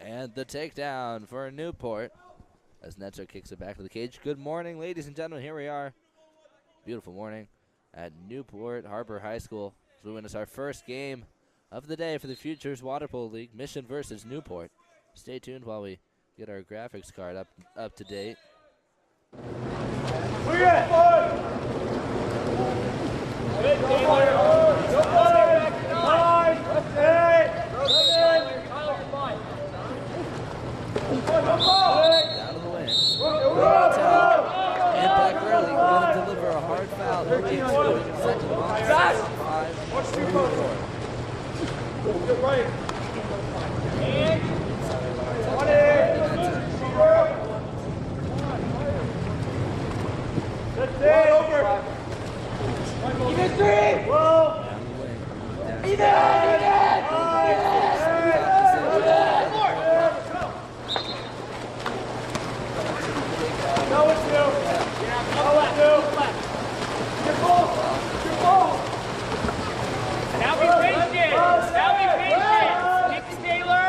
And the takedown for Newport as Netzer kicks it back to the cage. Good morning, ladies and gentlemen. Here we are. Beautiful morning at Newport Harbor High School. As we witness our first game of the day for the Futures Water Polo League, Mission versus Newport. Stay tuned while we get our graphics card up to date. Down to the wing. And back early, going to deliver a hard foul. He'll be excluded in second ball. 5. Get right. And 20. That's it. Over. Even 3. Whoa. Even. Now it's new. Now it's new. Your ball. Your ball. Now be patient. Now be patient. Kick Taylor.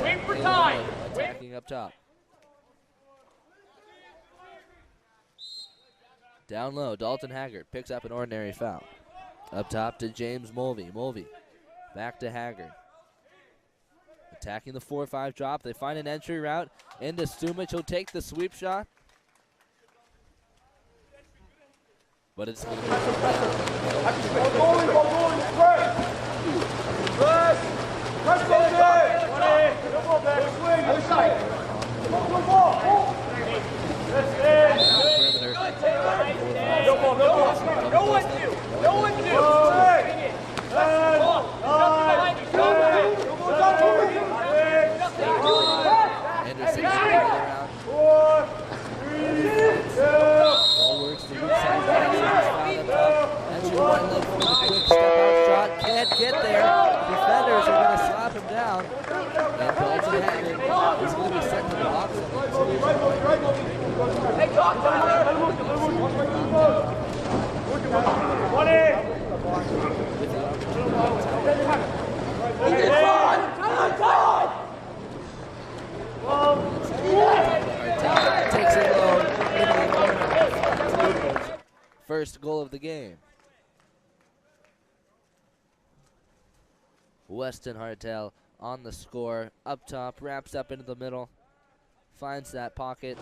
Wait for time. Attacking up top. Down low, Dalton Haggard picks up an ordinary foul. Up top to James Mulvey. Mulvey back to Haggard. Attacking the 4-5 drop. They find an entry route into Stumich. He'll take the sweep shot. But it's going to be Anderson around. 4, 3, 2. Ball works to weak side. That's your one look for the quick step out shot. Can't get there. Defenders are going to slap him down. And Dalton Haggard is going to be sent to the box. Hey, talk Tyler. Takes it low. First goal of the game. Weston Hartel on the score. Up top, wraps up into the middle. Finds that pocket.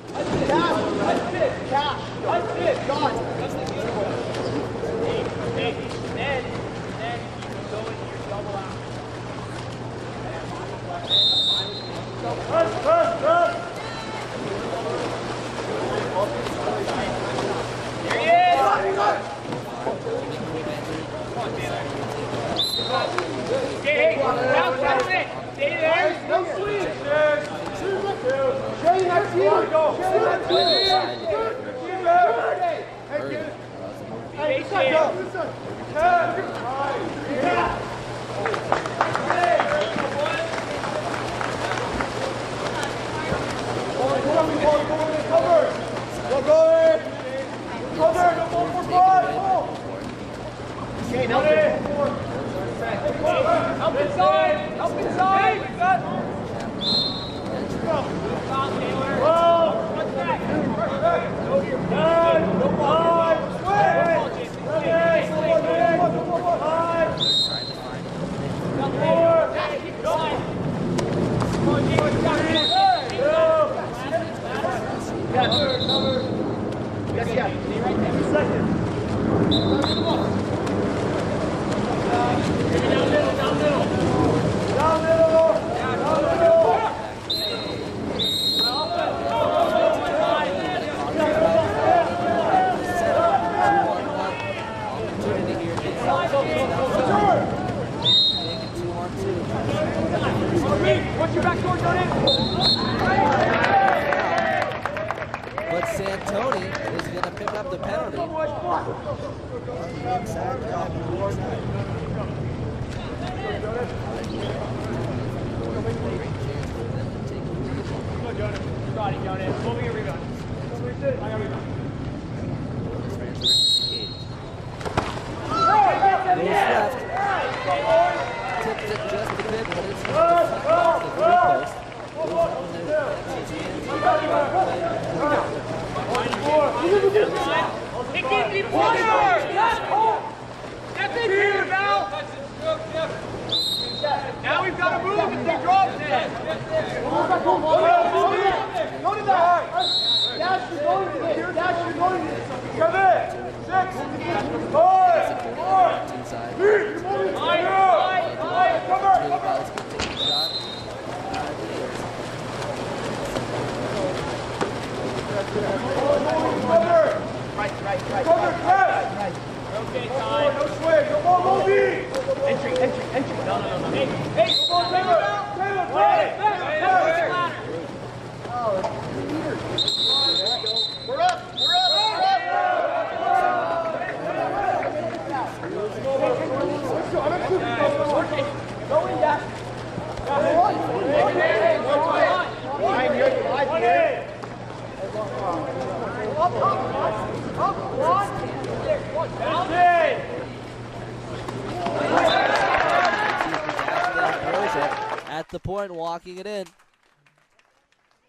the point, walking it in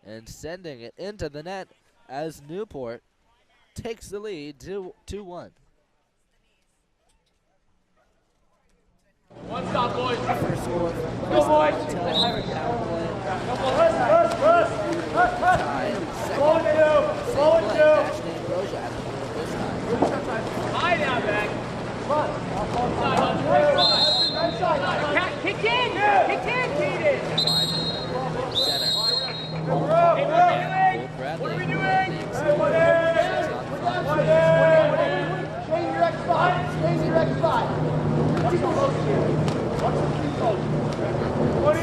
and sending it into the net as Newport takes the lead 2-1. One stop, boys. First score. Go, boys. High now, back. Kick in, Keaton. Center. Hey, what are we doing? Change your X5. Watch the close here. Watch the key close. 20.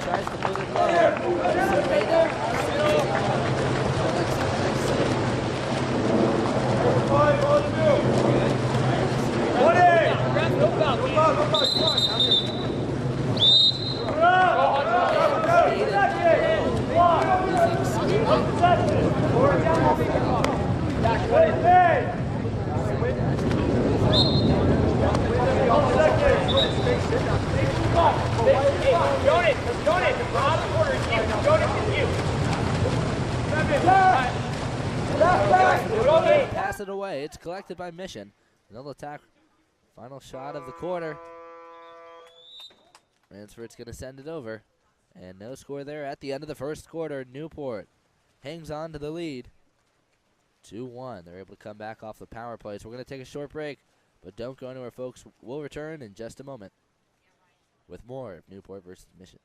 Tries to put it low. Pass it away. It's collected by Mission. They'll attack. Final shot of the quarter. Ransford's going to send it over. And no score there at the end of the first quarter. Newport hangs on to the lead. 2-1. They're able to come back off the power play. So we're going to take a short break. But don't go anywhere, folks. We'll return in just a moment with more of Newport versus Mission.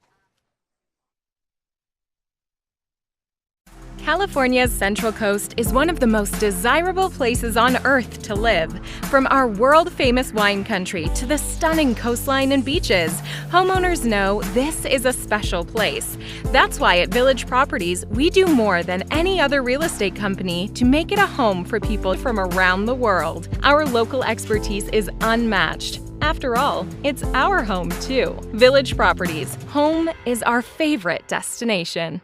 California's Central Coast is one of the most desirable places on Earth to live. From our world-famous wine country to the stunning coastline and beaches, homeowners know this is a special place. That's why at Village Properties, we do more than any other real estate company to make it a home for people from around the world. Our local expertise is unmatched. After all, it's our home too. Village Properties, home is our favorite destination.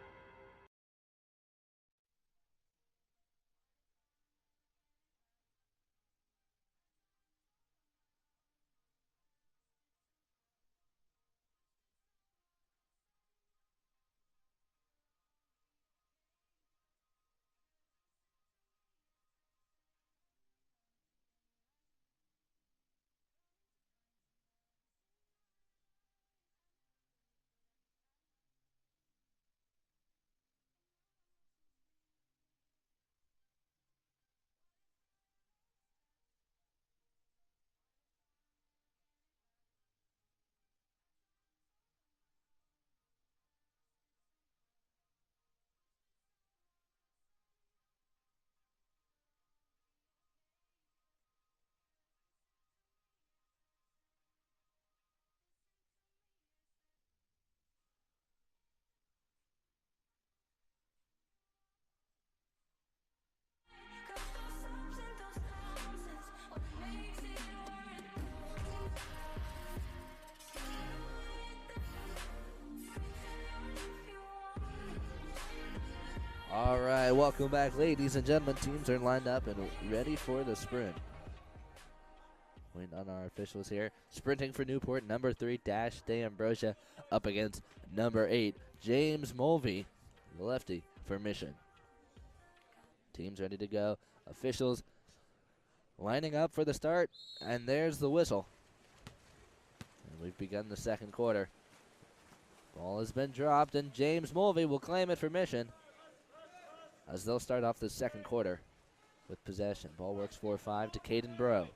All right, welcome back, ladies and gentlemen. Teams are lined up and ready for the sprint. Waiting on our officials here. Sprinting for Newport, number 3, Dash D'Ambrosia, up against number 8, James Mulvey, the lefty, for Mission. Teams ready to go. Officials lining up for the start, and there's the whistle. And we've begun the second quarter. Ball has been dropped, and James Mulvey will claim it for Mission, as they'll start off the second quarter with possession. Ball works 4-5 to Caden Bro.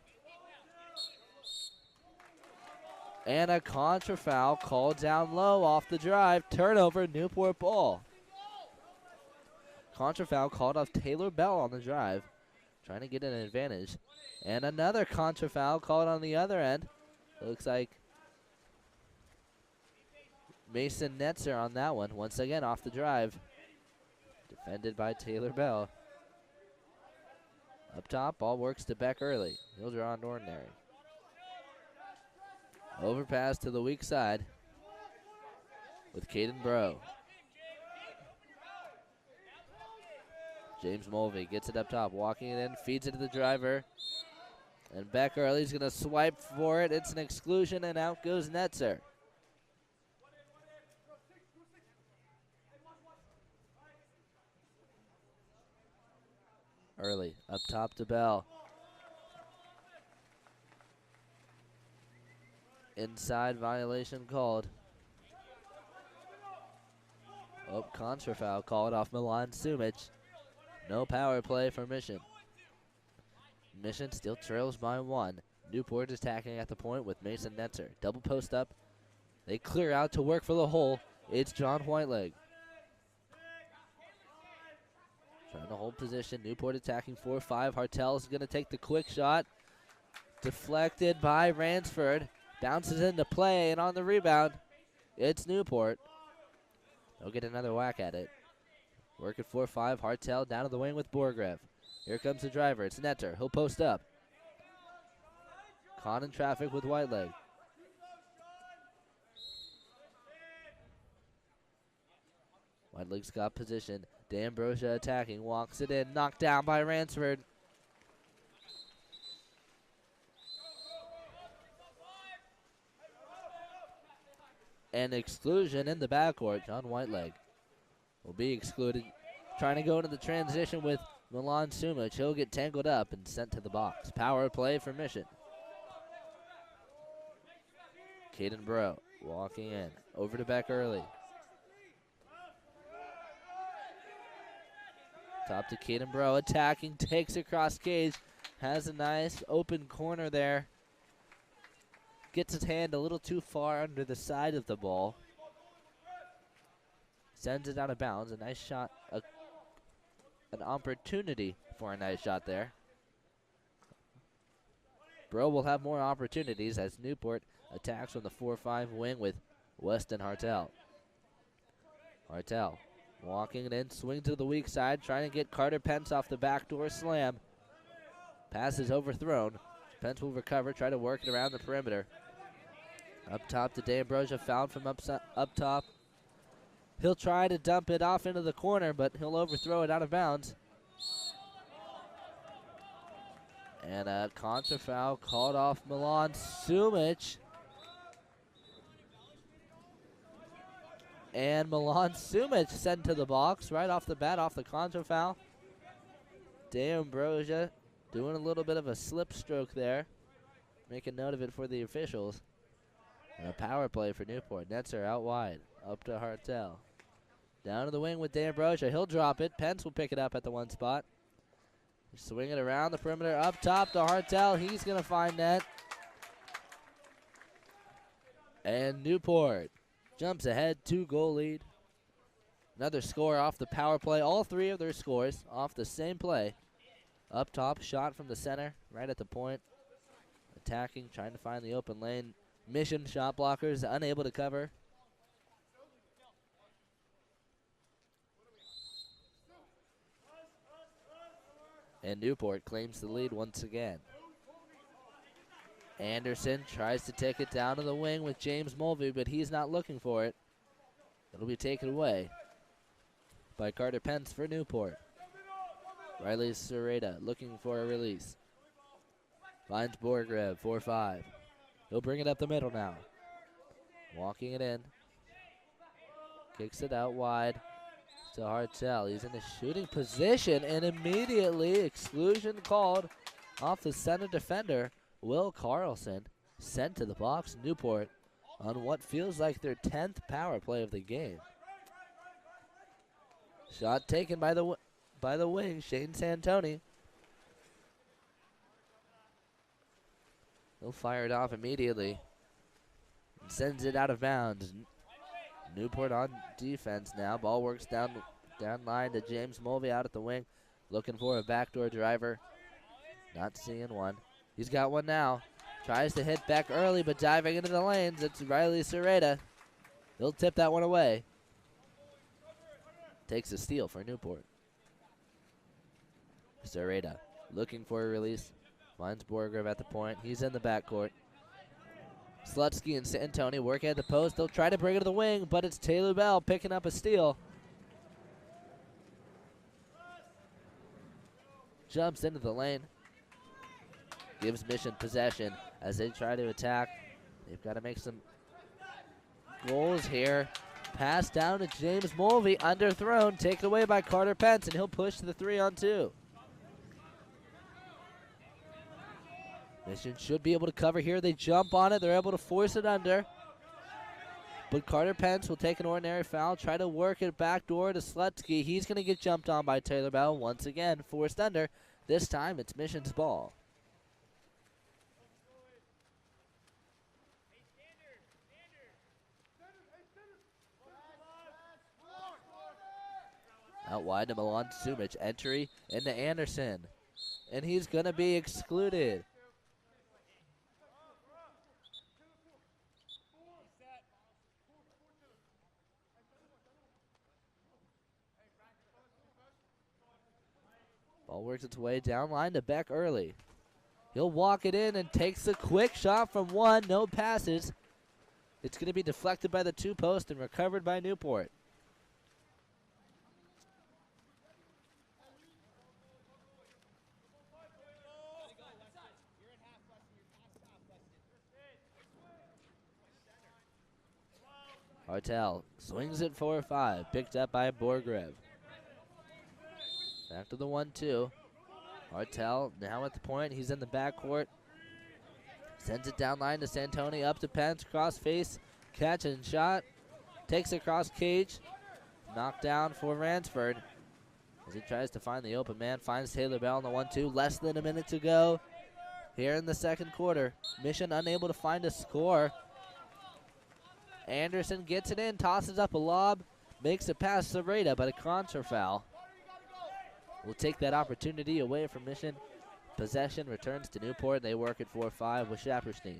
And a contra foul called down low off the drive. Turnover, Newport ball. Contra foul called off Taylor Bell on the drive, trying to get an advantage. And another contra foul called on the other end. Looks like Mason Netzer on that one. Once again off the drive. Defended by Taylor Bell. Up top, ball works to Beck early. He'll draw on ordinary. Overpass to the weak side with Caden Bro. James Mulvey gets it up top, walking it in, feeds it to the driver. And back early's going to swipe for it. It's an exclusion, and out goes Netzer. Early up top to Bell. Inside violation called. Oh, contra foul called off Milan Sumic. No power play for Mission. Mission still trails by 1. Newport is attacking at the point with Mason Netzer. Double post up. They clear out to work for the hole. It's John Whiteleg. Trying to hold position. Newport attacking 4-5. Hartel is going to take the quick shot. Deflected by Ransford. Bounces into play, and on the rebound, it's Newport. They'll get another whack at it. Work at 4-5. Hartel down to the wing with Borgrev. Here comes the driver. It's Netzer. He'll post up. Caught in traffic with Whiteleg. Whiteleg's got position. D'Ambrosia attacking. Walks it in. Knocked down by Ransford. And exclusion in the backcourt. John Whiteleg will be excluded. Trying to go into the transition with Milan Sumic. He'll get tangled up and sent to the box. Power play for Mission. Caden Bro walking in. Over to Beck early. Top to Caden Bro. Attacking. Takes across cage. Has a nice open corner there. Gets his hand a little too far under the side of the ball. Sends it out of bounds. A nice shot. An opportunity for a nice shot there. Bro will have more opportunities as Newport attacks from the 4-5 wing with Weston Hartel. Hartel walking it in. Swing to the weak side. Trying to get Carter Pence off the backdoor slam. Pass is overthrown. Pence will recover. Try to work it around the perimeter. Up top to D'Ambrosia, fouled from up top. He'll try to dump it off into the corner, but he'll overthrow it out of bounds. And a contra foul called off Milan Sumic. And Milan Sumic sent to the box right off the bat, off the contra foul. D'Ambrosia doing a little bit of a slip stroke there. Make a note of it for the officials. And a power play for Newport. Netzer out wide. Up to Hartel. Down to the wing with D'Ambrosia. He'll drop it. Pence will pick it up at the one spot. Swing it around the perimeter. Up top to Hartel. He's going to find net. And Newport jumps ahead. 2-goal lead. Another score off the power play. All three of their scores off the same play. Up top, shot from the center. Right at the point. Attacking, trying to find the open lane. Mission shot blockers unable to cover. And Newport claims the lead once again. Anderson tries to take it down to the wing with James Mulvey, but he's not looking for it. It'll be taken away by Carter Pence for Newport. Riley Serrata looking for a release. Finds Borgrev, 4-5. He'll bring it up the middle now. Walking it in. Kicks it out wide to Hartel. He's in a shooting position, and immediately exclusion called off the center defender, Will Carlson, sent to the box. Newport on what feels like their 10th power play of the game. Shot taken by the wing, Shane Santoni. He'll fire it off immediately and sends it out of bounds. Newport on defense now. Ball works down line to James Mulvey out at the wing. Looking for a backdoor driver. Not seeing one. He's got one now. Tries to hit back early, but diving into the lanes. It's Riley Serrata. He'll tip that one away. Takes a steal for Newport. Serrata looking for a release. Finds Borgrev at the point. He's in the backcourt. Slutsky and Santoni work at the post. They'll try to bring it to the wing, but it's Taylor Bell picking up a steal. Jumps into the lane. gives Mission possession as they try to attack. They've got to make some goals here. Pass down to James Mulvey, underthrown, taken away by Carter Pence, and he'll push to the 3-on-2. Mission should be able to cover here. They jump on it. They're able to force it under. But Carter Pence will take an ordinary foul, try to work it backdoor to Slutsky. He's going to get jumped on by Taylor Bell once again, forced under. This time it's Mission's ball. Out wide to Milan Sumic. Entry into Anderson. And he's going to be excluded. Ball works its way down line to Beck early. He'll walk it in and takes a quick shot from one. No passes. It's going to be deflected by the 2-post and recovered by Newport. Hartel swings it 4-5. Picked up by Borgrev. Back to the 1-2. Hartel now at the point. He's in the backcourt. Sends it down line to Santoni. Up to Pence. Cross face. Catch and shot. Takes it across cage. Knocked down for Ransford. As he tries to find the open man. Finds Taylor Bell on the 1-2. Less than a minute to go here in the second quarter. Mission unable to find a score. Anderson gets it in. Tosses up a lob. Makes it past Serrata, but a contra foul will take that opportunity away from Mission. Possession returns to Newport. They work at 4-5 with Shapperstein.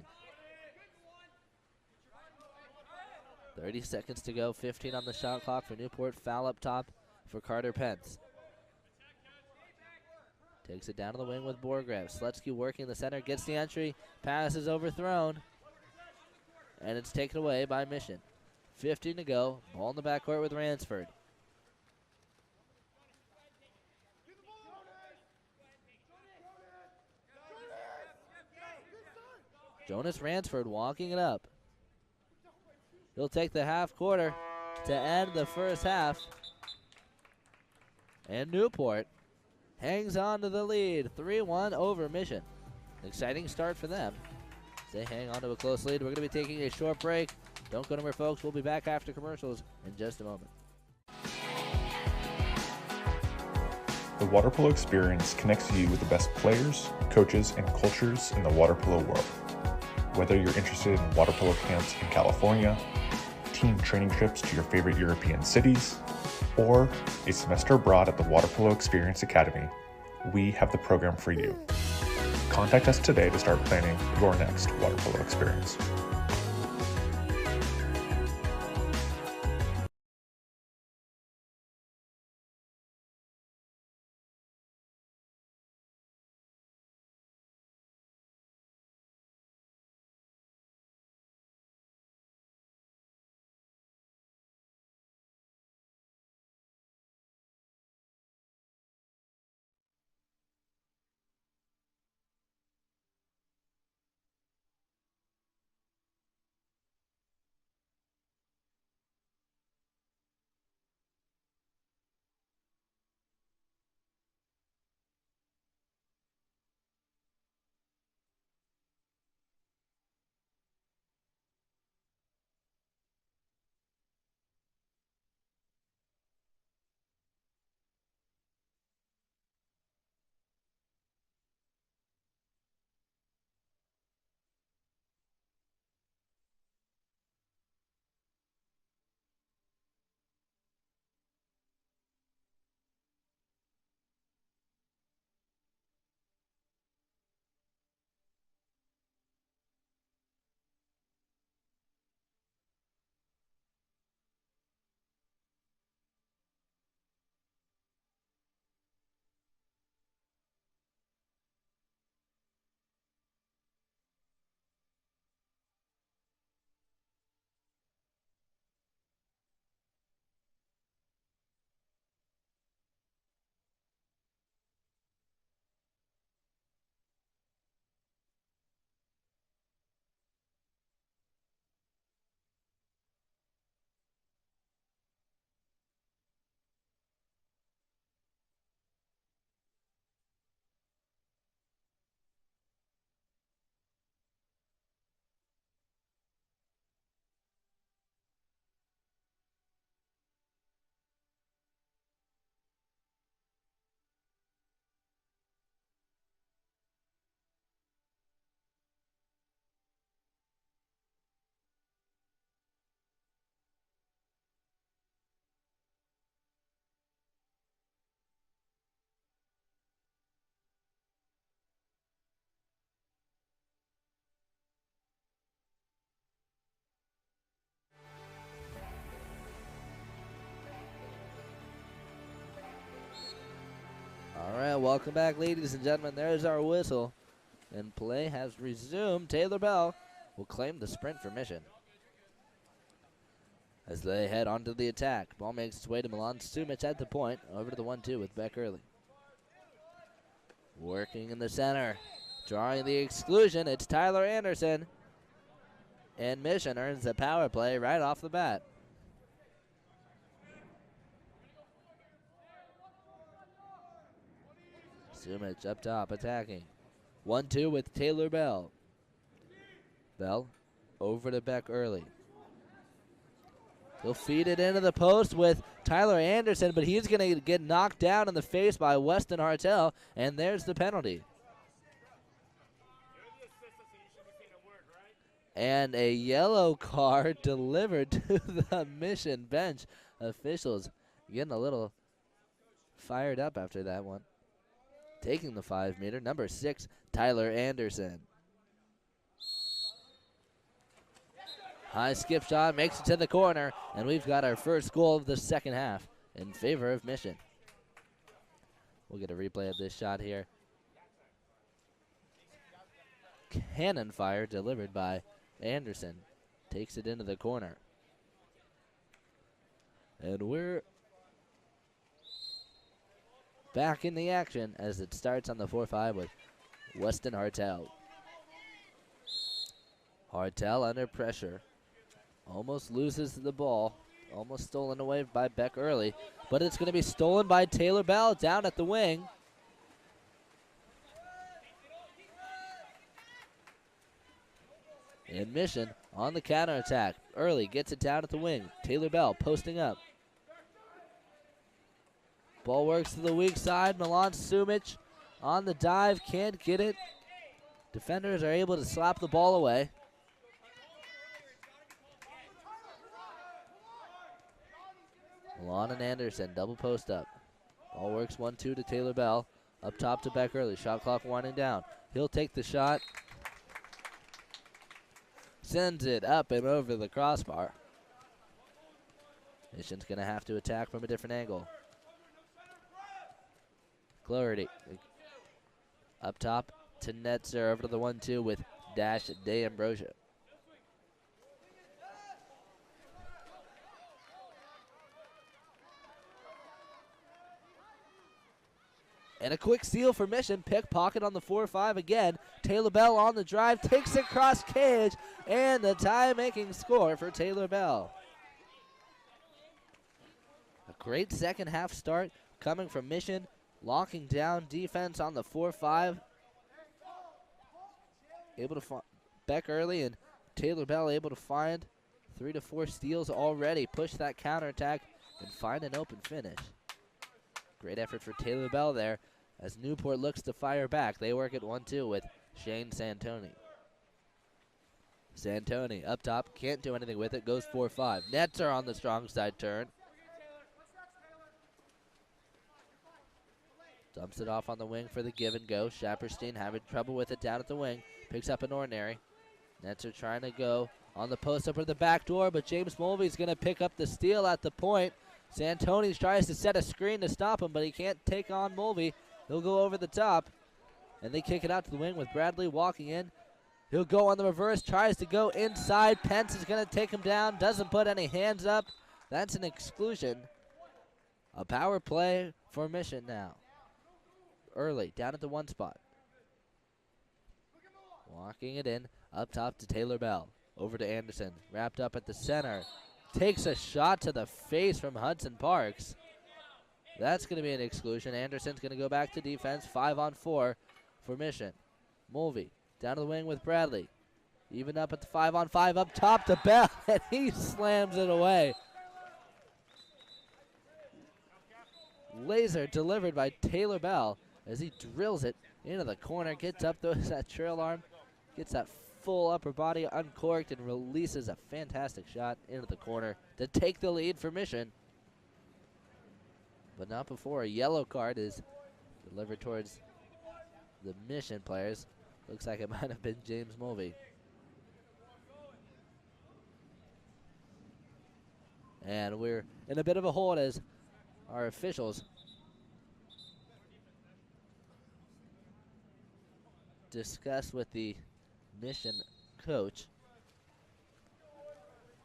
30 seconds to go. 15 on the shot clock for Newport. Foul up top for Carter Pence. Takes it down to the wing with Borgrev. Slutsky working the center. Gets the entry. Pass is overthrown. And it's taken away by Mission. 15 to go. Ball in the backcourt with Ransford. Jonas Ransford walking it up. He'll take the half quarter to end the first half. And Newport hangs on to the lead. 3-1 over Mission. Exciting start for them. They hang on to a close lead. We're going to be taking a short break. Don't go nowhere, folks. We'll be back after commercials in just a moment. The water polo experience connects you with the best players, coaches, and cultures in the water polo world. Whether you're interested in water polo camps in California, team training trips to your favorite European cities, or a semester abroad at the Water Polo Experience Academy, we have the program for you. Contact us today to start planning your next water polo experience. All right, welcome back, ladies and gentlemen. There's our whistle. And play has resumed. Taylor Bell will claim the sprint for Mission. As they head onto the attack. Ball makes its way to Milan Sumic at the point. Over to the 1-2 with Beck Early. Working in the center. Drawing the exclusion. It's Tyler Anderson. And Mission earns the power play right off the bat. Sumic up top attacking. 1-2 with Taylor Bell. Bell over to Beck Early. He'll feed it into the post with Tyler Anderson, but he's going to get knocked down in the face by Weston Hartel, and there's the penalty. And a yellow card delivered to the Mission bench. Officials getting a little fired up after that one. Taking the 5-meter, number 6, Tyler Anderson. High skip shot, makes it to the corner, and we've got our first goal of the second half in favor of Mission. We'll get a replay of this shot here. Cannon fire delivered by Anderson. Takes it into the corner. And we're back in the action as it starts on the 4-5 with Weston Hartel. Hartel under pressure. Almost loses the ball. Almost stolen away by Beck Early. But it's going to be stolen by Taylor Bell down at the wing. And Mission on the counterattack. Early gets it down at the wing. Taylor Bell posting up. Ball works to the weak side. Milan Sumic on the dive. Can't get it. Defenders are able to slap the ball away. Milan and Anderson double post up. Ball works 1-2 to Taylor Bell. Up top to Beck Early. Shot clock winding down. He'll take the shot. Sends it up and over the crossbar. Mission's going to have to attack from a different angle. Clarity. Up top to Netzer. Over to the 1-2 with Dash De Ambrosia. And a quick steal for Mission. Pickpocket on the 4-5 again. Taylor Bell on the drive. Takes it cross cage. And the tie-making score for Taylor Bell. A great second half start coming from Mission. Locking down defense on the 4-5. Able to find Beck Early and Taylor Bell able to find 3 to 4 steals already. Push that counterattack and find an open finish. Great effort for Taylor Bell there as Newport looks to fire back. They work at 1-2 with Shane Santoni. Santoni up top, can't do anything with it, goes 4-5. Netzer on the strong side turn. Dumps it off on the wing for the give and go. Shapperstein having trouble with it down at the wing. Picks up an ordinary. Netzer trying to go on the post up or the back door, but James Mulvey's going to pick up the steal at the point. Santoni tries to set a screen to stop him, but he can't take on Mulvey. He'll go over the top, and they kick it out to the wing with Bradley walking in. He'll go on the reverse, tries to go inside. Pence is going to take him down, doesn't put any hands up. That's an exclusion. A power play for Mission now. Early, down at the 1 spot. Walking it in, up top to Taylor Bell. Over to Anderson, wrapped up at the center. Takes a shot to the face from Hudson Parks. That's going to be an exclusion. Anderson's going to go back to defense. 5-on-4 for Mission. Mulvey down to the wing with Bradley. Even up at the 5-on-5 up top to Bell, and he slams it away. Laser delivered by Taylor Bell as he drills it into the corner. Gets up, throws that trail arm. Gets that full upper body uncorked and releases a fantastic shot into the corner to take the lead for Mission. But not before a yellow card is delivered towards the Mission players. Looks like it might have been James Mulvey. And we're in a bit of a hold as our officials discuss with the Mission coach.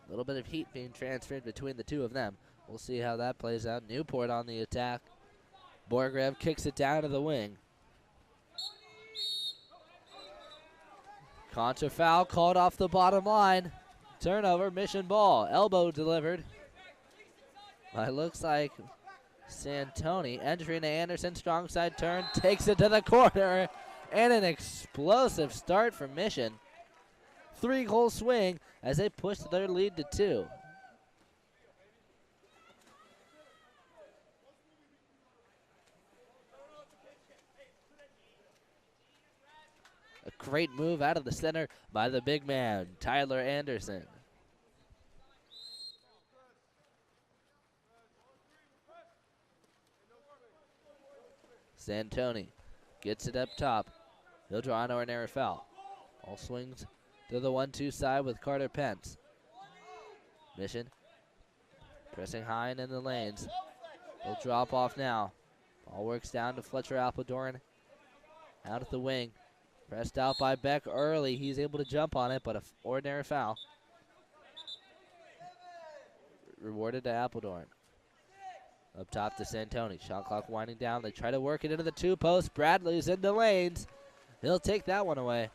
A little bit of heat being transferred between the two of them. We'll see how that plays out. Newport on the attack. Borgrev kicks it down to the wing. Contra foul called off the bottom line. Turnover, Mission ball. Elbow delivered. It looks like Santoni entering to Anderson. Strong side turn. Takes it to the corner. And an explosive start for Mission. 3-goal swing as they push their lead to 2. A great move out of the center by the big man, Tyler Anderson. Santoni gets it up top. He'll draw an ordinary foul. All swings to the 1-2 side with Carter Pence. Mission pressing high and in the lanes. He'll drop off now. Ball works down to Fletcher Appledorn. Out at the wing. Pressed out by Beck early. He's able to jump on it, but an ordinary foul. Rewarded to Appledorn. Up top to Santoni. Shot clock winding down. They try to work it into the 2-post. Bradley's in the lanes. He'll take that one away.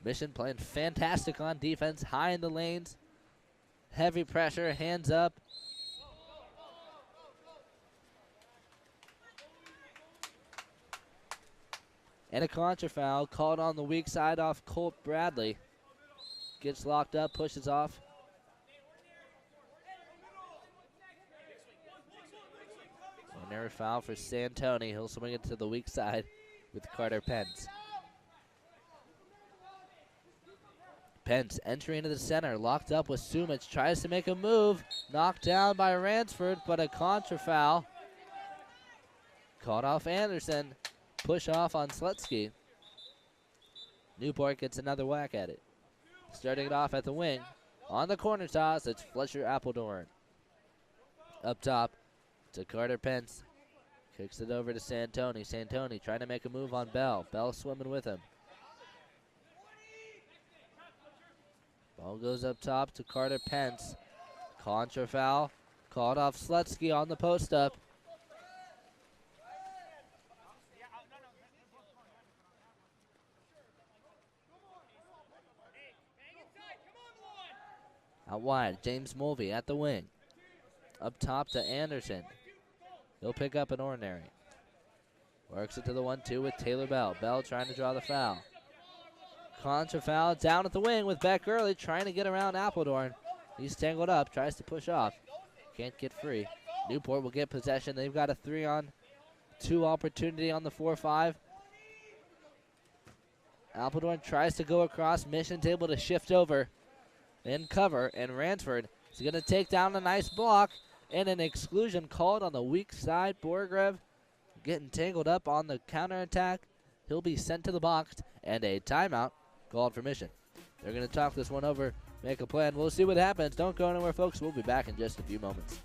Mission playing fantastic on defense. High in the lanes. Heavy pressure. Hands up. And a contra foul called on the weak side off Colt Bradley. Gets locked up, pushes off. Ordinary foul for Santoni. He'll swing it to the weak side with Carter Pence. Pence entering into the center, locked up with Sumich, tries to make a move. Knocked down by Ransford, but a contra foul. Caught off Anderson. Push off on Slutsky. Newport gets another whack at it. Starting it off at the wing. On the corner toss, it's Fletcher Appledorn. Up top to Carter Pence. Kicks it over to Santoni. Santoni trying to make a move on Bell. Bell swimming with him. Ball goes up top to Carter Pence. Contra foul. Called off Slutsky on the post up. Out wide, James Mulvey at the wing. Up top to Anderson. He'll pick up an ordinary. Works it to the 1-2 with Taylor Bell. Bell trying to draw the foul. Contra foul down at the wing with Beck early, trying to get around Appledorn. He's tangled up, tries to push off. Can't get free. Newport will get possession. They've got a 3-on-2 opportunity on the 4-5. Appledorn tries to go across. Mission's able to shift over in cover, and Ransford is going to take down a nice block, and an exclusion called on the weak side. Borgrev getting tangled up on the counterattack. He'll be sent to the box, and a timeout called for Mission. They're going to talk this one over, make a plan. We'll see what happens. Don't go anywhere, folks. We'll be back in just a few moments.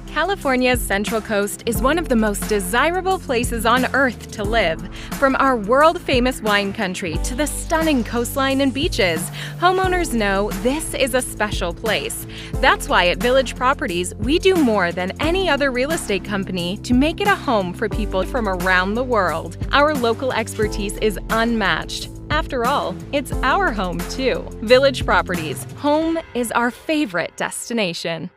California's Central Coast is one of the most desirable places on Earth to live. From our world-famous wine country to the stunning coastline and beaches, homeowners know this is a special place. That's why at Village Properties, we do more than any other real estate company to make it a home for people from around the world. Our local expertise is unmatched. After all, it's our home too. Village Properties, home is our favorite destination.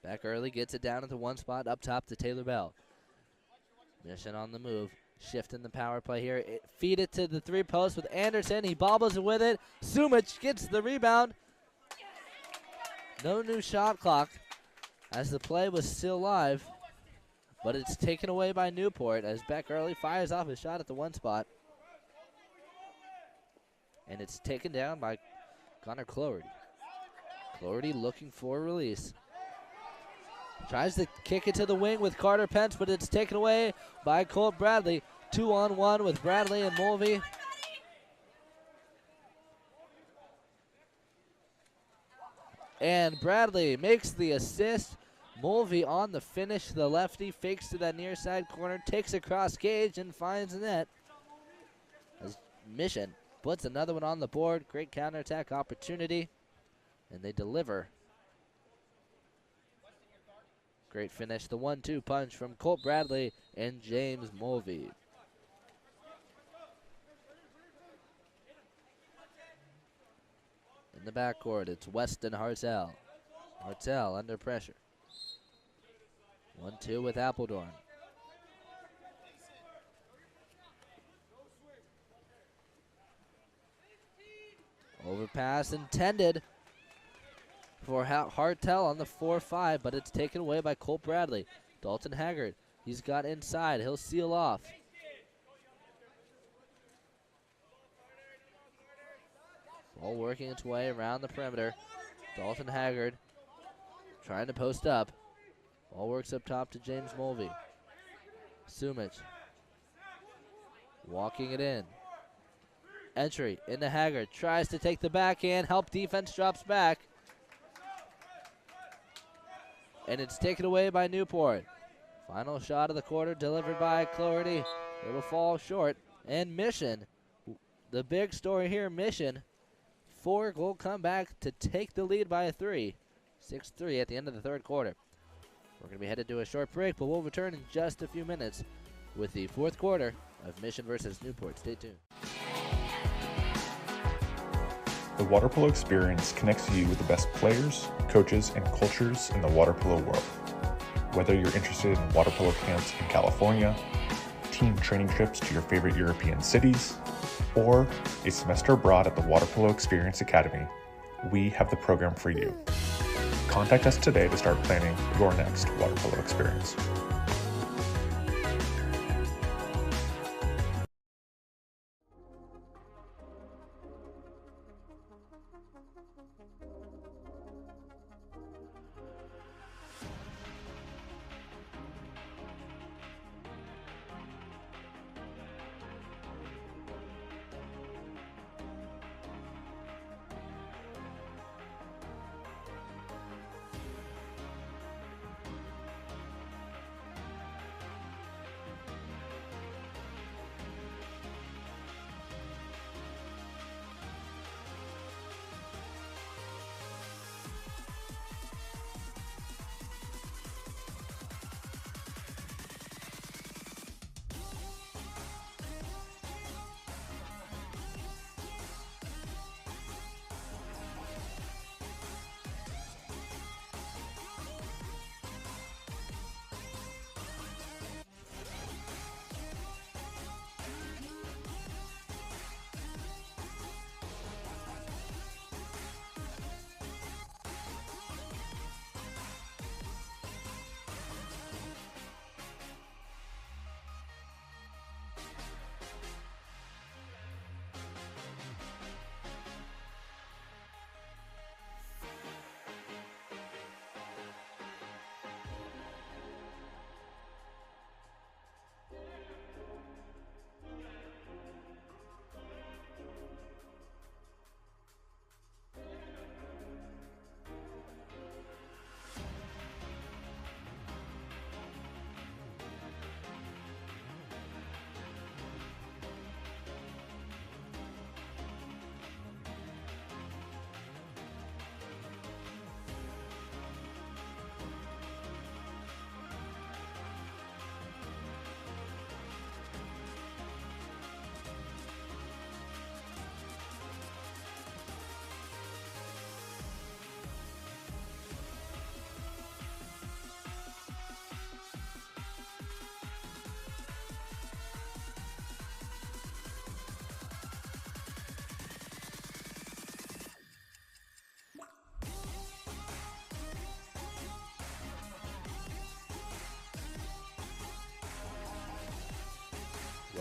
Back early, gets it down at the one spot up top to Taylor Bell. Mission on the move. Shift in the power play here. Feed it to the 3 post with Anderson. He bobbles it with it. Sumic gets the rebound. No new shot clock as the play was still live, but it's taken away by Newport as Beck Early fires off a shot at the one spot. And it's taken down by Connor Cloherty. Cloherty looking for a release. Tries to kick it to the wing with Carter Pence, but it's taken away by Colt Bradley. 2-on-1 with Bradley and Mulvey. And Bradley makes the assist. Mulvey on the finish. The lefty fakes to that near side corner, takes across Gage and finds the net. As Mission puts another one on the board. Great counterattack opportunity. And they deliver. Great finish. The 1-2 punch from Colt Bradley and James Mulvey. In the backcourt, it's Weston Hartzell. Hartzell under pressure. 1-2 with Appledorn. Overpass intended for Hartel on the 4-5, but it's taken away by Colt Bradley. Dalton Haggard, he's got inside. He'll seal off. Ball working its way around the perimeter. Dalton Haggard trying to post up. Ball works up top to James Mulvey. Sumic walking it in. Entry into Haggard. Tries to take the backhand. Help defense drops back. And it's taken away by Newport. Final shot of the quarter delivered by Cloherty. It will fall short. And Mission, the big story here, Mission, 4-goal comeback to take the lead by a 3. 6-3 at the end of the third quarter. We're going to be headed to a short break, but we'll return in just a few minutes with the fourth quarter of Mission versus Newport. Stay tuned. The water polo experience connects you with the best players, coaches, and cultures in the water polo world. Whether you're interested in water polo camps in California, team training trips to your favorite European cities, or a semester abroad at the Water Polo Experience Academy, we have the program for you. Contact us today to start planning your next water polo experience.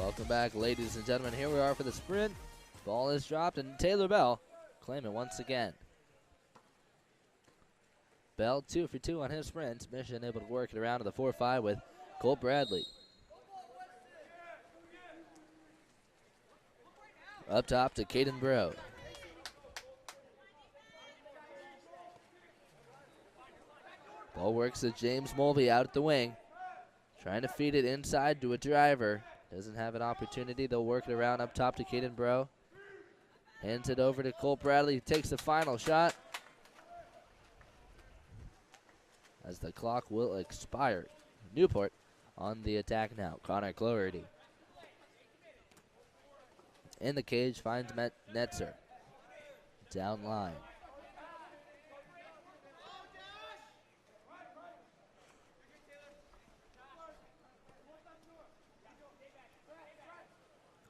Welcome back, ladies and gentlemen. Here we are for the sprint. Ball is dropped, and Taylor Bell claim it once again. Bell 2 for 2 on his sprint. Mission able to work it around to the 4-5 with Colt Bradley. Up top to Caden Bro. Ball works to James Mulvey out at the wing. Trying to feed it inside to a driver. Doesn't have an opportunity. They'll work it around up top to Caden Bro. Hands it over to Colt Bradley. He takes the final shot. As the clock will expire. Newport on the attack now. Connor Cloherty. In the cage finds Netzer. Down line.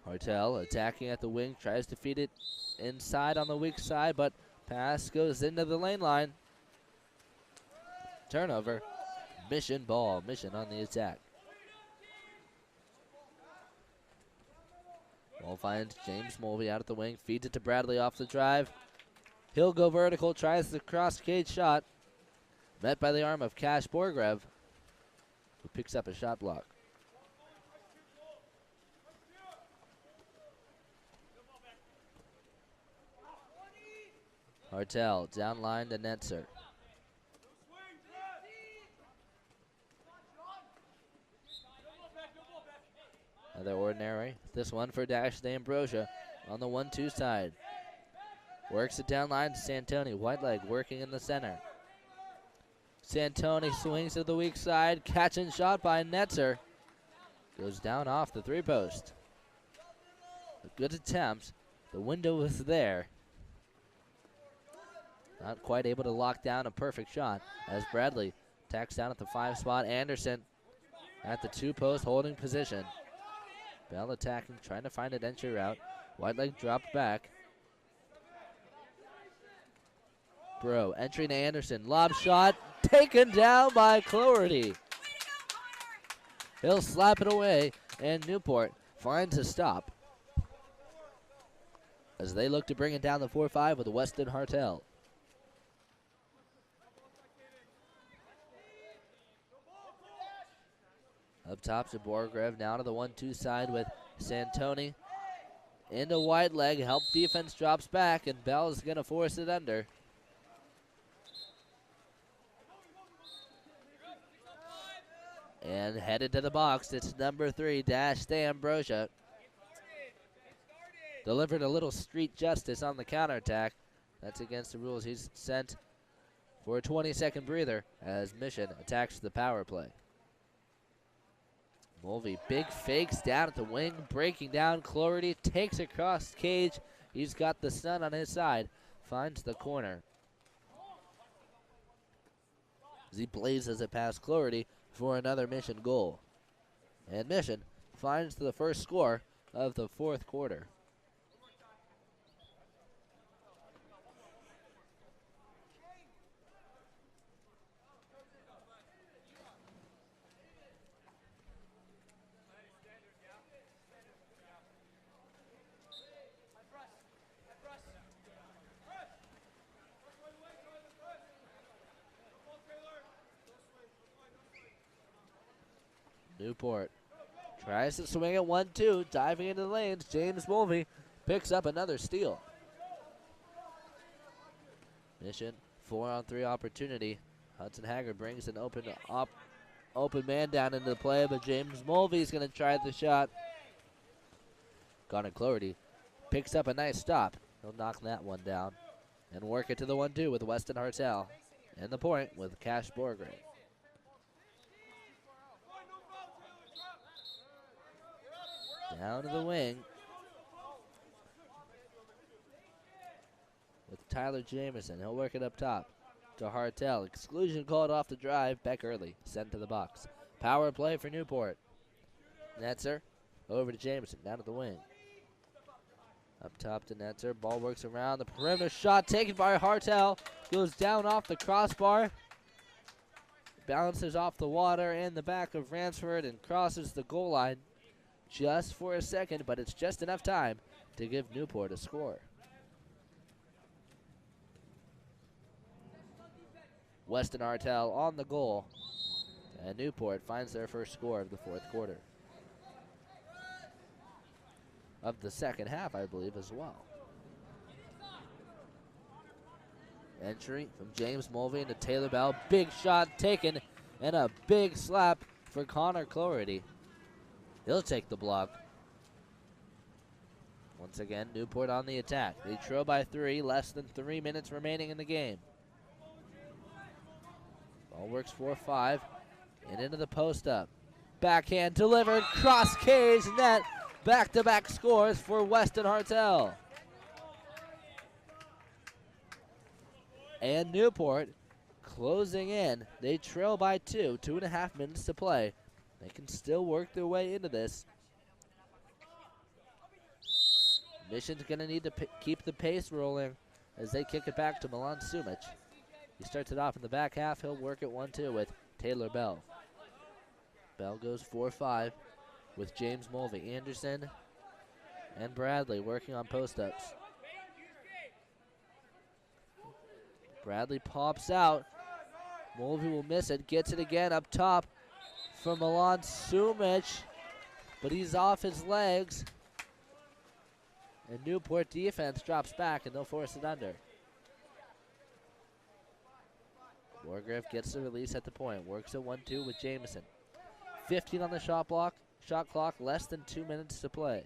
Hartel attacking at the wing, tries to feed it inside on the weak side, but pass goes into the lane line. Turnover. Mission ball. Mission on the attack. Ball finds James Mulvey out at the wing, feeds it to Bradley off the drive. He'll go vertical, tries the cross cage shot. Met by the arm of Cash Borgrev, who picks up a shot block. Hartel down line to Netzer. Another ordinary. This one for Dash to Ambrosia on the 1-2 side. Works it down line to Santoni. White leg working in the center. Santoni swings to the weak side. Catch and shot by Netzer. Goes down off the 3-post. A good attempt. The window was there. Not quite able to lock down a perfect shot as Bradley tacks down at the 5 spot. Anderson at the 2-post holding position. Bell attacking, trying to find an entry route. White leg dropped back. Bro entering to Anderson. Lob shot taken down by Cloherty. He'll slap it away, and Newport finds a stop as they look to bring it down the 4-5 with Weston Hartel. Up top to Borgrev, now to the 1-2 side with Santoni. Into White leg, help defense drops back, and Bell is going to force it under. And headed to the box, it's number 3, Dash to Ambrosia. Delivered a little street justice on the counterattack. That's against the rules. He's sent for a 20-second breather as Mission attacks the power play. Mulvey, big fakes down at the wing, breaking down. Cloherty takes across cage. He's got the sun on his side. Finds the corner. As he blazes it past Cloherty for another Mission goal. And Mission finds the first score of the 4th quarter. Newport tries to swing at 1-2, diving into the lanes. James Mulvey picks up another steal. Mission 4-on-3 opportunity. Hudson Haggard brings an open man down into the play, but James Mulvey's going to try the shot. Connor Cloherty picks up a nice stop. He'll knock that one down and work it to the 1-2 with Weston Hartel. And the point with Cash Borgrev. Down to the wing with Tyler Jameson. He'll work it up top to Hartel. Exclusion called off the drive. Beck early. Sent to the box. Power play for Newport. Netzer over to Jameson. Down to the wing. Up top to Netzer. Ball works around the perimeter. Shot taken by Hartel. Goes down off the crossbar. Bounces off the water in the back of Ransford and crosses the goal line. just for a second, but it's just enough time to give Newport a score. Weston Hartel on the goal, and Newport finds their first score of the fourth quarter. Of the second half, I believe, as well. Entry from James Mulvey into Taylor Bell. Big shot taken, and a big slap for Connor Cloherty. He'll take the block. Once again, Newport on the attack. They trail by 3, less than 3 minutes remaining in the game. Ball works 4-5, and into the post up. Backhand delivered, cross cage net. Back-to-back scores for Weston Hartel. And Newport closing in. They trail by 2, 2.5 minutes to play. They can still work their way into this. Mission's going to need to keep the pace rolling as they kick it back to Milan Sumic. He starts it off in the back half. He'll work it 1-2 with Taylor Bell. Bell goes 4-5 with James Mulvey. Anderson and Bradley working on post-ups. Bradley pops out. Mulvey will miss it. Gets it again up top from Milan Sumic, but he's off his legs. And Newport defense drops back, and they'll force it under. Wargrave gets the release at the point. Works it 1-2 with Jameson. 15 on the shot clock, less than 2 minutes to play.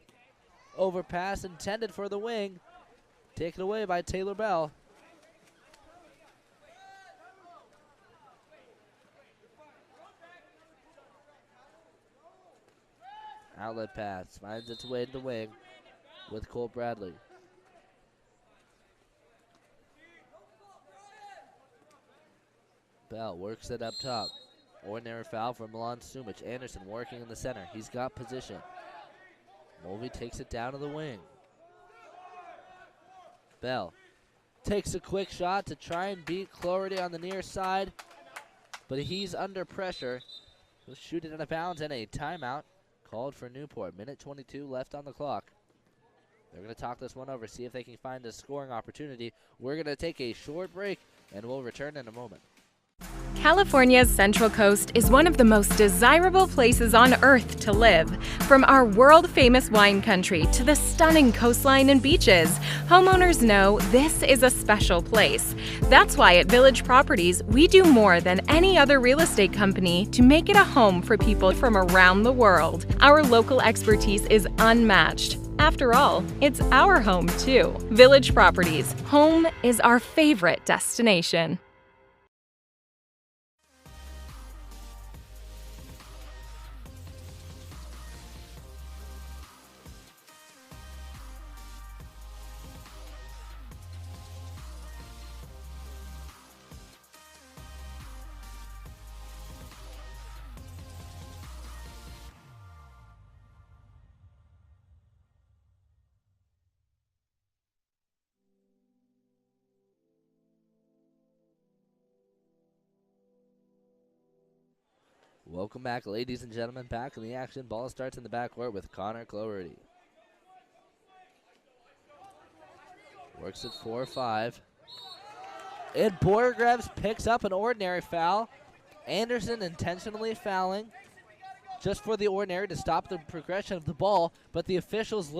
Overpass intended for the wing. Taken away by Taylor Bell. Outlet pass finds its way to the wing with Cole Bradley. Bell works it up top. Ordinary foul for Milan Sumic. Anderson working in the center. He's got position. Mulvey takes it down to the wing. Bell takes a quick shot to try and beat Cloherty on the near side, but he's under pressure. He'll shoot it out of bounds, and a timeout called for Newport. Minute 22 left on the clock. They're going to talk this one over, see if they can find a scoring opportunity. We're going to take a short break, and we'll return in a moment. California's Central Coast is one of the most desirable places on Earth to live. From our world-famous wine country to the stunning coastline and beaches, homeowners know this is a special place. That's why at Village Properties, we do more than any other real estate company to make it a home for people from around the world. Our local expertise is unmatched. After all, it's our home too. Village Properties, home is our favorite destination. Welcome back, ladies and gentlemen. Back in the action. Ball starts in the backcourt with Connor Cloherty. Works at 4-5. And Borgreves picks up an ordinary foul. Anderson intentionally fouling just for the ordinary to stop the progression of the ball, but the officials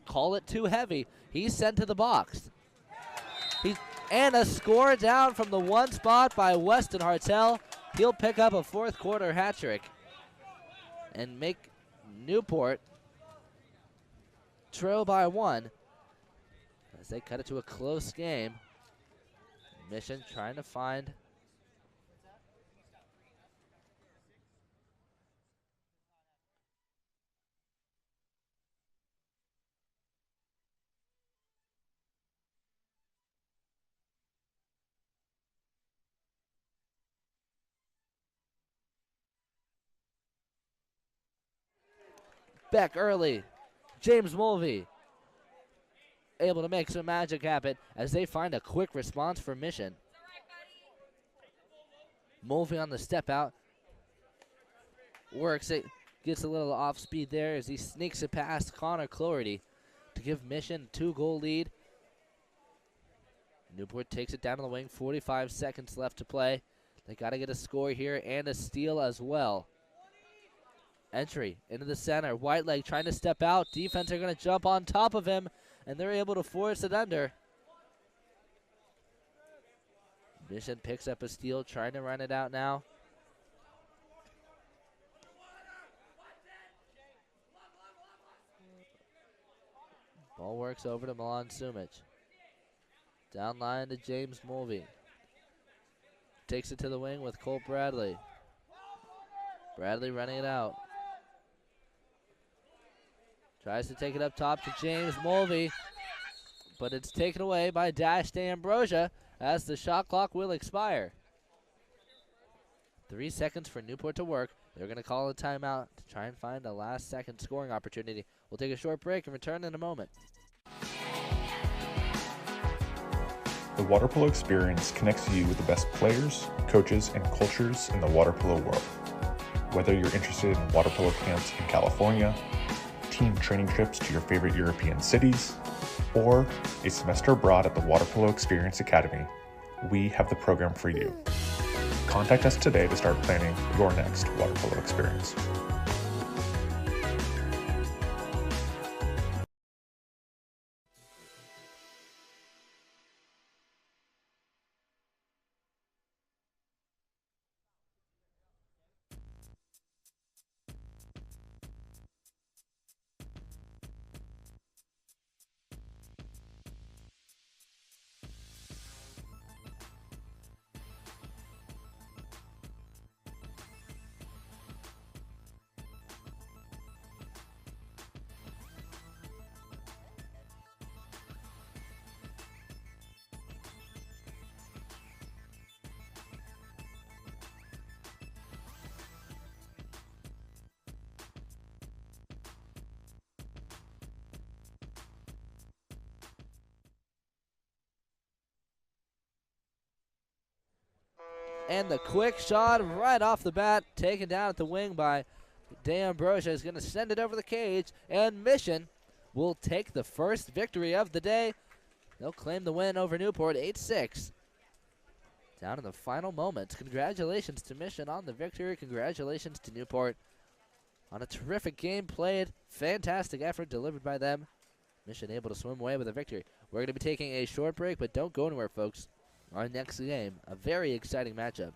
call it too heavy. He's sent to the box. And a score down from the one spot by Weston Hartel. He'll pick up a fourth quarter hat trick and make Newport trail by 1 as they cut it to a close game. Mission trying to find Beck early. James Mulvey able to make some magic happen as they find a quick response for Mission. Mulvey on the step out. Works it. gets a little off speed there as he sneaks it past Connor Cloherty to give Mission a 2-goal lead. Newport takes it down to the wing, 45 seconds left to play. They got to get a score here and a steal as well. Entry into the center. Whiteleg trying to step out. Defense are going to jump on top of him, and they're able to force it under. Mission picks up a steal, trying to run it out now. Ball works over to Milan Sumic. Down line to James Mulvey. Takes it to the wing with Colt Bradley. Bradley running it out. Tries to take it up top to James Mulvey, but it's taken away by Dash D'Ambrosia as the shot clock will expire. 3 seconds for Newport to work. They're going to call a timeout to try and find a last-second scoring opportunity. We'll take a short break and return in a moment. The water polo experience connects you with the best players, coaches, and cultures in the water polo world. Whether you're interested in water polo camps in California, team training trips to your favorite European cities, or a semester abroad at the Water Polo Experience Academy, we have the program for you. Contact us today to start planning your next water polo experience. And the quick shot right off the bat, taken down at the wing by D'Ambrosia, is going to send it over the cage, and Mission will take the first victory of the day. They'll claim the win over Newport, 8-6. Down in the final moments. Congratulations to Mission on the victory. Congratulations to Newport on a terrific game played. Fantastic effort delivered by them. Mission able to swim away with a victory. We're going to be taking a short break, but don't go anywhere, folks. Our next game, a very exciting matchup.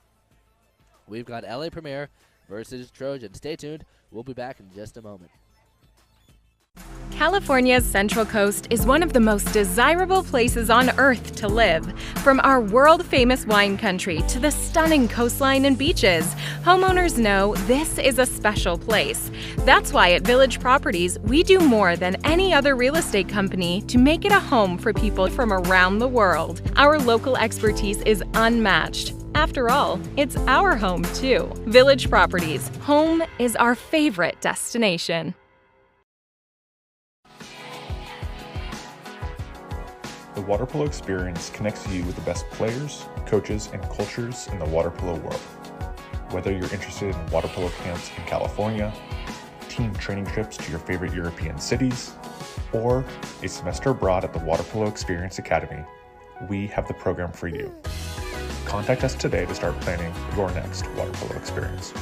We've got LA Premier versus Trojan. Stay tuned. We'll be back in just a moment. California's Central Coast is one of the most desirable places on earth to live. From our world-famous wine country to the stunning coastline and beaches, homeowners know this is a special place. That's why at Village Properties, we do more than any other real estate company to make it a home for people from around the world. Our local expertise is unmatched. After all, it's our home too. Village Properties, home is our favorite destination. The water polo experience connects you with the best players, coaches, and cultures in the water polo world. Whether you're interested in water polo camps in California, team training trips to your favorite European cities, or a semester abroad at the Water Polo Experience Academy, we have the program for you. Contact us today to start planning your next water polo experience.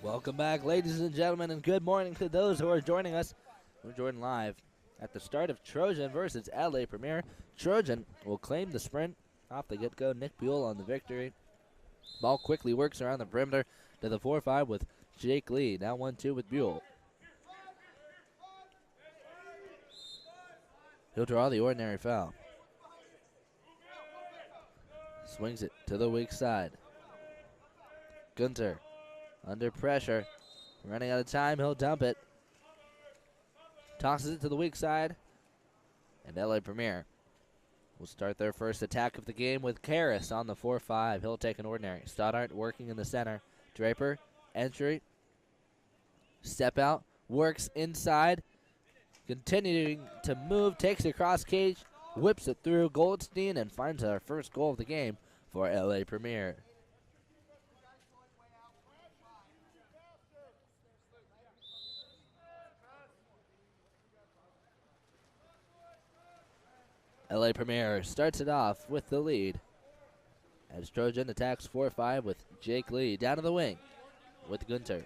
Welcome back, ladies and gentlemen, and good morning to those who are joining us. We're joined live at the start of Trojan versus LA Premier. Trojan will claim the sprint off the get-go. Nick Buell on the victory. Ball quickly works around the perimeter to the 4-5 with Jake Lee. Now 1-2 with Buell. He'll draw the ordinary foul. Swings it to the weak side. Gunter under pressure. Running out of time, he'll dump it. Tosses it to the weak side. And LA Premier will start their first attack of the game with Karras on the 4-5. He'll take an ordinary. Stoddart working in the center. Draper, entry. Step out, works inside. Continuing to move, takes it across cage, whips it through Goldstein, and finds our first goal of the game for LA Premier. LA Premier starts it off with the lead as Trojan attacks 4-5 with Jake Lee down to the wing with Gunter.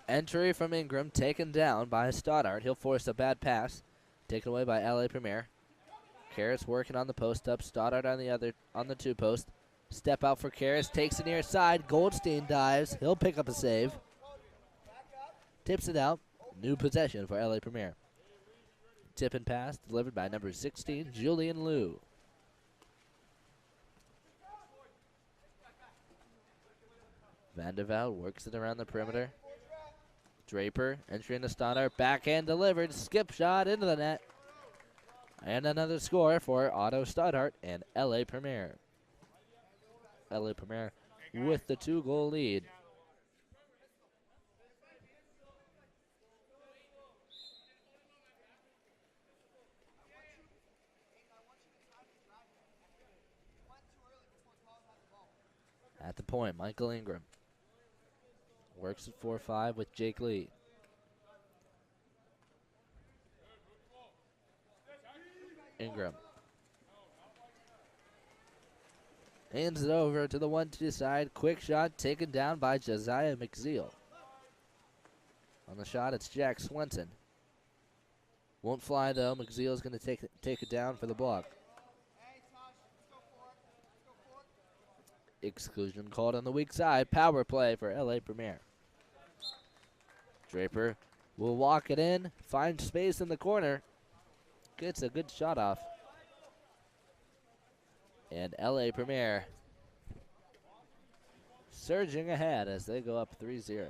Entry from Ingram, taken down by Stoddart. He'll force a bad pass, taken away by LA Premier. Karras working on the post up. Stoddart on the 2 post. Step out for Karras, takes it near side. Goldstein dives. He'll pick up a save. Tips it out. New possession for LA Premier. Tip and pass delivered by number 16, Julian Liu. Vandervelde works it around the perimeter. Draper entering the Stoddart, backhand delivered, skip shot into the net. And another score for Otto Stoddart and LA Premier. LA Premier with the 2-goal lead. At the point, Michael Ingram works at 4-5 with Jake Lee. Ingram hands it over to the 1-2 side. Quick shot taken down by Josiah McZeal. On the shot, it's Jack Swenson. Won't fly though. McZeal's going to take it down for the block. Exclusion called on the weak side. Power play for LA Premier. Draper will walk it in, find space in the corner. Gets a good shot off. And LA Premier surging ahead as they go up 3-0.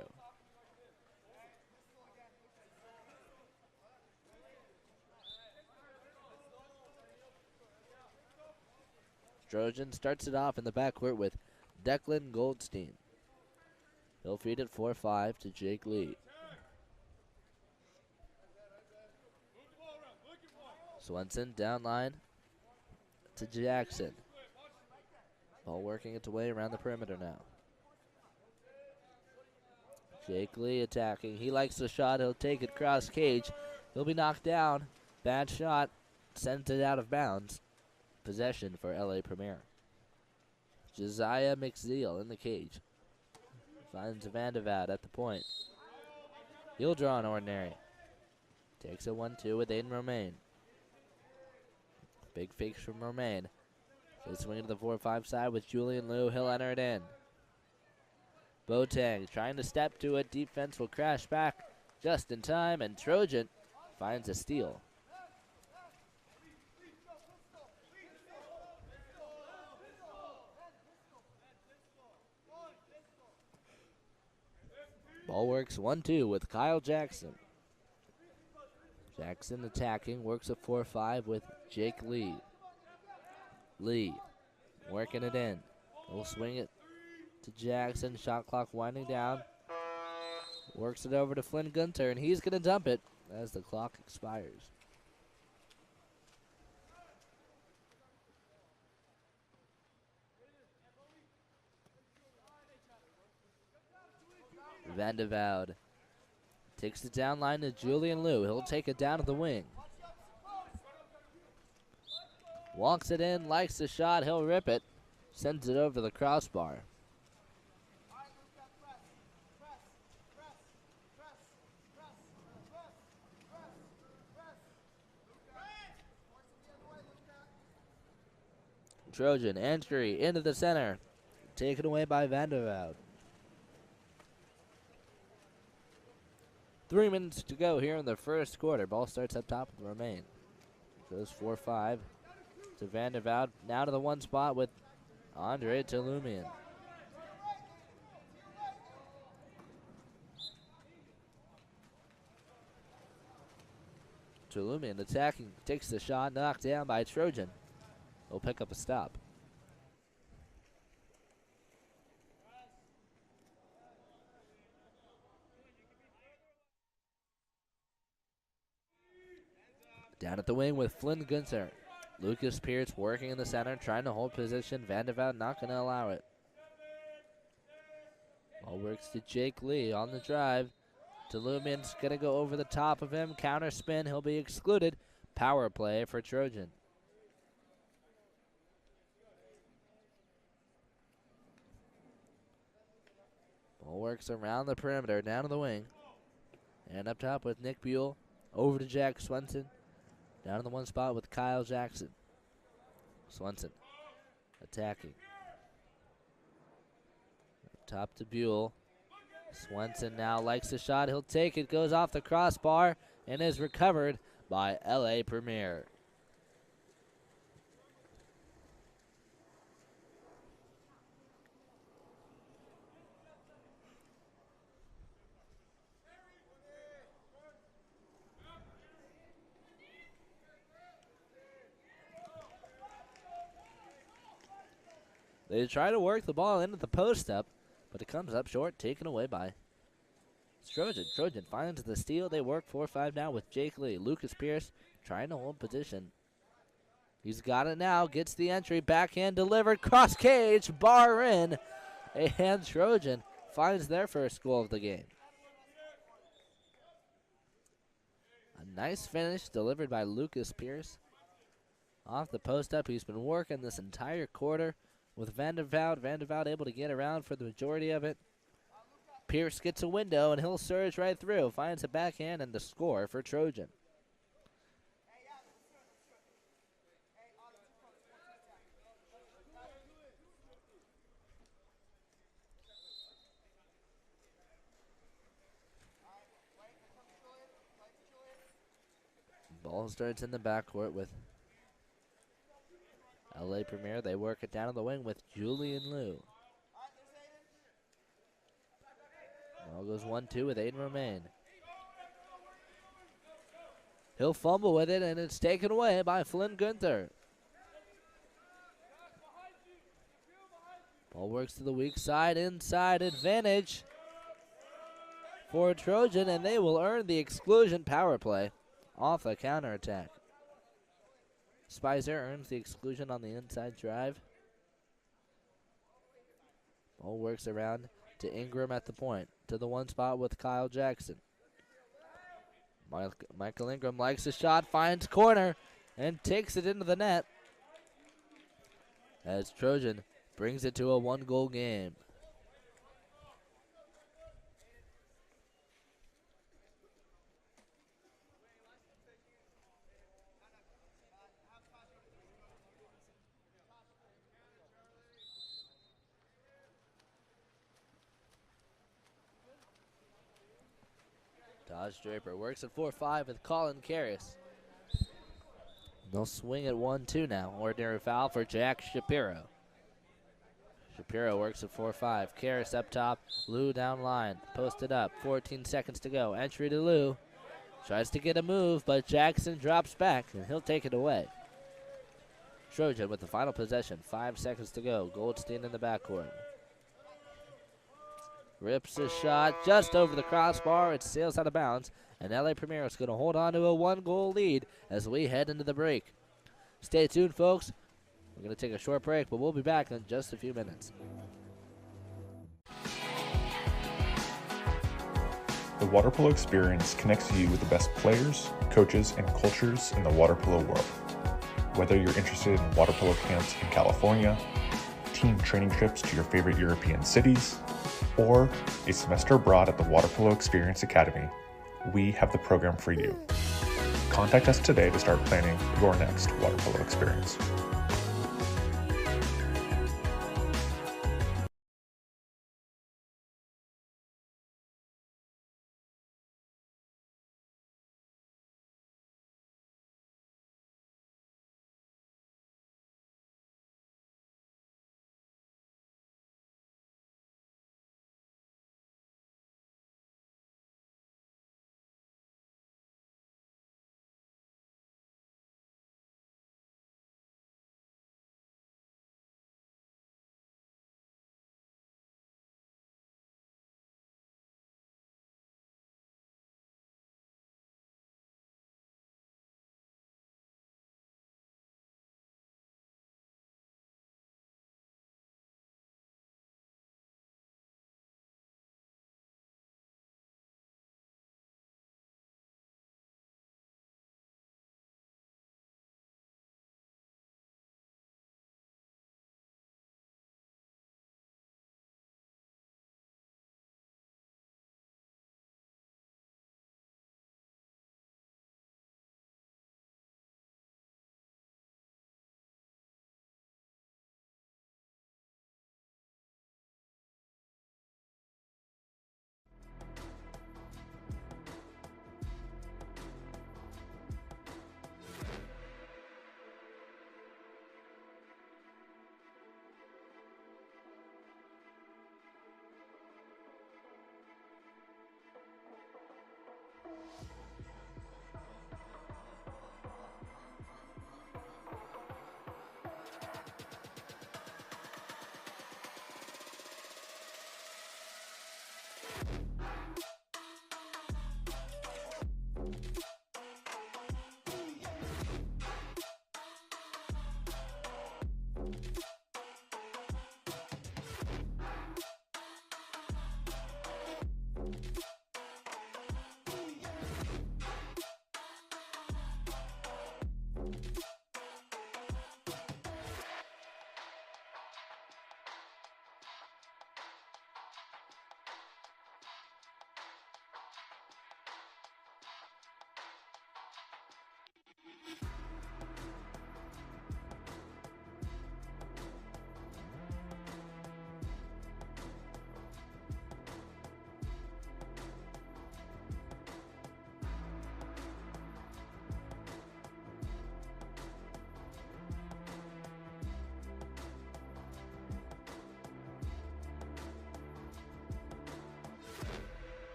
Trojan starts it off in the backcourt with Declan Goldstein. He'll feed it 4-5 to Jake Lee. Swenson down line to Jackson. Ball working its way around the perimeter now. Jake Lee attacking. He likes the shot. He'll take it cross cage. He'll be knocked down. Bad shot. Sends it out of bounds. Possession for LA Premier. Josiah McZeal in the cage. Finds Vandervelde at the point. He'll draw an ordinary. Takes a 1-2 with Aiden Romaine. Big fakes from Romaine. They swing to the 4-5 side with Julian Liu. He'll enter it in. Boateng trying to step to it. Defense will crash back just in time, and Trojan finds a steal. Ball works 1-2 with Kyle Jackson. Jackson attacking, works a 4-5 with Jake Lee. Lee working it in. He'll swing it to Jackson. Shot clock winding down. Works it over to Flynn Gunter, and he's going to dump it as the clock expires. Vandervelde Takes it down line to Julian Liu. He'll take it down to the wing. Walks it in, likes the shot, he'll rip it. Sends it over the crossbar. Trojan entry into the center. Taken away by Vandervoud. 3 minutes to go here in the first quarter. Ball starts up top of the Romaine. Goes 4-5 to Vandervoud. Now to the one spot with Andre Tolumian. Tolumian attacking, takes the shot, knocked down by Trojan. He'll pick up a stop. Down at the wing with Flynn Gunther. Lucas Pierce working in the center, trying to hold position. Vandervoud not going to allow it. Ball works to Jake Lee on the drive. Tolumian's going to go over the top of him. Counter spin, he'll be excluded. Power play for Trojan. Ball works around the perimeter, down to the wing. And up top with Nick Buell. Over to Jack Swenson. Down in the one spot with Kyle Jackson. Swenson attacking. Up top to Buell. Swenson now likes the shot. He'll take it. Goes off the crossbar and is recovered by LA Premier. They try to work the ball into the post up, but it comes up short, taken away by Trojan. Trojan finds the steal. They work 4-5 now with Jake Lee. Lucas Pierce trying to hold position. He's got it now, gets the entry, backhand delivered, cross cage, bar in. And Trojan finds their first goal of the game. A nice finish delivered by Lucas Pierce. Off the post up, he's been working this entire quarter with Vandervoud. Vandervoud able to get around for the majority of it. Pierce gets a window, and he'll surge right through. Finds a backhand and the score for Trojan. Ball starts in the backcourt with LA Premier. They work it down on the wing with Julian Liu. Ball goes 1-2 with Aiden Romaine. He'll fumble with it, and it's taken away by Flynn Gunther. Ball works to the weak side, inside advantage for Trojan, and they will earn the exclusion power play off the counterattack. Spicer earns the exclusion on the inside drive. Ball works around to Ingram at the point. To the one spot with Kyle Jackson. Michael Ingram likes the shot, finds corner, and takes it into the net. As Trojan brings it to a one-goal game. Dodge Draper works at 4-5 with Colin Karras. They'll swing at 1-2 now. Ordinary foul for Jack Shapiro. Shapiro works at 4-5. Karras up top. Liu down line. Posted up. 14 seconds to go. Entry to Liu. Tries to get a move, but Jackson drops back, and he'll take it away. Trojan with the final possession. 5 seconds to go. Goldstein in the backcourt. Rips a shot just over the crossbar. It sails out of bounds, and LA Premier is going to hold on to a one-goal lead as we head into the break. Stay tuned, folks. We're going to take a short break, but we'll be back in just a few minutes. The water polo experience connects you with the best players, coaches, and cultures in the water polo world. Whether you're interested in water polo camps in California, team training trips to your favorite European cities, or a semester abroad at the Water Polo Experience Academy, we have the program for you. Contact us today to start planning your next water polo experience.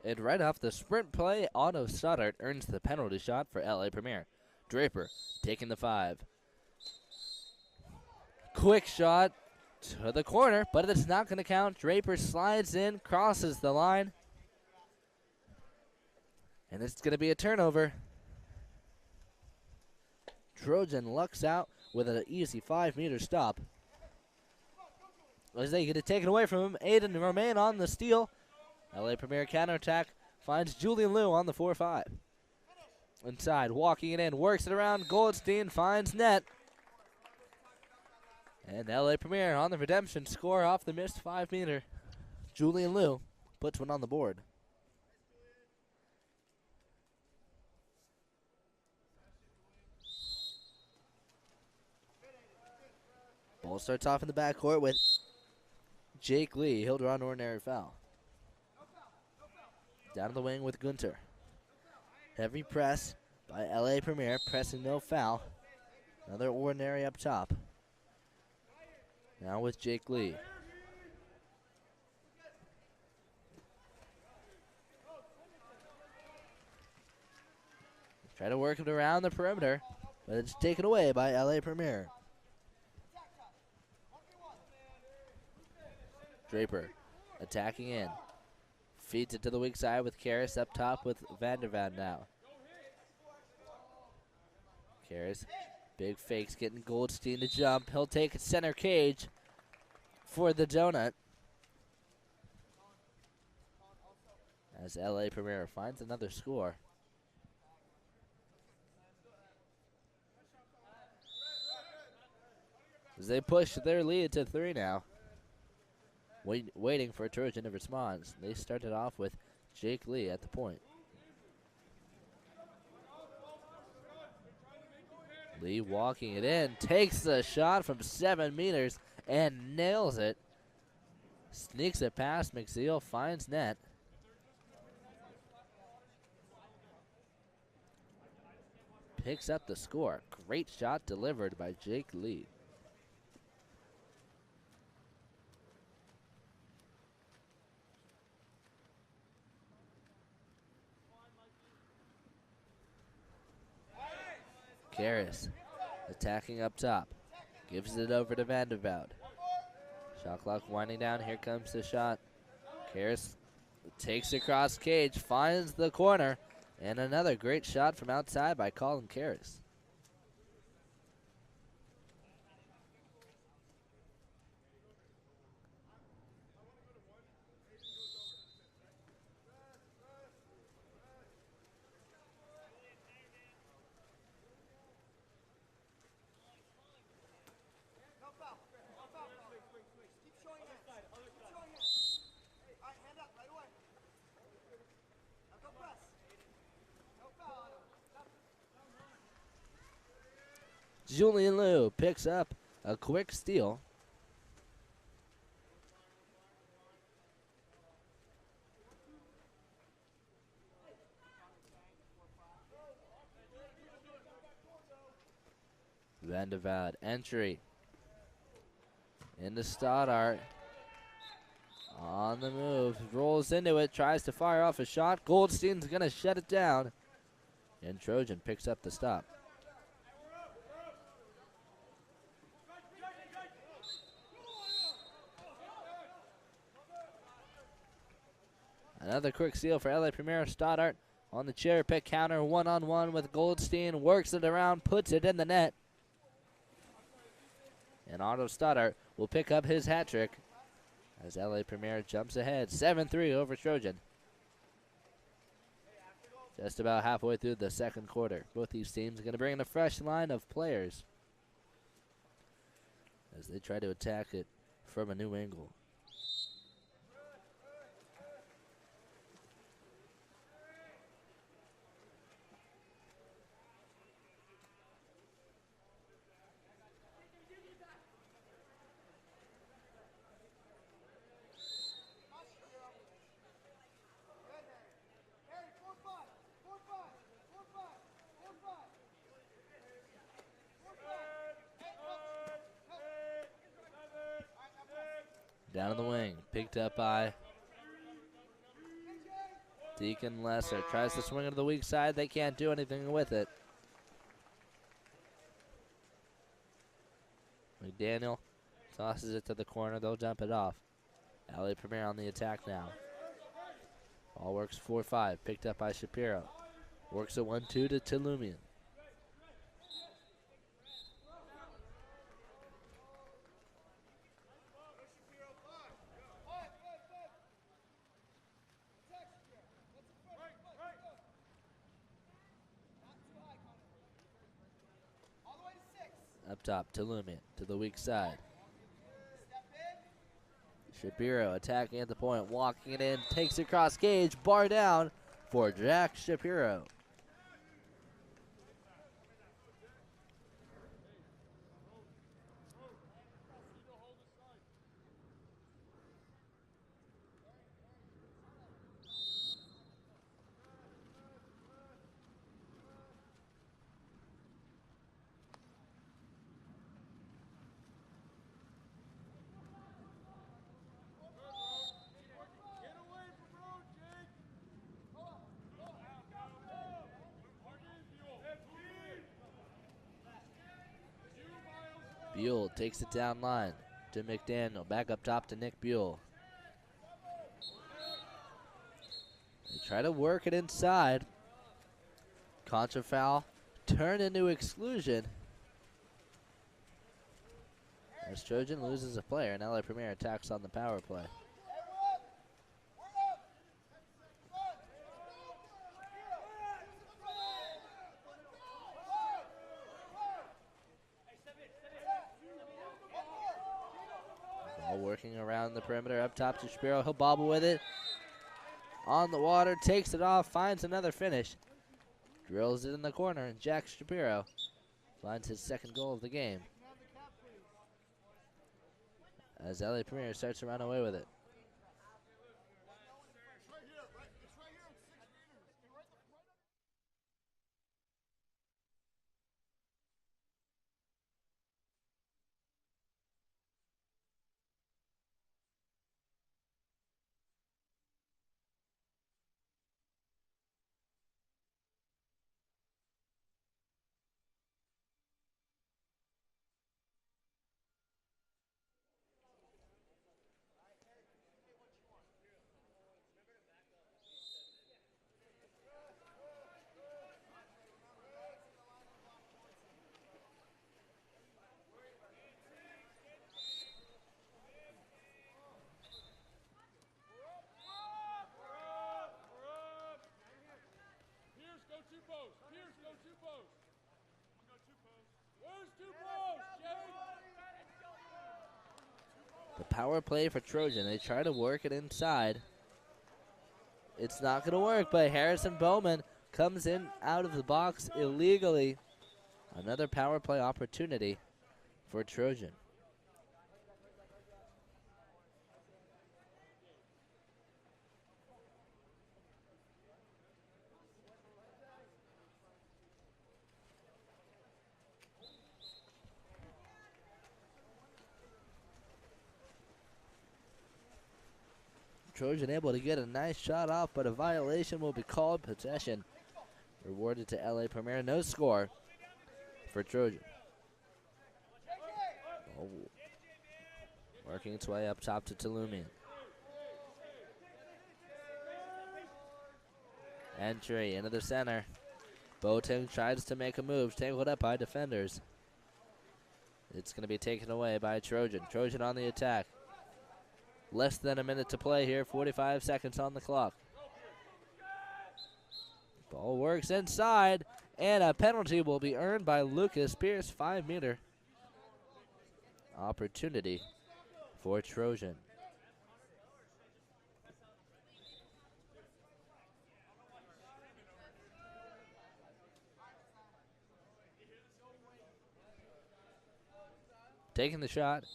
And right off the sprint play, Otto Stoddart earns the penalty shot for LA Premier. Draper taking the 5. Quick shot to the corner, but it's not going to count. Draper slides in, crosses the line. And it's going to be a turnover. Trojan lucks out with an easy 5-meter stop. As they get it taken away from him, Aiden Romain on the steal. LA Premier counterattack finds Julian Liu on the 4-5. Inside, walking it in, works it around. Goldstein finds net. And LA Premier on the redemption score off the missed 5-meter. Julian Liu puts one on the board. Ball starts off in the backcourt with Jake Lee. He'll draw an ordinary foul. Down to the wing with Gunter. Heavy press by LA Premier, pressing no foul. Another ordinary up top. Now with Jake Lee. Try to work it around the perimeter, but it's taken away by LA Premier. Draper attacking in. Feeds it to the weak side with Karras up top with Vandervan now. Karras, big fakes, getting Goldstein to jump. He'll take center cage for the donut. as LA Premier finds another score. As they push their lead to 3 now. Waiting for Trojan to respond. They started off with Jake Lee at the point. Lee walking it in, takes the shot from 7 meters and nails it. Sneaks it past McZeal, finds net. Picks up the score. Great shot delivered by Jake Lee. Karras attacking up top. Gives it over to Vandervoud. Shot clock winding down. Here comes the shot. Karras takes it across cage, finds the corner, and another great shot from outside by Colin Karras. Julian Liu picks up a quick steal. Vandervoud entry into Stoddart. On the move, rolls into it, tries to fire off a shot. Goldstein's gonna shut it down. And Trojan picks up the stop. Another quick steal for LA Premier. Stoddart on the cherry pick counter, one-on-one with Goldstein, works it around, puts it in the net. And Otto Stoddart will pick up his hat trick as LA Premier jumps ahead, 7-3 over Trojan. Just about halfway through the second quarter. Both these teams are going to bring in a fresh line of players as they try to attack it from a new angle. Down in the wing, picked up by Deacon Lesser. Tries to swing it to the weak side. They can't do anything with it. McDaniel tosses it to the corner. They'll jump it off. LA Premier on the attack now. Ball works 4-5. Picked up by Shapiro. Works a 1-2 to Tulumian. Up top, Tulumian to the weak side. Shapiro attacking at the point, walking it in, takes it across cage, bar down for Jack Shapiro. Buell takes it down line to McDaniel. Back up top to Nick Buell. They try to work it inside. Contra foul turned into exclusion. As Trojan loses a player and LA Premier attacks on the power play. around the perimeter, up top to Shapiro. He'll bobble with it. On the water, takes it off, finds another finish. Drills it in the corner, and Jack Shapiro finds his second goal of the game. As LA Premier starts to run away with it. The power play for Trojan. They try to work it inside. It's not going to work, but Harrison Bowman comes in out of the box illegally. Another power play opportunity for Trojan. Trojan able to get a nice shot off, but a violation will be called. Possession rewarded to LA Premier. No score for Trojan. Oh. Working its way up top to Tulumian. Entry into the center. Boateng tries to make a move, tangled up by defenders. It's going to be taken away by Trojan. Trojan on the attack. Less than a minute to play here, 45 seconds on the clock. Ball works inside, and a penalty will be earned by Lucas Pierce. 5-meter opportunity for Trojan. Taking the shot.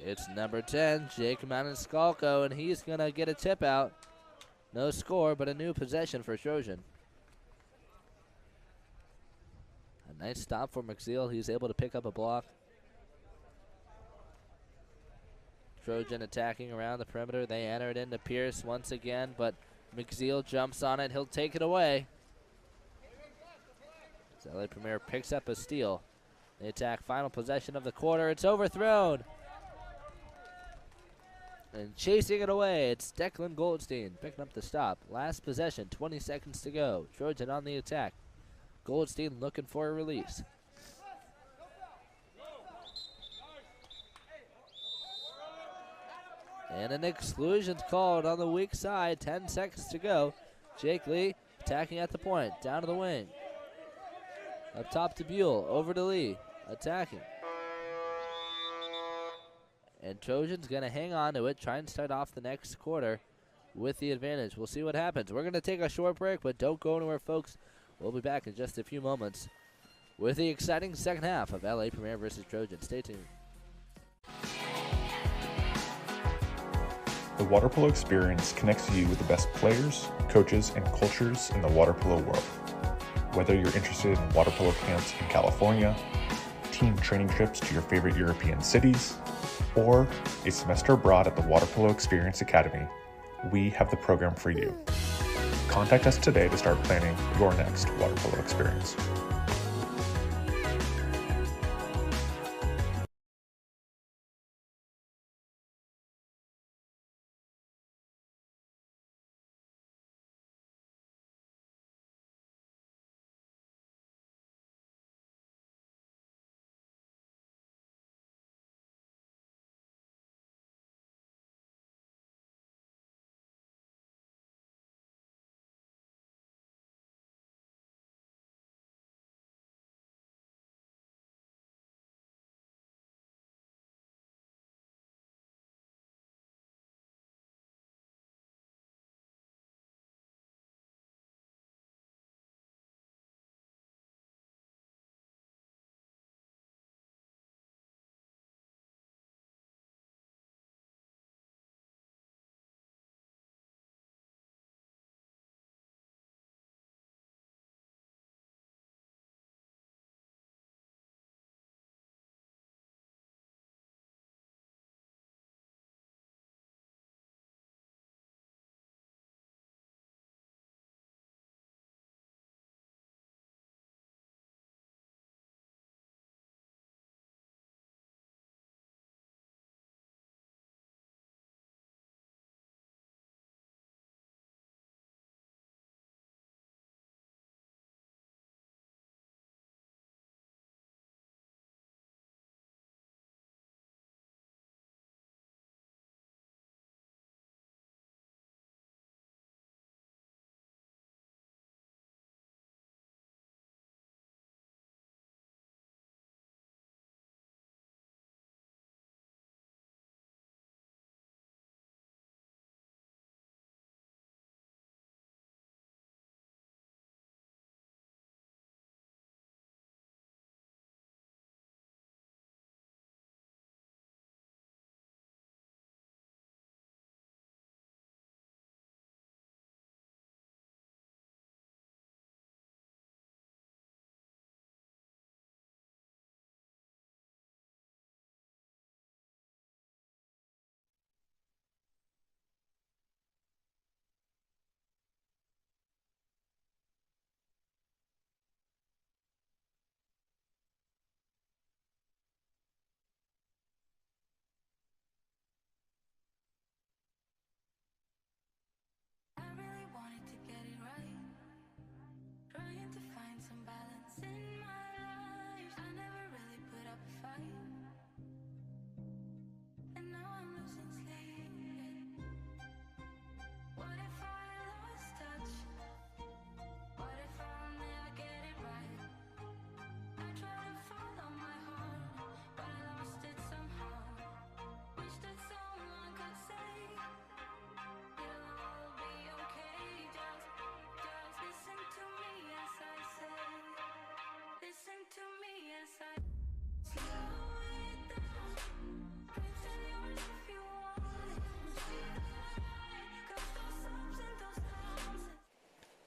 It's number 10, Jake Maniscalco, and he's going to get a tip out. No score, but a new possession for Trojan. A nice stop for McZeal. He's able to pick up a block. Trojan attacking around the perimeter. They enter it into Pierce once again, but McZeal jumps on it. He'll take it away. LA Premier picks up a steal. They attack, final possession of the quarter. It's overthrown. And chasing it away, it's Declan Goldstein picking up the stop. Last possession, 20 seconds to go. Trojan on the attack. Goldstein looking for a release. And an exclusion's called on the weak side. 10 seconds to go. Jake Lee attacking at the point. Down to the wing. Up top to Buell. Over to Lee. Attacking. And Trojan's going to hang on to it, try and start off the next quarter with the advantage. We'll see what happens. We're going to take a short break, but don't go anywhere, folks. We'll be back in just a few moments with the exciting second half of LA Premier versus Trojan. Stay tuned. The water polo experience connects you with the best players, coaches, and cultures in the water polo world. Whether you're interested in water polo camps in California, team training trips to your favorite European cities, or a semester abroad at the Water Polo Experience Academy, we have the program for you. Contact us today to start planning your next water polo experience.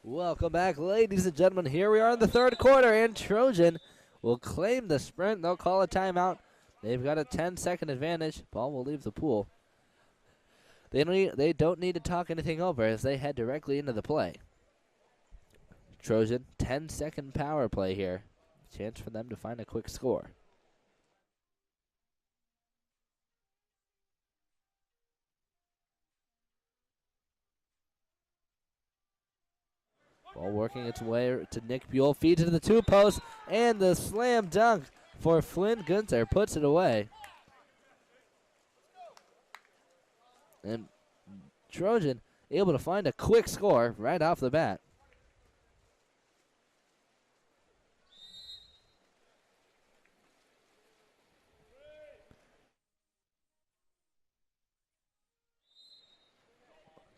Welcome back, ladies and gentlemen. Here we are in the third quarter, and Trojan will claim the sprint. They'll call a timeout. They've got a 10-second advantage. Ball will leave the pool. They don't need to talk anything over as they head directly into the play. Trojan, 10-second power play here. Chance for them to find a quick score. Ball working its way to Nick Buell. Feeds it to the two posts, and the slam dunk for Flynn Gunther puts it away. And Trojan able to find a quick score right off the bat.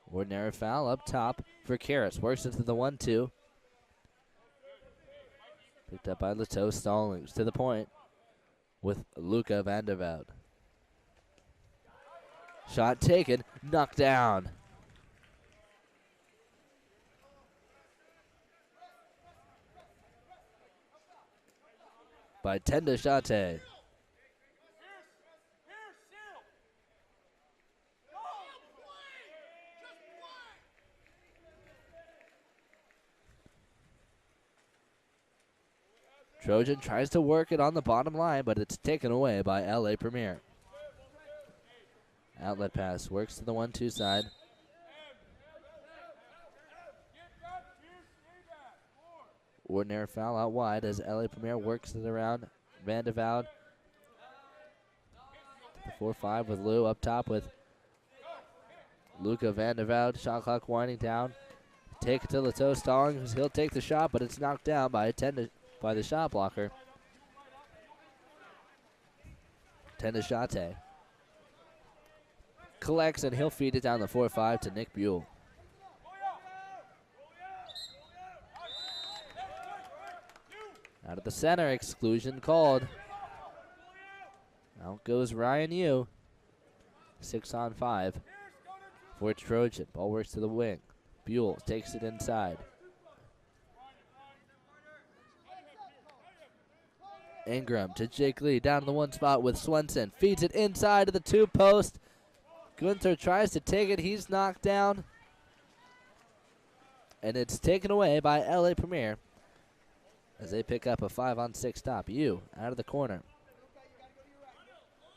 Ordinary foul up top for Karras. Works into the 1-2. Picked up by Leto Stallings to the point with Luca Vandervelde. Shot taken, knocked down. By Tenda Shate. Trojan tries to work it on the bottom line, but it's taken away by LA Premier. Outlet pass works to the 1-2 side. Ordinary foul out wide as LA Premier works it around Vandervelde. The 4-5 with Lou up top with Luca Vandervelde. Shot clock winding down. Take it to Leto Stallings. He'll take the shot, but it's knocked down by the shot blocker. Tenda Shate. Collects, and he'll feed it down the 4-5 to Nick Buell. Out of the center, exclusion called. Out goes Ryan Yu. 6-on-5 for Trojan. Ball works to the wing. Buell takes it inside. Ingram to Jake Lee, down in the one spot with Swenson. Feeds it inside to the two post. Gunther tries to take it. He's knocked down. And it's taken away by LA Premier as they pick up a 5-on-6 stop. Yu out of the corner.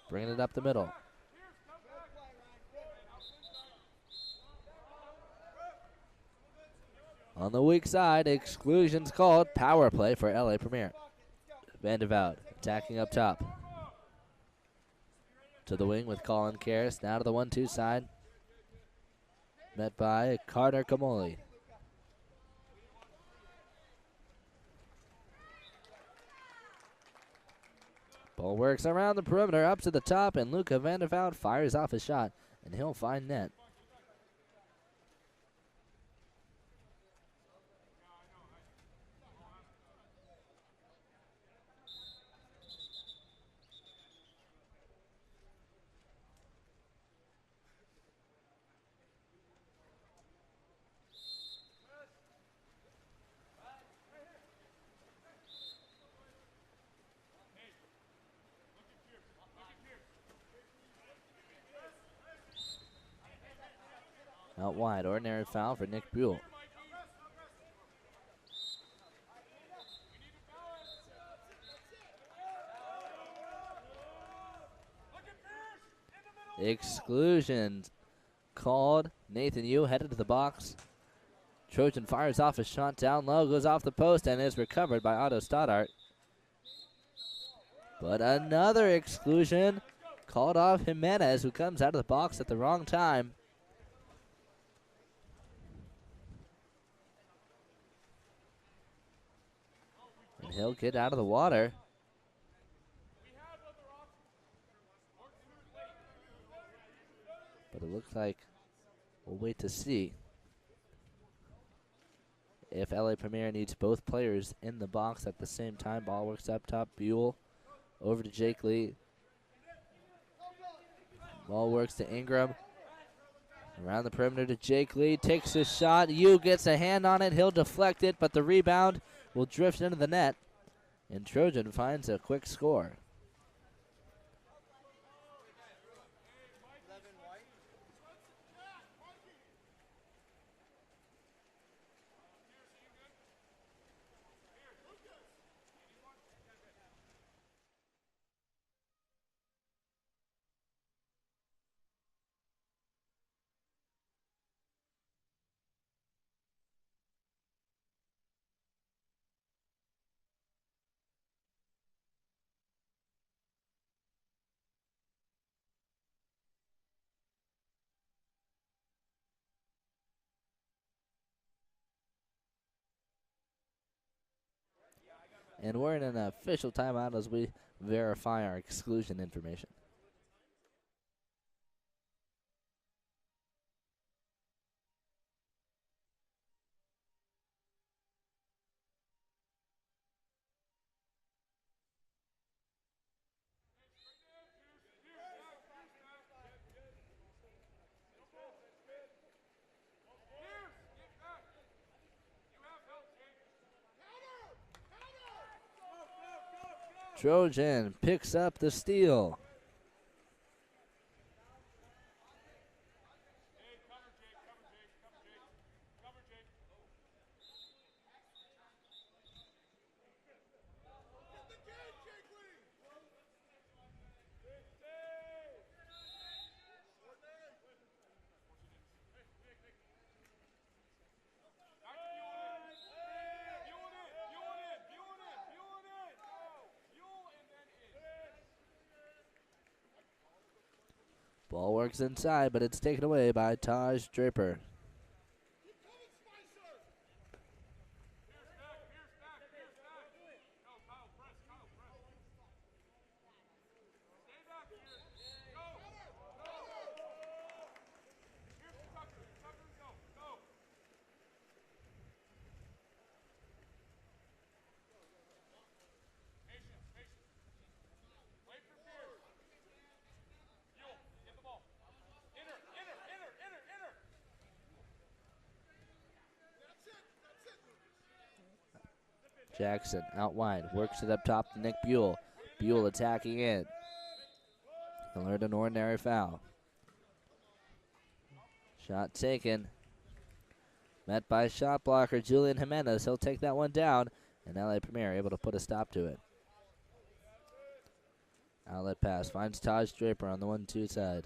Bringing it up the middle. On the weak side, exclusions called. Power play for LA Premier. Vandervelde attacking up top. To the wing with Colin Karras. Now to the 1-2 side. Met by Carter Kamoli. Ball works around the perimeter up to the top, and Luca Vandervelde fires off a shot, and he'll find net. Out wide, ordinary foul for Nick Buell. Exclusions called. Nathan Yu headed to the box. Trojan fires off a shot down low, goes off the post, and is recovered by Otto Stoddart. But another exclusion called off Jimenez, who comes out of the box at the wrong time. And he'll get out of the water. But it looks like we'll wait to see if LA Premier needs both players in the box at the same time. Ball works up top. Buell over to Jake Lee. Ball works to Ingram. Around the perimeter to Jake Lee, takes a shot. Yu gets a hand on it. He'll deflect it, but the rebound will drift into the net. And Trojan finds a quick score. And we're in an official timeout as we verify our exclusion information. Trojan picks up the steal. Ball works inside, but it's taken away by Taj Draper. Jackson out wide, works it up top to Nick Buell. Buell attacking in. He'll earn an ordinary foul. Shot taken. Met by shot blocker Julian Jimenez. He'll take that one down, and LA Premier able to put a stop to it. Outlet pass finds Taj Draper on the 1-2 side.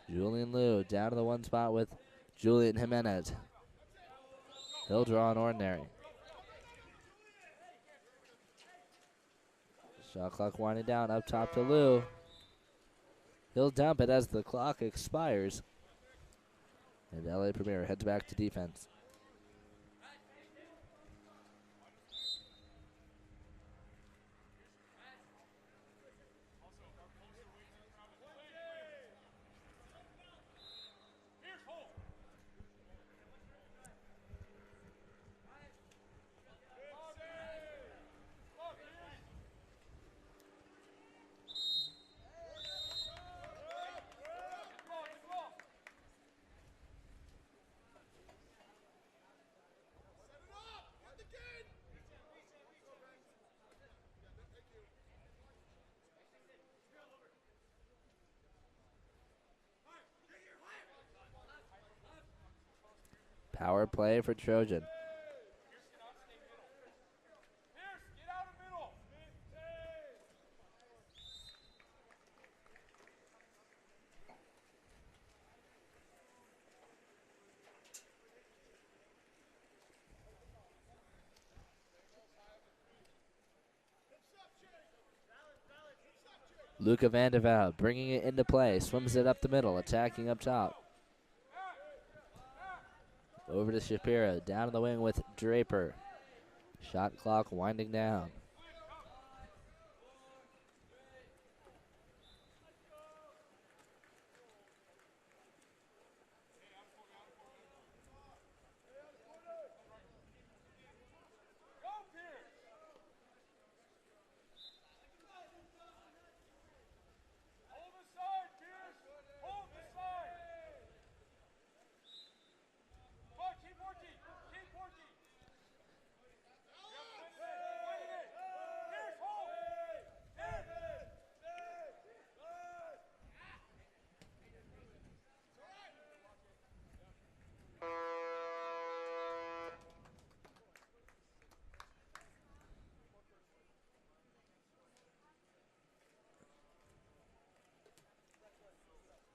Julian Liu down to the one spot with Julian Jimenez. He'll draw an ordinary. Shot clock winding down up top to Liu. He'll dump it as the clock expires. And LA Premier heads back to defense. Power play for Trojan. Luca Vandervelde bringing it into play, swims it up the middle, attacking up top. Over to Shapiro, down in the wing with Draper. Shot clock winding down.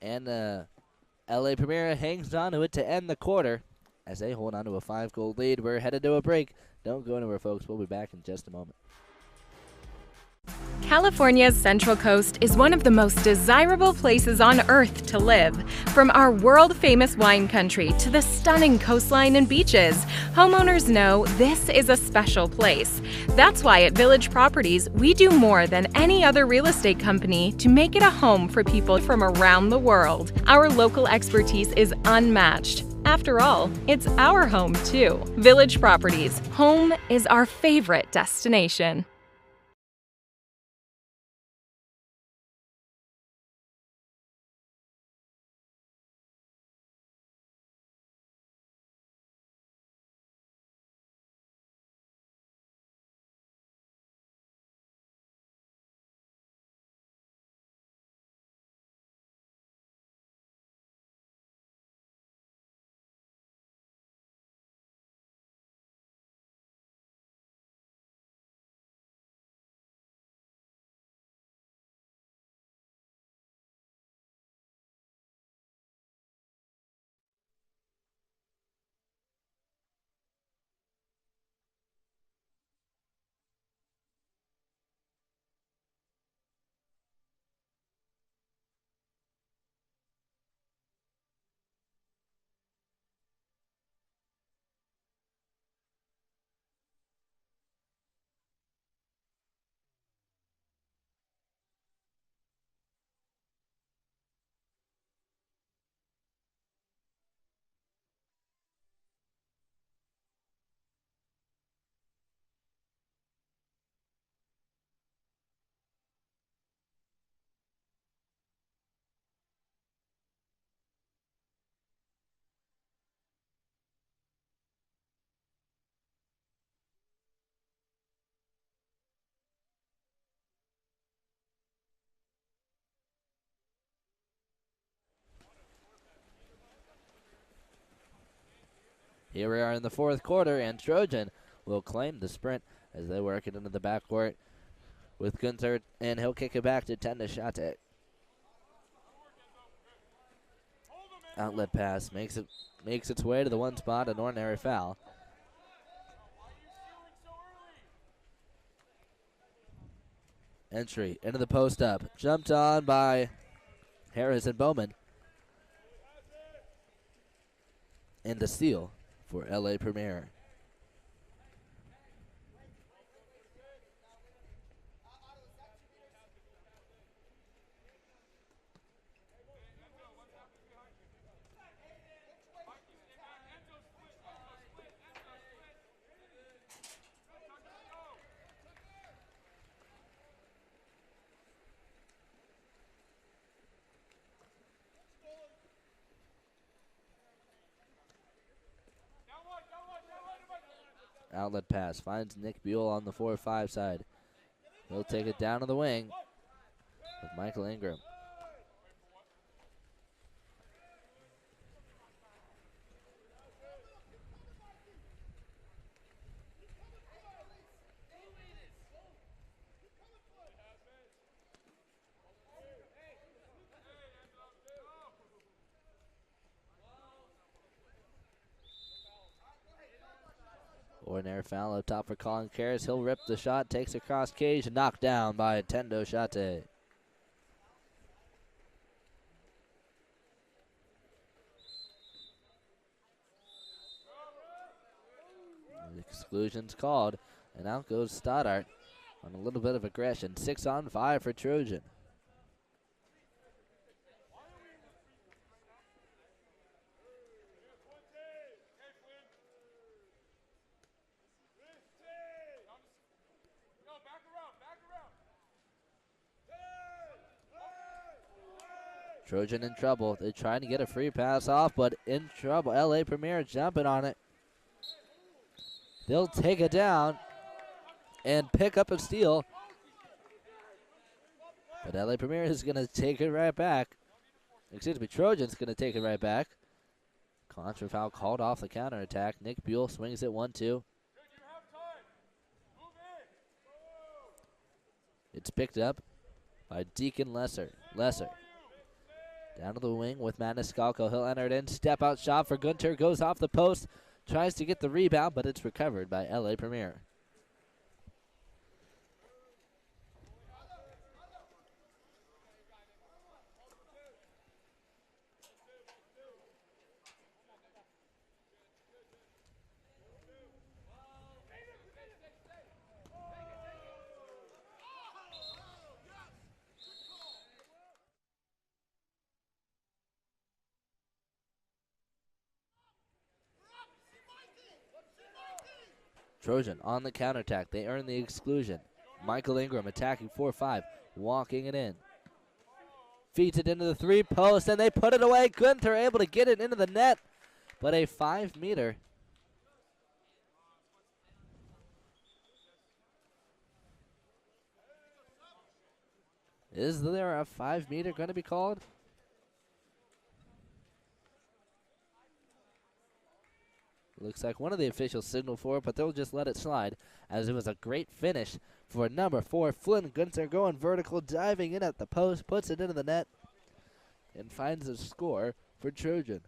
And LA Premier hangs on to it to end the quarter as they hold on to a 5-goal lead. We're headed to a break. Don't go anywhere, folks. We'll be back in just a moment. California's Central Coast is one of the most desirable places on earth to live. From our world-famous wine country to the stunning coastline and beaches, homeowners know this is a special place. That's why at Village Properties, we do more than any other real estate company to make it a home for people from around the world. Our local expertise is unmatched. After all, it's our home too. Village Properties, home is our favorite destination. Here we are in the fourth quarter, and Trojan will claim the sprint as they work it into the backcourt with Gunther, and he'll kick it back to Tenda Shate. Outlet pass makes its way to the one spot, an ordinary foul. Entry into the post up, jumped on by Harris and Bowman. And the steal for LA Premier. Outlet pass finds Nick Buell on the 4-5 side. He'll take it down to the wing with Michael Ingram. Ordinary foul up top for Colin Karras. He'll rip the shot, takes across cage, and knocked down by Tendo Shate. The exclusion's called, and out goes Stoddart on a little bit of aggression. 6-on-5 for Trojan. Trojan in trouble. They're trying to get a free pass off, but in trouble. LA Premier jumping on it. They'll take it down and pick up a steal. But LA Premier is going to take it right back. Excuse me, Trojan's going to take it right back. Contra foul called off the counterattack. Nick Buell swings it 1-2. It's picked up by Deacon Lesser. Down to the wing with Maniscalco. He'll enter it in. Step out shot for Gunter. Goes off the post. Tries to get the rebound, but it's recovered by LA Premier. Trojan on the counterattack. They earn the exclusion. Michael Ingram attacking 4-5, walking it in. Feeds it into the 3-post, and they put it away. Gunther able to get it into the net, but a 5-meter. Is there a 5-meter going to be called? Looks like one of the officials signaled for it, but they'll just let it slide, as it was a great finish for number 4, Flynn Gunther, going vertical, diving in at the post, puts it into the net, and finds a score for Trojan.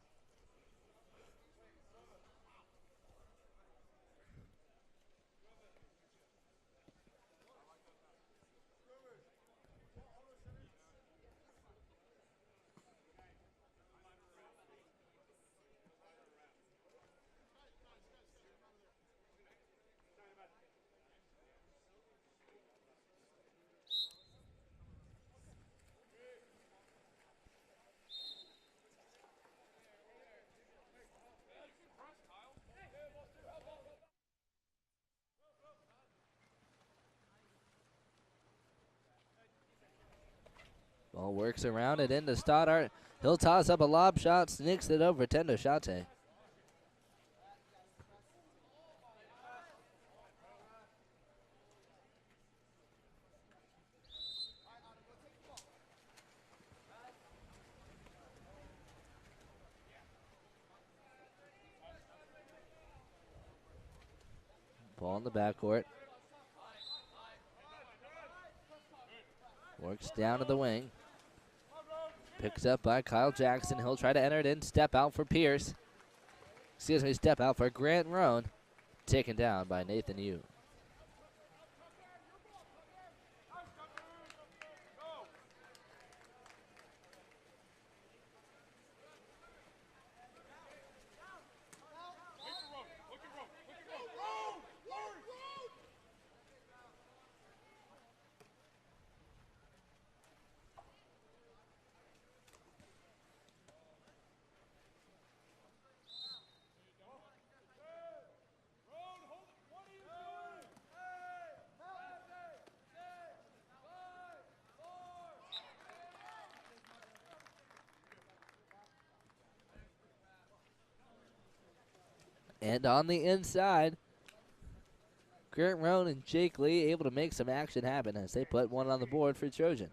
Ball works around it into Stoddart. He'll toss up a lob shot, sneaks it over Tendo Shate. Ball in the backcourt. Works down to the wing. Picked up by Kyle Jackson. He'll try to enter it in. Step out for Pierce. Step out for Grant Roan. Taken down by Nathan Yu. And on the inside, Grant Roan and Jake Lee able to make some action happen as they put one on the board for Trojan.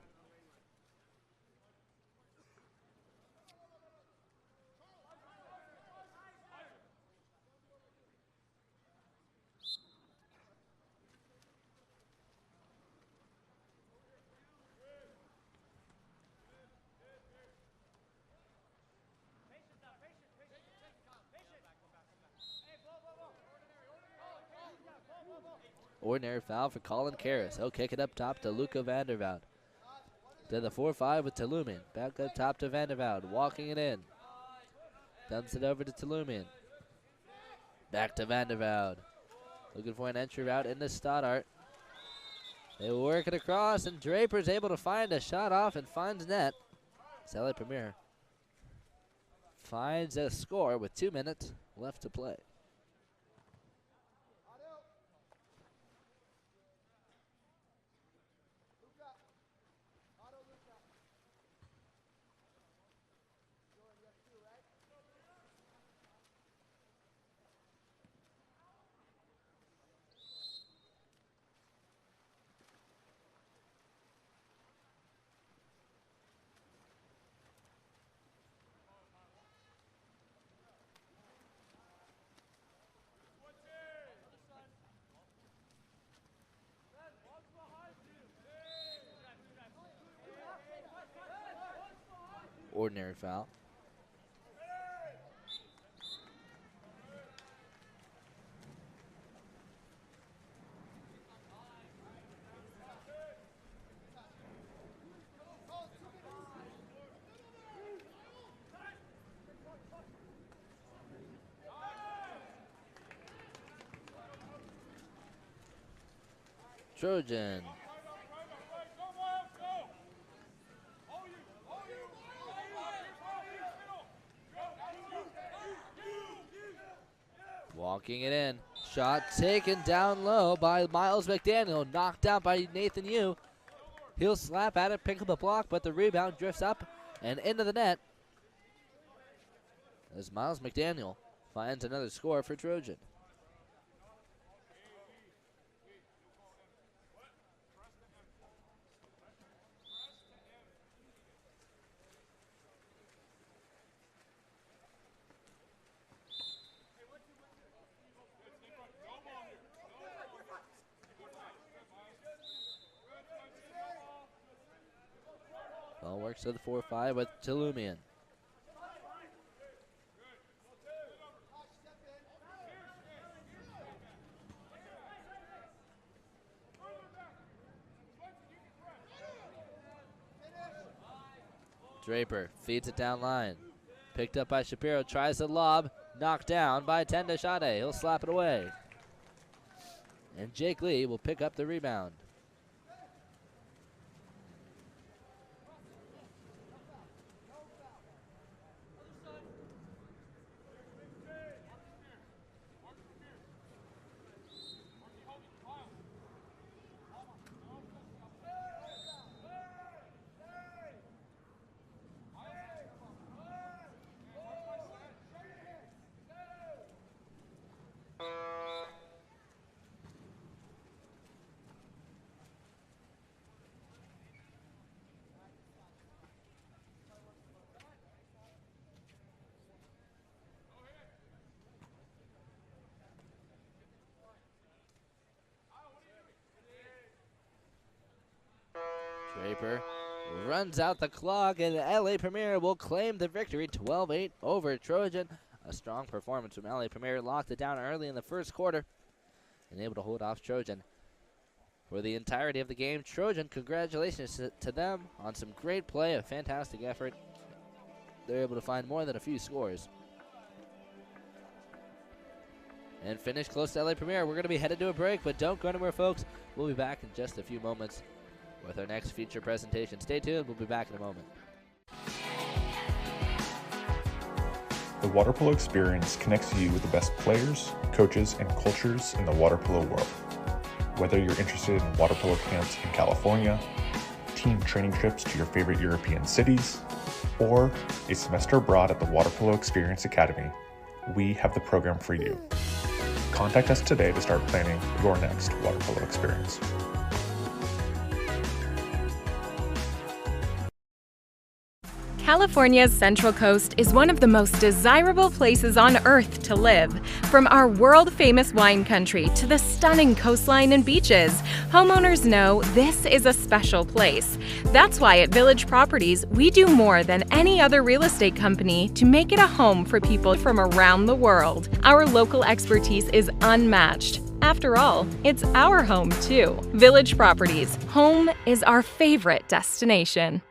Ordinary foul for Colin Karras. He'll kick it up top to Luca Vandervoud. To the 4-5 with Talumian. Back up top to Vandervoud. Walking it in. Dumps it over to Talumian. Back to Vandervoud. Looking for an entry route into Stoddart. They work it across, and Draper's able to find a shot off and finds net. Sally Premier finds a score with 2 minutes left to play. ordinary foul. Trojan. Walking it in. Shot taken down low by Miles McDaniel. Knocked out by Nathan Yu. He'll slap at it, pick up a block, but the rebound drifts up and into the net as Miles McDaniel finds another score for Trojan. Ball works to the 4-5 with Tulumian. Draper feeds it down line. Picked up by Shapiro, tries the lob, knocked down by Tenda Shade. He'll slap it away. And Jake Lee will pick up the rebound. Draper runs out the clock, and LA Premier will claim the victory, 12-8 over Trojan. A strong performance from LA Premier. Locked it down early in the first quarter and able to hold off Trojan for the entirety of the game. Trojan, congratulations to them on some great play, a fantastic effort. They're able to find more than a few scores and finish close to LA Premier. We're going to be headed to a break, but don't go anywhere, folks. We'll be back in just a few moments with our next feature presentation. Stay tuned. We'll be back in a moment. The water polo experience connects you with the best players, coaches, and cultures in the water polo world. Whether you're interested in water polo camps in California, team training trips to your favorite European cities, or a semester abroad at the Water Polo Experience Academy, we have the program for you. Contact us today to start planning your next water polo experience. California's Central Coast is one of the most desirable places on Earth to live. From our world-famous wine country to the stunning coastline and beaches, homeowners know this is a special place. That's why at Village Properties, we do more than any other real estate company to make it a home for people from around the world. Our local expertise is unmatched. After all, it's our home too. Village Properties, home is our favorite destination.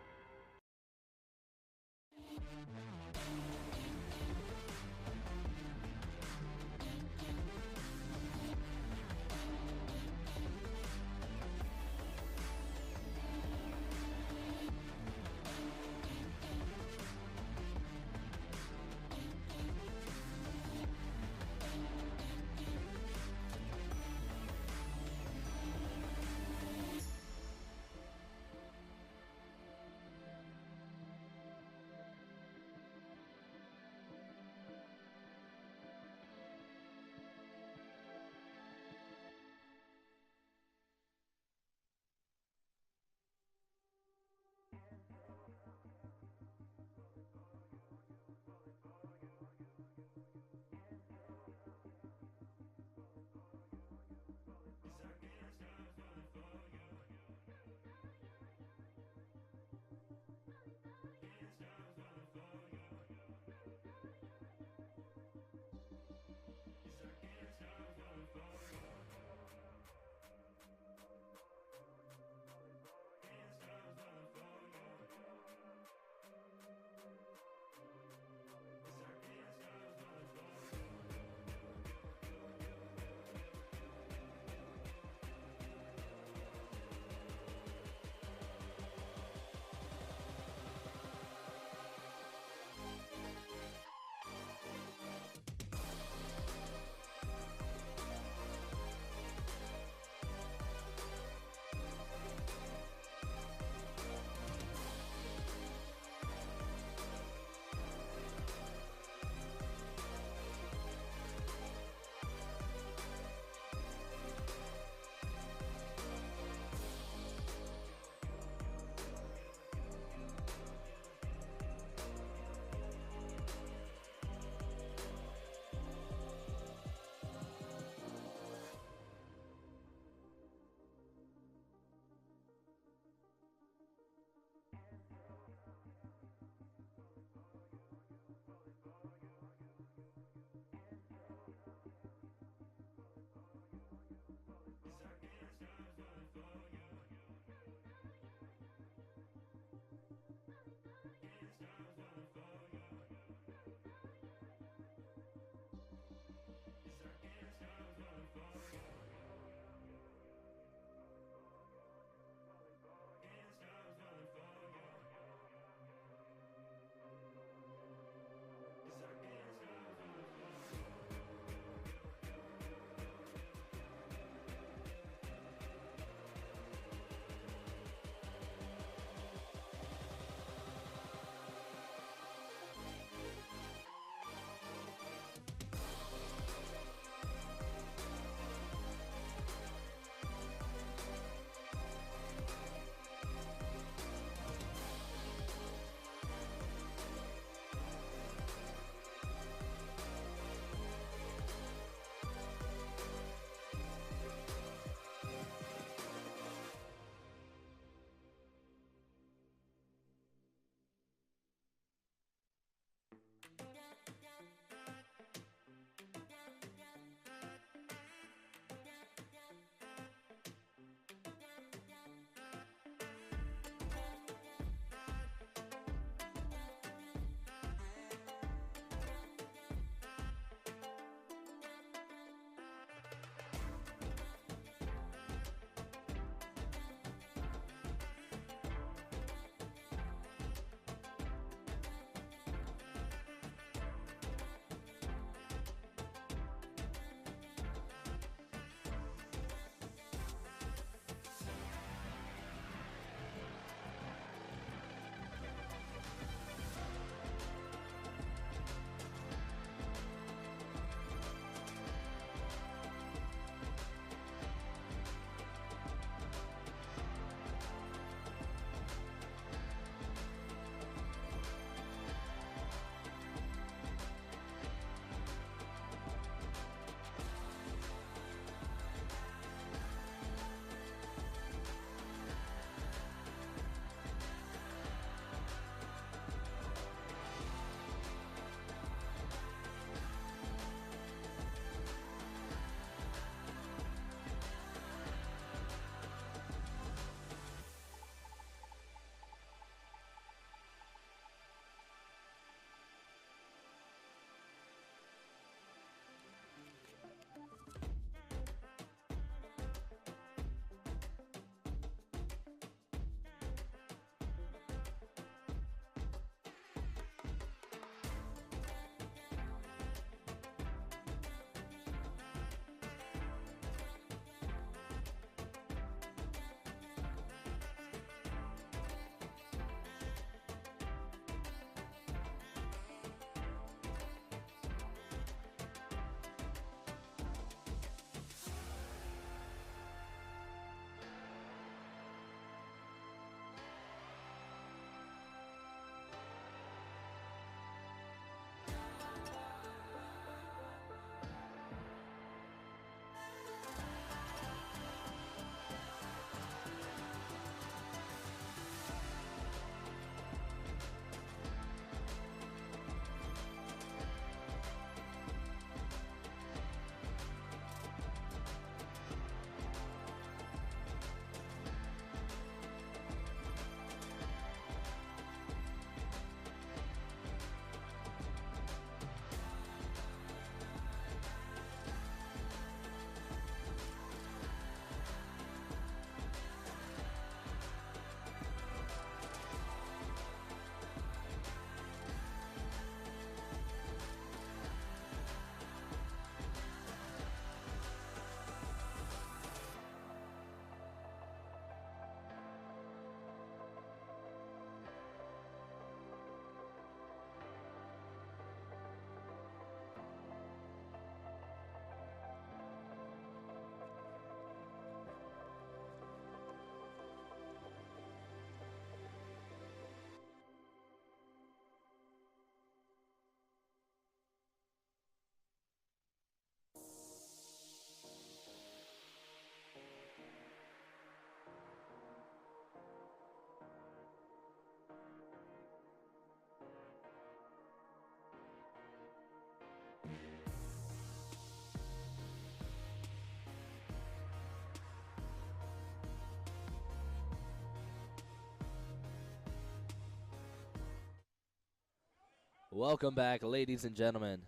Welcome back, ladies and gentlemen.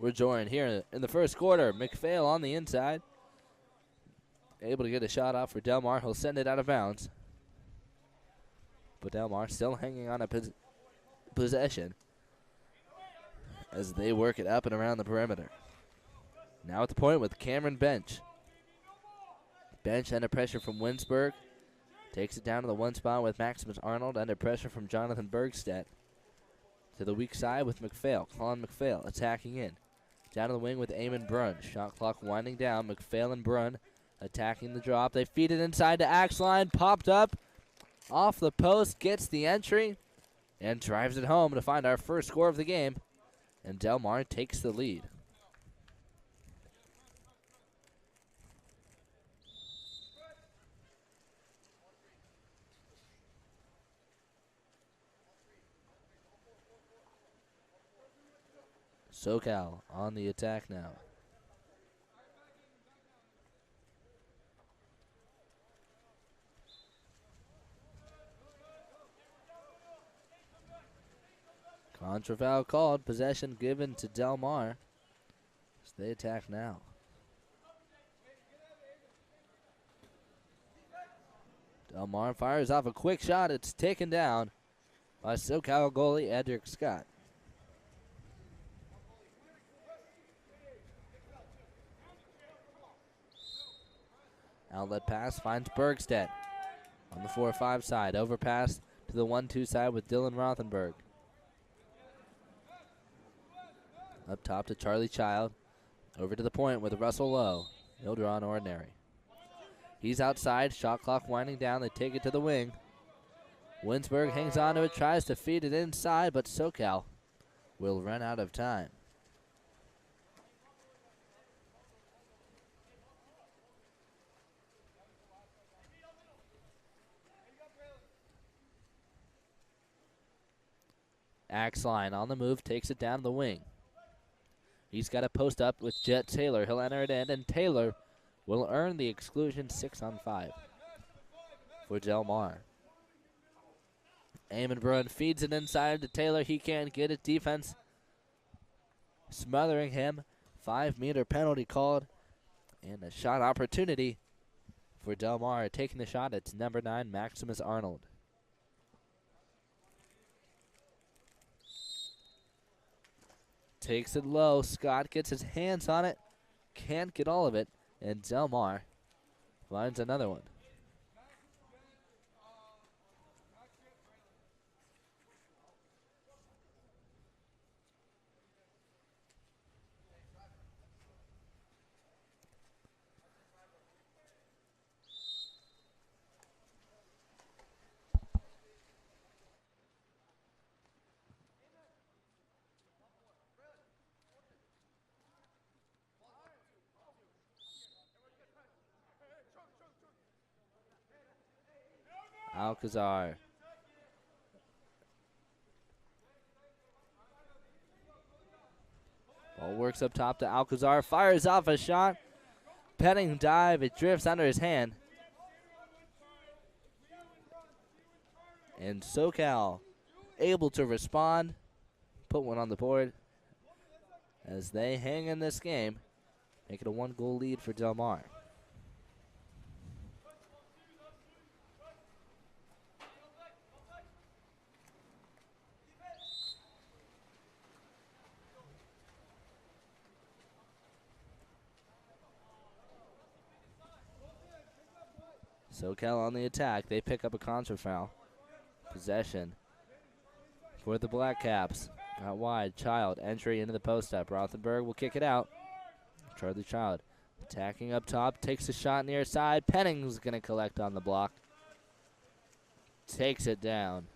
We're joined here in the first quarter. McPhail on the inside. Able to get a shot off for Delmar. He'll send it out of bounds. But Delmar still hanging on a possession as they work it up and around the perimeter. Now at the point with Cameron Bench. Bench under pressure from Winsberg. Takes it down to the one spot with Maximus Arnold under pressure from Jonathan Bergstedt. To the weak side with McPhail. Colin McPhail attacking in. Down to the wing with Eamon Brunn. Shot clock winding down. McPhail and Brunn attacking the drop. They feed it inside to Axline. Popped up. Off the post. Gets the entry. And drives it home to find our first score of the game. And Delmar takes the lead. SoCal on the attack now. Contra foul called. Possession given to Delmar. So they attack now. Delmar fires off a quick shot. It's taken down by SoCal goalie Edric Scott. Outlet pass finds Bergstedt on the 4-5 side. Overpass to the 1-2 side with Dylan Rothenberg. Up top to Charlie Child. Over to the point with Russell Lowe. He'll draw an ordinary. He's outside. Shot clock winding down. They take it to the wing. Winsberg hangs on to it. Tries to feed it inside, but SoCal will run out of time. Axline on the move, takes it down the wing. He's got a post up with Jet Taylor. He'll enter it in, and Taylor will earn the exclusion 6-on-5 for Delmar. Eamon Brunn feeds it inside to Taylor. He can't get it. Defense smothering him. 5-meter penalty called, and a shot opportunity for Delmar. Taking the shot, it's number 9, Maximus Arnold. Takes it low. Scott gets his hands on it. Can't get all of it. And Delmar finds another one. Alcazar. Ball works up top to Alcazar. Fires off a shot. Petting dive. It drifts under his hand. And SoCal able to respond. Put one on the board as they hang in this game. Make it a 1-goal lead for Delmar. SoCal on the attack. They pick up a contra foul. Possession for the Black Caps. Out wide. Child. Entry into the post up. Rothenberg will kick it out. Charlie Child attacking up top. Takes a shot near side. Penning's going to collect on the block. Takes it down.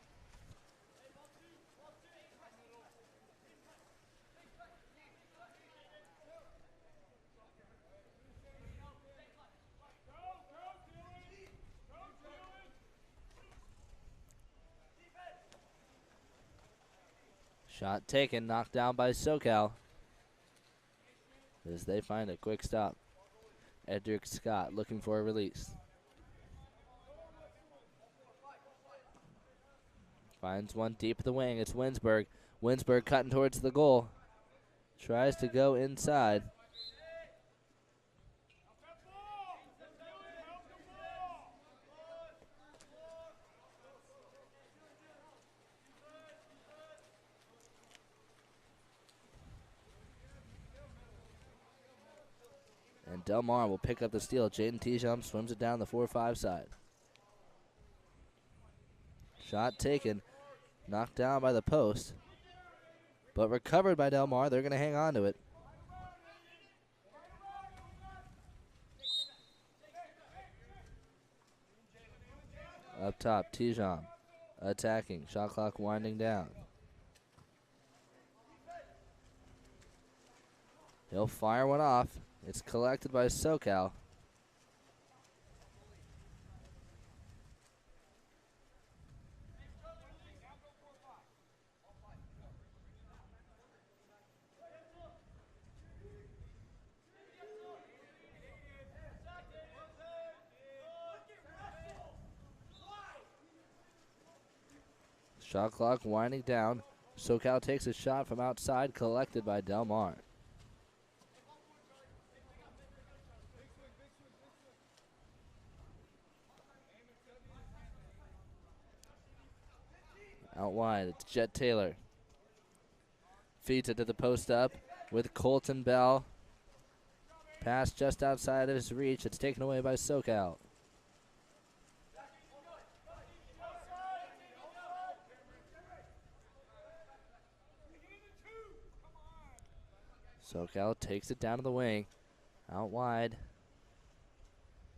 Shot taken, knocked down by SoCal as they find a quick stop. Edric Scott looking for a release. Finds one deep at the wing. It's Winsberg. Winsberg cutting towards the goal. Tries to go inside. And Del Mar will pick up the steal. Jaden Tejum swims it down the 4-5 side. Shot taken. Knocked down by the post. But recovered by Del Mar. They're going to hang on to it. Up top, Tejum attacking. Shot clock winding down. He'll fire one off. It's collected by SoCal. Shot clock winding down. SoCal takes a shot from outside, collected by Del Mar. Out wide, it's Jet Taylor. Feeds it to the post up with Colton Bell. Pass just outside of his reach. It's taken away by SoCal. SoCal takes it down to the wing. Out wide.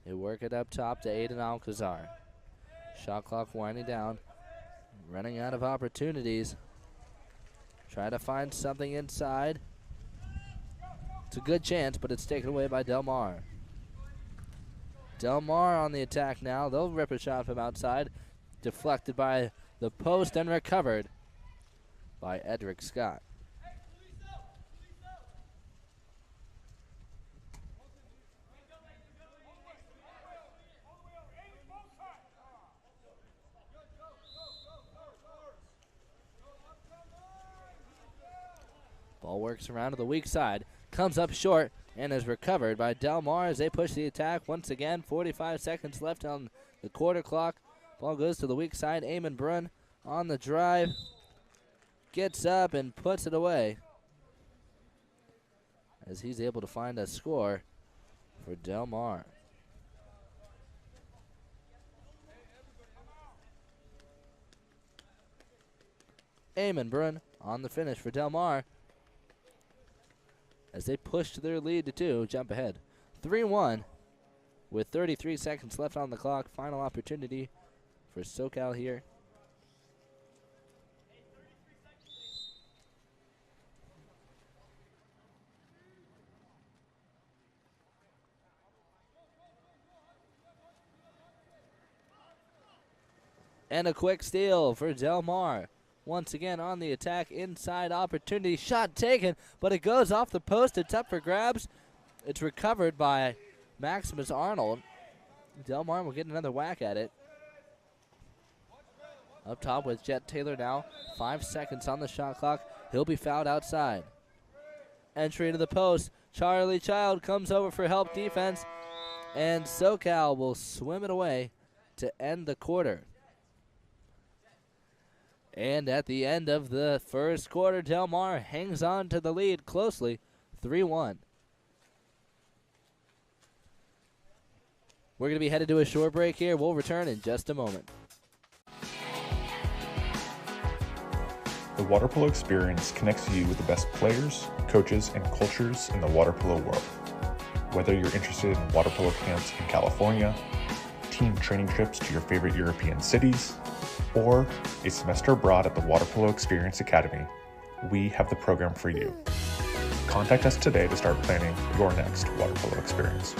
They work it up top to Aiden Alcazar. Shot clock winding down. Running out of opportunities. Try to find something inside. It's a good chance, but it's taken away by Del Mar. Del Mar on the attack now. They'll rip a shot from outside. Deflected by the post and recovered by Edric Scott. Ball works around to the weak side. Comes up short and is recovered by Del Mar as they push the attack once again. 45 seconds left on the quarter clock. Ball goes to the weak side. Eamon Brunn on the drive. Gets up and puts it away as he's able to find a score for Del Mar. Eamon Brunn on the finish for Del Mar as they push to their lead to 2, jump ahead. 3-1 with 33 seconds left on the clock. Final opportunity for SoCal here. And a quick steal for Del Mar. Once again on the attack, inside opportunity, shot taken, but it goes off the post. It's up for grabs. It's recovered by Maximus Arnold. Del Mar will get another whack at it. Up top with Jet Taylor now. 5 seconds on the shot clock. He'll be fouled outside. Entry into the post. Charlie Child comes over for help defense, and SoCal will swim it away to end the quarter. And at the end of the first quarter, Del Mar hangs on to the lead closely, 3-1. We're going to be headed to a short break here. We'll return in just a moment. The water polo experience connects you with the best players, coaches, and cultures in the water polo world. Whether you're interested in water polo camps in California, team training trips to your favorite European cities, or a semester abroad at the Water Polo Experience Academy, we have the program for you. Contact us today to start planning your next water polo experience.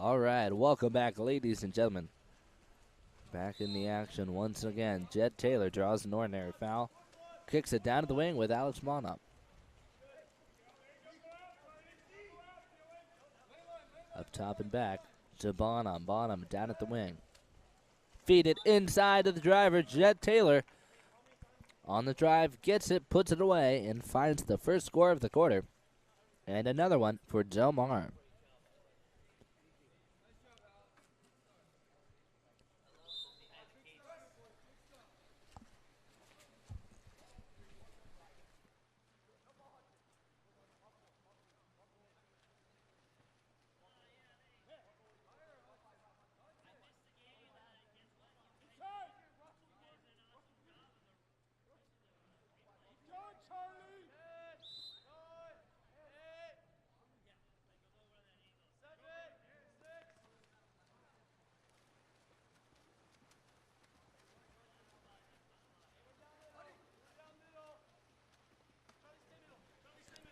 All right, welcome back, ladies and gentlemen. Back in the action once again. Jet Taylor draws an ordinary foul. Kicks it down to the wing with Alex Monop. Up top and back to Bonham. Bonham down at the wing. Feed it inside to the driver, Jet Taylor. On the drive, gets it, puts it away, and finds the first score of the quarter. And another one for Del Mar.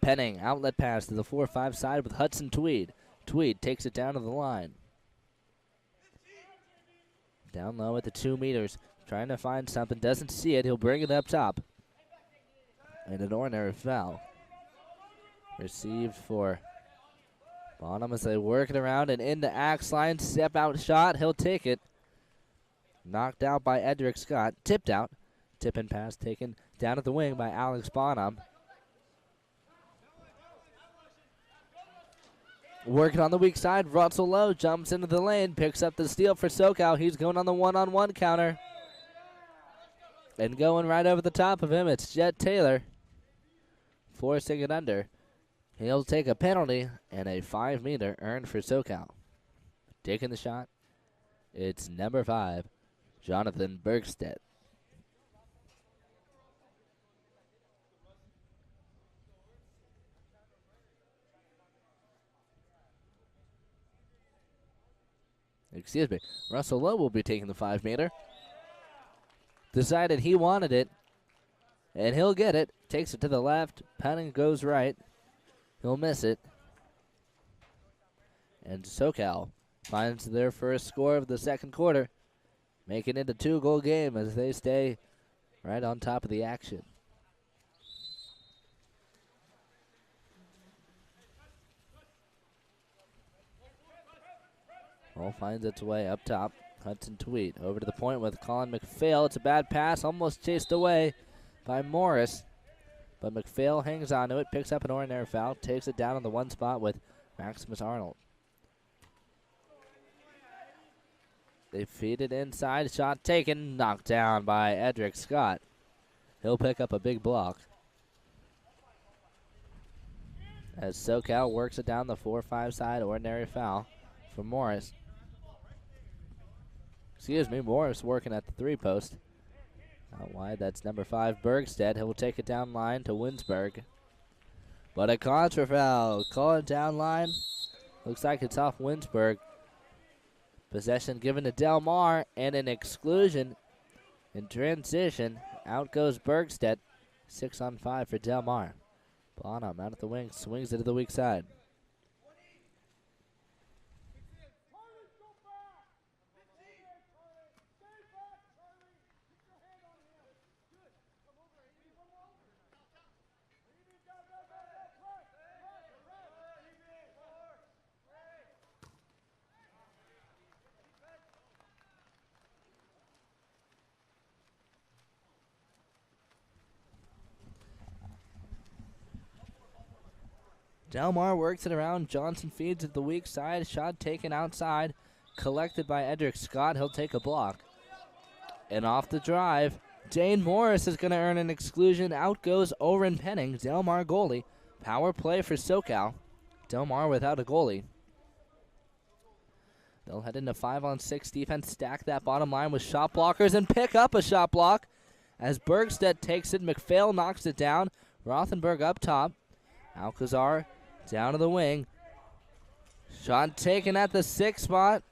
Penning, outlet pass to the 4-5 side with Hudson Tweed. Tweed takes it down to the line. Down low at the 2 meters, trying to find something, doesn't see it. He'll bring it up top. And an ordinary foul. Received for Bonham as they work it around and into axe line. Step out shot, he'll take it. Knocked out by Edric Scott. Tipped out. Tip and pass taken down at the wing by Alex Bonham. Working on the weak side, Russell Lowe jumps into the lane, picks up the steal for SoCal. He's going on the one-on-one counter. And going right over the top of him, it's Jet Taylor. Forcing it under. He'll take a penalty and a 5-meter earned for SoCal. Taking the shot, it's number 5, Jonathan Bergstedt. Excuse me. Russell Lowe will be taking the 5-meter. Decided he wanted it, and he'll get it. Takes it to the left. Penning goes right. He'll miss it. And SoCal finds their first score of the second quarter, making it a 2-goal game as they stay right on top of the action. Ball finds its way up top. Hudson Tweed over to the point with Colin McPhail. It's a bad pass, almost chased away by Morris. But McPhail hangs on to it, picks up an ordinary foul, takes it down on the one spot with Maximus Arnold. They feed it inside, shot taken, knocked down by Edric Scott. He'll pick up a big block. As SoCal works it down the 4-5 side, ordinary foul for Morris. Excuse me, Morris working at the 3-post. Out wide, that's number 5, Bergstedt. He'll take it down line to Winsberg. But a contra foul. Call it down line. Looks like it's off Winsberg. Possession given to Del Mar and an exclusion in transition. Out goes Bergstedt. 6-on-5 for Del Mar. Bonham out at the wing, swings it to the weak side. Del Mar works it around. Johnson feeds at the weak side. Shot taken outside. Collected by Edric Scott. He'll take a block. And off the drive, Dane Morris is going to earn an exclusion. Out goes Oren Penning, Del Mar goalie. Power play for SoCal. Del Mar without a goalie. They'll head into 5-on-6 defense. Stack that bottom line with shot blockers and pick up a shot block. As Bergstedt takes it, McPhail knocks it down. Rothenberg up top. Alcazar down to the wing. Shot taken at the 6 spot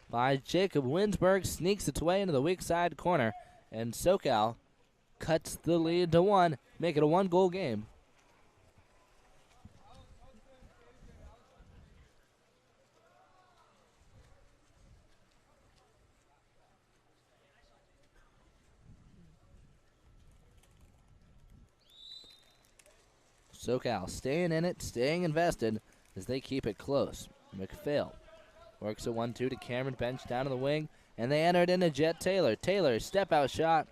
by Jacob Winsberg. Sneaks its way into the weak side corner. And SoCal cuts the lead to 1. Make it a 1-goal game. SoCal staying in it, staying invested as they keep it close. McPhail works a 1-2 to Cameron Bench down to the wing, and they enter it into Jet Taylor. Taylor, step-out shot.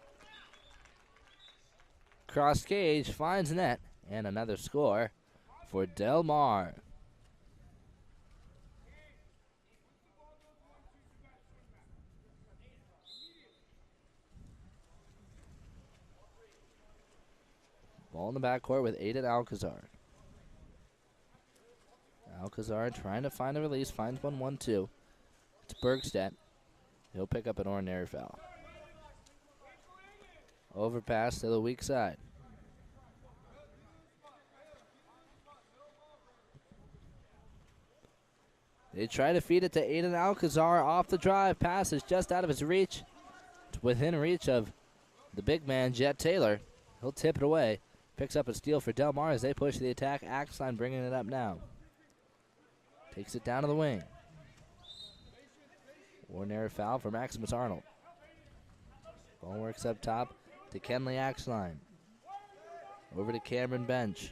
Cross cage, finds net, and another score for Del Mar. Ball in the backcourt with Aiden Alcazar. Alcazar trying to find a release, finds 1-1-2. It's Bergstedt. He'll pick up an ordinary foul. Overpass to the weak side. They try to feed it to Aiden Alcazar off the drive. Pass is just out of his reach. It's within reach of the big man, Jet Taylor. He'll tip it away. Picks up a steal for Del Mar as they push the attack. Axline bringing it up now. Takes it down to the wing. Ordinary foul for Maximus Arnold. Ball works up top to Kenley Axline. Over to Cameron Bench.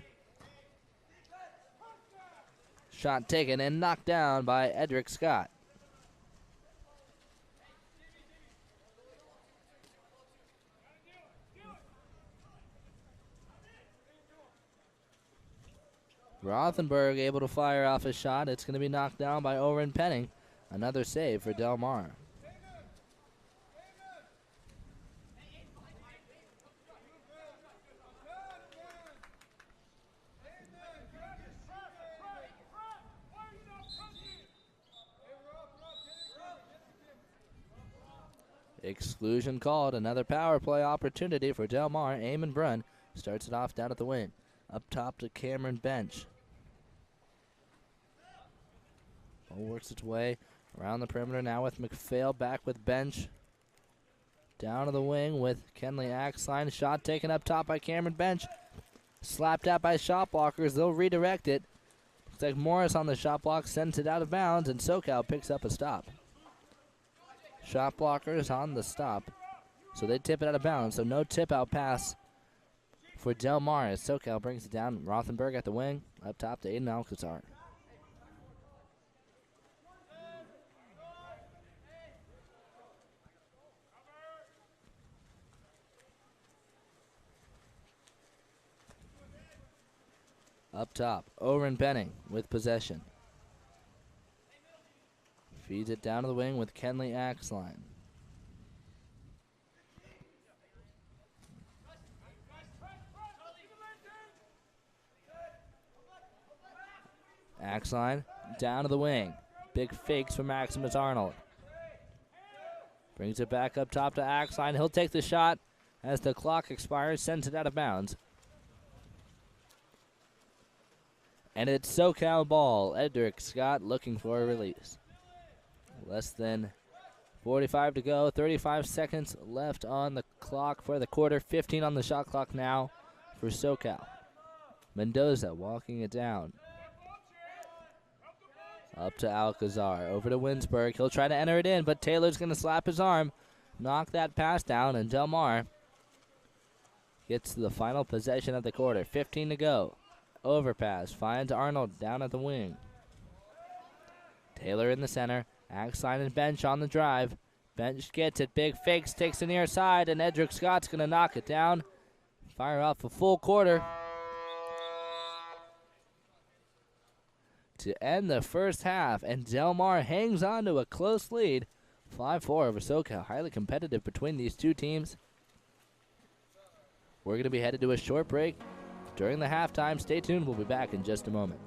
Shot taken and knocked down by Edric Scott. Rothenberg able to fire off a shot. It's going to be knocked down by Oren Penning. Another save for Del Mar. Exclusion called. Another power play opportunity for Del Mar. Eamon Brunn starts it off down at the wing. Up top to Cameron Bench. Ball works its way around the perimeter now with McPhail back with Bench. Down to the wing with Kenley Axline. Shot taken up top by Cameron Bench. Slapped out by shot blockers. They'll redirect it. Looks like Morris on the shot block sends it out of bounds, and SoCal picks up a stop. Shot blockers on the stop, so they tip it out of bounds. So no tip-out pass for Del Mar as SoCal brings it down. Rothenberg at the wing. Up top to Aiden Alcazar. Up top, Oren Penning with possession. Feeds it down to the wing with Kenley Axline. Axline down to the wing. Big fakes for Maximus Arnold. Brings it back up top to Axline. He'll take the shot as the clock expires, sends it out of bounds. And it's SoCal ball. Edric Scott looking for a release. Less than 45 to go. 35 seconds left on the clock for the quarter. 15 on the shot clock now for SoCal. Mendoza walking it down. Up to Alcazar. Over to Winsberg. He'll try to enter it in, but Taylor's going to slap his arm. Knock that pass down, and Del Mar gets to the final possession of the quarter. 15 to go. Overpass. Finds Arnold down at the wing. Taylor in the center. Axline and Bench on the drive. Bench gets it. Big fakes. Takes the near side, and Edric Scott's going to knock it down. Fire off a full quarter to end the first half, and Del Mar hangs on to a close lead. 5-4 over SoCal. Highly competitive between these two teams. We're going to be headed to a short break during the halftime. Stay tuned. We'll be back in just a moment.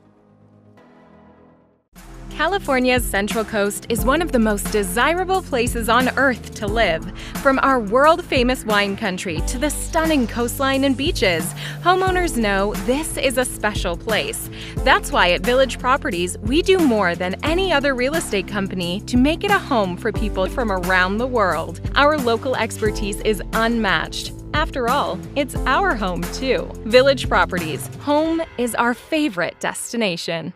California's Central Coast is one of the most desirable places on earth to live. From our world-famous wine country to the stunning coastline and beaches, homeowners know this is a special place. That's why at Village Properties, we do more than any other real estate company to make it a home for people from around the world. Our local expertise is unmatched. After all, it's our home too. Village Properties, home is our favorite destination.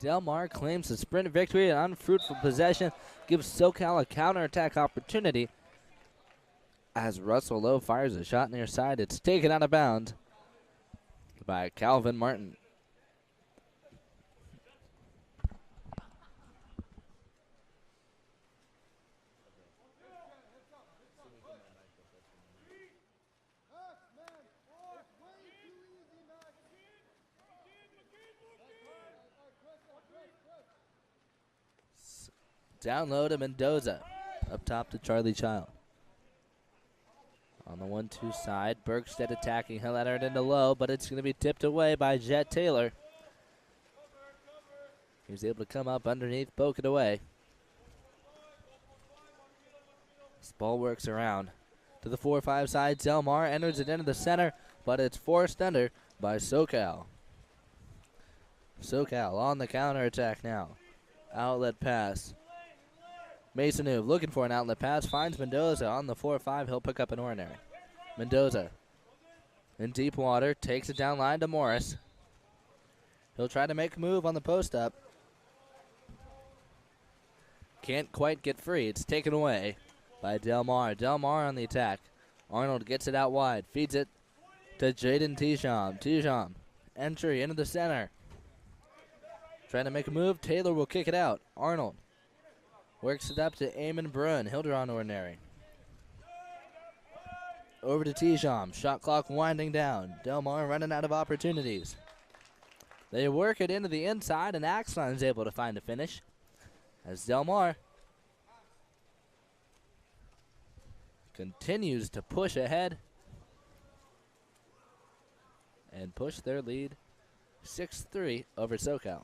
Del Mar claims the sprint victory. An unfruitful possession gives SoCal a counterattack opportunity. As Russell Lowe fires a shot near side, it's taken out of bounds by Calvin Martin. Down low to Mendoza. Up top to Charlie Child. On the 1-2 side, Bergstedt attacking. He'll enter it into low, but it's going to be tipped away by Jet Taylor. He was able to come up underneath, poke it away. This ball works around to the 4-5 side. Del Mar enters it into the center, but it's forced under by SoCal. SoCal on the counterattack now. Outlet pass. Mason Huve looking for an outlet pass, finds Mendoza on the 4-5. He'll pick up an ordinary. Mendoza in deep water, takes it down line to Morris. He'll try to make a move on the post up. Can't quite get free. It's taken away by Del Mar. Del Mar on the attack. Arnold gets it out wide, feeds it to Jaden Tisham. Tisham, entry into the center. Trying to make a move. Taylor will kick it out. Arnold works it up to Eamon Brun. He'll draw an ordinary. Over to Tisham. Shot clock winding down. Del Mar running out of opportunities. They work it into the inside, and Axon is able to find a finish. As Del Mar continues to push ahead and push their lead 6-3 over SoCal.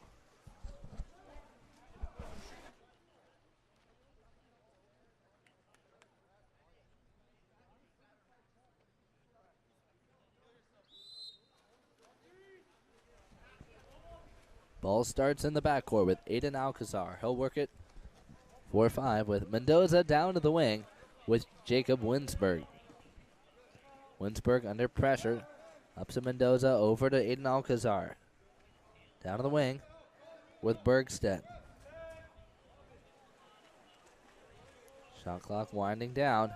Ball starts in the backcourt with Aiden Alcazar. He'll work it 4-5 with Mendoza down to the wing with Jacob Winsberg. Winsberg under pressure. Up to Mendoza, over to Aiden Alcazar. Down to the wing with Bergstedt. Shot clock winding down.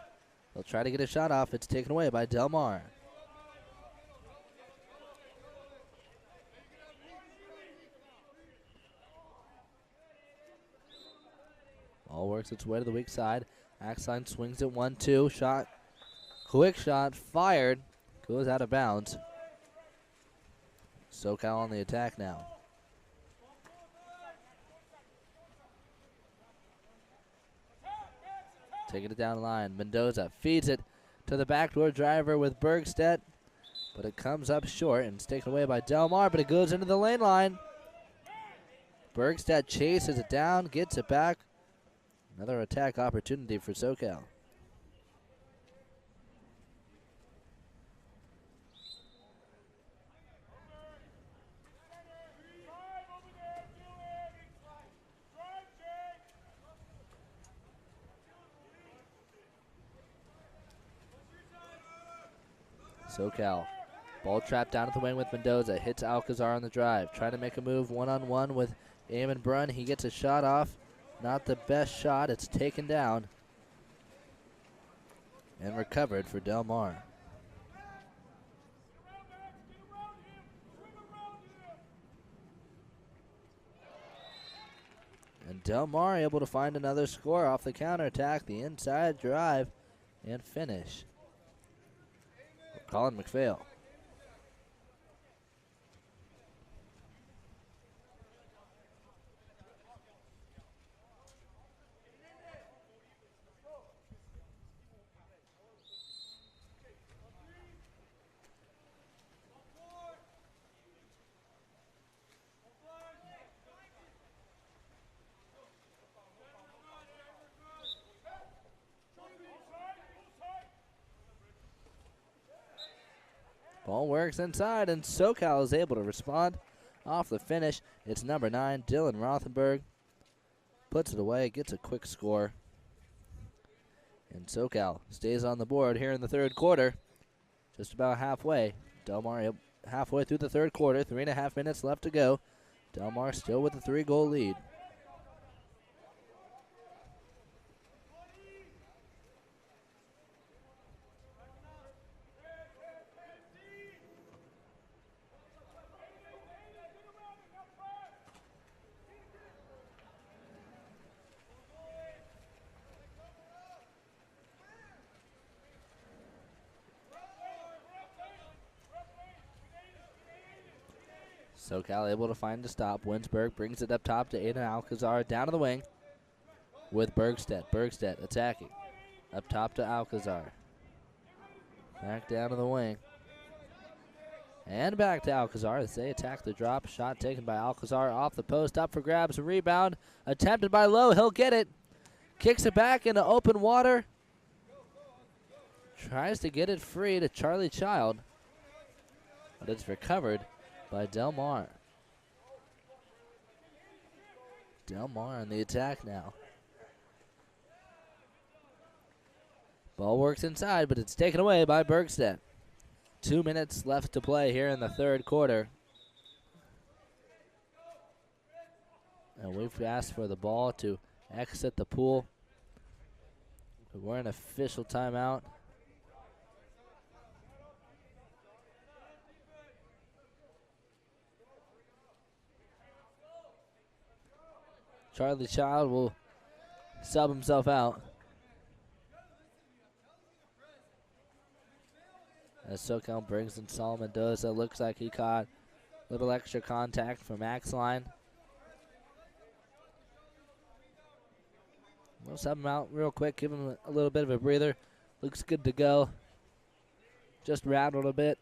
They'll try to get a shot off. It's taken away by Del Mar. Ball works its way to the weak side. Axline swings it 1-2. Shot. Quick shot. Fired. Goes out of bounds. SoCal on the attack now. Taking it down the line. Mendoza feeds it to the backdoor driver with Bergstedt. But it comes up short and it's taken away by Del Mar, but it goes into the lane line. Bergstedt chases it down, gets it back. Another attack opportunity for SoCal. SoCal. Ball trapped down at the wing with Mendoza. Hits Alcazar on the drive. Trying to make a move one-on-one with Eamon Brun. He gets a shot off. Not the best shot. It's taken down and recovered for Del Mar. And Del Mar able to find another score off the counterattack, the inside drive, and finish. Colin McPhail. Ball works inside, and SoCal is able to respond off the finish. It's number 9, Dylan Rothenberg. Puts it away, gets a quick score. And SoCal stays on the board here in the third quarter. Just about halfway. Del Mar halfway through the third quarter. 3.5 minutes left to go. Del Mar still with a 3-goal lead. SoCal able to find a stop. Winsberg brings it up top to Aiden Alcazar. Down to the wing with Bergstedt. Bergstedt attacking. Up top to Alcazar. Back down to the wing. And back to Alcazar as they attack the drop. Shot taken by Alcazar off the post. Up for grabs. Rebound attempted by Lowe. He'll get it. Kicks it back into open water. Tries to get it free to Charlie Child. But it's recovered by Del Mar. Del Mar on the attack now. Ball works inside, but it's taken away by Bergstedt. 2 minutes left to play here in the third quarter. And we've asked for the ball to exit the pool. We're in official timeout. Charlie Child will sub himself out. As SoCal brings in Saul Mendoza. Looks like he caught a little extra contact from Max line. We'll sub him out real quick, give him a little bit of a breather. Looks good to go. Just rattled a bit.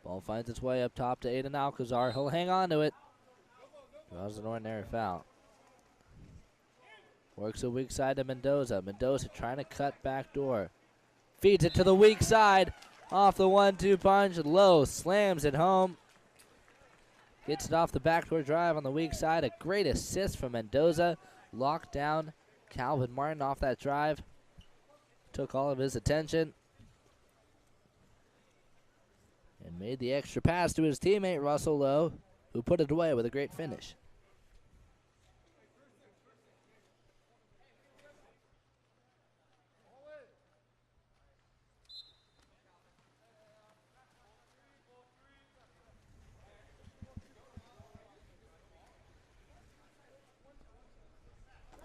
Ball finds its way up top to Aiden Alcazar. He'll hang on to it. Draws an ordinary foul. Works the weak side to Mendoza. Mendoza trying to cut back door. Feeds it to the weak side. Off the 1-2 punch. Lowe slams it home. Gets it off the backdoor drive on the weak side. A great assist from Mendoza. Locked down Calvin Martin off that drive. Took all of his attention. And made the extra pass to his teammate Russell Lowe, who put it away with a great finish.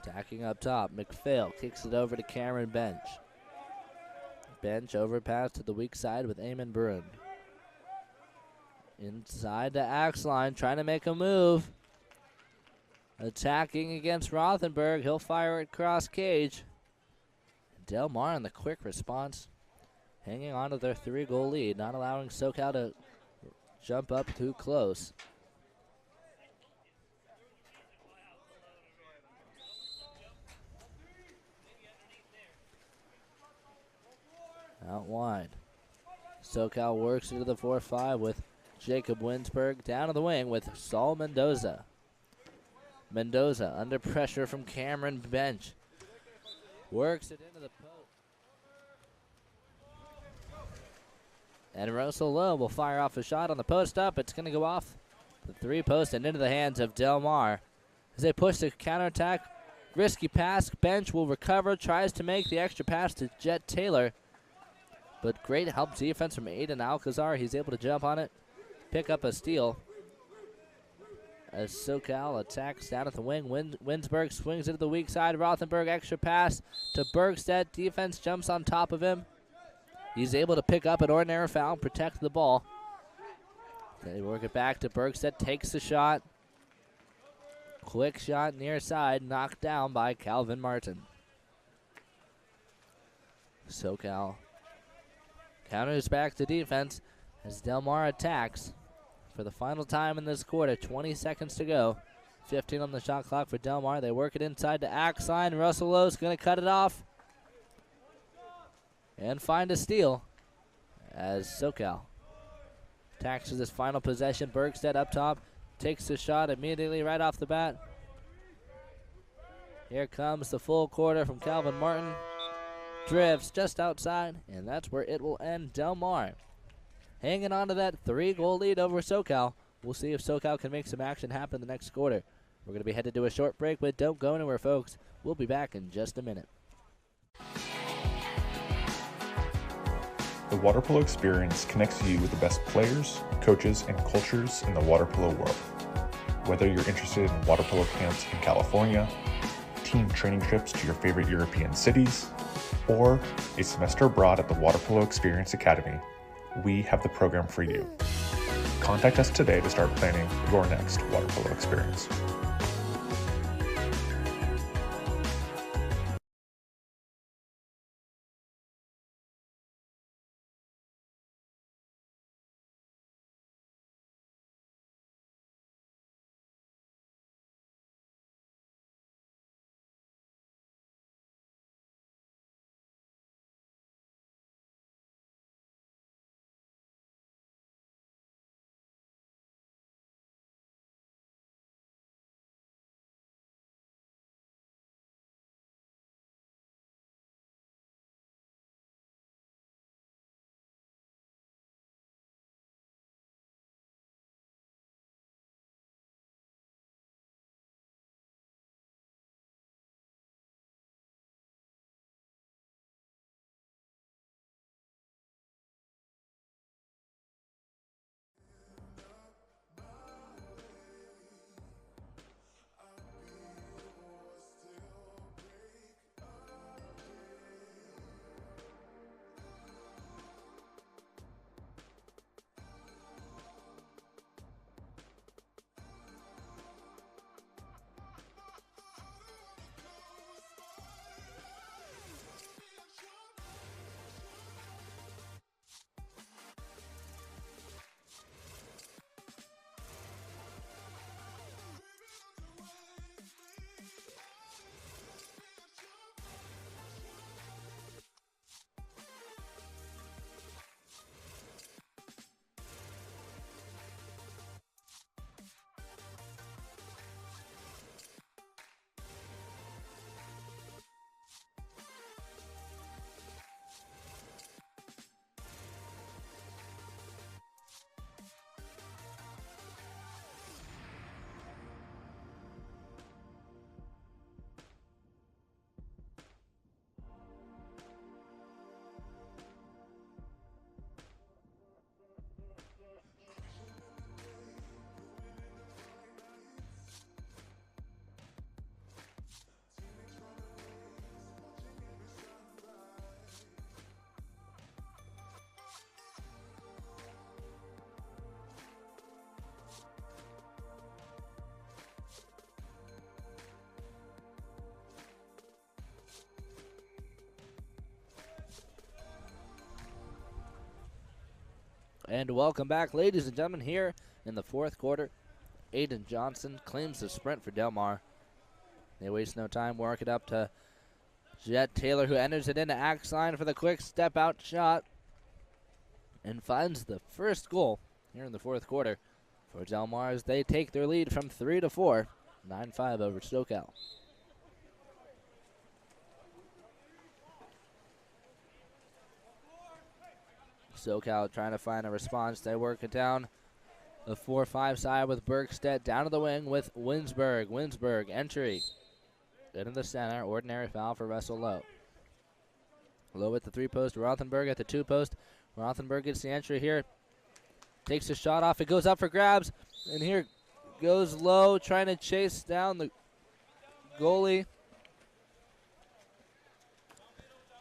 Attacking up top, McPhail kicks it over to Cameron Bench. Bench overpass to the weak side with Eamon Bruin. Inside the axe line, trying to make a move. Attacking against Rothenberg. He'll fire it cross cage. Del Mar on the quick response. Hanging on to their 3-goal lead, not allowing SoCal to jump up too close. Out wide. SoCal works into the 4-5 with Jacob Winsberg. Down to the wing with Saul Mendoza. Mendoza under pressure from Cameron Bench. Works it into the post. And Russell Lowe will fire off a shot on the post up. It's going to go off the 3-post and into the hands of Del Mar. As they push the counterattack, risky pass. Bench will recover, tries to make the extra pass to Jet Taylor. But great help defense from Aiden Alcazar. He's able to jump on it, pick up a steal. As SoCal attacks down at the wing, Winsberg swings it to the weak side. Rothenberg extra pass to Bergstedt. Defense jumps on top of him. He's able to pick up an ordinary foul, protect the ball. They work it back to Bergstedt, takes the shot. Quick shot near side, knocked down by Calvin Martin. SoCal counters back to defense as Del Mar attacks for the final time in this quarter. 20 seconds to go. 15 on the shot clock for Del Mar. They work it inside to axe line. Russell Lowe's going to cut it off and find a steal as SoCal taxes his final possession. Bergstedt up top takes the shot immediately right off the bat. Here comes the full quarter from Calvin Martin. Drifts just outside, and that's where it will end. Del Mar hanging on to that 3-goal lead over SoCal. We'll see if SoCal can make some action happen in the next quarter. We're going to be headed to a short break, but don't go anywhere, folks. We'll be back in just a minute. The water polo experience connects you with the best players, coaches, and cultures in the water polo world. Whether you're interested in water polo camps in California, team training trips to your favorite European cities, or a semester abroad at the Water Polo Experience Academy, we have the program for you. Contact us today to start planning your next water polo experience. And welcome back, ladies and gentlemen, here in the fourth quarter. Aiden Johnson claims the sprint for Del Mar. They waste no time, work it up to Jet Taylor, who enters it into axe line for the quick step-out shot and finds the first goal here in the fourth quarter for Del Mar as they take their lead from 3-4, 9-5 over SoCal. SoCal trying to find a response. They work it down the 4-5 side with Bergstedt down to the wing with Winsberg. Winsberg entry into the center. Ordinary foul for Russell Lowe. Lowe at the 3-post. Rothenberg at the 2-post. Rothenberg gets the entry here. Takes the shot off. It goes up for grabs. And here goes Lowe trying to chase down the goalie.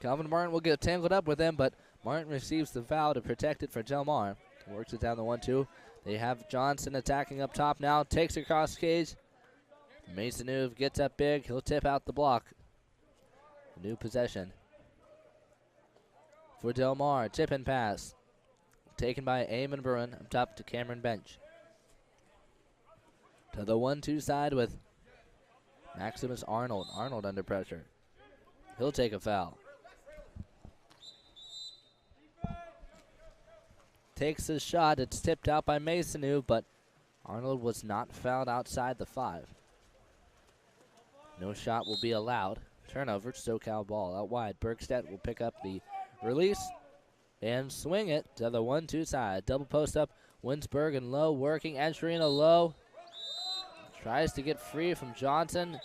Calvin Martin will get tangled up with him, but Martin receives the foul to protect it for Del Mar. Works it down the 1-2. They have Johnson attacking up top now. Takes it across cage. Masonuv gets up big. He'll tip out the block. New possession for Del Mar. Tip and pass. Taken by Eamon Bruin up top to Cameron Bench. To the 1-2 side with Maximus Arnold. Arnold under pressure. He'll take a foul. Takes his shot. It's tipped out by Masonuv, but Arnold was not fouled outside the 5. No shot will be allowed. Turnover, SoCal ball out wide. Bergstedt will pick up the release and swing it to the 1-2 side. Double post up, Winsberg and Lowe working, entry in a Lowe. Tries to get free from Johnson.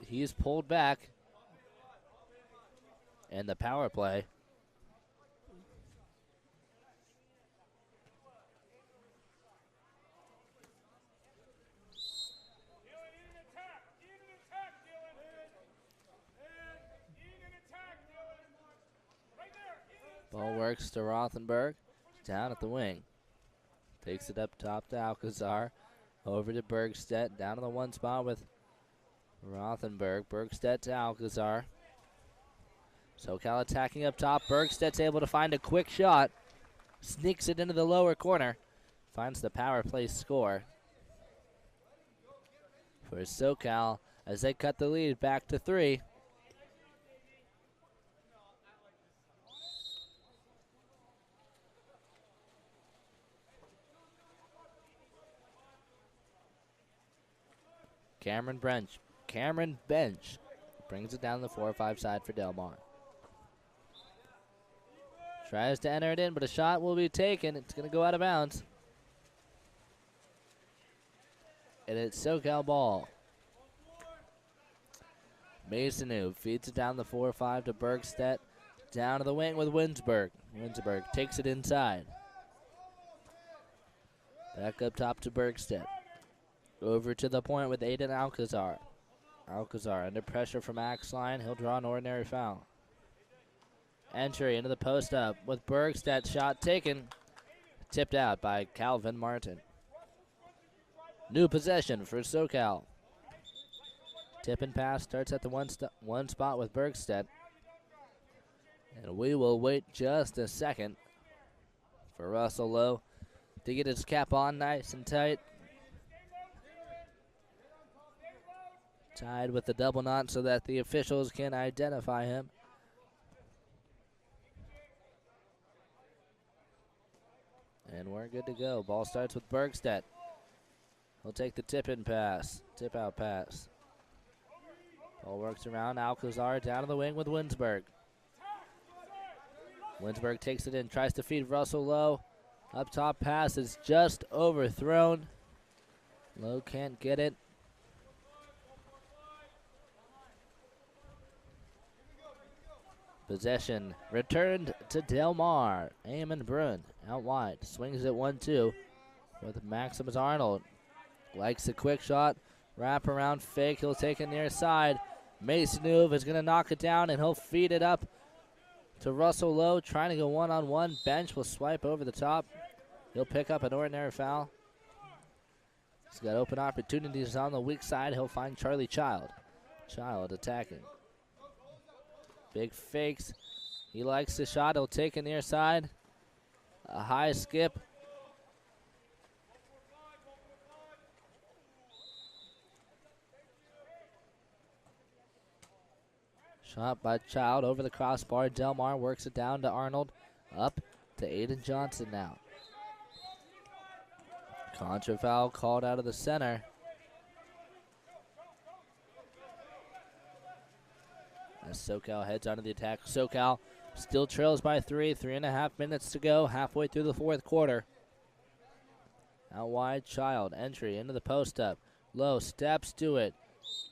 He's pulled back. And the power play. Ball works to Rothenberg, down at the wing. Takes it up top to Alcazar, over to Bergstedt, down in the one spot with Rothenberg. Bergstedt to Alcazar. SoCal attacking up top. Bergstedt's able to find a quick shot, sneaks it into the lower corner, finds the power play score for SoCal as they cut the lead back to 3. Cameron Bench brings it down the 4-5 side for Del Mar. Tries to enter it in, but a shot will be taken. It's going to go out of bounds. And it's SoCal ball. Masonu feeds it down the 4-5 to Bergstedt. Down to the wing with Winsberg. Winsberg takes it inside. Back up top to Bergstedt. Over to the point with Aiden Alcazar. Alcazar under pressure from Axline. He'll draw an ordinary foul. Entry into the post up with Bergstedt. Shot taken. Tipped out by Calvin Martin. New possession for SoCal. Tip and pass starts at the one spot with Bergstedt. And we will wait just a second for Russell Lowe to get his cap on nice and tight. Tied with the double knot so that the officials can identify him. And we're good to go. Ball starts with Bergstedt. He'll take the tip-in pass, tip-out pass. Ball works around Alcazar down to the wing with Winsberg. Winsberg takes it in, tries to feed Russell Lowe. Up top pass is just overthrown. Lowe can't get it. Possession returned to Del Mar. Eamon Brun out wide. Swings it 1-2 with Maximus Arnold. Likes a quick shot. Wrap around fake. He'll take it near side. Masonov is going to knock it down and he'll feed it up to Russell Lowe. Trying to go one-on-one. Bench will swipe over the top. He'll pick up an ordinary foul. He's got open opportunities on the weak side. He'll find Charlie Child. Child attacking. Big fakes. He likes the shot. He'll take it near side. A high skip. Shot by Child over the crossbar. Del Mar works it down to Arnold. Up to Aiden Johnson now. Contra foul called out of the center. As SoCal heads onto the attack. SoCal still trails by 3. 3.5 minutes to go. Halfway through the fourth quarter. Out wide, Child. Entry into the post up. Lowe steps to it.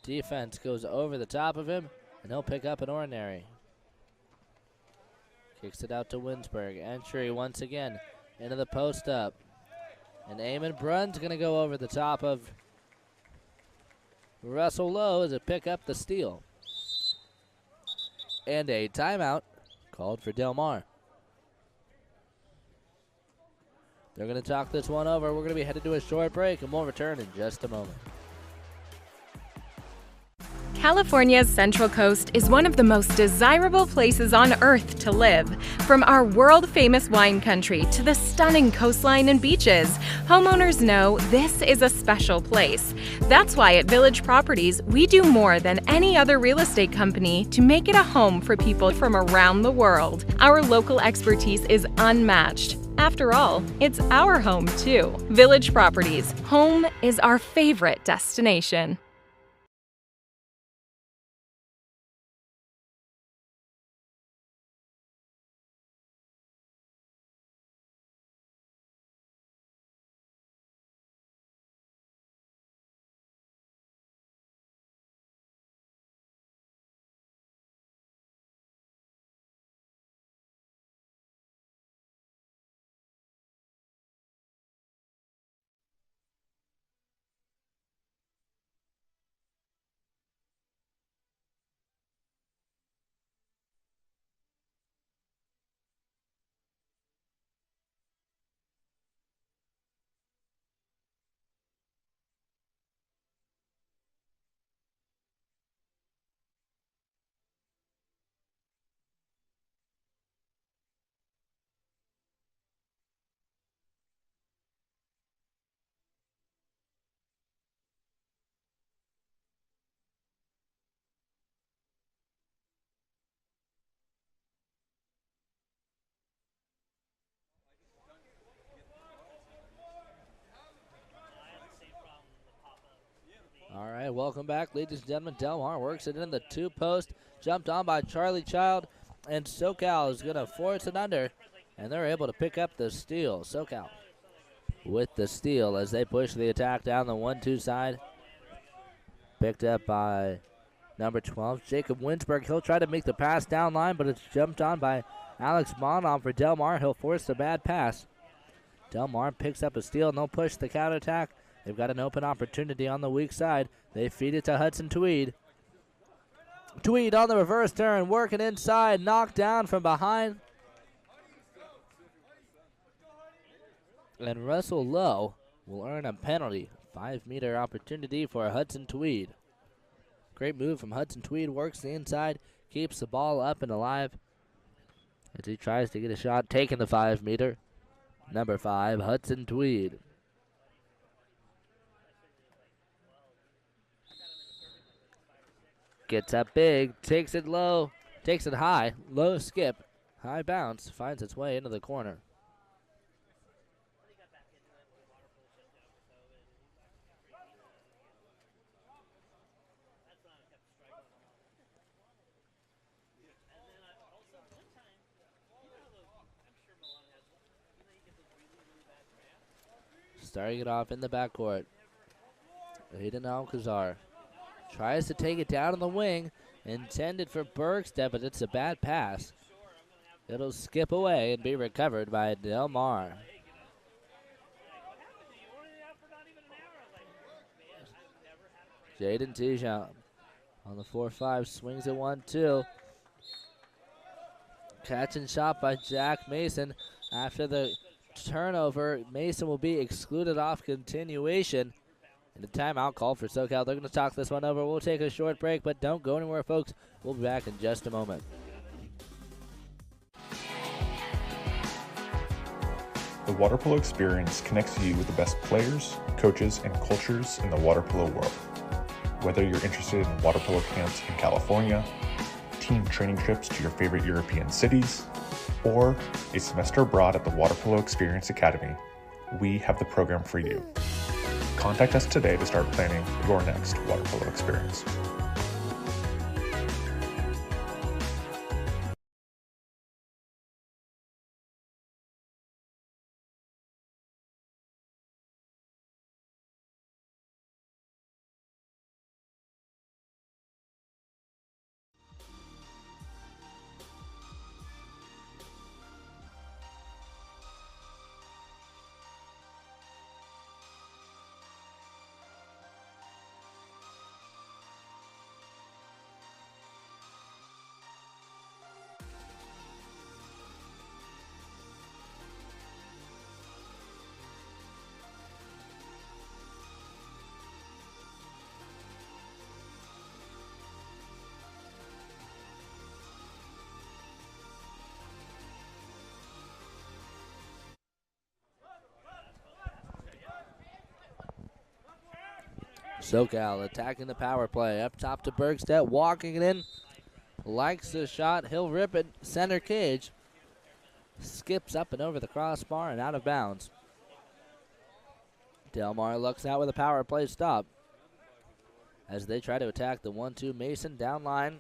Defense goes over the top of him. And he'll pick up an ordinary. Kicks it out to Winsberg. Entry once again into the post up. And Eamon Brun's going to go over the top of Russell Lowe as it pick up the steal. And a timeout called for Del Mar. They're going to talk this one over. We're going to be headed to a short break, and we'll return in just a moment. California's Central Coast is one of the most desirable places on Earth to live. From our world-famous wine country to the stunning coastline and beaches, homeowners know this is a special place. That's why at Village Properties, we do more than any other real estate company to make it a home for people from around the world. Our local expertise is unmatched. After all, it's our home too. Village Properties, home is our favorite destination. right, welcome back, ladies and gentlemen. Del Mar works it in the 2-post. Jumped on by Charlie Child, and SoCal is going to force it under, and they're able to pick up the steal. SoCal with the steal as they push the attack down the 1-2 side. Picked up by number 12, Jacob Winsberg. He'll try to make the pass down line, but it's jumped on by Alex Monon for Del Mar. He'll force the bad pass. Del Mar picks up a steal, and they'll push the counterattack. They've got an open opportunity on the weak side. They feed it to Hudson Tweed. Tweed on the reverse turn, working inside, knocked down from behind. And Russell Lowe will earn a penalty. 5-meter opportunity for Hudson Tweed. Great move from Hudson Tweed, works the inside, keeps the ball up and alive as he tries to get a shot, taking the 5-meter. Number 5, Hudson Tweed. Gets up big, takes it low, takes it high, low skip, high bounce, finds its way into the corner. Starting it off in the backcourt. Aiden Alcazar tries to take it down on the wing, intended for Bergstedt, but it's a bad pass. It'll skip away and be recovered by Del Mar. Jaden Tijon on the 4-5, swings it 1-2. Catch and shot by Jack Mason. After the turnover, Mason will be excluded off continuation. And a timeout call for SoCal. They're going to talk this one over. We'll take a short break, but don't go anywhere, folks. We'll be back in just a moment. The water polo experience connects you with the best players, coaches, and cultures in the water polo world. Whether you're interested in water polo camps in California, team training trips to your favorite European cities, or a semester abroad at the Water Polo Experience Academy, we have the program for you. Contact us today to start planning your next water polo experience. SoCal attacking the power play. Up top to Bergstedt, walking it in. Likes the shot. He'll rip it center cage. Skips up and over the crossbar and out of bounds. Del Mar looks out with a power play stop as they try to attack the 1-2 Mason down line.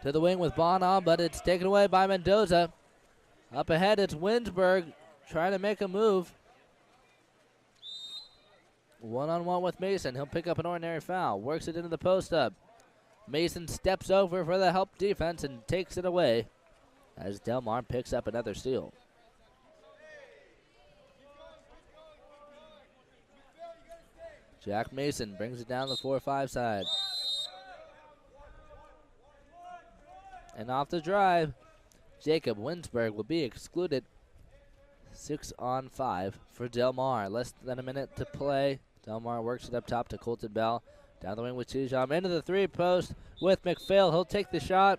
To the wing with Bonham, but it's taken away by Mendoza. Up ahead, it's Winsberg trying to make a move. One-on-one with Mason. He'll pick up an ordinary foul. Works it into the post-up. Mason steps over for the help defense and takes it away as Del Mar picks up another steal. Jack Mason brings it down the 4-5 side. And off the drive, Jacob Winsberg will be excluded. 6-on-5 for Del Mar. Less than a minute to play. Del Mar works it up top to Colton Bell. Down the wing with Tijam. Into the 3-post with McPhail. He'll take the shot.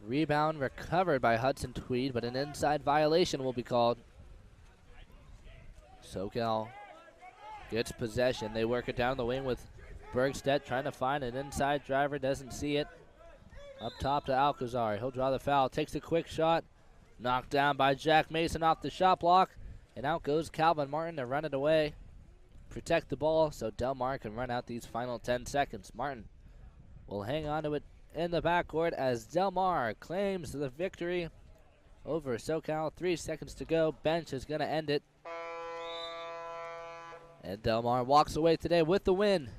Rebound recovered by Hudson Tweed, but an inside violation will be called. SoCal gets possession. They work it down the wing with Bergstedt trying to find an inside driver. Doesn't see it. Up top to Alcazar. He'll draw the foul. Takes a quick shot. Knocked down by Jack Mason off the shot block. And out goes Calvin Martin to run it away. Protect the ball so Del Mar can run out these final 10 seconds. Martin will hang on to it in the backcourt as Del Mar claims the victory over SoCal. 3 seconds to go. Bench is going to end it. And Del Mar walks away today with the win.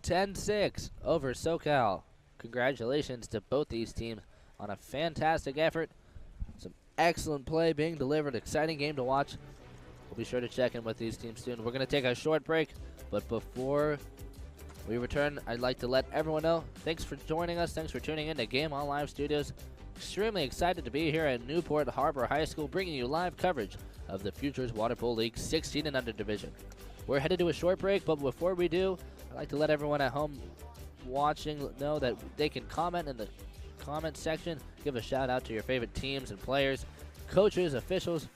10-6 over SoCal. Congratulations to both these teams on a fantastic effort. Some excellent play being delivered. Exciting game to watch. We'll be sure to check in with these teams soon. We're going to take a short break, but before we return, I'd like to let everyone know, thanks for joining us. Thanks for tuning in to Game On Live Studios. Extremely excited to be here at Newport Harbor High School, bringing you live coverage of the Futures Water Polo League 16 and under division. We're headed to a short break, but before we do, I'd like to let everyone at home watching know that they can comment in the comment section. Give a shout out to your favorite teams and players, coaches, officials,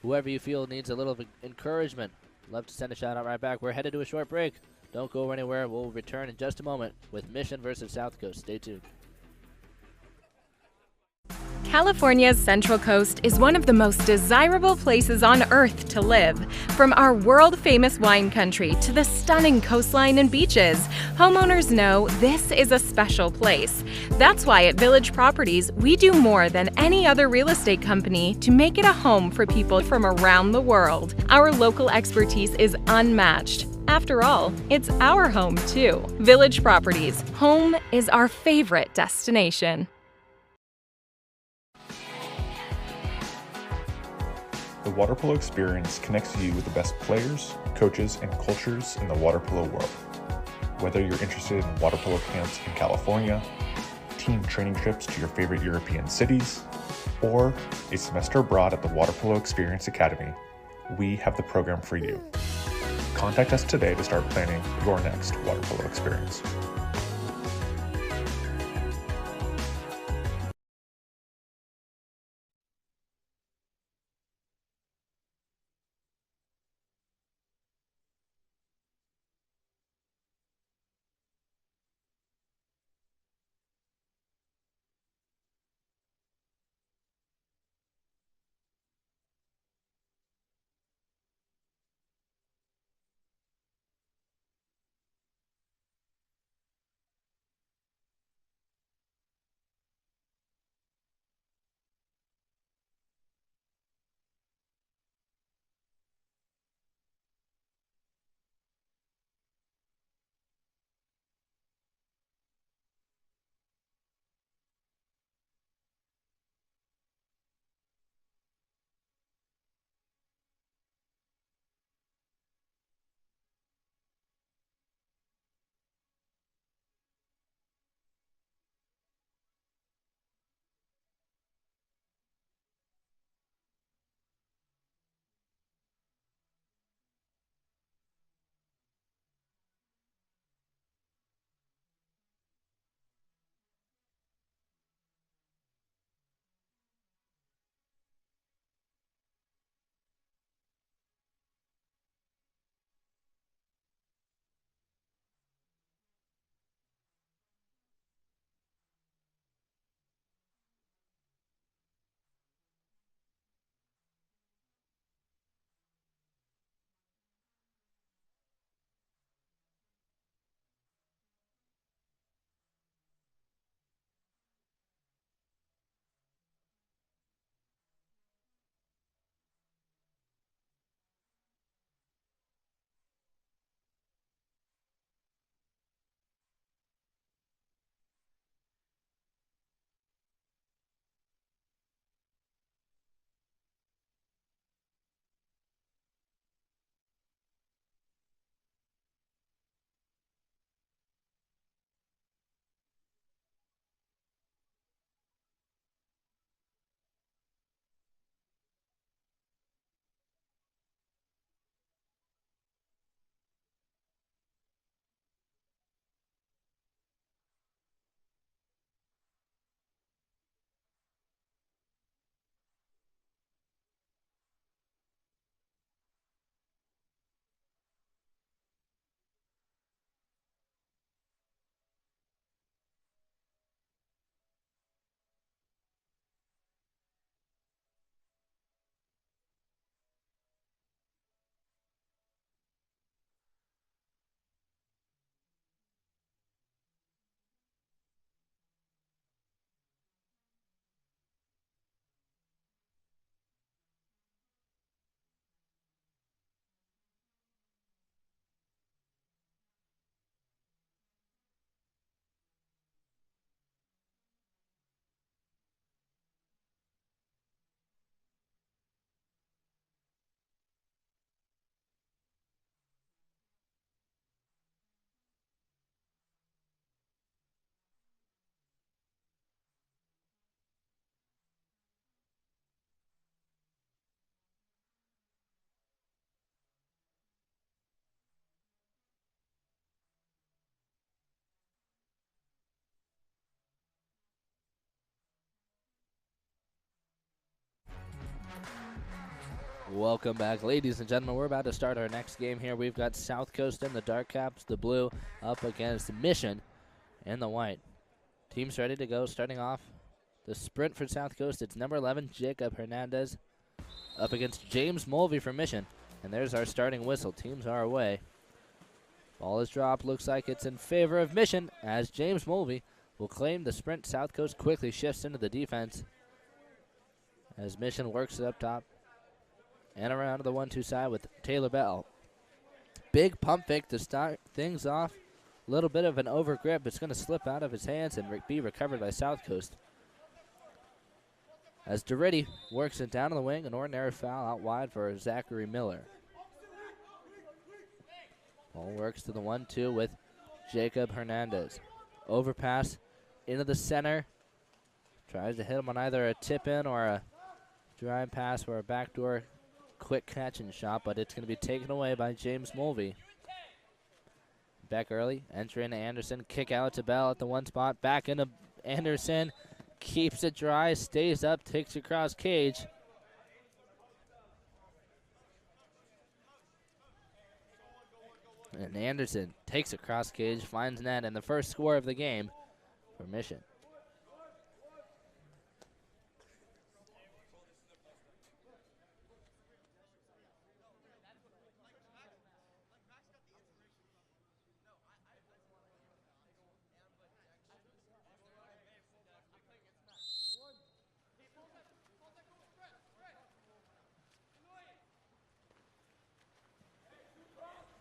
whoever you feel needs a little encouragement. Love to send a shout out right back. We're headed to a short break. Don't go anywhere. We'll return in just a moment with Mission versus South Coast. Stay tuned. California's Central Coast is one of the most desirable places on Earth to live. From our world-famous wine country to the stunning coastline and beaches, homeowners know this is a special place. That's why at Village Properties, we do more than any other real estate company to make it a home for people from around the world. Our local expertise is unmatched. After all, it's our home too. Village Properties, home is our favorite destination. The water polo experience connects you with the best players, coaches, and cultures in the water polo world. Whether you're interested in water polo camps in California, team training trips to your favorite European cities, or a semester abroad at the Water Polo Experience Academy, we have the program for you. Contact us today to start planning your next water polo experience. Welcome back, ladies and gentlemen. We're about to start our next game here. We've got South Coast in the dark caps, the blue, up against Mission in the white. Teams ready to go. Starting off the sprint for South Coast. It's number 11, Jacob Hernandez, up against James Mulvey for Mission. And there's our starting whistle. Teams are away. Ball is dropped. Looks like it's in favor of Mission as James Mulvey will claim the sprint. South Coast quickly shifts into the defense as Mission works it up top and around to the 1-2 side with Taylor Bell. Big pump fake to start things off. A little bit of an over grip. It's going to slip out of his hands and be recovered by South Coast. As Doretti works it down to the wing, an ordinary foul out wide for Zachary Miller. Ball works to the 1-2 with Jacob Hernandez. Overpass into the center. Tries to hit him on either a tip-in or a drive pass or a backdoor quick catch and shot, but it's going to be taken away by James Mulvey. Back early, entry into Anderson, kick out to Bell at the one spot, back into Anderson, keeps it dry, stays up, takes across cage. And Anderson takes across cage, finds net, and the first score of the game for Mission.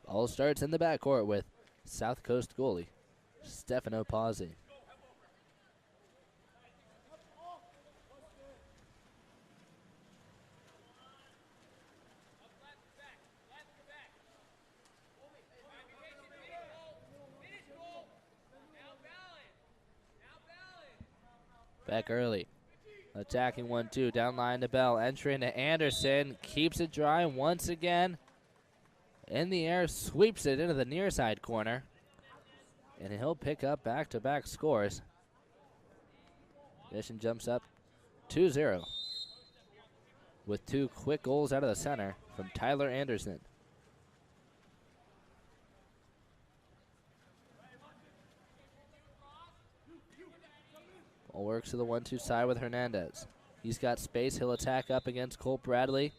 All starts in the backcourt with South Coast goalie Stefano Pazzi. Back early. Attacking 1-2, down line to Bell. Entry into Anderson, keeps it dry once again. In the air, sweeps it into the near side corner. And he'll pick up back-to-back scores. Mission jumps up 2-0 with two quick goals out of the center from Tyler Anderson. Ball works to the 1-2 side with Hernandez. He's got space. He'll attack up against Colt Bradley.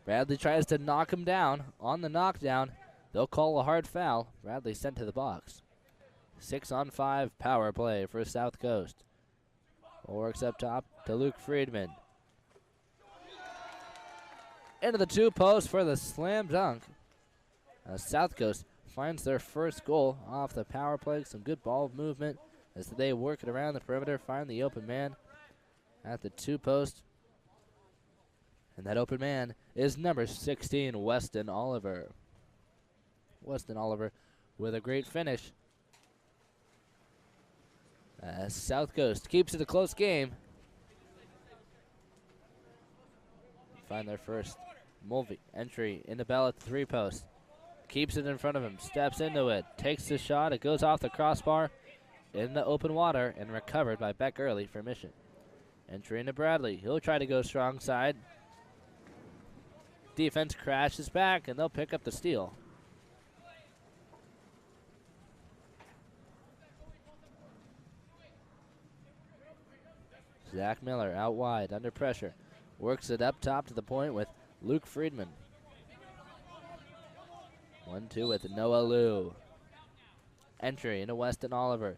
Bradley tries to knock him down. On the knockdown, they'll call a hard foul. Bradley sent to the box. 6-on-5 power play for South Coast. Ball works up top to Luke Friedman. Into the two posts for the slam dunk. South Coast finds their first goal off the power play. Some good ball movement as they work it around the perimeter, find the open man at the two post. And that open man is number 16, Weston Oliver. Weston Oliver with a great finish. South Coast keeps it a close game. Find their first. Mulvey, entry into Bell at the three post. Keeps it in front of him, steps into it, takes the shot. It goes off the crossbar in the open water and recovered by Beck Early for Mission. Entry into Bradley. He'll try to go strong side. Defense crashes back, and they'll pick up the steal. Zach Miller out wide, under pressure. Works it up top to the point with Luke Friedman. 1-2 with Noah Liu. Entry into Weston Oliver.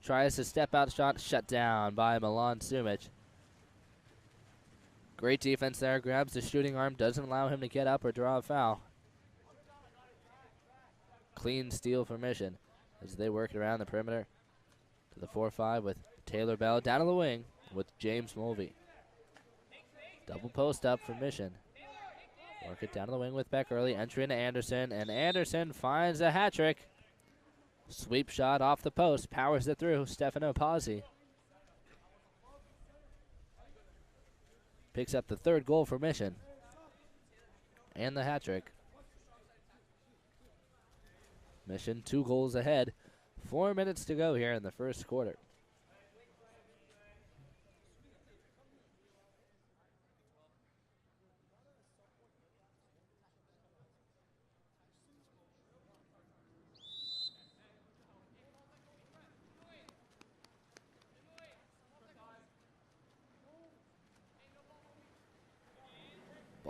Tries to step out shot, shut down by Milan Sumic. Great defense there, grabs the shooting arm, doesn't allow him to get up or draw a foul. Clean steal for Mission as they work it around the perimeter to the 4-5 with Taylor Bell down to the wing with James Mulvey. Double post up for Mission. Work it down to the wing with Beck Early, entry into Anderson, and Anderson finds a hat trick. Sweep shot off the post, powers it through, Stefano Pazzi. Picks up the third goal for Mission and the hat trick. Mission 2 goals ahead. 4 minutes to go here in the first quarter.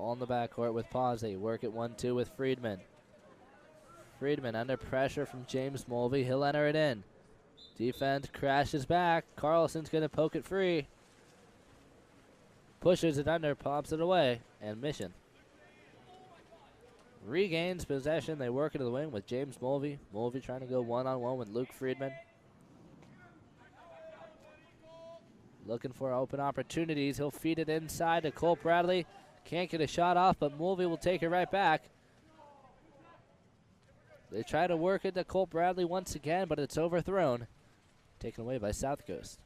Ball in the backcourt with Pawsey. Work it 1-2 with Friedman. Friedman under pressure from James Mulvey. He'll enter it in. Defense crashes back. Carlson's going to poke it free. Pushes it under, pops it away, and Mission regains possession. They work into the wing with James Mulvey. Mulvey trying to go one-on-one with Luke Friedman. Looking for open opportunities. He'll feed it inside to Colt Bradley. Can't get a shot off, but Mulvey will take it right back. They try to work it to Colt Bradley once again, but it's overthrown. Taken away by South Coast.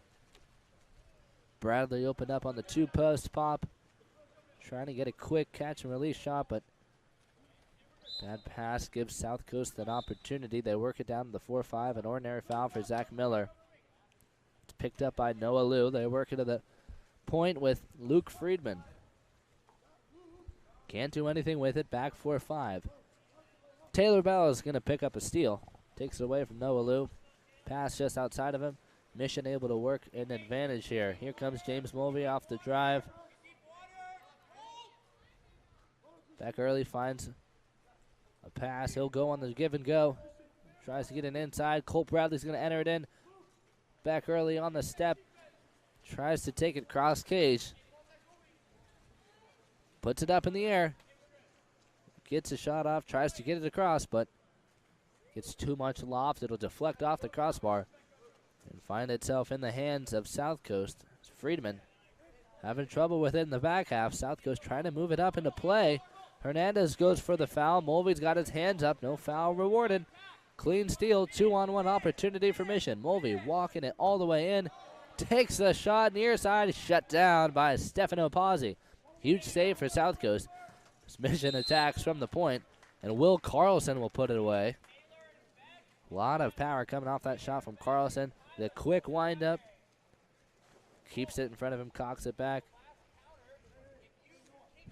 Bradley opened up on the two-post pop. Trying to get a quick catch and release shot, but bad pass gives South Coast an opportunity. They work it down to the 4-5, an ordinary foul for Zach Miller. It's picked up by Noah Liu. They work it to the point with Luke Friedman. Can't do anything with it. Back 4-5. Taylor Bell is going to pick up a steal. Takes it away from Noah Liu. Pass just outside of him. Mission able to work an advantage here. Here comes James Mulvey off the drive. Back early, finds a pass. He'll go on the give and go. Tries to get it inside. Colt Bradley's going to enter it in. Back early on the step. Tries to take it cross cage. Puts it up in the air. Gets a shot off. Tries to get it across, but gets too much loft. It'll deflect off the crossbar and find itself in the hands of South Coast. Friedman having trouble with it in the back half. South Coast trying to move it up into play. Hernandez goes for the foul. Mulvey's got his hands up. No foul rewarded. Clean steal. 2-on-1 opportunity for Mission. Mulvey walking it all the way in. Takes the shot near side. Shut down by Stefano Pazzi. Huge save for South Coast. This Mission attacks from the point, and Will Carlson will put it away. A lot of power coming off that shot from Carlson. The quick windup. Keeps it in front of him. Cocks it back.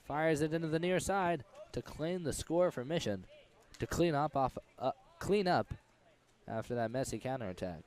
Fires it into the near side to claim the score for Mission. To clean up after that messy counterattack.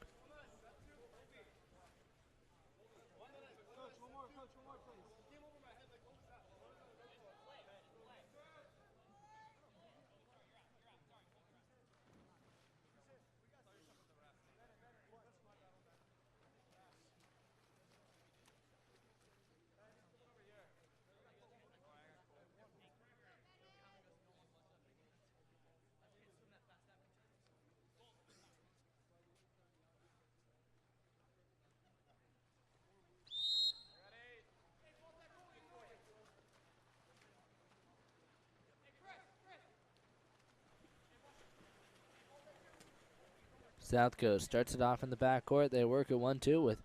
South Coast starts it off in the backcourt. They work at 1-2 with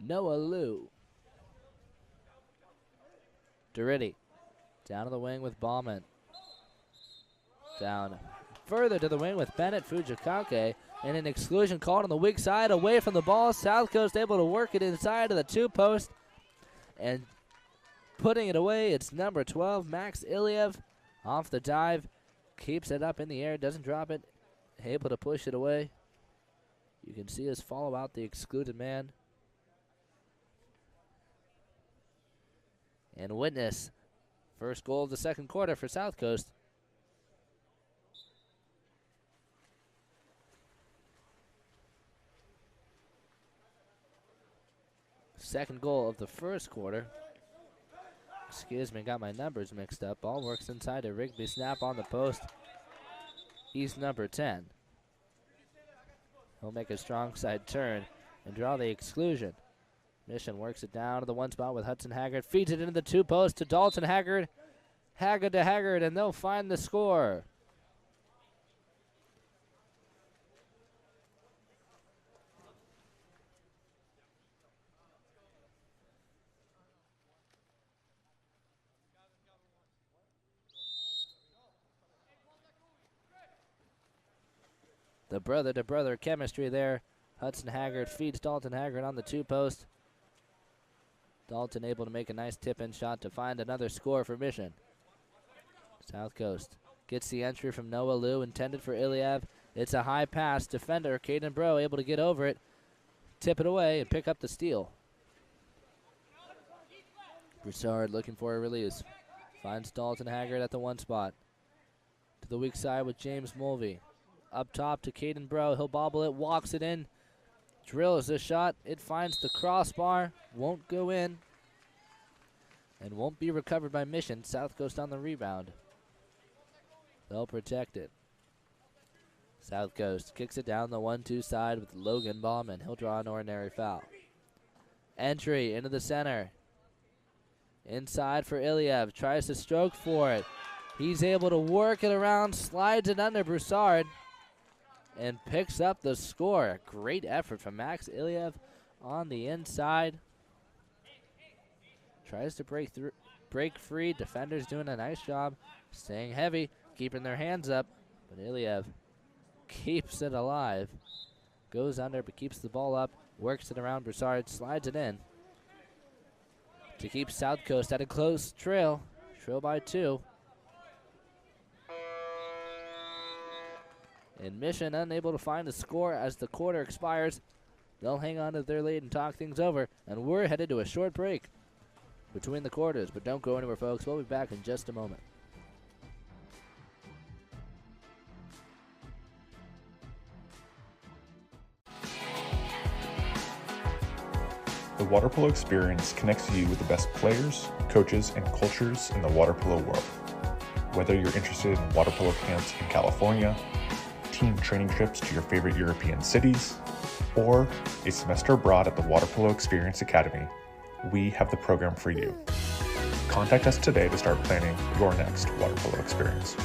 Noah Liu. Duritti down to the wing with Ballman. Down further to the wing with Bennett Fujikake. And an exclusion called on the weak side away from the ball. South Coast able to work it inside of the two-post. And putting it away, it's number 12, Max Iliev. Off the dive. Keeps it up in the air. Doesn't drop it. Able to push it away. You can see us follow out the excluded man. And witness first goal of the second quarter for South Coast. Second goal of the first quarter. Excuse me, got my numbers mixed up. Ball works inside to Rigby. Snap on the post. He's number 10. He'll make a strong side turn and draw the exclusion. Mission works it down to the one spot with Hudson Haggard. Feeds it into the two post to Dalton Haggard. Haggard to Haggard, and they'll find the score. The brother-to-brother chemistry there. Hudson Haggard feeds Dalton Haggard on the two-post. Dalton able to make a nice tip-in shot to find another score for Mission. South Coast gets the entry from Noah Liu, intended for Iliev. It's a high pass. Defender, Caden Bro, able to get over it, tip it away, and pick up the steal. Broussard looking for a release. Finds Dalton Haggard at the 1 spot. To the weak side with James Mulvey. Up top to Caden Bro. He'll bobble it, walks it in. Drills the shot. It finds the crossbar. Won't go in. And won't be recovered by Mission. South Coast on the rebound. They'll protect it. South Coast kicks it down the 1-2 side with Logan Bauman. He'll draw an ordinary foul. Entry into the center. Inside for Iliev. Tries to stroke for it. He's able to work it around, slides it under Broussard, and picks up the score. A great effort from Max Iliev on the inside. Tries to break free. Defenders doing a nice job staying heavy, keeping their hands up, but Iliev keeps it alive. Goes under but keeps the ball up, works it around Broussard, slides it in to keep South Coast at a close trail by 2. And Mission unable to find the score as the quarter expires. They'll hang on to their lead and talk things over, and we're headed to a short break between the quarters, but don't go anywhere, folks. We'll be back in just a moment. The water polo experience connects you with the best players, coaches, and cultures in the water polo world. Whether you're interested in water polo camps in California, team training trips to your favorite European cities, or a semester abroad at the Water Polo Experience Academy, we have the program for you. Contact us today to start planning your next water polo experience.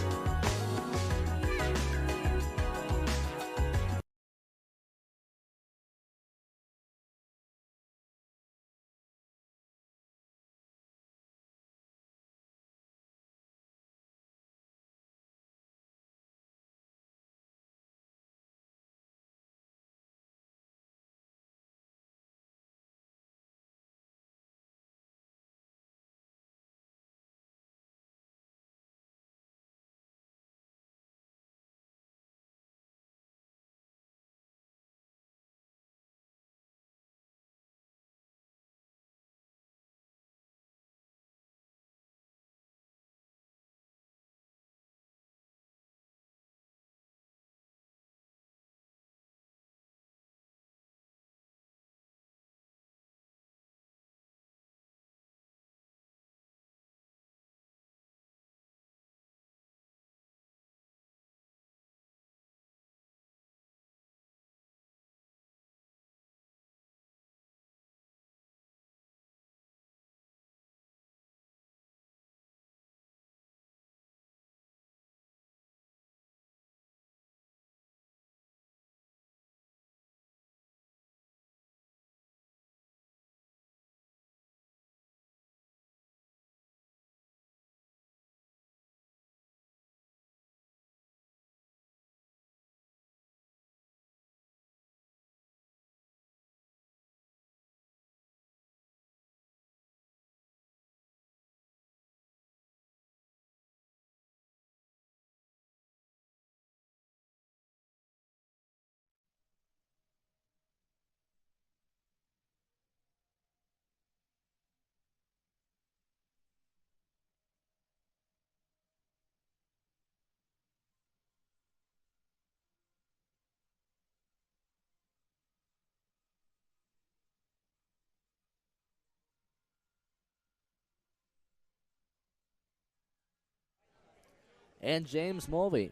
And James Mulvey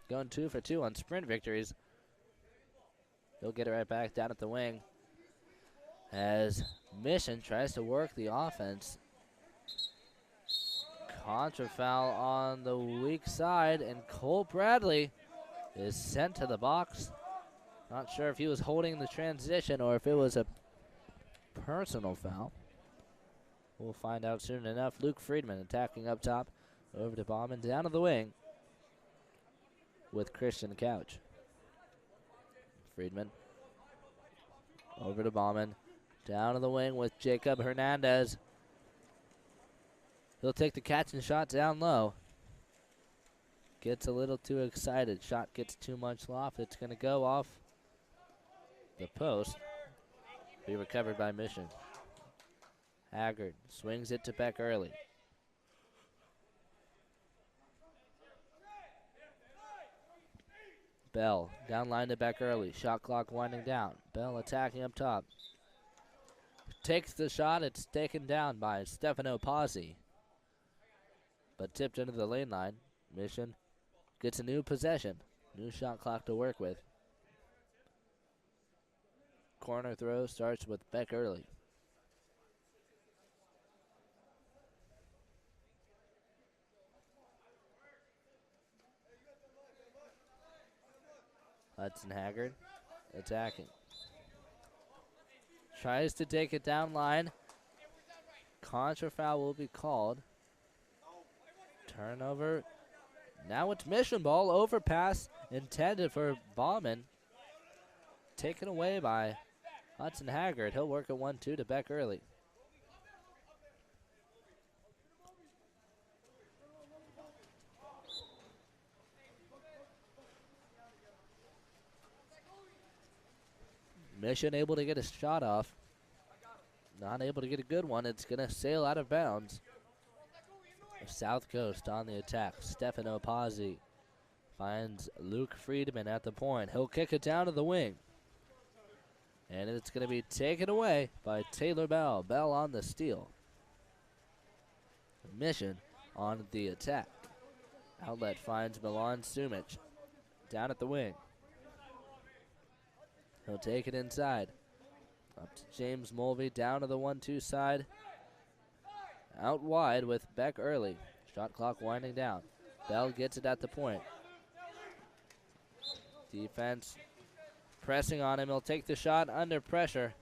going 2 for 2 on sprint victories. He'll get it right back down at the wing as Mission tries to work the offense. Contra foul on the weak side, and Cole Bradley is sent to the box. Not sure if he was holding the transition or if it was a personal foul. We'll find out soon enough. Luke Friedman attacking up top. Over to Bauman, down to the wing with Christian Couch. Friedman over to Bauman, down to the wing with Jacob Hernandez. He'll take the catch and shot down low. Gets a little too excited. Shot gets too much loft. It's going to go off the post. Be recovered by Mission. Haggard swings it to Beck early. Bell down line to back early. Shot clock winding down. Bell attacking up top. Takes the shot. It's taken down by Stefano Pazzi, but tipped into the lane line. Mission gets a new possession. New shot clock to work with. Corner throw starts with Beck Early. Hudson Haggard attacking. Tries to take it down line. Contra foul will be called. Turnover. Now it's Mission ball. Overpass intended for Bauman. Taken away by Hudson Haggard. He'll work a 1-2 to Beck Early. Mission able to get a shot off. Not able to get a good one. It's going to sail out of bounds. South Coast on the attack. Stefano Pazzi finds Luke Friedman at the point. He'll kick it down to the wing. And it's going to be taken away by Taylor Bell. Bell on the steal. Mission on the attack. Outlet finds Milan Sumic down at the wing. He'll take it inside. Up to James Mulvey, down to the 1-2 side. Out wide with Beck Early. Shot clock winding down. Bell gets it at the point. Defense pressing on him. He'll take the shot under pressure.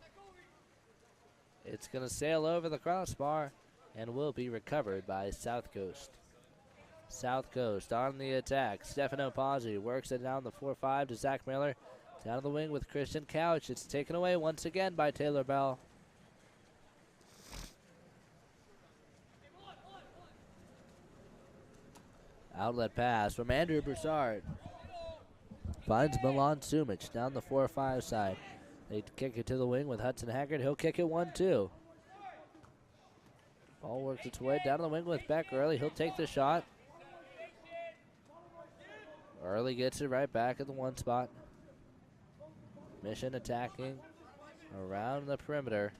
It's going to sail over the crossbar and will be recovered by South Coast. South Coast on the attack. Stefano Pazzi works it down the 4-5 to Zach Miller. Down the wing with Christian Couch. It's taken away once again by Taylor Bell. Outlet pass from Andrew Broussard. Finds Milan Sumic down the 4-5 side. They kick it to the wing with Hudson Haggard. He'll kick it 1-2. Ball works its way down the wing with Beck Early. He'll take the shot. Early gets it right back at the one spot. Mission attacking around the perimeter.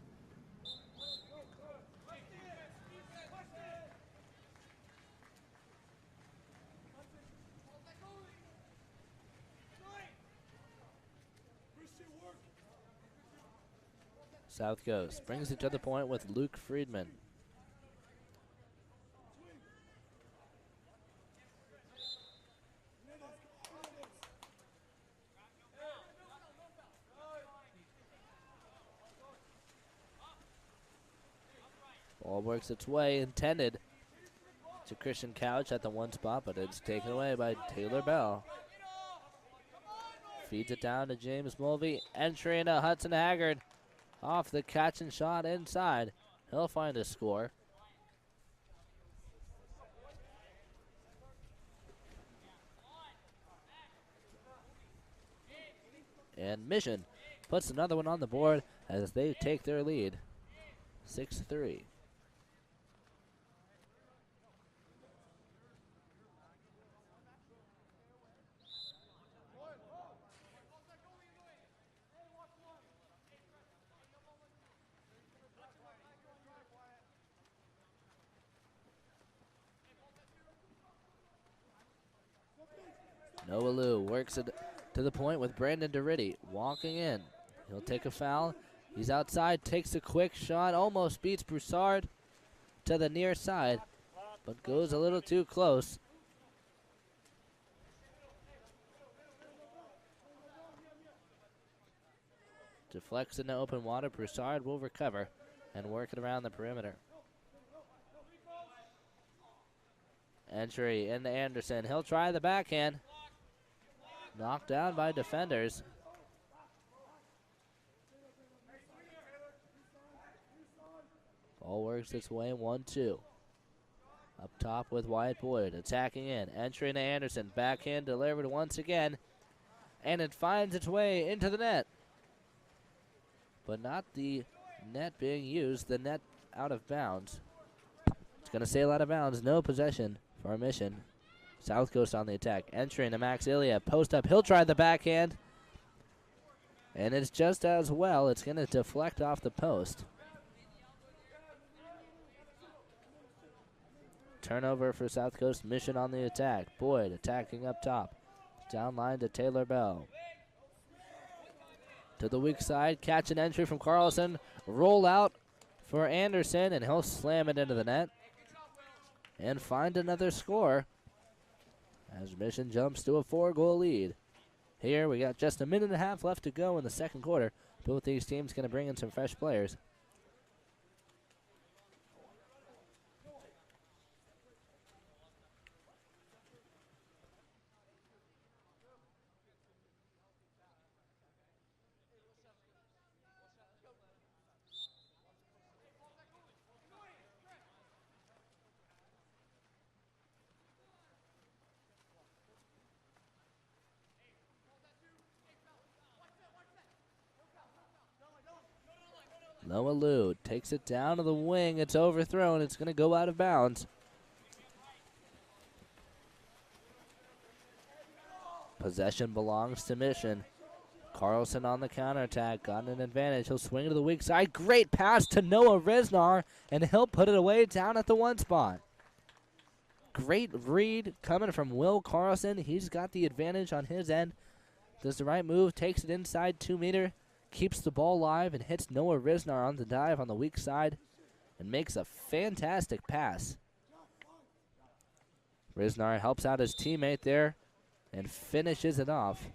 South Coast brings it to the point with Luke Friedman. Ball works its way, intended to Christian Couch at the one spot, but it's taken away by Taylor Bell. Feeds it down to James Mulvey. Entry into Hudson Haggard. Off the catch and shot inside. He'll find a score. And Mission puts another one on the board as they take their lead. 6-3. Noah Liu works it to the point with Brandon DeRiddy walking in. He'll take a foul. He's outside, takes a quick shot, almost beats Broussard to the near side, but goes a little too close. Deflects into open water. Broussard will recover and work it around the perimeter. Entry into Anderson. He'll try the backhand. Knocked down by defenders. Ball works its way 1-2. Up top with Wyatt Boyd attacking in. Entry into Anderson. Backhand delivered once again. And it finds its way into the net. But not the net being used. The net out of bounds. It's going to sail out of bounds. No possession for our Mission. South Coast on the attack. Entering to Max Ilya. Post up. He'll try the backhand. And it's just as well. It's going to deflect off the post. Turnover for South Coast. Mission on the attack. Boyd attacking up top. Down line to Taylor Bell. To the weak side. Catch an entry from Carlson. Roll out for Anderson, and he'll slam it into the net and find another score as Mission jumps to a 4-goal lead. Here we got just a minute and a half left to go in the second quarter. Both these teams going to bring in some fresh players. Noah Liu takes it down to the wing. It's overthrown. It's going to go out of bounds. Possession belongs to Mission. Carlson on the counterattack. Got an advantage. He'll swing to the weak side. Great pass to Noah Riznar, and he'll put it away down at the one spot. Great read coming from Will Carlson. He's got the advantage on his end. Does the right move. Takes it inside 2 meter. Keeps the ball live and hits Noah Riznar on the dive on the weak side and makes a fantastic pass. Riznar helps out his teammate there and finishes it off.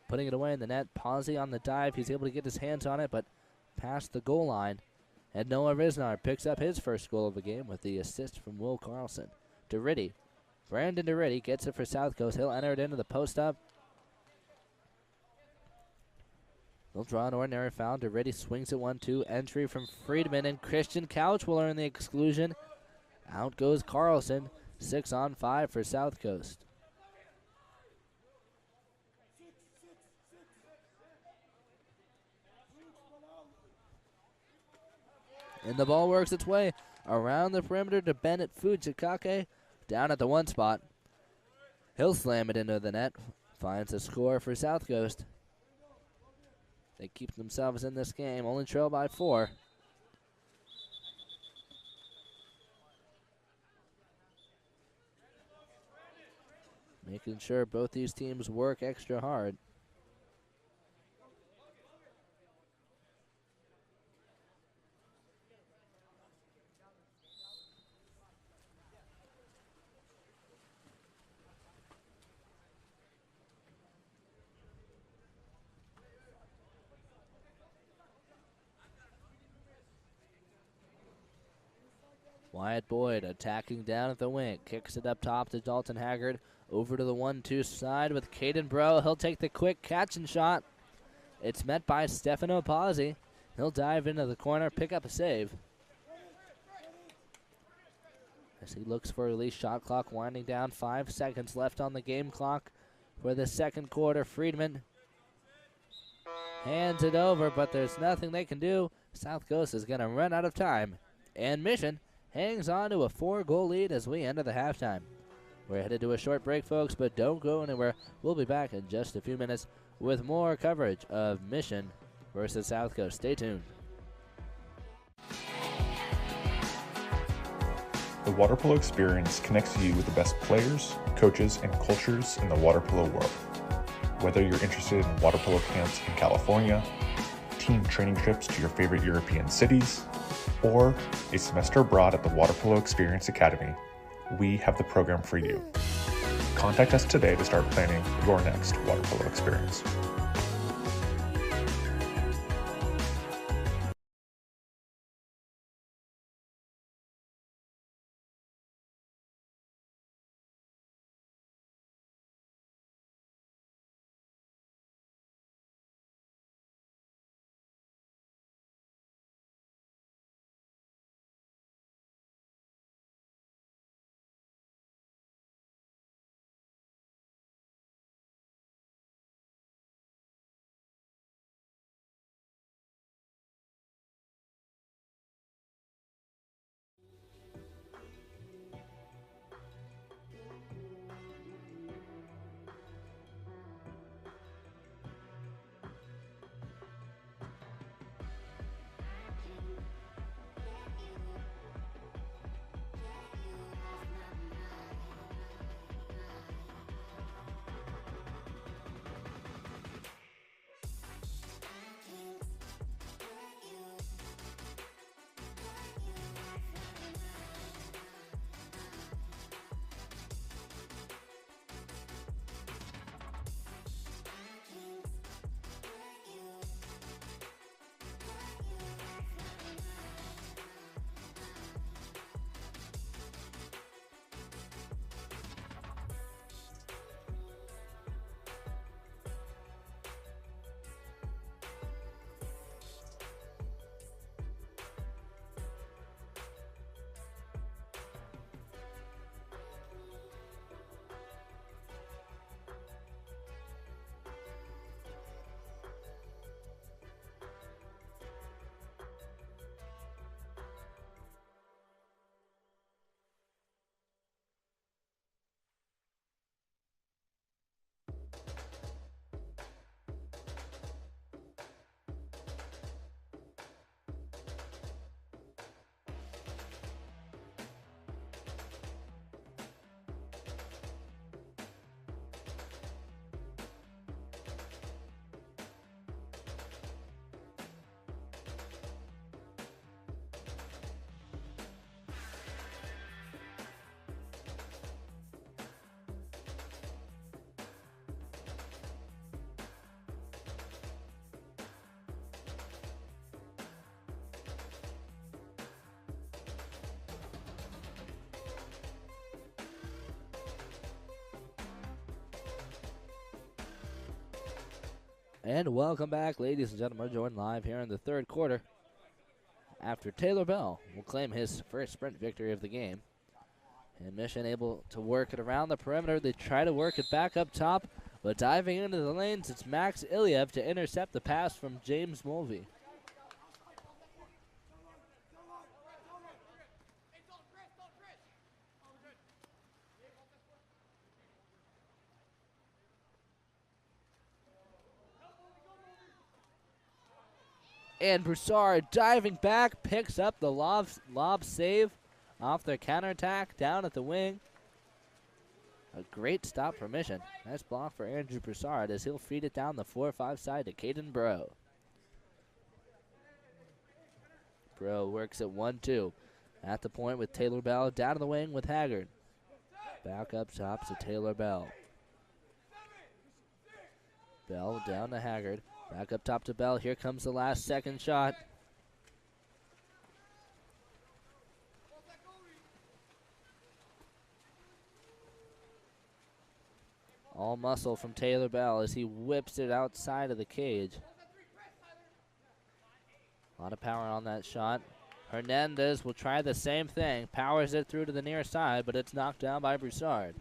Putting it away in the net. Pazzi on the dive. He's able to get his hands on it, but past the goal line. And Noah Riznar picks up his first goal of the game with the assist from Will Carlson. DeRiddy. Brandon DeRiddy gets it for South Coast. He'll enter it into the post up. They'll draw an ordinary foul. DeRiddy swings it 1-2. Entry from Friedman, and Christian Couch will earn the exclusion. Out goes Carlson. 6-on-5 for South Coast. And the ball works its way around the perimeter to Bennett Fujikake. Down at the one spot. He'll slam it into the net. Finds a score for South Coast. They keep themselves in this game, only trail by 4. Making sure both these teams work extra hard. Wyatt Boyd attacking down at the wing. Kicks it up top to Dalton Haggard. Over to the 1-2 side with Caden Bro. He'll take the quick catch and shot. It's met by Stefano Pazzi. He'll dive into the corner, pick up a save. As he looks for a release, shot clock winding down. 5 seconds left on the game clock for the second quarter. Friedman hands it over, but there's nothing they can do. South Coast is going to run out of time. And Mission hangs on to a 4-goal lead as we enter the halftime. We're headed to a short break, folks, but don't go anywhere. We'll be back in just a few minutes with more coverage of Mission versus South Coast. Stay tuned. The water polo experience connects you with the best players, coaches, and cultures in the water polo world. Whether you're interested in water polo camps in California, team training trips to your favorite European cities, or a semester abroad at the Water Polo Experience Academy, we have the program for you. Contact us today to start planning your next water polo experience. And welcome back, ladies and gentlemen. We're joined live here in the third quarter after Taylor Bell will claim his first sprint victory of the game. And Mission able to work it around the perimeter. They try to work it back up top, but diving into the lanes, it's Max Ilyev to intercept the pass from James Mulvey. And Broussard diving back, picks up the lob save off their counterattack down at the wing. A great stop for Mission. Nice block for Andrew Broussard as he'll feed it down the 4-5 side to Caden Bro. Bro works at 1-2. At the point with Taylor Bell, down to the wing with Haggard. Back up top to Taylor Bell. Bell down to Haggard. Back up top to Bell. Here comes the last second shot. All muscle from Taylor Bell as he whips it outside of the cage. A lot of power on that shot. Hernandez will try the same thing. Powers it through to the near side, but it's knocked down by Broussard.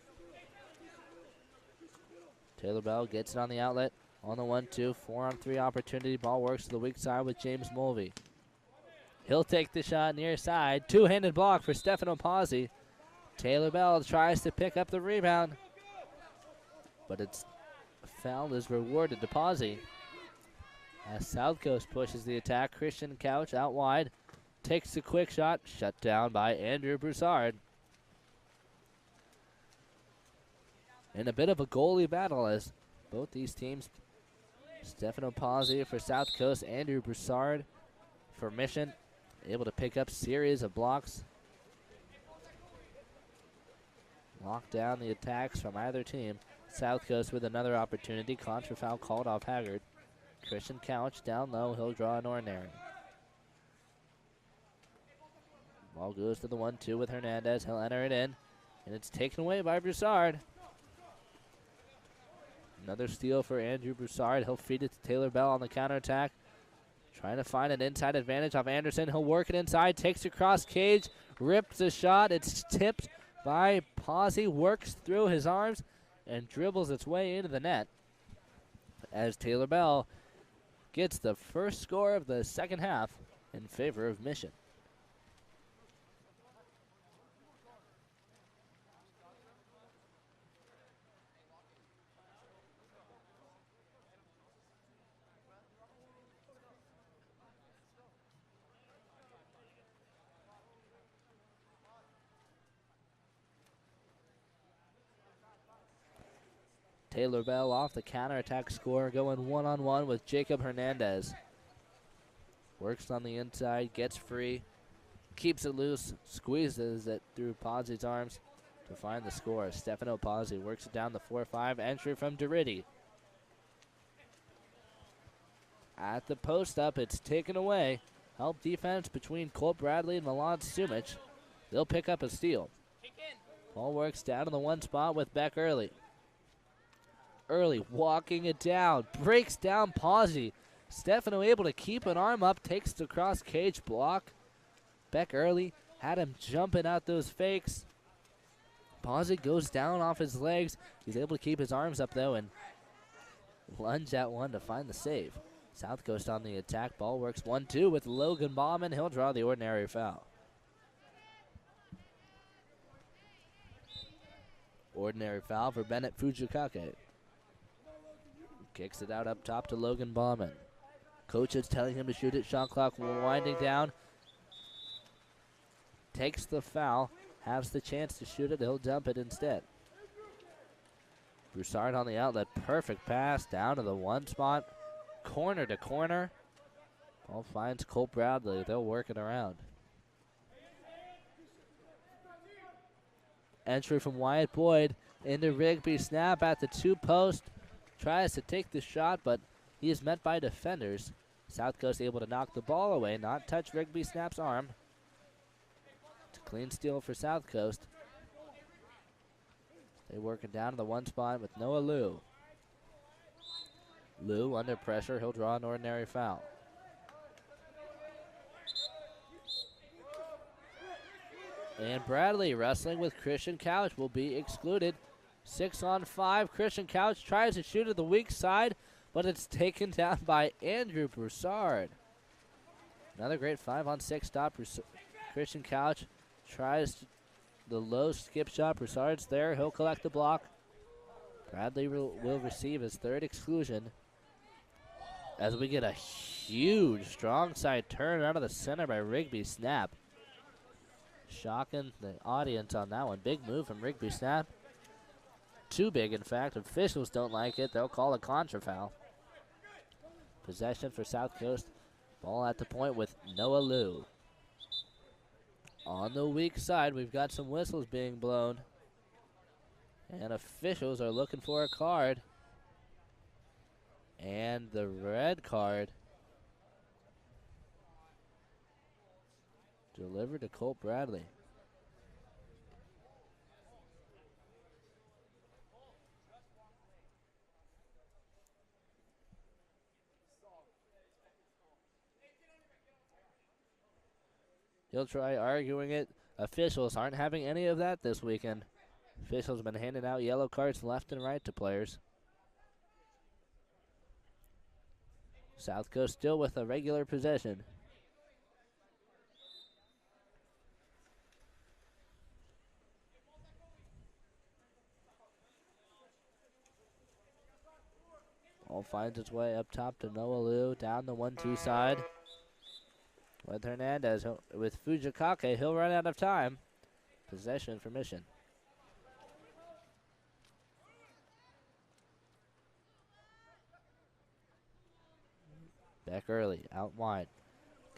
Taylor Bell gets it on the outlet. On the 1-2, 4-on-3 opportunity. Ball works to the weak side with James Mulvey. He'll take the shot near side. Two-handed block for Stefano Pazzi. Taylor Bell tries to pick up the rebound, but it's foul is rewarded to Pazzi. As South Coast pushes the attack, Christian Couch out wide. Takes the quick shot, shut down by Andrew Broussard. In a bit of a goalie battle as both these teams, Stefano Pazzi for South Coast, Andrew Broussard for Mission, able to pick up series of blocks. Lock down the attacks from either team. South Coast with another opportunity. Contra foul called off Haggard. Christian Couch down low. He'll draw an ordinary. Ball goes to the 1-2 with Hernandez. He'll enter it in, and it's taken away by Broussard. Another steal for Andrew Broussard. He'll feed it to Taylor Bell on the counterattack. Trying to find an inside advantage off Anderson. He'll work it inside. Takes it across cage. Rips a shot. It's tipped by Pazzi. Works through his arms and dribbles its way into the net. As Taylor Bell gets the first score of the second half in favor of Mission. Taylor Bell off the counterattack score, going one-on-one with Jacob Hernandez. Works on the inside, gets free, keeps it loose, squeezes it through Pazzi's arms to find the score. Stefano Pazzi works it down the 4-5, entry from Derridi. At the post-up, it's taken away. Help defense between Colt Bradley and Milan Sumich. They'll pick up a steal. Ball works down to the one spot with Beck Early. Early walking it down, breaks down Pazzi. Stefano able to keep an arm up, takes the cross cage block. Beck Early had him jumping out those fakes. Pazzi goes down off his legs. He's able to keep his arms up though and lunge at one to find the save. South Coast on the attack. Ball works 1-2 with Logan Bauman. He'll draw the ordinary foul. Ordinary foul for Bennett Fujikake. Kicks it out up top to Logan Bauman. Coach is telling him to shoot it. Shot clock winding down. Takes the foul. Has the chance to shoot it. He'll dump it instead. Broussard on the outlet. Perfect pass down to the one spot. Corner to corner. Ball finds Colt Bradley. They'll work it around. Entry from Wyatt Boyd into Rigby. Snap at the two post. Tries to take the shot, but he is met by defenders. South Coast able to knock the ball away, not touch Rigby Snap's arm. It's a clean steal for South Coast. They work it down to the one spot with Noah Liu. Lou under pressure. He'll draw an ordinary foul. And Bradley wrestling with Christian Couch will be excluded. 6-on-5. Christian Couch tries to shoot at the weak side, but it's taken down by Andrew Broussard. Another great 5-on-6 stop. Christian Couch tries the low skip shot. Broussard's there. He'll collect the block. Bradley will receive his third exclusion as we get a huge strong side turn out of the center by Rigby Snap. Shocking the audience on that one. Big move from Rigby Snap. Too big, in fact. Officials don't like it. They'll call a contra foul. Possession for South Coast. Ball at the point with Noah Liu. On the weak side, we've got some whistles being blown. And officials are looking for a card. And the red card delivered to Colt Bradley. He'll try arguing it. Officials aren't having any of that this weekend. Officials have been handing out yellow cards left and right to players. South Coast still with a regular possession. Ball finds its way up top to Noah Liu, down the 1-2 side. With Hernandez, with Fujikake, he'll run out of time. Possession for Mission. Back early, out wide.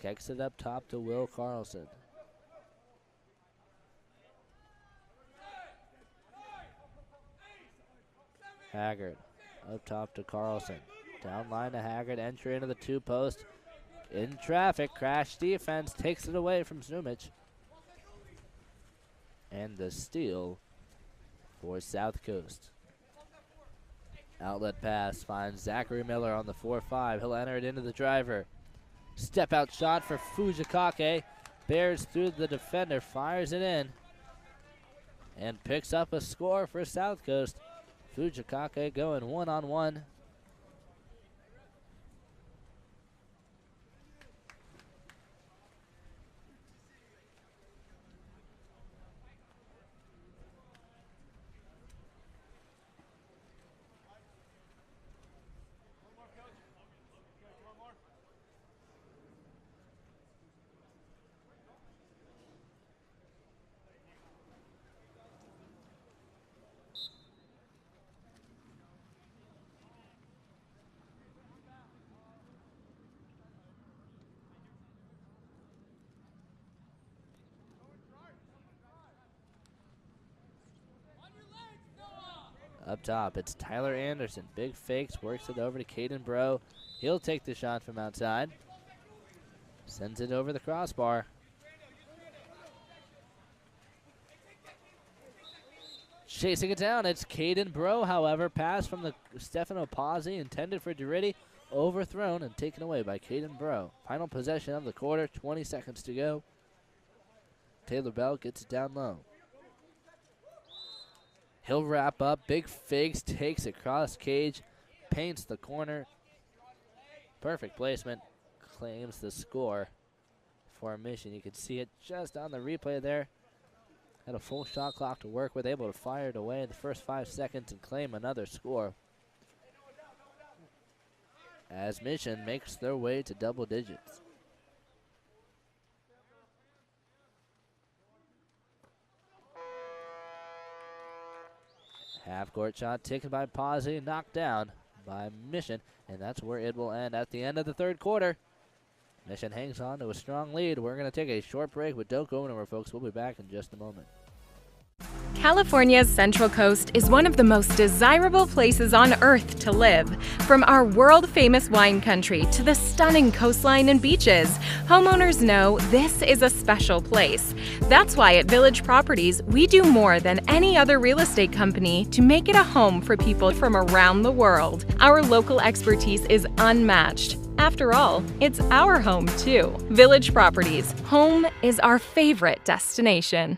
Kicks it up top to Will Carlson. Haggard, up top to Carlson. Down line to Haggard, entry into the 2-post. In traffic, crash defense takes it away from Zumich. And the steal for South Coast. Outlet pass finds Zachary Miller on the 4-5. He'll enter it into the driver. Step out shot for Fujikake. Bears through the defender, fires it in. And picks up a score for South Coast. Fujikake going one-on-one. Up top, it's Tyler Anderson. Big fakes, works it over to Caden Bro. He'll take the shot from outside. Sends it over the crossbar. Chasing it down, it's Caden Bro, however. Pass from the Stefano Pazzi, intended for Duritti. Overthrown and taken away by Caden Bro. Final possession of the quarter, 20 seconds to go. Taylor Bell gets it down low. He'll wrap up, big fakes, takes it cross cage, paints the corner. Perfect placement, claims the score for Mission. You can see it just on the replay there. Had a full shot clock to work with, able to fire it away in the first 5 seconds and claim another score. As Mission makes their way to double digits. Half-court shot taken by Pazzi, knocked down by Mission, and that's where it will end at the end of the third quarter. Mission hangs on to a strong lead. We're going to take a short break, but don't go anywhere, folks. We'll be back in just a moment. California's Central Coast is one of the most desirable places on Earth to live. From our world-famous wine country to the stunning coastline and beaches, homeowners know this is a special place. That's why at Village Properties, we do more than any other real estate company to make it a home for people from around the world. Our local expertise is unmatched. After all, it's our home too. Village Properties, home is our favorite destination.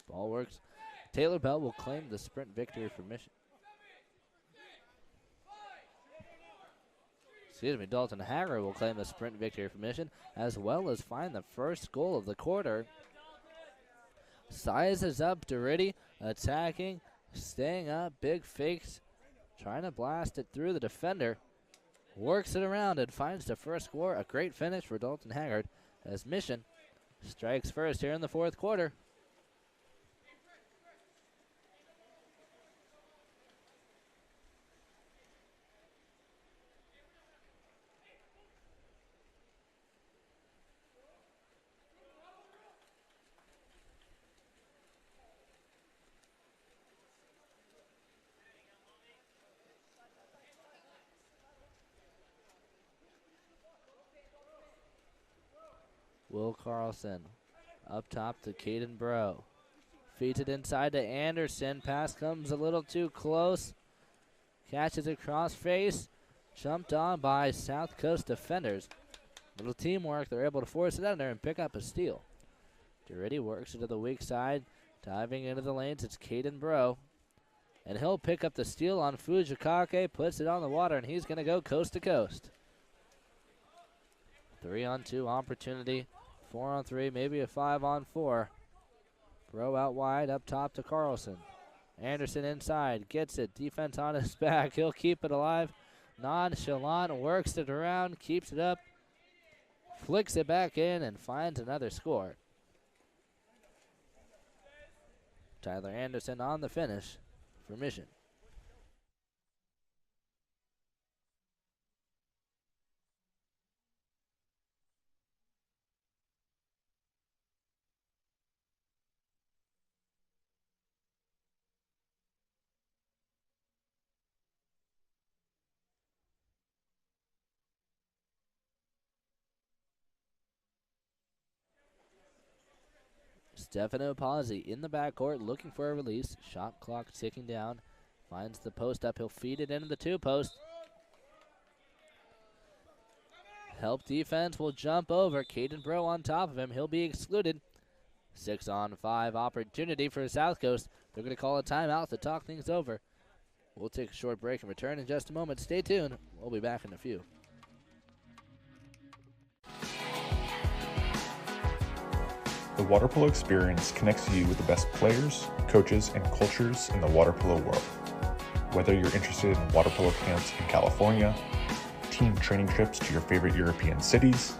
Ball works. Taylor Bell will claim the sprint victory for Mission. Dalton Hager will claim the sprint victory for Mission, as well as find the first goal of the quarter. Sizes up Doherty, attacking, staying up, big fakes, trying to blast it through the defender. Works it around and finds the first score. A great finish for Dalton Haggard as Mission strikes first here in the fourth quarter. Will Carlson up top to Caden Bro. Feeds it inside to Anderson. Pass comes a little too close. Catches it cross face. Jumped on by South Coast defenders. Little teamwork. They're able to force it out there and pick up a steal. Doherty works it to the weak side. Diving into the lanes. It's Caden Bro. And he'll pick up the steal on Fujikake. Puts it on the water, and he's going to go coast to coast. 3-on-2 opportunity. 4-on-3, maybe a 5-on-4. Bro out wide, up top to Carlson. Anderson inside, gets it. Defense on his back. He'll keep it alive. Nonchalant, works it around, keeps it up. Flicks it back in and finds another score. Tyler Anderson on the finish for Mission. Stefano Pazzi in the backcourt looking for a release. Shot clock ticking down. Finds the post up. He'll feed it into the 2-post. Help defense will jump over. Caden Bro on top of him. He'll be excluded. 6-on-5 opportunity for South Coast. They're going to call a timeout to talk things over. We'll take a short break and return in just a moment. Stay tuned. We'll be back in a few. The water polo experience connects you with the best players, coaches, and cultures in the water polo world. Whether you're interested in water polo camps in California, team training trips to your favorite European cities,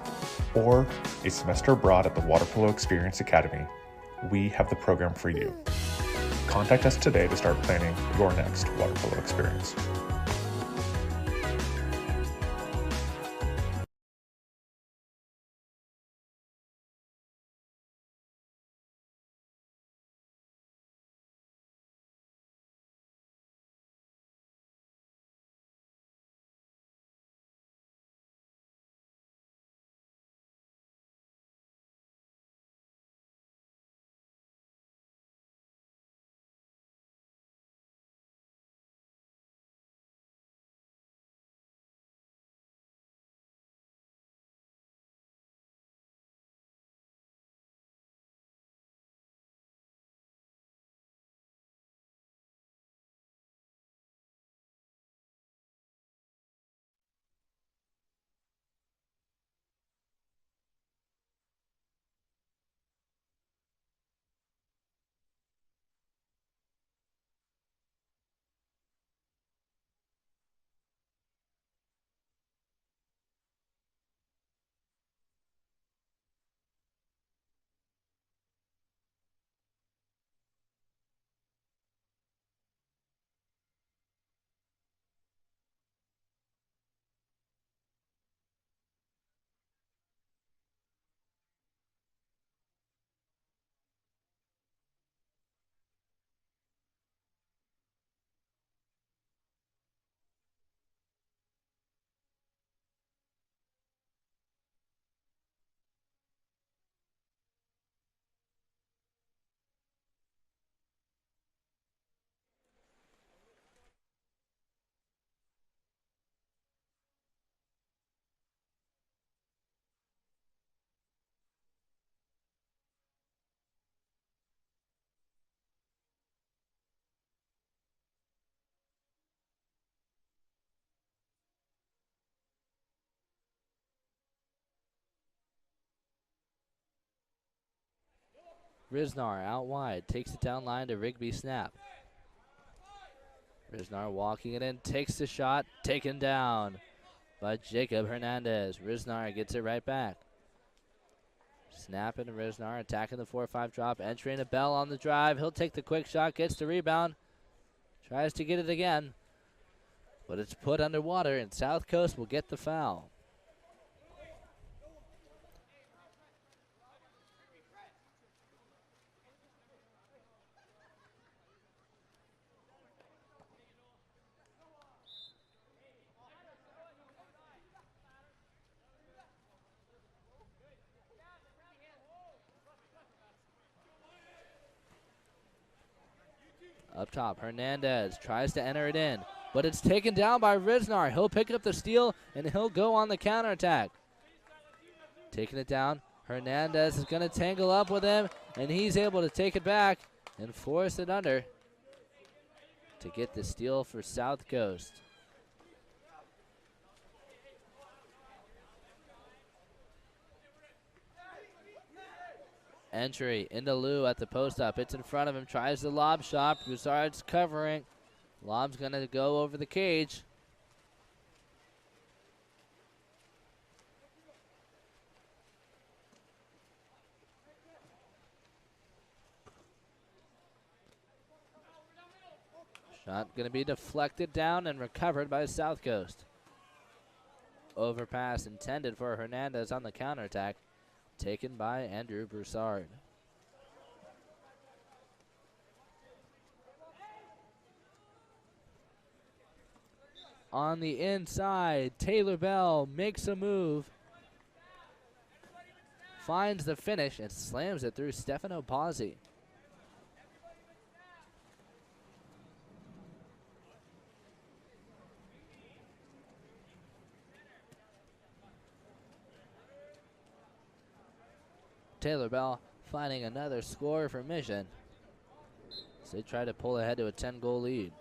or a semester abroad at the Water Polo Experience Academy, we have the program for you. Contact us today to start planning your next water polo experience. Risnar out wide, takes it down line to Rigby snap. Risnar walking it in, takes the shot, taken down by Jacob Hernandez. Risnar gets it right back. Snap into Risnar, attacking the 4-5 drop, entering a Bell on the drive. He'll take the quick shot, gets the rebound, tries to get it again, but it's put underwater, and South Coast will get the foul. Up top, Hernandez tries to enter it in, but it's taken down by Risnar. He'll pick up the steal, and he'll go on the counterattack. Taking it down, Hernandez is going to tangle up with him, and he's able to take it back and force it under to get the steal for South Coast. Entry into Lou at the post up. It's in front of him. Tries the lob shot. Broussard's covering. Lob's going to go over the cage. Shot going to be deflected down and recovered by South Coast. Overpass intended for Hernandez on the counterattack. Taken by Andrew Broussard. On the inside, Taylor Bell makes a move. finds the finish and slams it through Stefano Pazzi. Taylor Bell finding another score for Mission as they try to pull ahead to a 10-goal lead.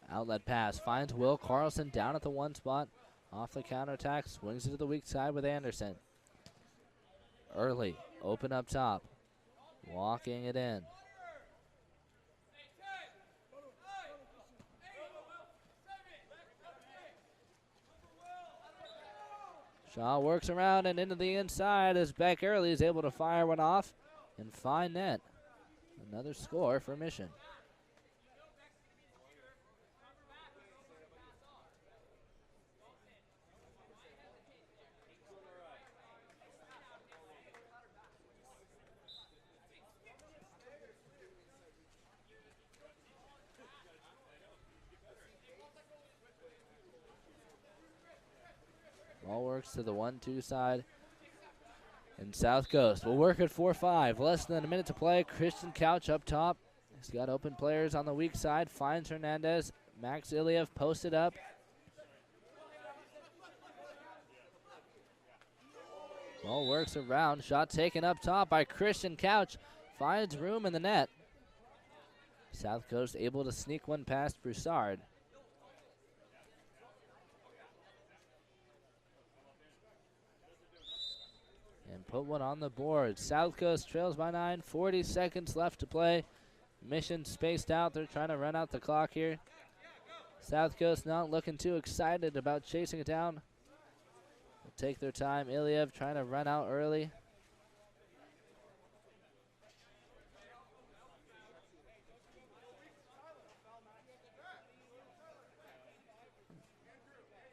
Outlet pass finds Will Carlson down at the 1 spot. Off the counterattack, swings it to the weak side with Anderson. Early, open up top, walking it in. Shaw works around and into the inside as Beck Early is able to fire one off and find net. Another score for Mission. Ball works to the 1-2 side. And South Coast will work at 4-5. Less than a minute to play. Christian Couch up top. He's got open players on the weak side. Finds Hernandez. Max Iliev posted up. Ball works around. Shot taken up top by Christian Couch. Finds room in the net. South Coast able to sneak one past Broussard. And put one on the board. South Coast trails by 9. 40 seconds left to play. Mission spaced out. They're trying to run out the clock here. South Coast not looking too excited about chasing it down. They'll take their time. Iliev trying to run out early.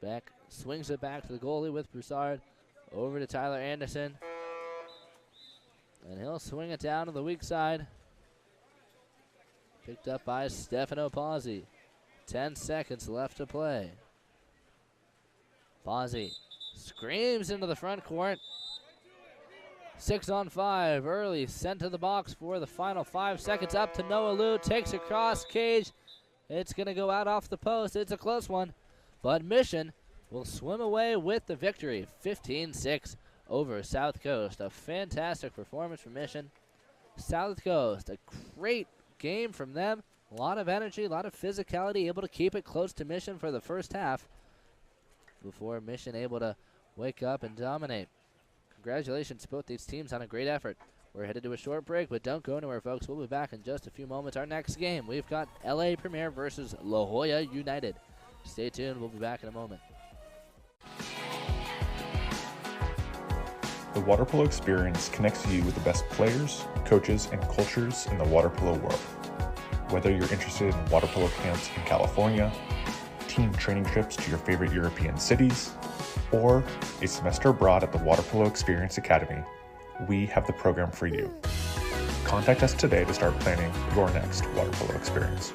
Beck swings it back to the goalie with Broussard. Over to Tyler Anderson. And he'll swing it down to the weak side. Picked up by Stefano Pazzi. 10 seconds left to play. Pazzi screams into the front court. 6-on-5. Early sent to the box for the final 5 seconds. Up to Noah Liu. Takes a cross cage. It's going to go out off the post. It's a close one. But Mission will swim away with the victory. 15-6 over South Coast. A fantastic performance from Mission. South Coast, a great game from them. A lot of energy, a lot of physicality, able to keep it close to Mission for the first half before Mission able to wake up and dominate. Congratulations to both these teams on a great effort. We're headed to a short break, but don't go anywhere, folks. We'll be back in just a few moments. Our next game, we've got LA Premier versus La Jolla United. Stay tuned. We'll be back in a moment. The water polo experience connects you with the best players, coaches, and cultures in the water polo world. Whether you're interested in water polo camps in California, team training trips to your favorite European cities, or a semester abroad at the Water Polo Experience Academy, we have the program for you. Contact us today to start planning your next water polo experience.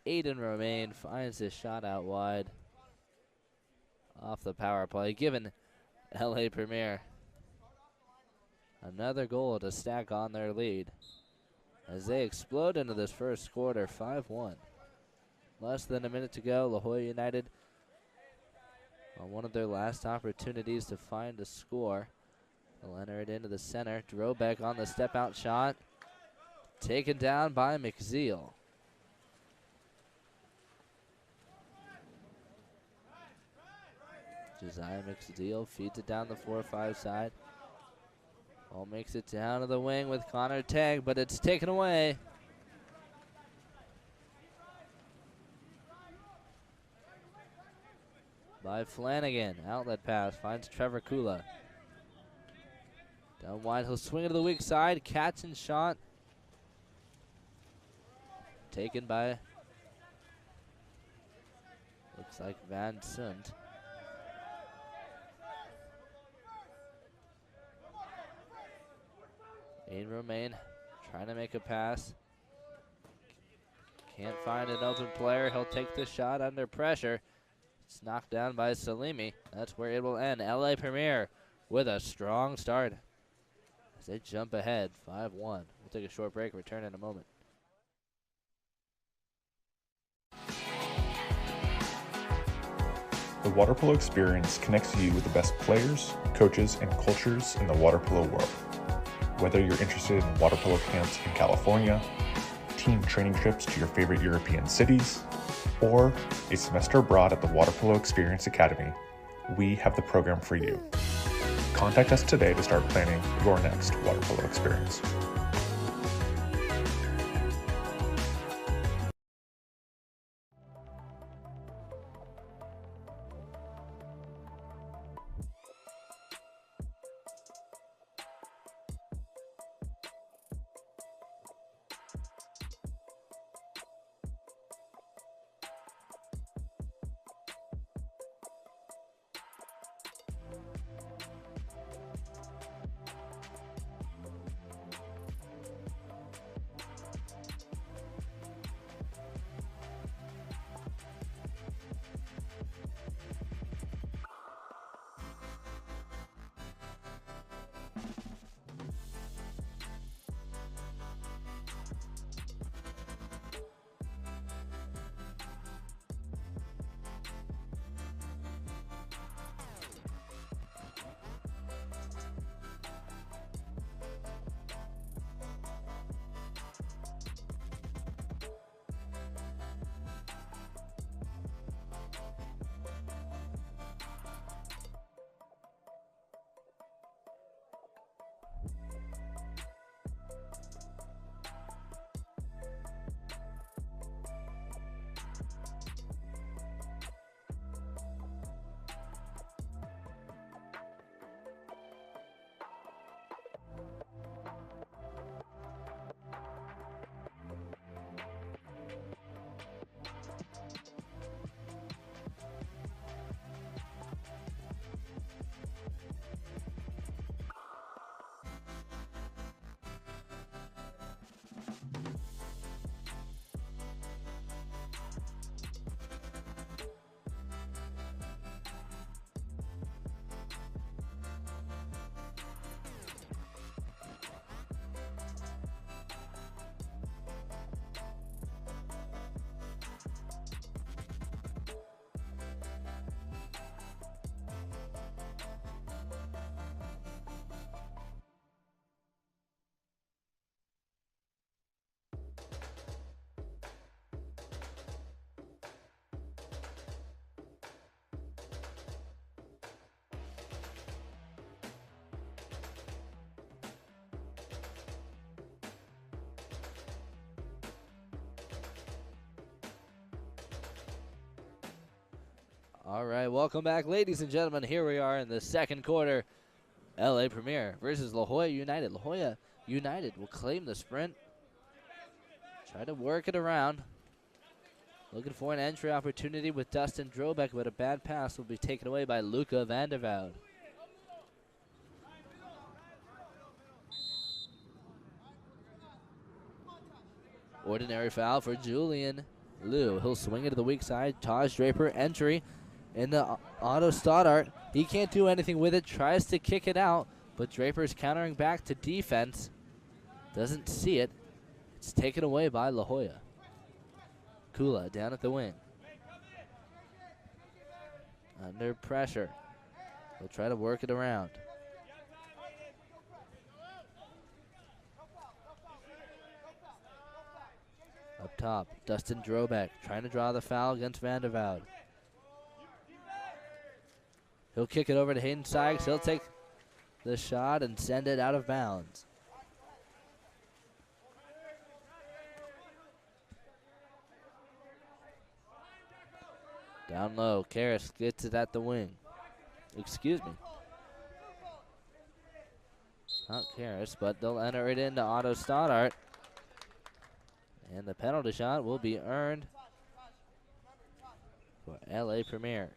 Aiden Romaine finds his shot out wide off the power play, giving LA Premier another goal to stack on their lead as they explode into this first quarter, 5-1. Less than a minute to go. La Jolla United on one of their last opportunities to find a score. They'll enter it into the center. Drobeck on the step-out shot. Taken down by McZeal. Josiah McZeal feeds it down the 4-5 side. Ball makes it down to the wing with Connor Tagg, but it's taken away. By Flanagan. Outlet pass finds Trevor Kula. Down wide, he'll swing it to the weak side. Catch and shot. Taken by, looks like Van Sunt. Aiden Romaine trying to make a pass. Can't find an open player. He'll take the shot under pressure. It's knocked down by Salimi. That's where it will end. LA Premier with a strong start as they jump ahead, 5-1. We'll take a short break, return in a moment. The water polo experience connects you with the best players, coaches, and cultures in the water polo world. Whether you're interested in water polo camps in California, team training trips to your favorite European cities, or a semester abroad at the Water Polo Experience Academy, we have the program for you. Contact us today to start planning your next water polo experience. All right, welcome back, ladies and gentlemen. Here we are in the second quarter. LA Premier versus La Jolla United. La Jolla United will claim the sprint. Try to work it around. Looking for an entry opportunity with Dustin Drobeck, but a bad pass will be taken away by Luca Vandervoud. Ordinary foul for Julian Liu, he'll swing it to the weak side. Taj Draper entry in the auto Stoddart. He can't do anything with it, tries to kick it out, but Draper's countering back to defense. Doesn't see it. It's taken away by La Jolla. Kula down at the wing. Under pressure. He'll try to work it around. Up top, Dustin Drobeck trying to draw the foul against Vandervoud. He'll kick it over to Hayden Sykes. He'll take the shot and send it out of bounds. Down low, Karras gets it at the wing. Excuse me. Not Karras, but they'll enter it into Otto Stoddart. And the penalty shot will be earned for LA Premier.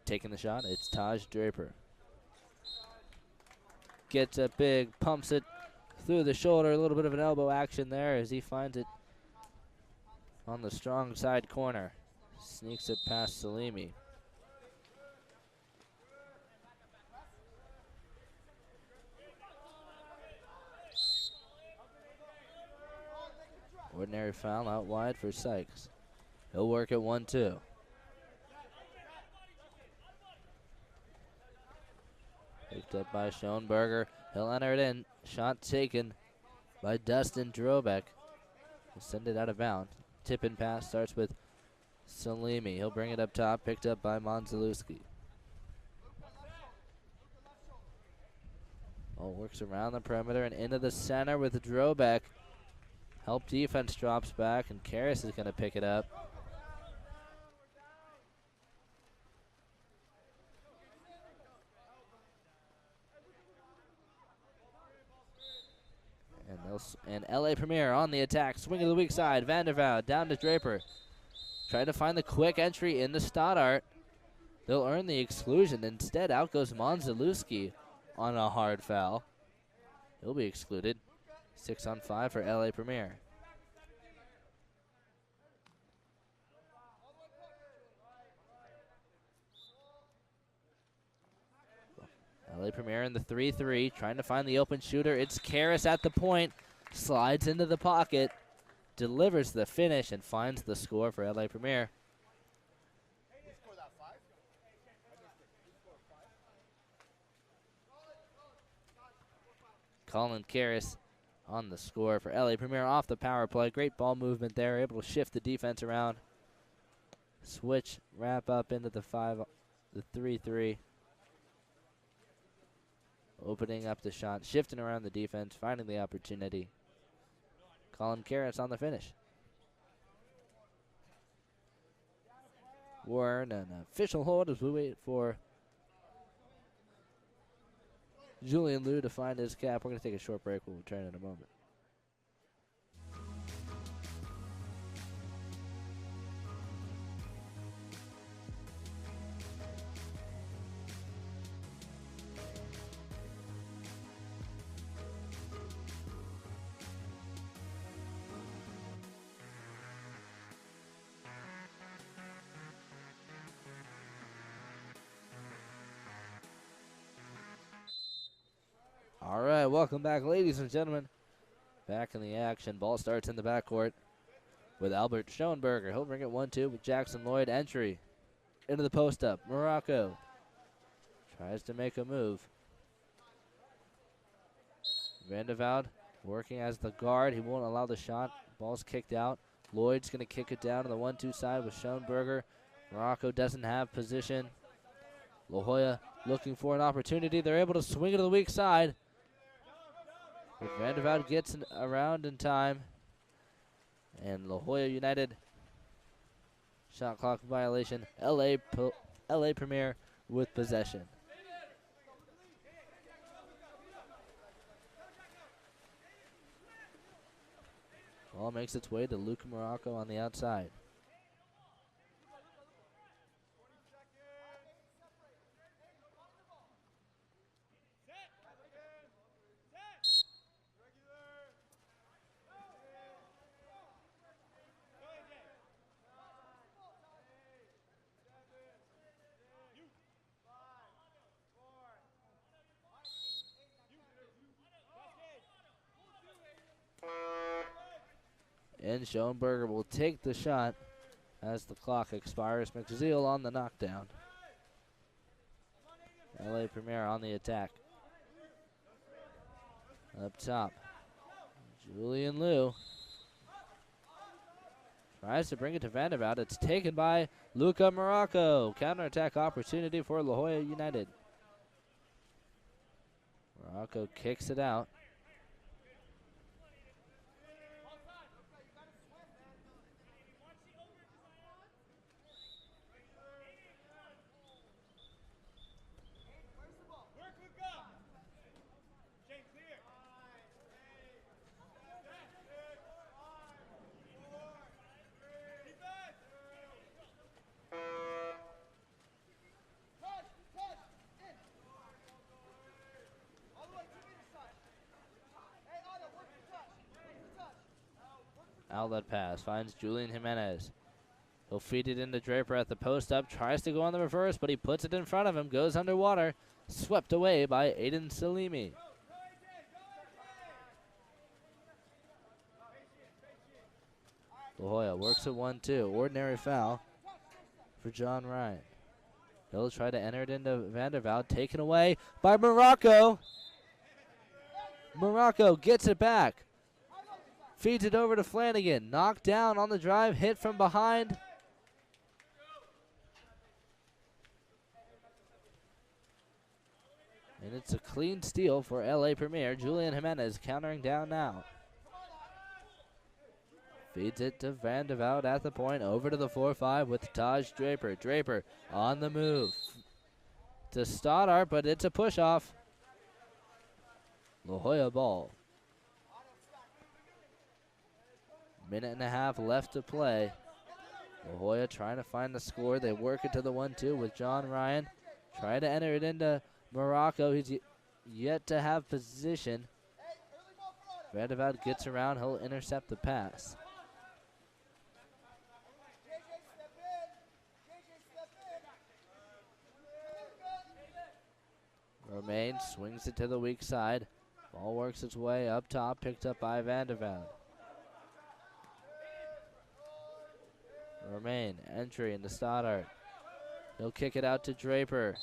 Taking the shot, it's Taj Draper. Gets it big, pumps it through the shoulder, a little bit of an elbow action there as he finds it on the strong side corner. Sneaks it past Salimi. Ordinary foul out wide for Sykes. He'll work at 1-2. Picked up by Schoenberger. He'll enter it in. Shot taken by Dustin Drobeck. He'll send it out of bounds. Tip and pass starts with Salimi. He'll bring it up top. Picked up by Monzalewski. Ball works around the perimeter and into the center with Drobeck. Help defense drops back, and Karras is going to pick it up. And LA Premier on the attack. Swing to the weak side. Vandervoud down to Draper. Trying to find the quick entry into Stoddart. They'll earn the exclusion. Instead, out goes Monzalewski on a hard foul. He'll be excluded. 6 on 5 for LA Premier. LA Premier in the 3-3, trying to find the open shooter. It's Karras at the point, slides into the pocket, delivers the finish, and finds the score for LA Premier. Colin Karras on the score for LA Premier off the power play. Great ball movement there, able to shift the defense around. Switch, wrap up into the 3-3. Opening up the shot, shifting around the defense, finding the opportunity. Colin Karras on the finish. Warren, an official hold as we wait for Julian Liu to find his cap. We're going to take a short break. We'll return in a moment. All right, welcome back, ladies and gentlemen. Back in the action. Ball starts in the backcourt with Albert Schoenberger. He'll bring it 1-2 with Jackson Lloyd. Entry into the post-up. Morocco tries to make a move. Vandervoud working as the guard. He won't allow the shot. Ball's kicked out. Lloyd's going to kick it down to the 1-2 side with Schoenberger. Morocco doesn't have position. La Jolla looking for an opportunity. They're able to swing it to the weak side. But Vandervoud gets around in time. And La Jolla United, shot clock violation. LA Premier with possession. Ball makes its way to Luke Morocco on the outside. And Schoenberger will take the shot as the clock expires. McZeal on the knockdown. LA Premier on the attack. Up top, Julian Liu tries to bring it to Vanderbilt. It's taken by Luca Morocco. Counterattack opportunity for La Jolla United. Morocco kicks it out. Outlet pass finds Julian Jimenez. He'll feed it into Draper at the post up. Tries to go on the reverse, but he puts it in front of him. Goes underwater. Swept away by Aiden Salimi. La Jolla works at 1-2. Ordinary foul for John Ryan. He'll try to enter it into Vanderbilt. Taken away by Morocco. Morocco gets it back. Feeds it over to Flanagan. Knocked down on the drive. Hit from behind. And it's a clean steal for LA Premier. Julian Jimenez countering down now. Feeds it to Vanderbilt at the point. Over to the 4-5 with Taj Draper. Draper on the move to Stoddart, but it's a push-off. La Jolla ball. Minute and a half left to play. La Jolla trying to find the score. They work it to the 1-2 with John Ryan. Try to enter it into Morocco. He's yet to have position. Vanderbilt gets around. He'll intercept the pass. Romaine swings it to the weak side. Ball works its way up top. Picked up by Vanderbilt. Romaine, entry into Stoddart. He'll kick it out to Draper.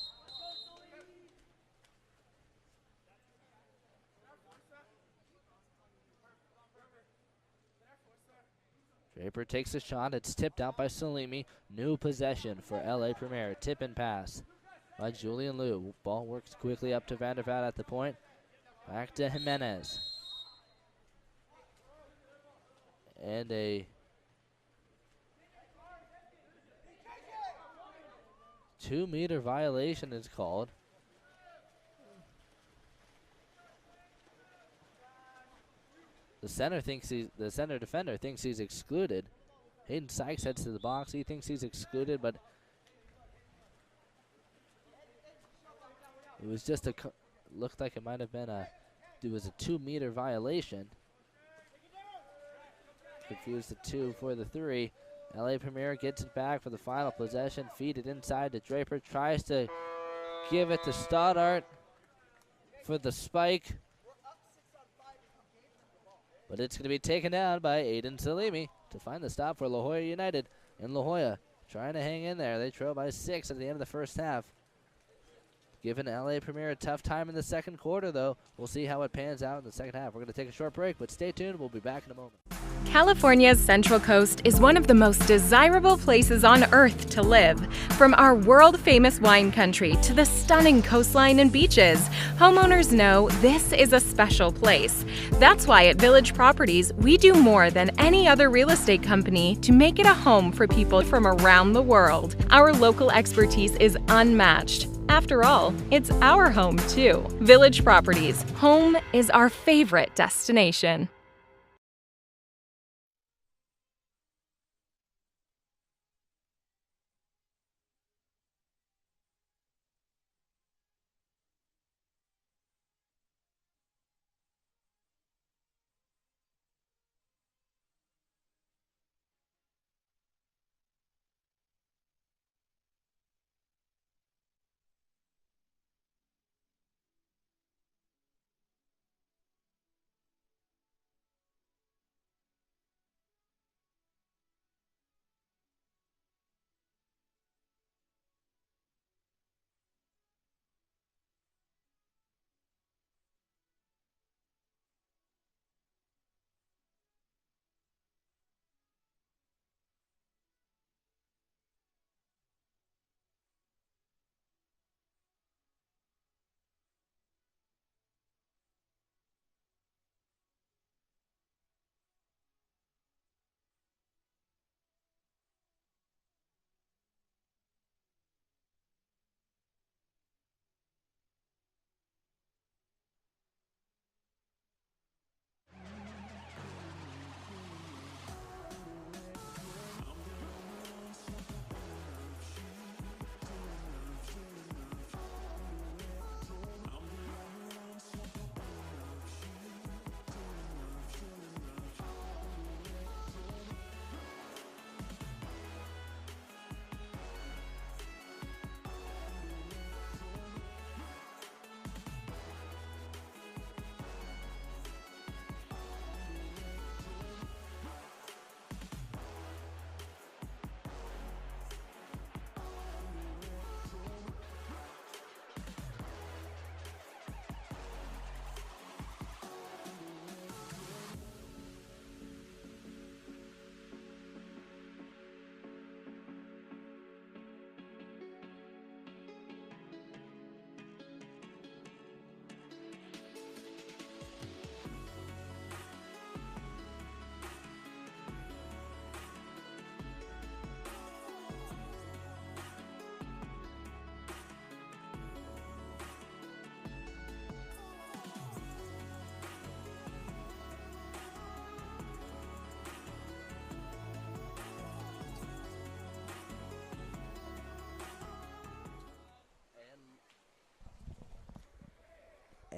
Draper takes a shot. It's tipped out by Salimi. New possession for LA Premier. Tip and pass by Julian Liu. Ball works quickly up to Vanderbilt at the point. Back to Jimenez. And a 2-meter violation is called. The center defender thinks he's excluded. Hayden Sykes heads to the box. He thinks he's excluded, but it was just looked like it might have been it was a 2-meter violation. Confused the 2 for the 3. LA Premier gets it back for the final possession. Feed it inside to Draper. Tries to give it to Stoddart for the spike. But it's going to be taken down by Aiden Salimi to find the stop for La Jolla United. And La Jolla trying to hang in there. They trail by 6 at the end of the first half. Giving LA Premier a tough time in the second quarter, though. We'll see how it pans out in the second half. We're going to take a short break, but stay tuned. We'll be back in a moment. California's Central Coast is one of the most desirable places on earth to live. From our world-famous wine country to the stunning coastline and beaches, homeowners know this is a special place. That's why at Village Properties, we do more than any other real estate company to make it a home for people from around the world. Our local expertise is unmatched. After all, it's our home too. Village Properties. Home is our favorite destination.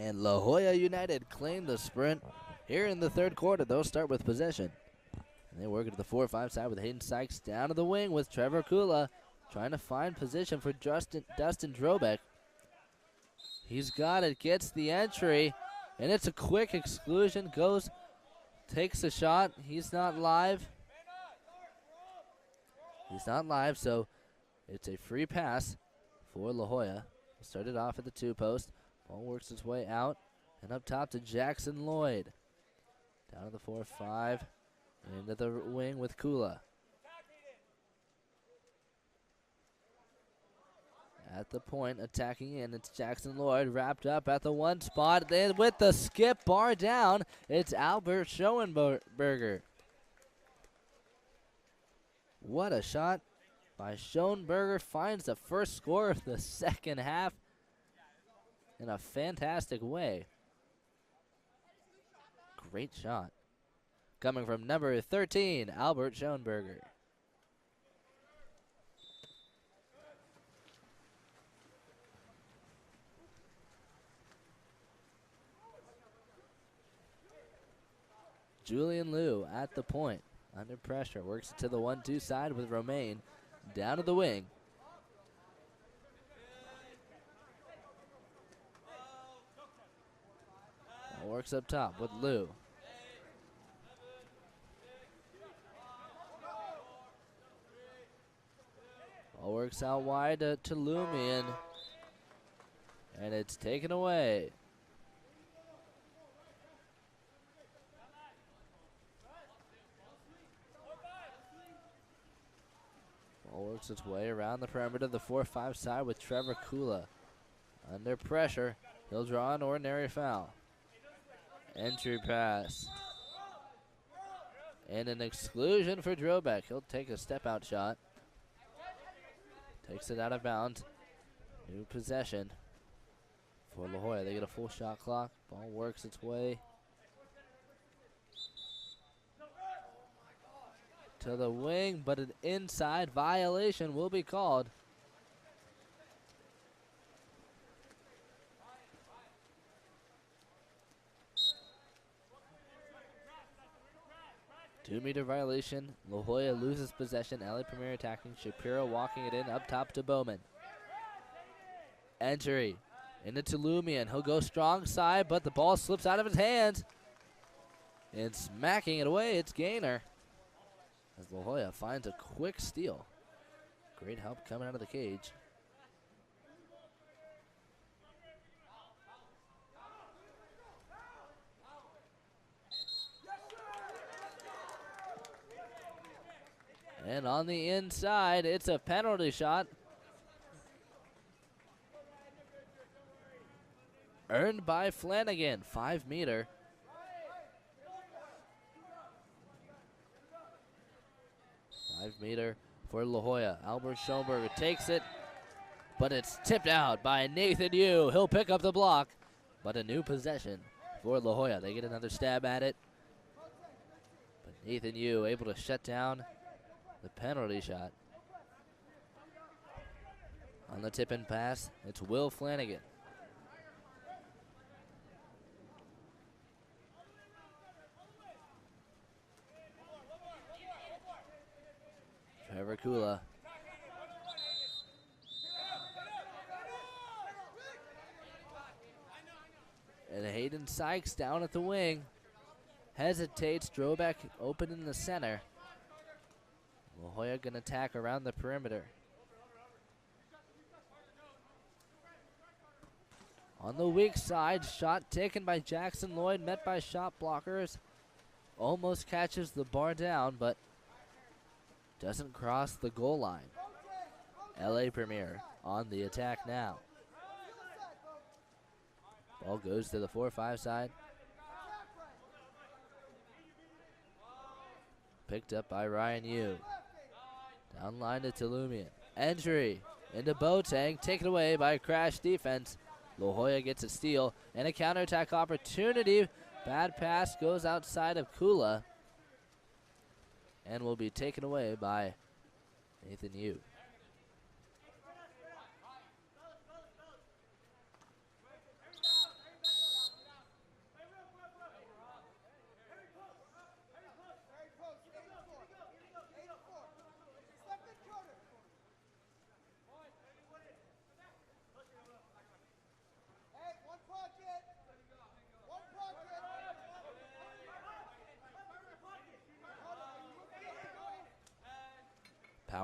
And La Jolla United claimed the sprint here in the third quarter. They'll start with possession. And they work it to the 4-5 side with Hayden Sykes down to the wing with Trevor Kula trying to find position for Dustin Drobeck. He's got it, gets the entry, and it's a quick exclusion. Goes, takes a shot. He's not live. He's not live, so it's a free pass for La Jolla. Started off at the 2-post. Ball works its way out and up top to Jackson Lloyd. Down to the 4-5. Into the wing with Kula. At the point, attacking in, it's Jackson Lloyd wrapped up at the one spot. Then with the skip bar down, it's Albert Schoenberger. What a shot by Schoenberger. Finds the first score of the second half in a fantastic way. Great shot. Coming from number 13, Albert Schoenberger. Julian Liu at the point. Under pressure. Works it to the 1-2 side with Romaine. Down to the wing. Works up top with Liu. Ball works out wide to Lumian. And it's taken away. Ball works its way around the perimeter of the 4-5 side with Trevor Kula. Under pressure, he'll draw an ordinary foul. Entry pass. And an exclusion for Drobeck. He'll take a step-out shot. Takes it out of bounds. New possession for La Jolla. They get a full shot clock. Ball works its way to the wing, but an inside violation will be called. Two-meter violation. La Jolla loses possession. LA Premier attacking. Shapiro walking it in up top to Bowman. Entry into Lumian. He'll go strong side, but the ball slips out of his hands. And smacking it away, it's Gaynor. As La Jolla finds a quick steal. Great help coming out of the cage. And on the inside, it's a penalty shot. Earned by Flanagan, 5-meter. Five-meter for La Jolla. Albert Schoenberger takes it, but it's tipped out by Nathan Yu. He'll pick up the block, but a new possession for La Jolla. They get another stab at it, but Nathan Yu able to shut down the penalty shot. On the tip-in pass, it's Will Flanagan. Trevor Kula. And Hayden Sykes down at the wing. Hesitates. Drobeck open in the center. La Jolla gonna attack around the perimeter. On the weak side, shot taken by Jackson Lloyd, met by shot blockers. Almost catches the bar down, but doesn't cross the goal line. LA Premier on the attack now. Ball goes to the 4-5 side. Picked up by Ryan Yu. Down line to Tulumian. Entry into Boateng, taken away by crash defense. La Jolla gets a steal and a counterattack opportunity. Bad pass goes outside of Kula and will be taken away by Nathan Yu.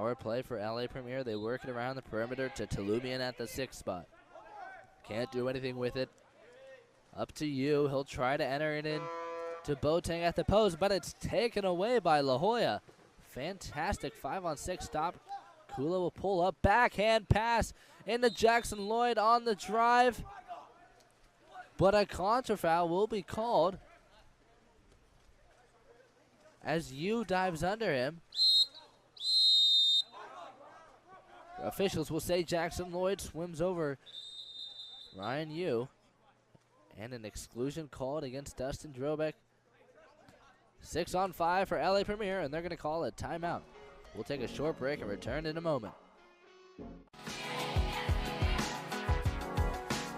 Power play for LA Premier. They work it around the perimeter to Tolumian at the 6th spot. Can't do anything with it. Up to you. He'll try to enter it in to Boateng at the post, but it's taken away by La Jolla. Fantastic 5-on-6 stop. Kula will pull up. Backhand pass into Jackson Lloyd on the drive. But a contra foul will be called as Yu dives under him. Officials will say Jackson Lloyd swims over Ryan Yu. And an exclusion called against Dustin Drobeck. 6-on-5 for LA Premier, and they're going to call a timeout. We'll take a short break and return in a moment.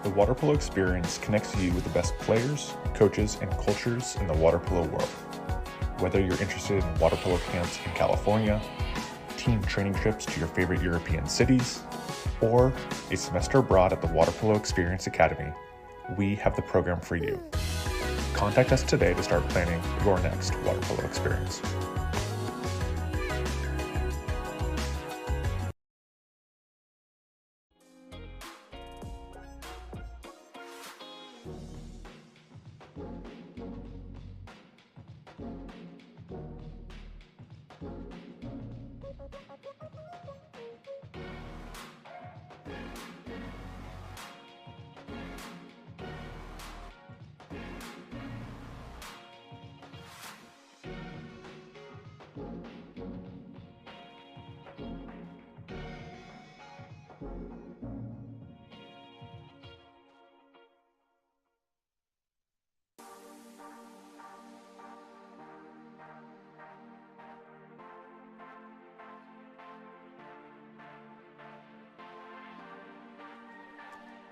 The water polo experience connects you with the best players, coaches, and cultures in the water polo world. Whether you're interested in water polo camps in California, team training trips to your favorite European cities, or a semester abroad at the Water Polo Experience Academy, we have the program for you. Contact us today to start planning your next water polo experience.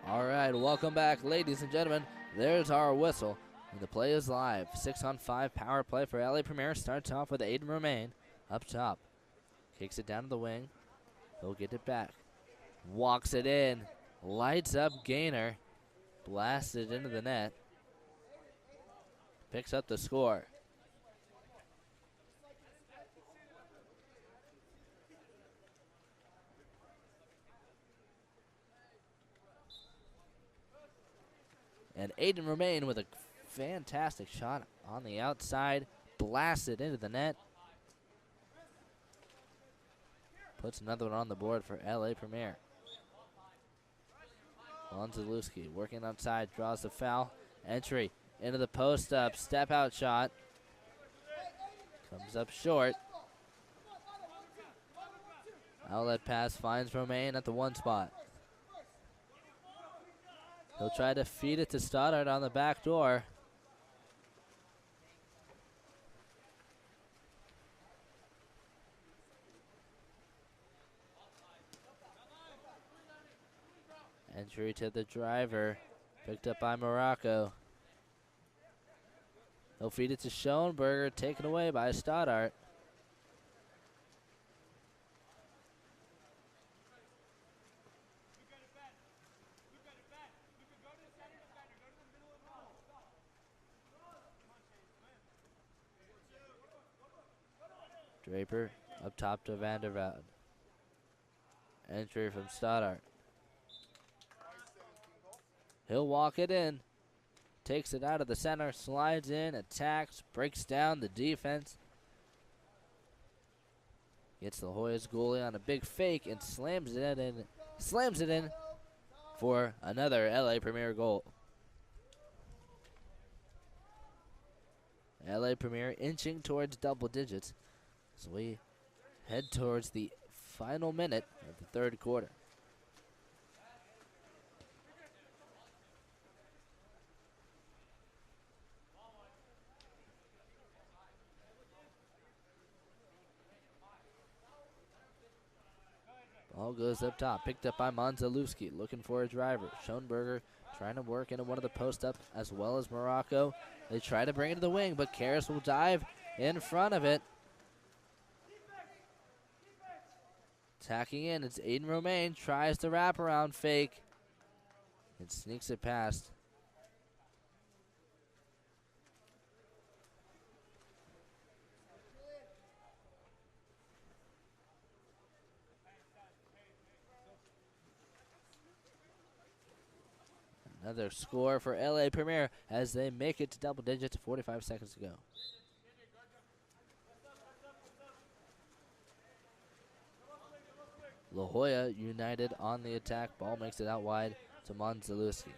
All right, welcome back, ladies and gentlemen. There's our whistle, and the play is live. 6-on-5 power play for LA Premier. Starts off with Aiden Romaine up top. Kicks it down to the wing. He'll get it back. Walks it in. Lights up Gainer. Blasts it into the net. Picks up the score. And Aiden Romaine with a fantastic shot on the outside. Blasted into the net. Puts another one on the board for LA Premier. Lonzalewski working outside, draws the foul. Entry into the post up, step out shot. Comes up short. Outlet pass finds Romaine at the 1 spot. He'll try to feed it to Stoddard on the back door. Entry to the driver, picked up by Morocco. He'll feed it to Schoenberger, taken away by Stoddard. Draper up top to Vandervelde. Entry from Stoddard. He'll walk it in. Takes it out of the center, slides in, attacks, breaks down the defense. Gets the Hoyas goalie on a big fake and slams it in for another LA Premier goal. LA Premier inching towards double digits. So we head towards the final minute of the 3rd quarter. Ball goes up top, picked up by Monzalewski, looking for a driver. Schoenberger trying to work into one of the post up as well as Morocco. They try to bring it to the wing, but Karras will dive in front of it. Attacking in, it's Aiden Romaine, tries the wraparound fake. And sneaks it past. Another score for LA Premier as they make it to double digits, 45 seconds to go. La Jolla United on the attack. Ball makes it out wide to Monzalewski.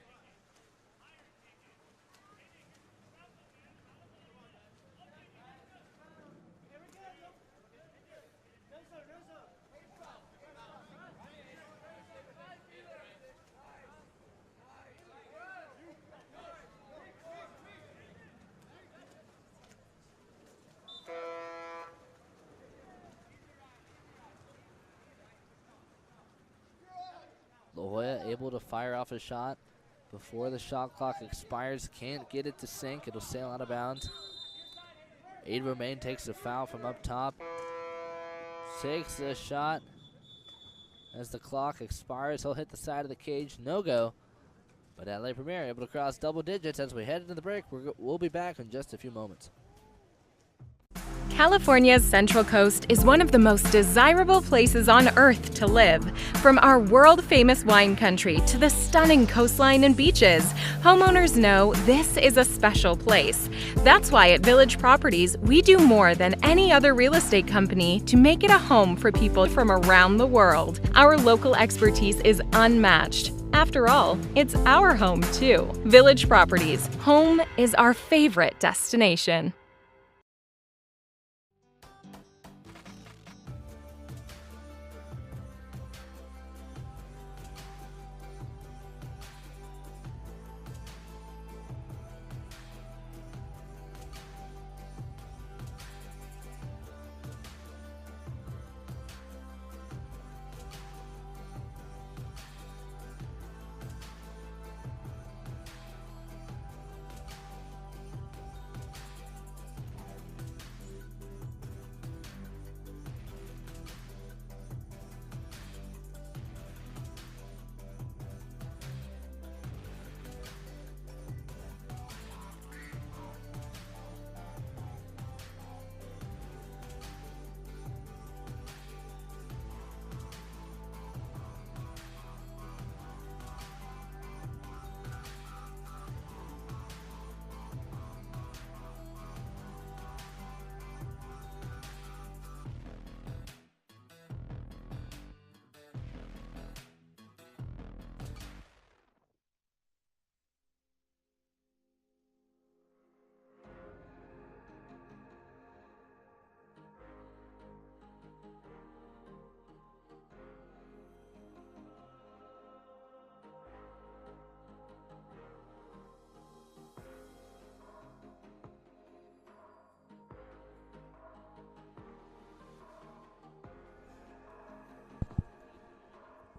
La Jolla able to fire off a shot before the shot clock expires. Can't get it to sink. It'll sail out of bounds. Aid Romaine takes a foul from up top. Takes the shot. As the clock expires, he'll hit the side of the cage. No go. But LA Premier able to cross double digits as we head into the break. We'll be back in just a few moments. California's Central Coast is one of the most desirable places on earth to live. From our world-famous wine country to the stunning coastline and beaches, homeowners know this is a special place. That's why at Village Properties, we do more than any other real estate company to make it a home for people from around the world. Our local expertise is unmatched. After all, it's our home too. Village Properties, home is our favorite destination.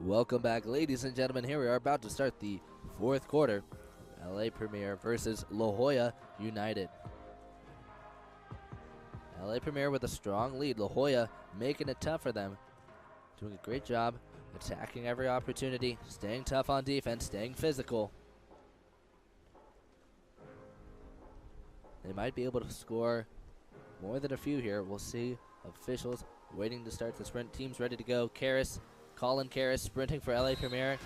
Welcome back, ladies and gentlemen. Here we are about to start the fourth quarter. LA Premier versus La Jolla United. LA Premier with a strong lead. La Jolla making it tough for them. Doing a great job attacking every opportunity, staying tough on defense, staying physical. They might be able to score more than a few here. We'll see. Officials waiting to start the sprint. Teams ready to go. Colin Karras sprinting for LA Premier.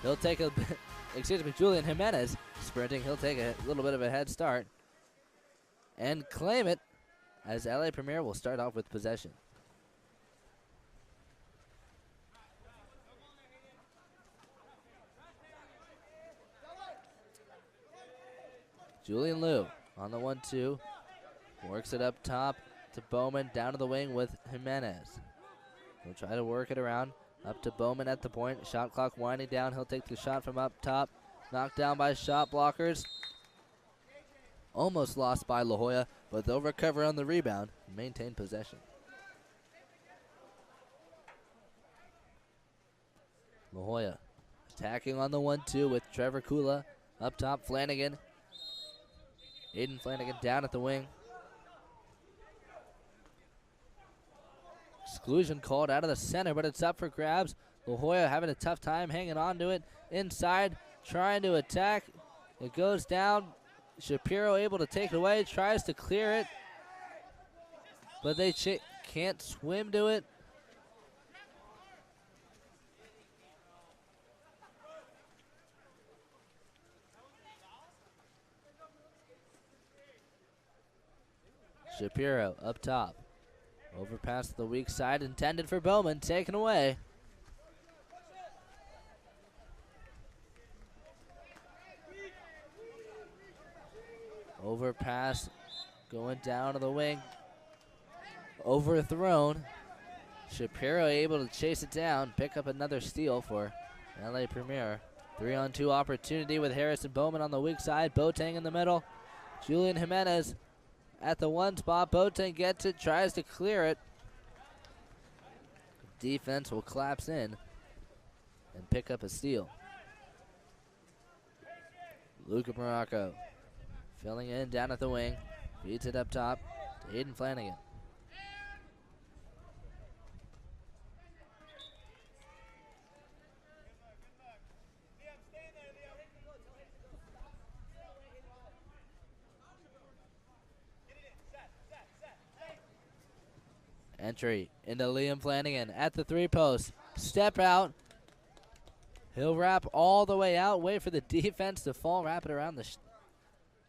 He'll take a, Julian Jimenez sprinting. He'll take a little bit of a head start and claim it as LA Premier will start off with possession. Julian Liu on the 1-2. Works it up top to Bowman, down to the wing with Jimenez. He'll try to work it around. Up to Bowman at the point. Shot clock winding down. He'll take the shot from up top. Knocked down by shot blockers. Almost lost by La Jolla, but they'll recover on the rebound and maintain possession. La Jolla attacking on the 1-2 with Trevor Kula. Up top, Flanagan. Aiden Flanagan down at the wing. Exclusion called out of the center, but it's up for grabs. La Jolla having a tough time hanging on to it. Inside, trying to attack. It goes down. Shapiro able to take it away, tries to clear it. But they can't swim to it. Shapiro up top. Overpass to the weak side, intended for Bowman, taken away. Overpass going down to the wing. Overthrown. Shapiro able to chase it down, pick up another steal for LA Premier. 3-on-2 opportunity with Harrison Bowman on the weak side. Boateng in the middle. Julian Jimenez at the one spot. Boateng gets it, tries to clear it. Defense will collapse in and pick up a steal. Luca Morocco filling in down at the wing. Beats it up top to Hayden Flanagan. Entry into Liam Flanagan at the 3-post. Step out. He'll wrap all the way out. Wait for the defense to fall. Wrap it around the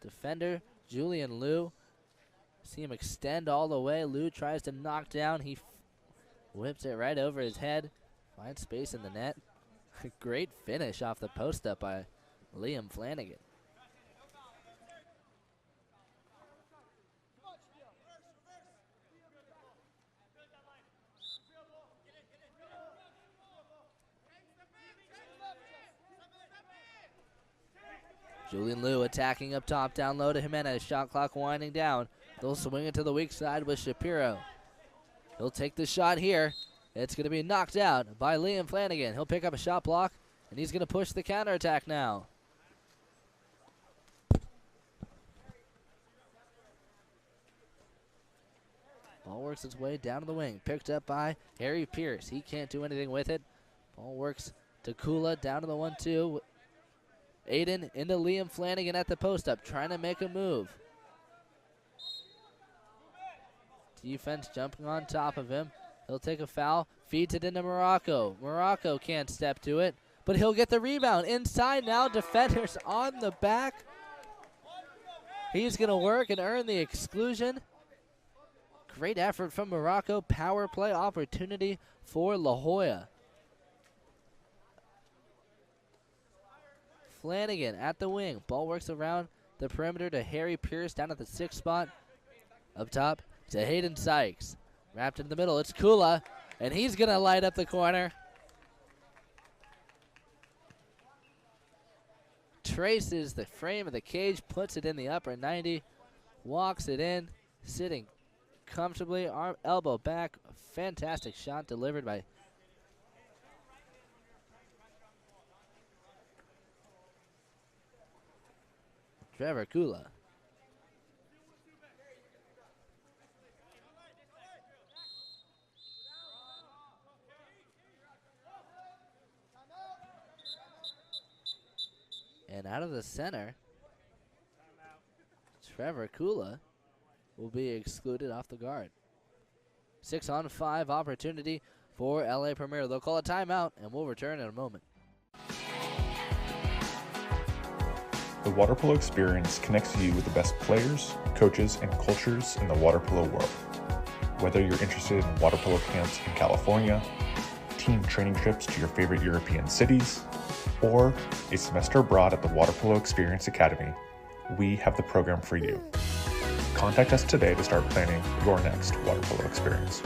defender, Julian Liu. See him extend all the way. Liu tries to knock down. He whips it right over his head. Finds space in the net. Great finish off the post up by Liam Flanagan. Julian Liu attacking up top, down low to Jimenez. Shot clock winding down. They'll swing it to the weak side with Shapiro. He'll take the shot here. It's going to be knocked out by Liam Flanagan. He'll pick up a shot block, and he's going to push the counterattack now. Ball works its way down to the wing. Picked up by Harry Pierce. He can't do anything with it. Ball works to Kula down to the 1-2. Aiden into Liam Flanagan at the post up, trying to make a move. Defense jumping on top of him. He'll take a foul, feeds it into Morocco. Morocco can't step to it, but he'll get the rebound. Inside now, defenders on the back. He's going to work and earn the exclusion. Great effort from Morocco. Power play opportunity for La Jolla. Flanagan at the wing. Ball works around the perimeter to Harry Pierce down at the 6th spot. Up top to Hayden Sykes. Wrapped in the middle. It's Kula, and he's going to light up the corner. Traces the frame of the cage, puts it in the upper 90, walks it in, sitting comfortably, arm, elbow back. A fantastic shot delivered by Trevor Kula. And out of the center, Trevor Kula will be excluded off the guard. 6-on-5 opportunity for LA Premier. They'll call a timeout, and we'll return in a moment. The water polo experience connects you with the best players, coaches, and cultures in the water polo world. Whether you're interested in water polo camps in California, team training trips to your favorite European cities, or a semester abroad at the Water Polo Experience Academy, we have the program for you. Contact us today to start planning your next water polo experience.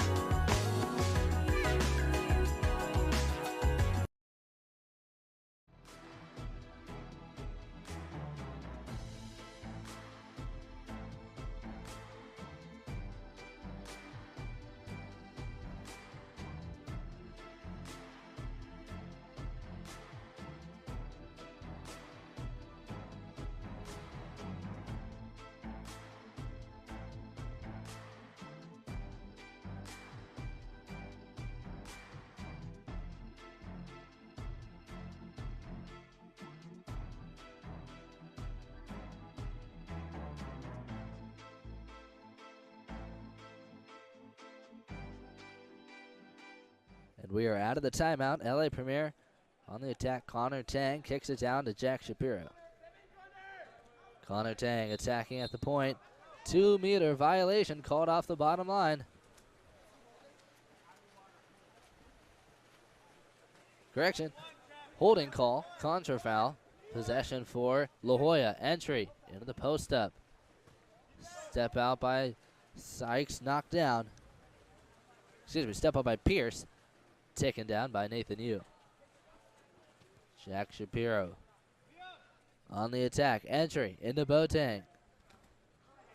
And we are out of the timeout. LA Premier on the attack. Connor Tang kicks it down to Jack Shapiro. Connor Tang attacking at the point. 2-meter violation called off the bottom line. Correction. Holding call. Contra foul. Possession for La Jolla. Entry into the post up. Step out by Sykes. Knocked down. Excuse me. Step out by Pierce. Taken down by Nathan Yu. Jack Shapiro on the attack. Entry into Boateng.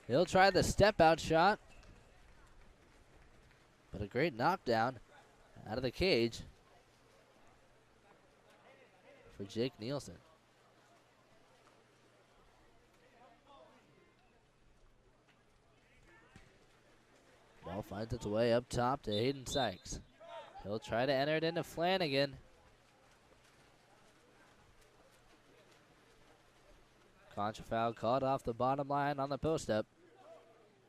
He'll try the step-out shot. But a great knockdown out of the cage for Jake Nielsen. Ball finds its way up top to Hayden Sykes. He'll try to enter it into Flanagan. Contra foul caught off the bottom line on the post-up.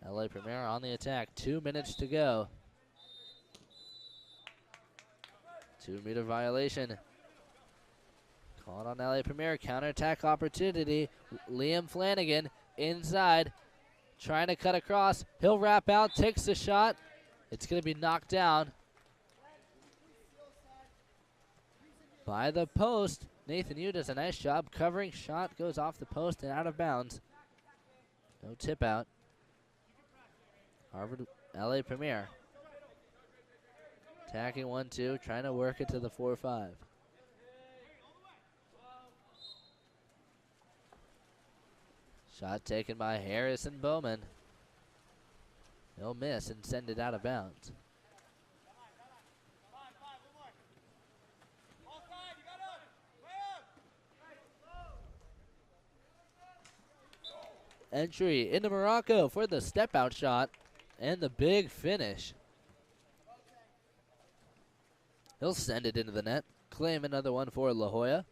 LA Premier on the attack. 2 minutes to go. 2-meter violation. Caught on LA Premier. Counterattack opportunity. Liam Flanagan inside. Trying to cut across. He'll wrap out. Takes the shot. It's going to be knocked down by the post. Nathan Yu does a nice job covering. Shot goes off the post and out of bounds. No tip out. Harvard LA Premier. Attacking 1-2, trying to work it to the 4-5. Shot taken by Harrison Bowman. He'll miss and send it out of bounds. Entry into Morocco for the step-out shot and the big finish. He'll send it into the net. Claim another one for La Jolla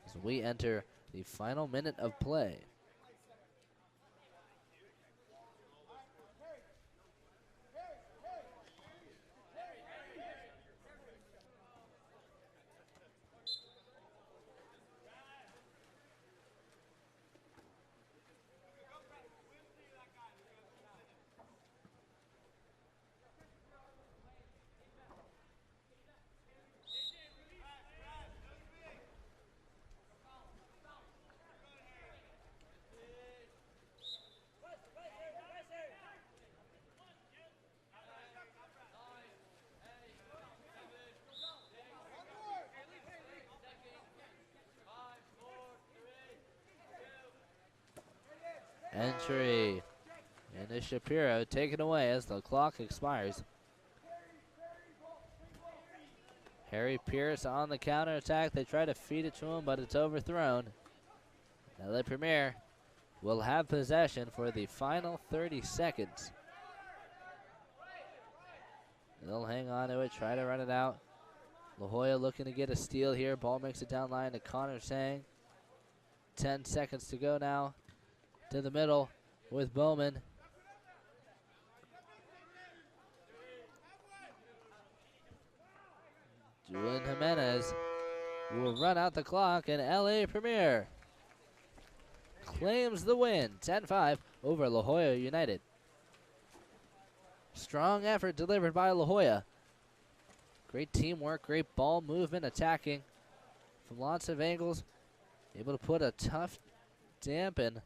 as we enter the final minute of play. Entry into Shapiro, taken away as the clock expires. Harry Pierce on the counterattack. They try to feed it to him, but it's overthrown. LA Premier will have possession for the final 30 seconds. They'll hang on to it, try to run it out. La Jolla looking to get a steal here. Ball makes it down line to Connor Sang. 10 seconds to go now. To the middle with Bowman. Julian Jimenez will run out the clock, and LA Premier claims the win. 10-5 over La Jolla United. Strong effort delivered by La Jolla. Great teamwork, great ball movement, attacking from lots of angles. Able to put a tough dampen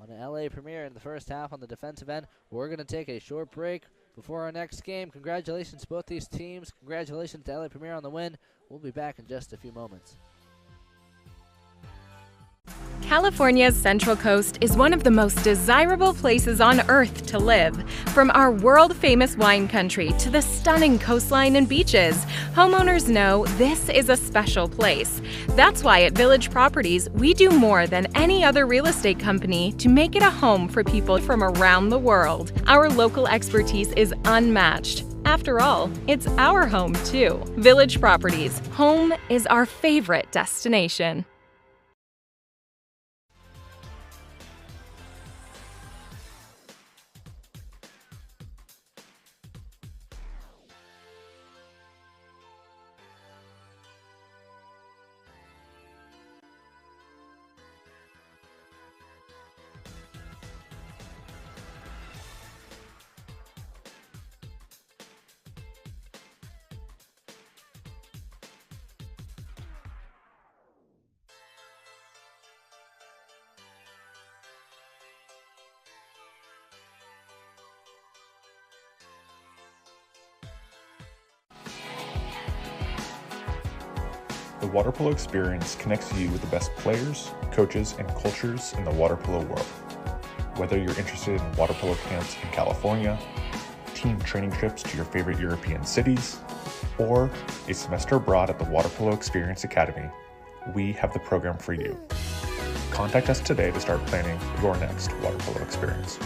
on LA Premier in the first half on the defensive end. We're going to take a short break before our next game. Congratulations to both these teams. Congratulations to LA Premier on the win. We'll be back in just a few moments. California's Central Coast is one of the most desirable places on earth to live. From our world-famous wine country to the stunning coastline and beaches, homeowners know this is a special place. That's why at Village Properties, we do more than any other real estate company to make it a home for people from around the world. Our local expertise is unmatched. After all, it's our home too. Village Properties, home is our favorite destination. The water polo experience connects you with the best players, coaches, and cultures in the water polo world. Whether you're interested in water polo camps in California, team training trips to your favorite European cities, or a semester abroad at the Water Polo Experience Academy, we have the program for you. Contact us today to start planning your next water polo experience.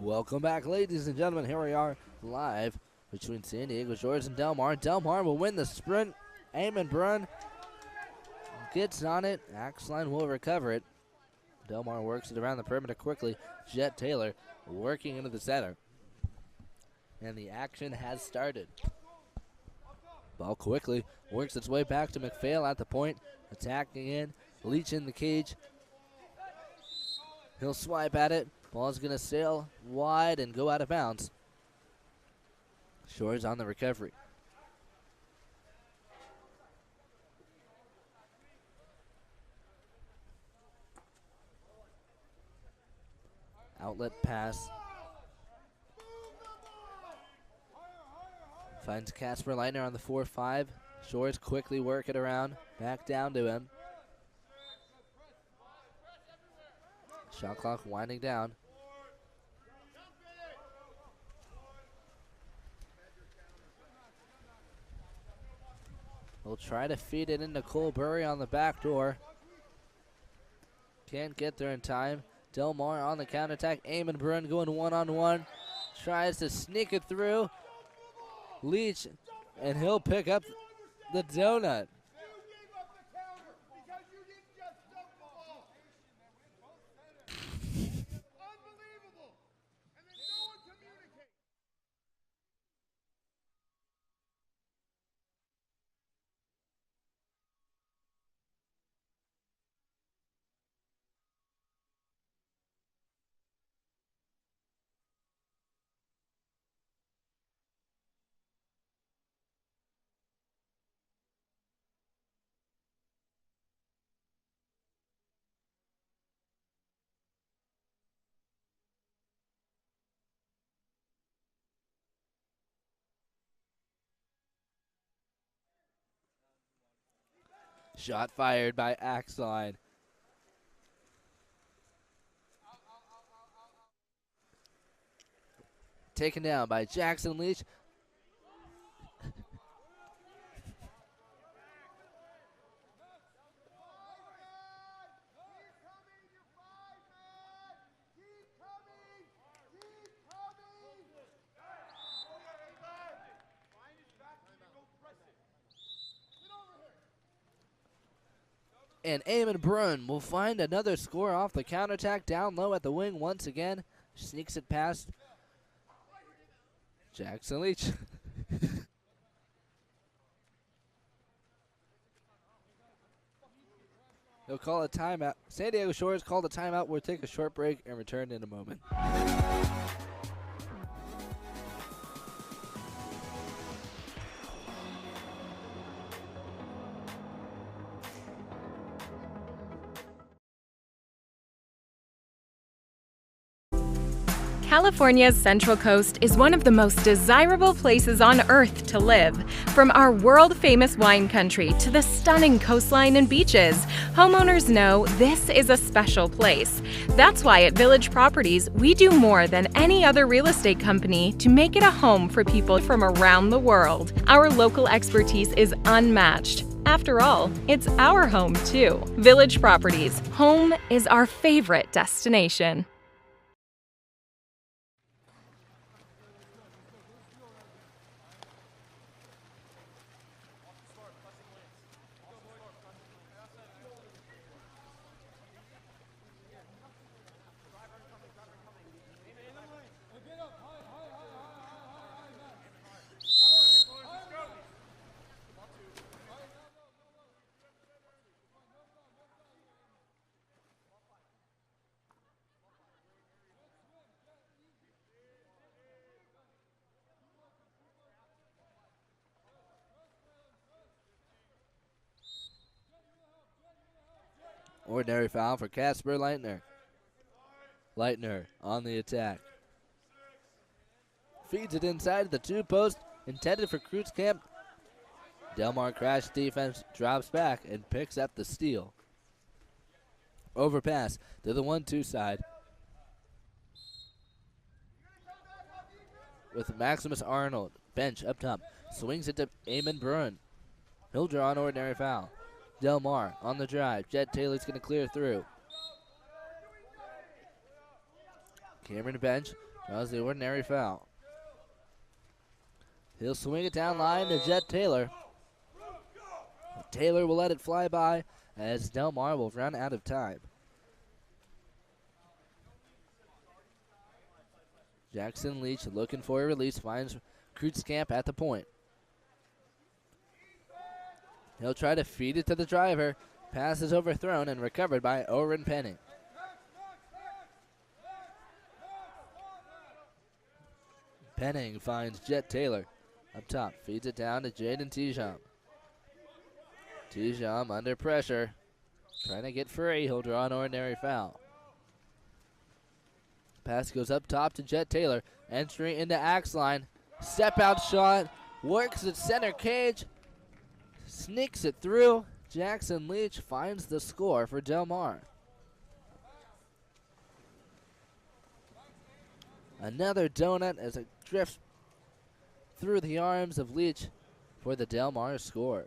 Welcome back, ladies and gentlemen. Here we are live between San Diego Shores and Del Mar. Del Mar will win the sprint. Eamon Brunn gets on it. Axline will recover it. Del Mar works it around the perimeter quickly. Jet Taylor working into the center. And the action has started. Ball quickly works its way back to McPhail at the point. Attacking in. Leach in the cage. He'll swipe at it. Ball's going to sail wide and go out of bounds. Shores on the recovery. Outlet pass. Finds Casper Leitner on the 4-5. Shores quickly work it around. Back down to him. Shot clock winding down. We'll try to feed it into Cole Burry on the back door. Can't get there in time. Del Mar on the counterattack. Eamon Brunn going one-on-one. Tries to sneak it through. Leach, and he'll pick up the donut. Shot fired by Axline. Taken down by Jackson Leach. And Eamon Brunn will find another score off the counterattack down low at the wing once again. Sneaks it past Jackson Leach. He'll call a timeout. San Diego Shores called a timeout. We'll take a short break and return in a moment. California's Central Coast is one of the most desirable places on Earth to live. From our world-famous wine country to the stunning coastline and beaches, homeowners know this is a special place. That's why at Village Properties, we do more than any other real estate company to make it a home for people from around the world. Our local expertise is unmatched. After all, it's our home too. Village Properties, home is our favorite destination. Ordinary foul for Casper Leitner. Leitner on the attack. Feeds it inside the two post, intended for Cruz Camp. Del Mar crash defense drops back and picks up the steal. Overpass to the 1-2 side. With Maximus Arnold, bench up top. Swings it to Eamon Brunn. He'll draw an ordinary foul. Del Mar on the drive. Jet Taylor's going to clear through. Cameron bench. Draws the ordinary foul. He'll swing it down line to Jet Taylor. Taylor will let it fly by as Del Mar will run out of time. Jackson Leach looking for a release, finds Kreutzkamp at the point. He'll try to feed it to the driver. Pass is overthrown and recovered by Oren Penning. Penning finds Jet Taylor up top. Feeds it down to Jaden Tijam. Tijam under pressure. Trying to get free. He'll draw an ordinary foul. Pass goes up top to Jet Taylor. Entry into axe line. Step out shot. Works at center cage. Sneaks it through. Jackson Leach finds the score for Del Mar. Another donut as it drifts through the arms of Leach for the Del Mar score.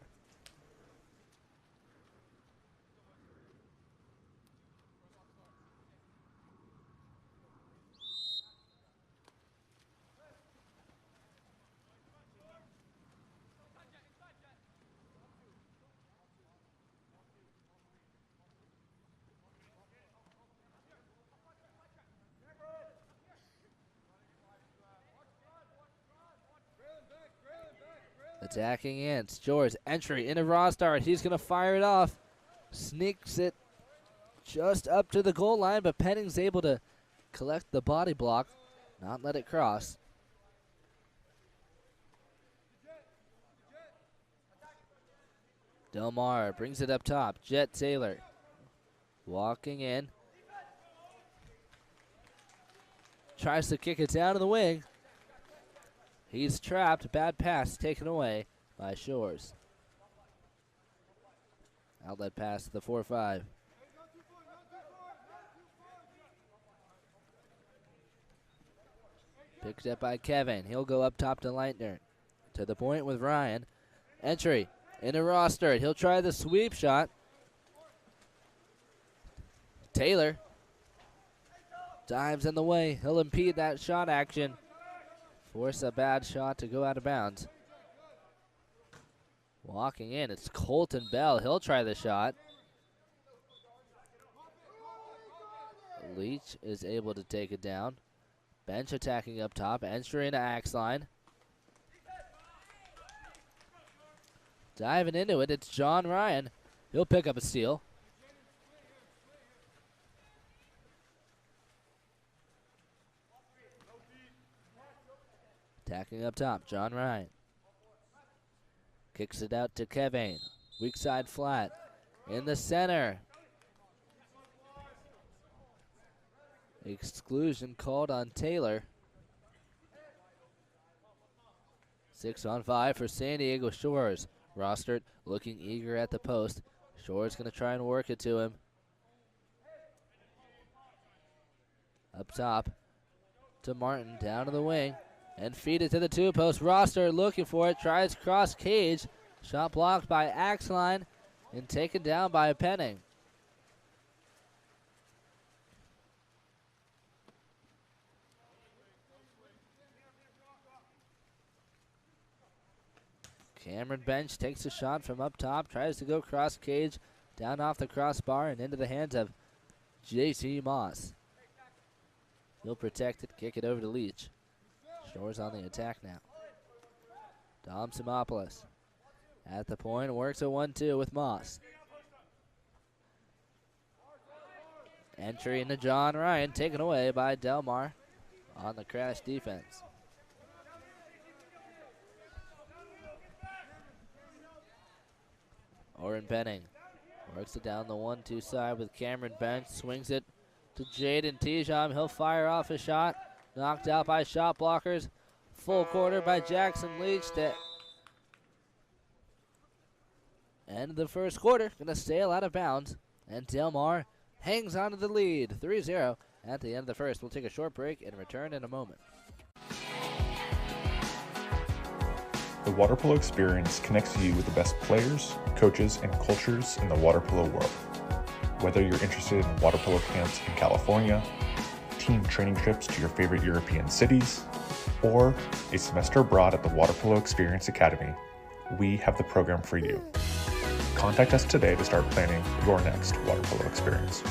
Attacking in. Shores entry into Rostart. He's going to fire it off. Sneaks it just up to the goal line, but Penning's able to collect the body block, not let it cross. Del Mar brings it up top. Jet Taylor walking in. Tries to kick it down to the wing. He's trapped. Bad pass taken away by Shores. Outlet pass to the 4-5. Picked up by Kevin. He'll go up top to Leitner. To the point with Ryan. Entry into Roster. He'll try the sweep shot. Taylor dives in the way. He'll impede that shot action. Force a bad shot to go out of bounds. Walking in, it's Colton Bell. He'll try the shot. Leach is able to take it down. Bench attacking up top. Entry into axe line. Diving into it, it's John Ryan. He'll pick up a steal. Attacking up top, John Ryan. Kicks it out to Kevin. Weak side flat. In the center. Exclusion called on Taylor. 6-on-5 for San Diego Shores. Rostert looking eager at the post. Shores going to try and work it to him. Up top to Martin, down to the wing. And feed it to the 2-post. Roster looking for it. Tries cross cage. Shot blocked by Axline and taken down by Penning. Cameron Bench takes a shot from up top. Tries to go cross cage. Down off the crossbar and into the hands of J.T. Moss. He'll protect it. Kick it over to Leach. Shores on the attack now. Dom Simopoulos at the point, works a 1-2 with Moss. Entry into John Ryan, taken away by Del Mar on the crash defense. Oren Penning works it down the 1-2 side with Cameron Bench, swings it to Jaden Tijam. He'll fire off a shot. Knocked out by shot blockers. Full quarter by Jackson Leach to end the first quarter. Going to sail out of bounds. And Del Mar hangs on to the lead. 3-0 at the end of the first. We'll take a short break and return in a moment. The water polo experience connects you with the best players, coaches, and cultures in the water polo world. Whether you're interested in water polo camps in California, team training trips to your favorite European cities, or a semester abroad at the Water Polo Experience Academy, we have the program for you. Contact us today to start planning your next water polo experience.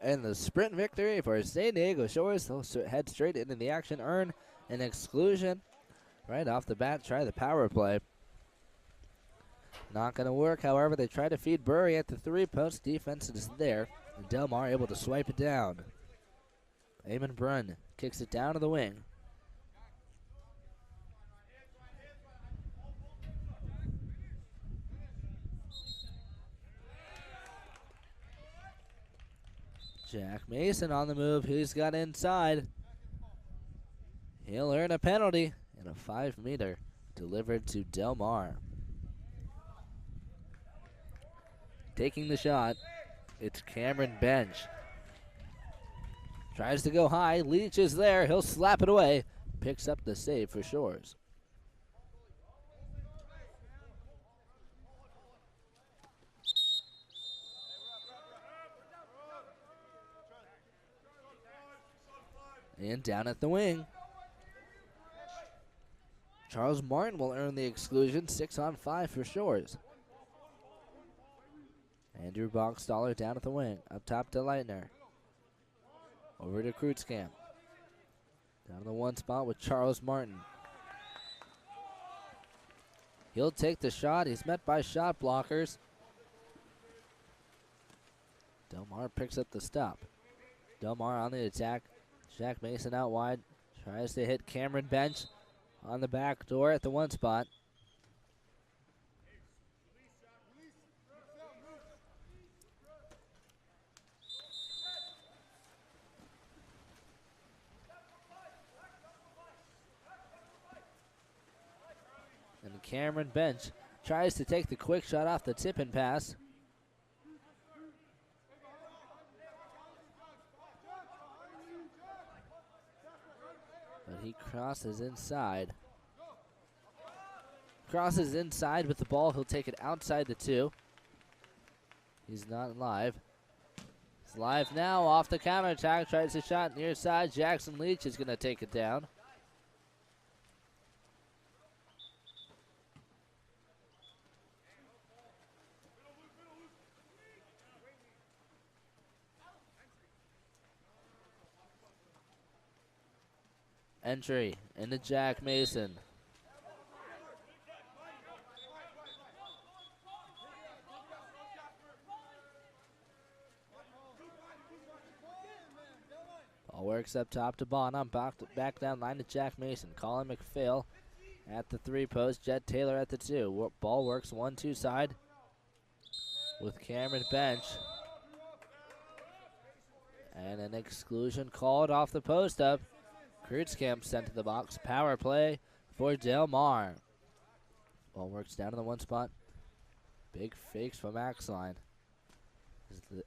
And the sprint victory for San Diego Shores. They'll head straight into the action, earn an exclusion right off the bat. Try the power play. Not going to work, however. They try to feed Burry at the three-post. Defense is there. And Del Mar able to swipe it down. Eamon Brunn kicks it down to the wing. Jack Mason on the move. He's got inside. He'll earn a penalty and a 5-meter delivered to Del Mar. Taking the shot, it's Cameron Bench. Tries to go high. Leach is there. He'll slap it away. Picks up the save for Shores. And down at the wing, Charles Martin will earn the exclusion. 6-on-5 for Shores. Andrew Bogstaller down at the wing. Up top to Leitner. Over to Kreutzkamp. Down to the one spot with Charles Martin. He'll take the shot. He's met by shot blockers. Del Mar picks up the stop. Del Mar on the attack. Jack Mason out wide. Tries to hit Cameron Bench on the back door at the one spot. And Cameron Bench tries to take the quick shot off the tip and pass. And he crosses inside. Crosses inside with the ball. He'll take it outside the 2. He's not live. He's live now off the counter attack. Tries a shot near side. Jackson Leach is going to take it down. Entry into Jack Mason. Ball works up top to Bonham. Back down line to Jack Mason. Colin McPhail at the 3 post. Jet Taylor at the 2. Ball works 1-2 side with Cameron Bench. And an exclusion called off the post up. Kreutzkamp sent to the box. Power play for Del Mar. Ball works down in the 1 spot. Big fakes from Axline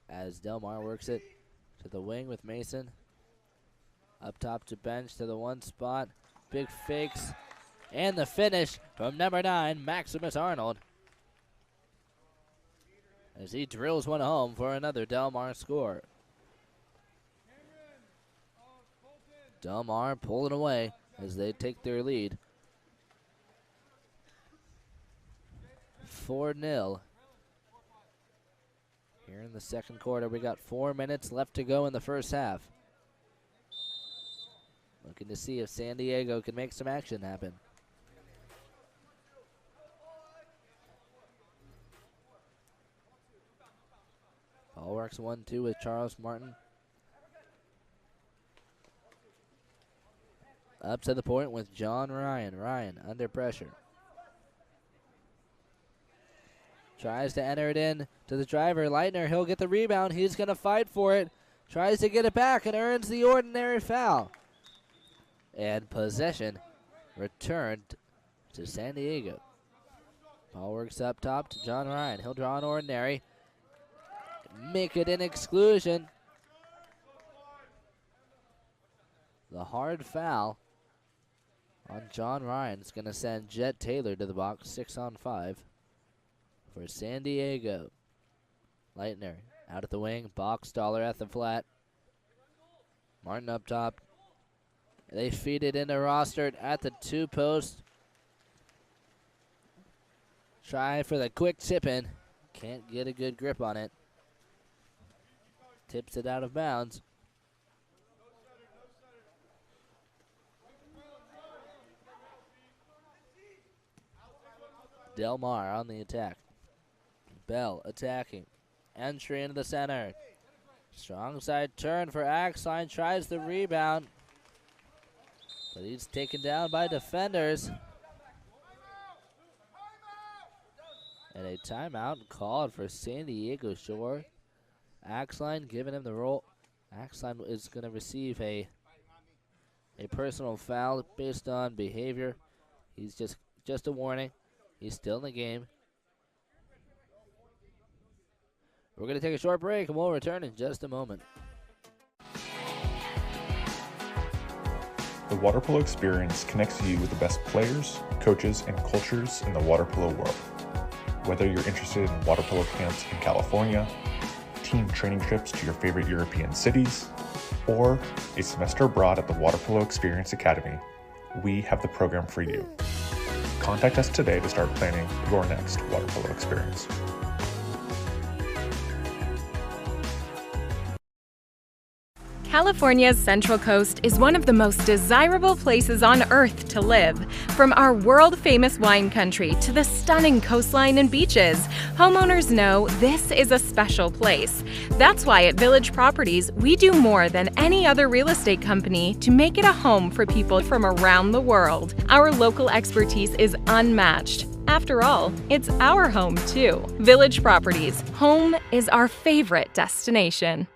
as Del Mar works it to the wing with Mason. Up top to Bench to the 1 spot. Big fakes. And the finish from number 9, Maximus Arnold, as he drills one home for another Del Mar score. Del Mar pulling away as they take their lead. 4-0. Here in the second quarter, we got 4 minutes left to go in the first half. Looking to see if San Diego can make some action happen. Ball works 1-2 with Charles Martin. Up to the point with John Ryan. Ryan under pressure. Tries to enter it in to the driver. Leitner, he'll get the rebound. He's going to fight for it. Tries to get it back and earns the ordinary foul. And possession returned to San Diego. Ball works up top to John Ryan. He'll draw an ordinary. Make it an exclusion. The hard foul on John Ryan is going to send Jet Taylor to the box. 6-on-5 for San Diego. Leitner out at the wing. Boxstaller at the flat. Martin up top. They feed it into Rostert at the 2 post. Try for the quick tip in. Can't get a good grip on it. Tips it out of bounds. Del Mar on the attack. Bell attacking. Entry into the center. Strong side turn for Axline. Tries the rebound, but he's taken down by defenders. And a timeout called for San Diego Shore. Axline giving him the roll. Axline is going to receive a personal foul based on behavior. He's just a warning. He's still in the game. We're going to take a short break, and we'll return in just a moment. The water polo experience connects you with the best players, coaches, and cultures in the water polo world. Whether you're interested in water polo camps in California, team training trips to your favorite European cities, or a semester abroad at the Water Polo Experience Academy, we have the program for you. Contact us today to start planning your next water polo experience. California's Central Coast is one of the most desirable places on Earth to live. From our world-famous wine country to the stunning coastline and beaches, homeowners know this is a special place. That's why at Village Properties, we do more than any other real estate company to make it a home for people from around the world. Our local expertise is unmatched. After all, it's our home too. Village Properties, home is our favorite destination.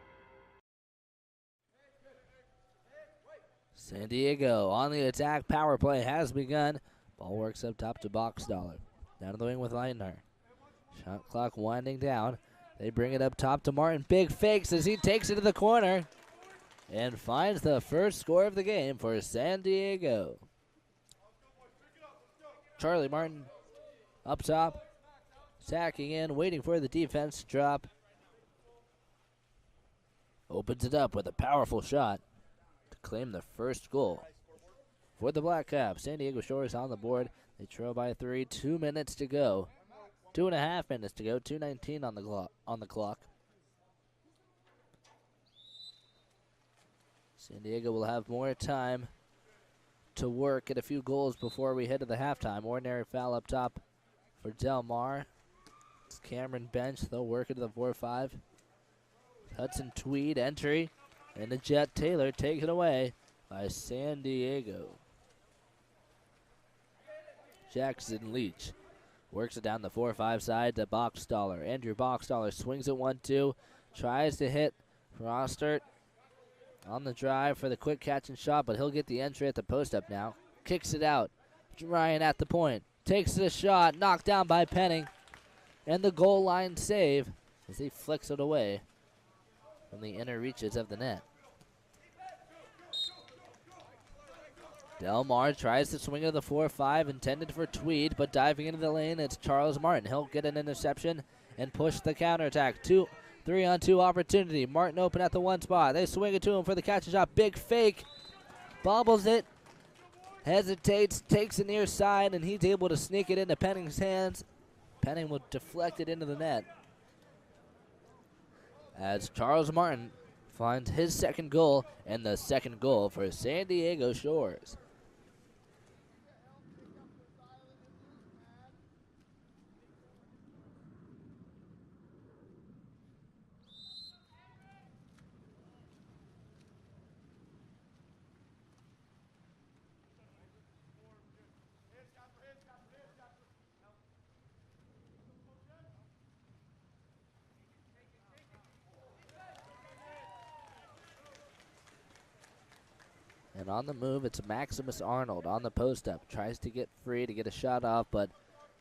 San Diego on the attack. Power play has begun. Ball works up top to Boxstaller. Down to the wing with Leitner. Shot clock winding down. They bring it up top to Martin. Big fakes as he takes it to the corner. and finds the first score of the game for San Diego. Charlie Martin up top, sacking in, waiting for the defense to drop. Opens it up with a powerful shot to claim the first goal for the Black Caps. San Diego Shores on the board. They trail by 3, 2 minutes to go. 2.5 minutes to go, 2:19 on the clock. San Diego will have more time to work at a few goals before we head to the halftime. Ordinary foul up top for Del Mar. It's Cameron Bench. They'll work into the 4-5. Hudson Tweed entry, and the Jet Taylor taken away by San Diego. Jackson Leach works it down the 4-5 side to Boxstaller. Andrew Boxstaller swings it 1-2, tries to hit Rostert on the drive for the quick catch and shot, but he'll get the entry at the post up now. Kicks it out. Ryan at the point. Takes the shot, knocked down by Penning. And the goal line save as he flicks it away from the inner reaches of the net. Del Mar tries to swing into the 4-5, intended for Tweed, but diving into the lane, it's Charles Martin. He'll get an interception and push the counterattack. 3-on-2 opportunity. Martin open at the one spot. They swing it to him for the catch and shot. Big fake. Bobbles it. Hesitates, takes it near side, and he's able to sneak it into Penning's hands. Penning will deflect it into the net as Charles Martin finds his second goal and the second goal for San Diego Shores. And on the move, it's Maximus Arnold on the post up. Tries to get free to get a shot off, but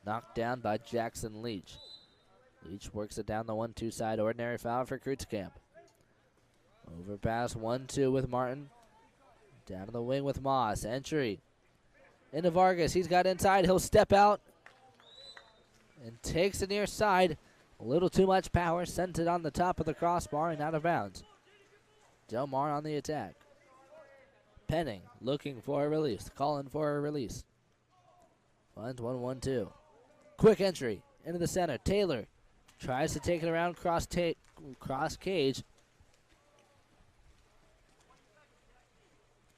knocked down by Jackson Leach. Leach works it down the 1-2 side. Ordinary foul for Kreutzkamp. Overpass 1-2 with Martin. Down to the wing with Moss. Entry into Vargas. He's got inside. He'll step out and takes it near side. A little too much power. Sends it on the top of the crossbar and out of bounds. Del Mar on the attack. Penning looking for a release, calling for a release. Finds 1-1-2. Quick entry into the center. Taylor tries to take it around cross cage.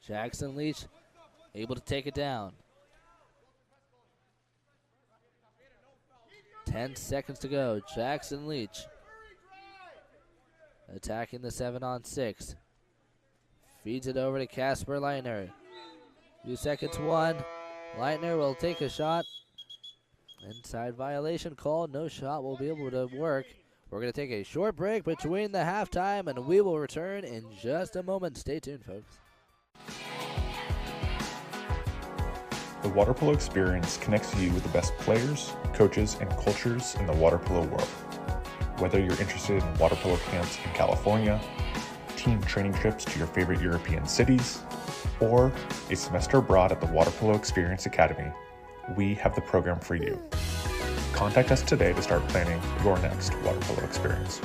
Jackson Leach able to take it down. 10 seconds to go. Jackson Leach attacking the 7-on-6. Feeds it over to Casper Leitner. 2 seconds, 1. Leitner will take a shot. Inside violation called. No shot will be able to work. We're going to take a short break between the halftime, and we will return in just a moment. Stay tuned, folks. The water polo experience connects you with the best players, coaches, and cultures in the water polo world. Whether you're interested in water polo camps in California, team training trips to your favorite European cities, or a semester abroad at the Water Polo Experience Academy, we have the program for you. Contact us today to start planning your next water polo experience.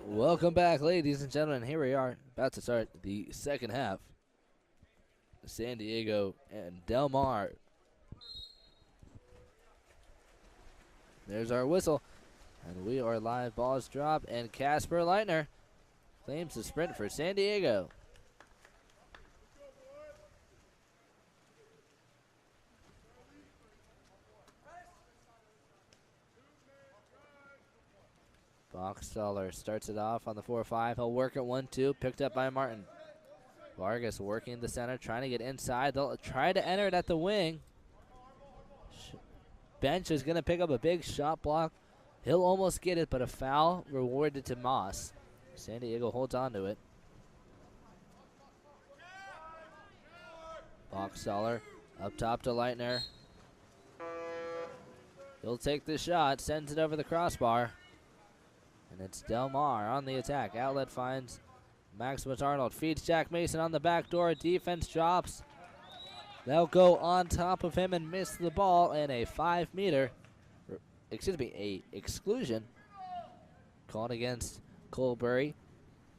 Welcome back, ladies and gentlemen. Here we are, about to start the second half. San Diego and Del Mar. There's our whistle, and we are live. Balls drop, and Casper Leitner claims the sprint for San Diego. Boxstaller starts it off on the 4-5. He'll work at 1-2, picked up by Martin. Vargas working the center, trying to get inside. They'll try to enter it at the wing. Bench is going to pick up a big shot block. He'll almost get it, but a foul rewarded to Moss. San Diego holds on to it. Boxstaller up top to Leitner. He'll take the shot, sends it over the crossbar. And it's Del Mar on the attack. Outlet finds Maximus Arnold. Feeds Jack Mason on the back door. Defense drops. They'll go on top of him and miss the ball. And a 5-meter, a exclusion called against Colbury.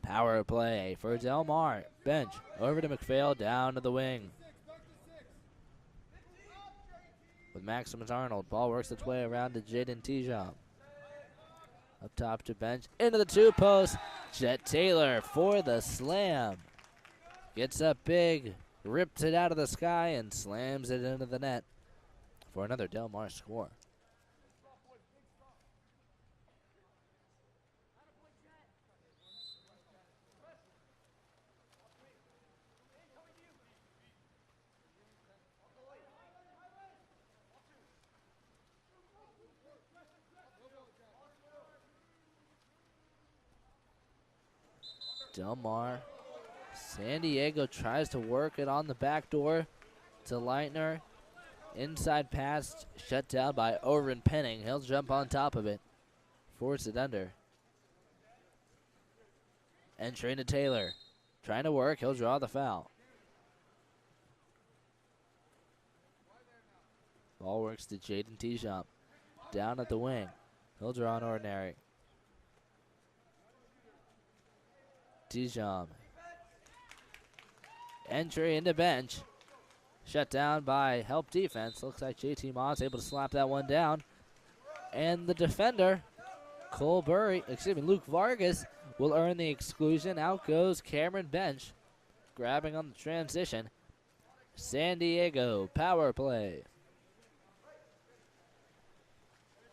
Power play for Del Mar. Bench over to McPhail, down to the wing. With Maximus Arnold. Ball works its way around to Jaden Tijon. Up top to Bench, into the 2-post. Jet Taylor for the slam. Gets up big, rips it out of the sky, and slams it into the net for another Del Mar score. Del Mar. San Diego tries to work it on the back door to Leitner. Inside pass shut down by Oren Penning. He'll jump on top of it. Force it under. Entering to Taylor. Trying to work. He'll draw the foul. Ball works to Jaden Tijon. Down at the wing. He'll draw an ordinary. Tijon. Entry into Bench. Shut down by help defense. Looks like JT Moss able to slap that one down. And the defender, Luke Vargas, will earn the exclusion. Out goes Cameron Bench, grabbing on the transition. San Diego, power play.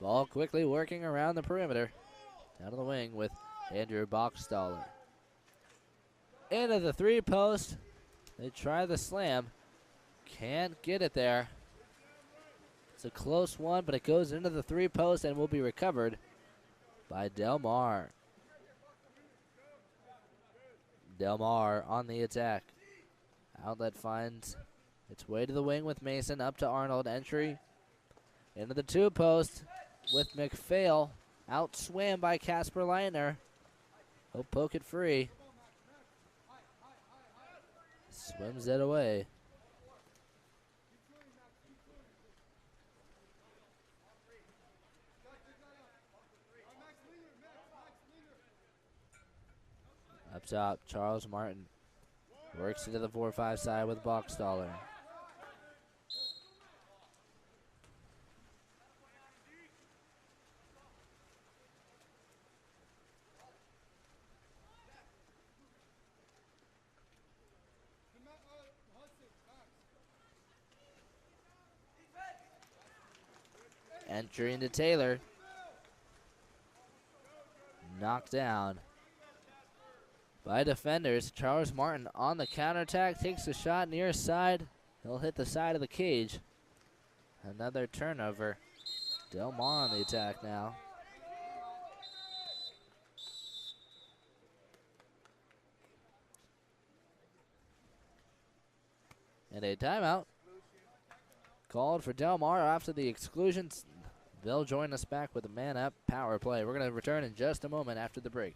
Ball quickly working around the perimeter. Down to the wing with Andrew Boxstaller. Into the 3-post. They try the slam. Can't get it there. It's a close one, but it goes into the 3-post and will be recovered by Del Mar. Del Mar on the attack. Outlet finds its way to the wing with Mason. Up to Arnold. Entry into the 2-post with McPhail. Outswam by Casper Leitner. He'll poke it free. Swims it away. Up top, Charles Martin works into the 4-5 side with Boxstaller. Entry into Taylor. Knocked down by defenders. Charles Martin on the counterattack. Takes a shot near side. He'll hit the side of the cage. Another turnover. Del Mar on the attack now. And a timeout called for Del Mar after the exclusions. They'll join us back with a man-up power play. We're going to return in just a moment after the break.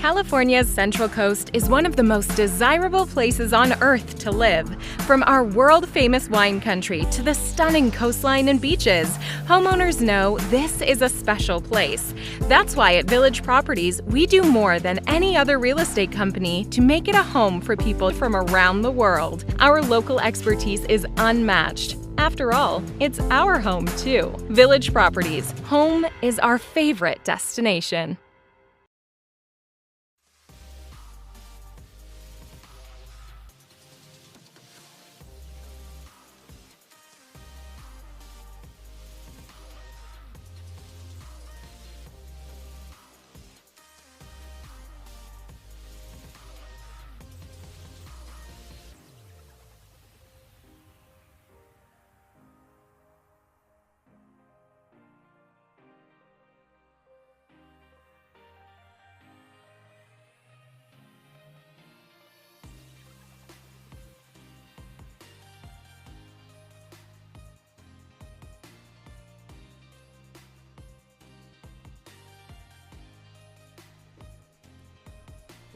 California's Central Coast is one of the most desirable places on Earth to live. From our world-famous wine country to the stunning coastline and beaches, homeowners know this is a special place. That's why at Village Properties, we do more than any other real estate company to make it a home for people from around the world. Our local expertise is unmatched. After all, it's our home too. Village Properties, home is our favorite destination.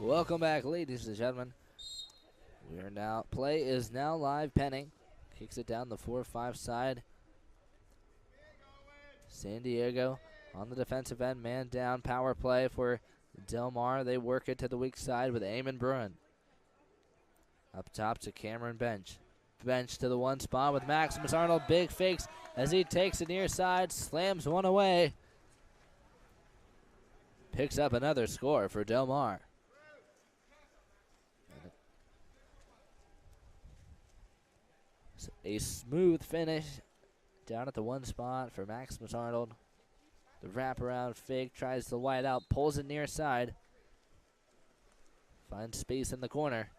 Welcome back, ladies and gentlemen. Play is now live. Penning kicks it down the 4-5 side. San Diego on the defensive end, man down, power play for Del Mar. They work it to the weak side with Eamon Bruin. Up top to Cameron Bench. Bench to the one spot with Maximus Arnold. Big fakes as he takes it near side, slams one away. Picks up another score for Del Mar. A smooth finish down at the one spot for Maximus Arnold. The wraparound fake, tries to wide out, pulls it near side. Finds space in the corner.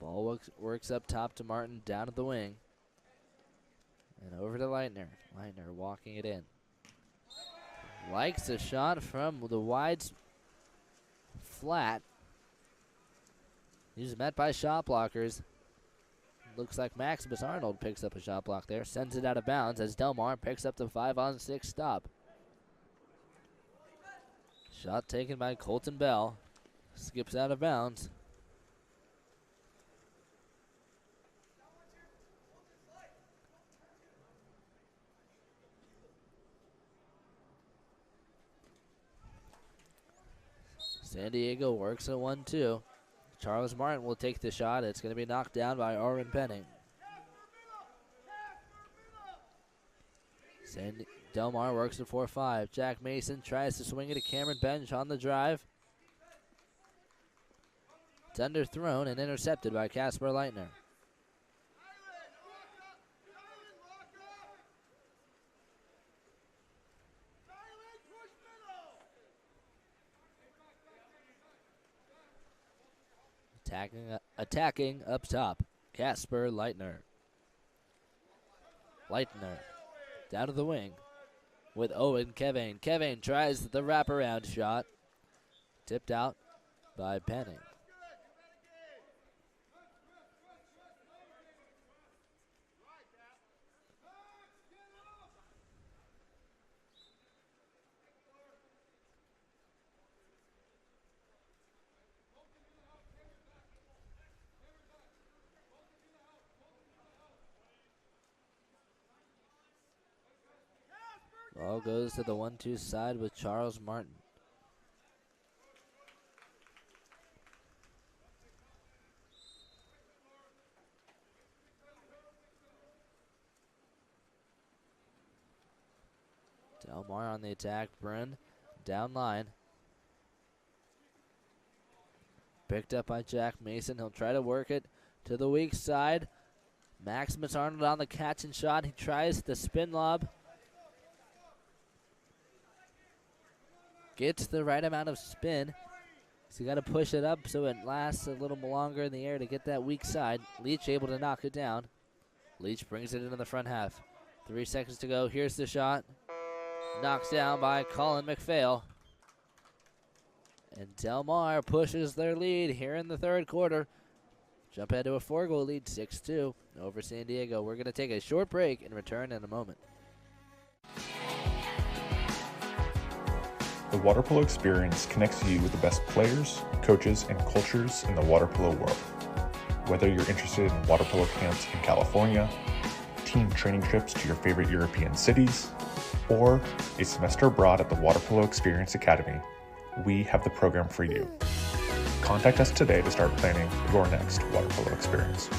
Ball works up top to Martin, down at the wing. And over to Leitner. Leitner walking it in. Likes a shot from the wide flat. He's met by shot blockers. Looks like Maximus Arnold picks up a shot block there. Sends it out of bounds as Del Mar picks up the 5-on-6 stop. Shot taken by Colton Bell. Skips out of bounds. San Diego works at 1-2. Charles Martin will take the shot. It's going to be knocked down by Orrin Penning. Del Mar works at 4-5. Jack Mason tries to swing it to Cameron Bench on the drive. It's underthrown and intercepted by Casper Leitner. Attacking up top, Casper Leitner. Leitner down to the wing with Owen Kevane. Kevane tries the wraparound shot. Tipped out by Penning. Ball goes to the 1-2 side with Charles Martin. Del Mar on the attack. Bryn down line. Picked up by Jack Mason. He'll try to work it to the weak side. Maximus Arnold on the catch and shot. He tries the spin lob. Gets the right amount of spin. So you got to push it up so it lasts a little longer in the air to get that weak side. Leach able to knock it down. Leach brings it into the front half. 3 seconds to go. Here's the shot. Knocks down by Colin McPhail. And Del Mar pushes their lead here in the third quarter. Jump ahead to a 4-goal lead, 6-2 over San Diego. We're going to take a short break and return in a moment. The water polo experience connects you with the best players, coaches, and cultures in the water polo world. Whether you're interested in water polo camps in California, team training trips to your favorite European cities, or a semester abroad at the Water Polo Experience Academy, we have the program for you. Contact us today to start planning your next water polo experience.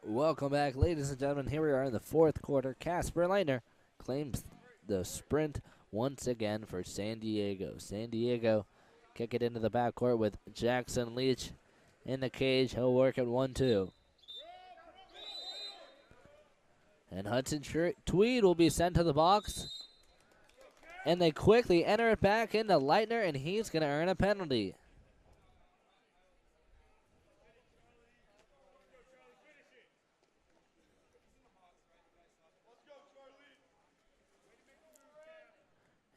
Welcome back, ladies and gentlemen. Here we are in the fourth quarter. Casper Leitner claims the sprint once again for San Diego. San Diego kick it into the backcourt with Jackson Leach in the cage. He'll work at 1-2. And Hudson Tweed will be sent to the box. And they quickly enter it back into Leitner, and he's going to earn a penalty.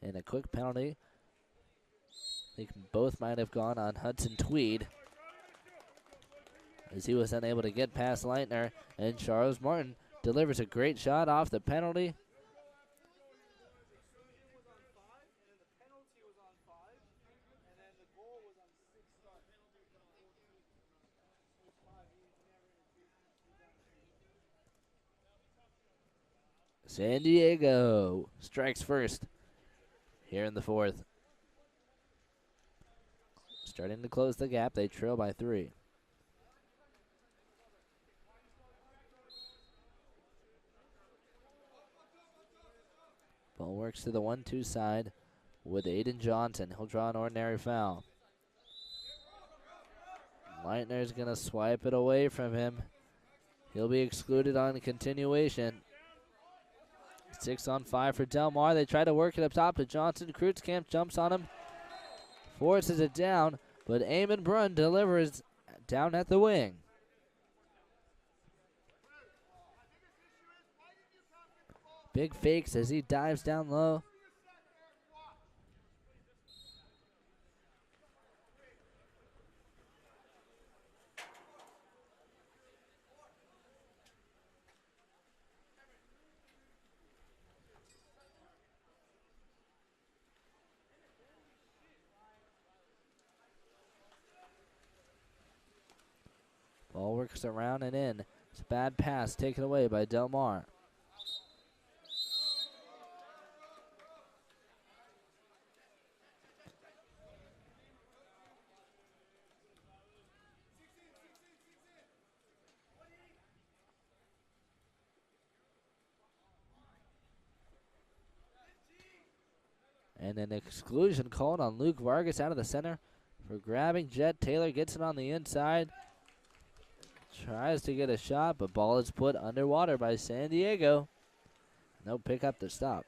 And a quick penalty. I think both might have gone on Hudson Tweed, as he was unable to get past Leitner. And Charles Martin delivers a great shot off the penalty. San Diego strikes first here in the fourth. Starting to close the gap. They trail by 3. Ball works to the 1-2 side with Aiden Johnson. He'll draw an ordinary foul. Leitner's going to swipe it away from him. He'll be excluded on the continuation. 6 on 5 for Del Mar. They try to work it up top to Johnson. Kreutzkamp jumps on him, forces it down, but Eamon Brunn delivers down at the wing. Big fakes as he dives down low. Ball works around and in. It's a bad pass taken away by Del Mar. And an exclusion called on Luke Vargas out of the center for grabbing Jet. Taylor gets it on the inside. Tries to get a shot, but ball is put underwater by San Diego. No pick up to stop.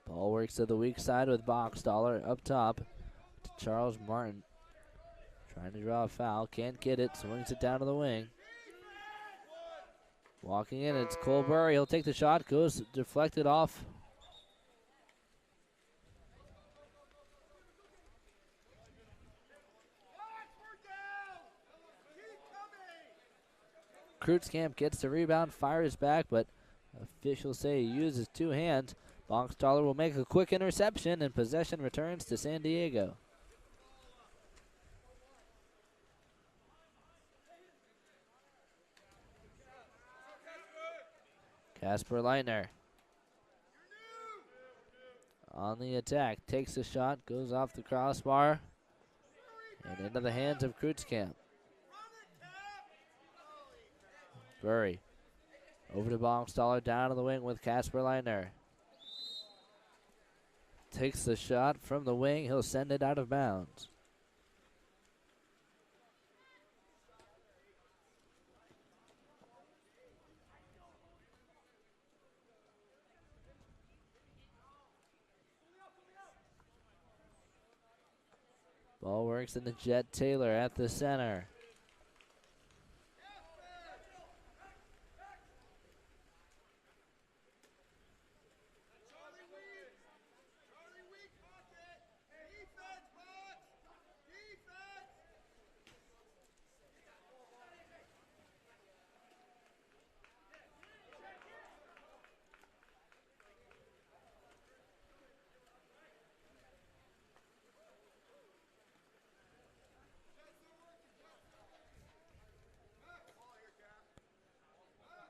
Ball works to the weak side with Boxstaller up top to Charles Martin. Trying to draw a foul, can't get it, swings it down to the wing. Walking in, it's Cole Burry. He'll take the shot, goes deflected off. Kreutzkamp gets the rebound, fires back, but officials say he uses 2 hands. Boxstaller will make a quick interception, and possession returns to San Diego. Casper Leitner on the attack, takes a shot, goes off the crossbar, and into the hands of Kreutzkamp. Burry over to Boxstaller, down to the wing with Casper Leitner. Takes the shot from the wing, he'll send it out of bounds. Ball works in the Jet. Taylor at the center.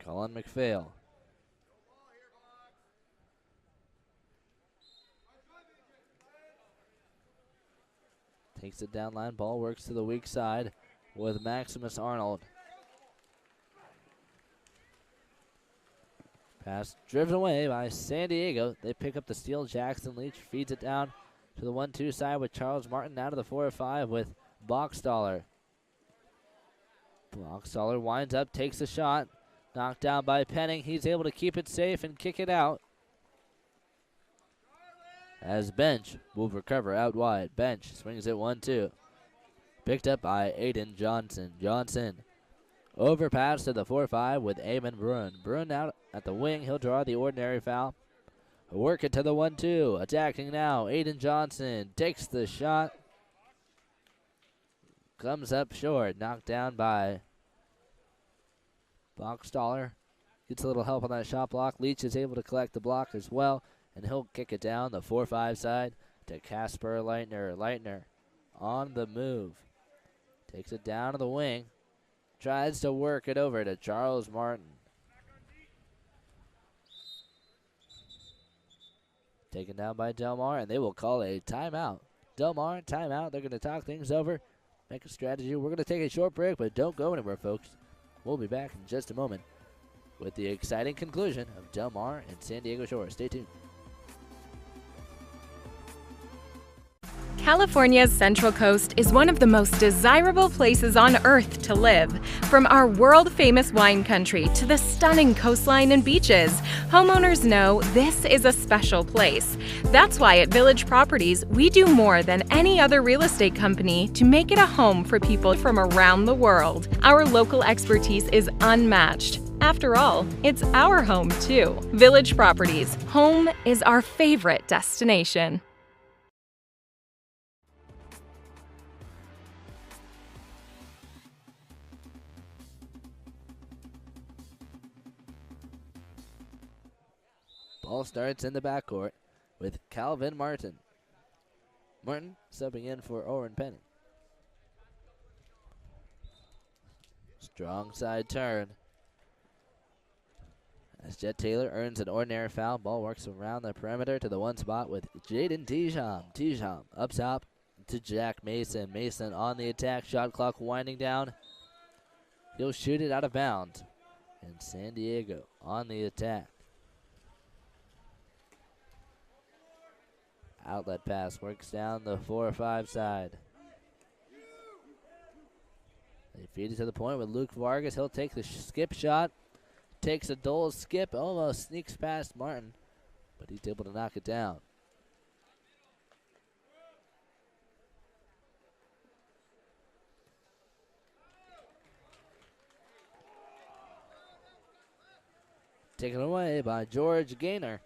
Colin McPhail. Takes it down line. Ball works to the weak side with Maximus Arnold. Pass driven away by San Diego. They pick up the steal. Jackson Leach feeds it down to the 1-2 side with Charles Martin. Out of the 4-5 with Boxstaller. Boxstaller winds up, takes a shot. Knocked down by Penning. He's able to keep it safe and kick it out. As Bench will recover out wide. Bench swings it 1-2. Picked up by Aiden Johnson. Johnson overpass to the 4-5 with Eamon Brunn. Brunn out at the wing. He'll draw the ordinary foul. Work it to the 1-2. Attacking now. Aiden Johnson takes the shot. Comes up short. Knocked down by Boxstaller. Gets a little help on that shot block. Leach is able to collect the block as well, and he'll kick it down the 4-5 side to Casper Leitner. Leitner on the move. Takes it down to the wing. Tries to work it over to Charles Martin. Taken down by Del Mar, and they will call a timeout. Del Mar, timeout. They're going to talk things over, make a strategy. We're going to take a short break, but don't go anywhere, folks. We'll be back in just a moment with the exciting conclusion of Del Mar and San Diego Shore. Stay tuned. California's Central Coast is one of the most desirable places on Earth to live. From our world-famous wine country to the stunning coastline and beaches, homeowners know this is a special place. That's why at Village Properties, we do more than any other real estate company to make it a home for people from around the world. Our local expertise is unmatched. After all, it's our home too. Village Properties, home is our favorite destination. Ball starts in the backcourt with Calvin Martin. Martin subbing in for Oren Penny. Strong side turn. As Jet Taylor earns an ordinary foul, ball works around the perimeter to the one spot with Jaden Tijam. Tijam up top to Jack Mason. Mason on the attack, shot clock winding down. He'll shoot it out of bounds. And San Diego on the attack. Outlet pass works down the 4 or 5 side. They feed it to the point with Luke Vargas. He'll take the skip shot. Takes a dull skip, almost sneaks past Martin, but he's able to knock it down. Taken away by George Gaynor.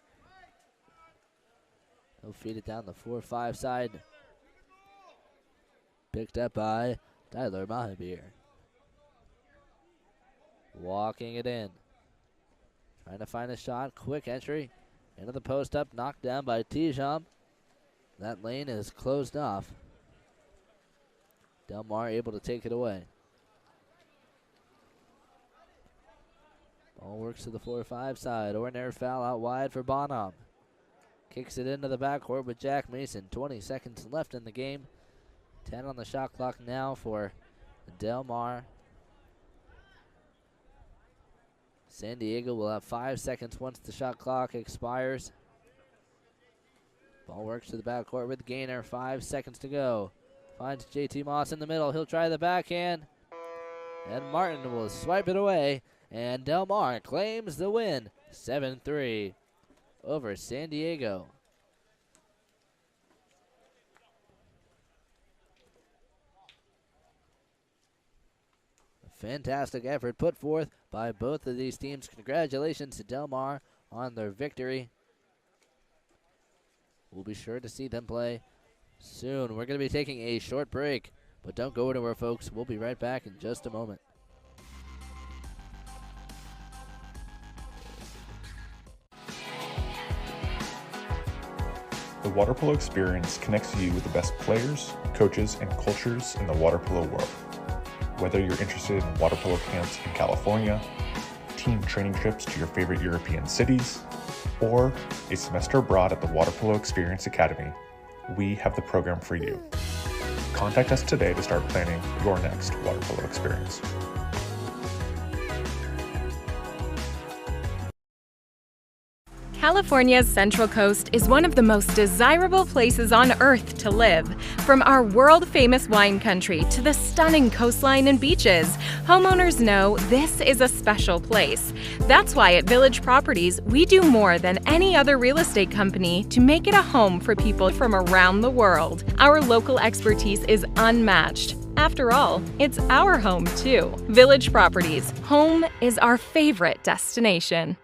He'll feed it down the 4-5 side. Picked up by Tyler Mahabir. Walking it in. Trying to find a shot. Quick entry. Into the post up. Knocked down by Tijam. That lane is closed off. Del Mar able to take it away. Ball works to the 4-5 side. Ordinary foul out wide for Bonham. Kicks it into the backcourt with Jack Mason. 20 seconds left in the game. 10 on the shot clock now for Del Mar. San Diego will have 5 seconds once the shot clock expires. Ball works to the backcourt with Gaynor. 5 seconds to go. Finds JT Moss in the middle. He'll try the backhand. And Martin will swipe it away. And Del Mar claims the win. 7-3 over San Diego. A fantastic effort put forth by both of these teams. Congratulations to Del Mar on their victory. We'll be sure to see them play soon. We're going to be taking a short break, but don't go anywhere, folks. We'll be right back in just a moment. The water polo experience connects you with the best players, coaches, and cultures in the water polo world. Whether you're interested in water polo camps in California, team training trips to your favorite European cities, or a semester abroad at the Water Polo Experience Academy, we have the program for you. Contact us today to start planning your next water polo experience. California's Central Coast is one of the most desirable places on Earth to live. From our world-famous wine country to the stunning coastline and beaches, homeowners know this is a special place. That's why at Village Properties, we do more than any other real estate company to make it a home for people from around the world. Our local expertise is unmatched. After all, it's our home too. Village Properties, home is our favorite destination.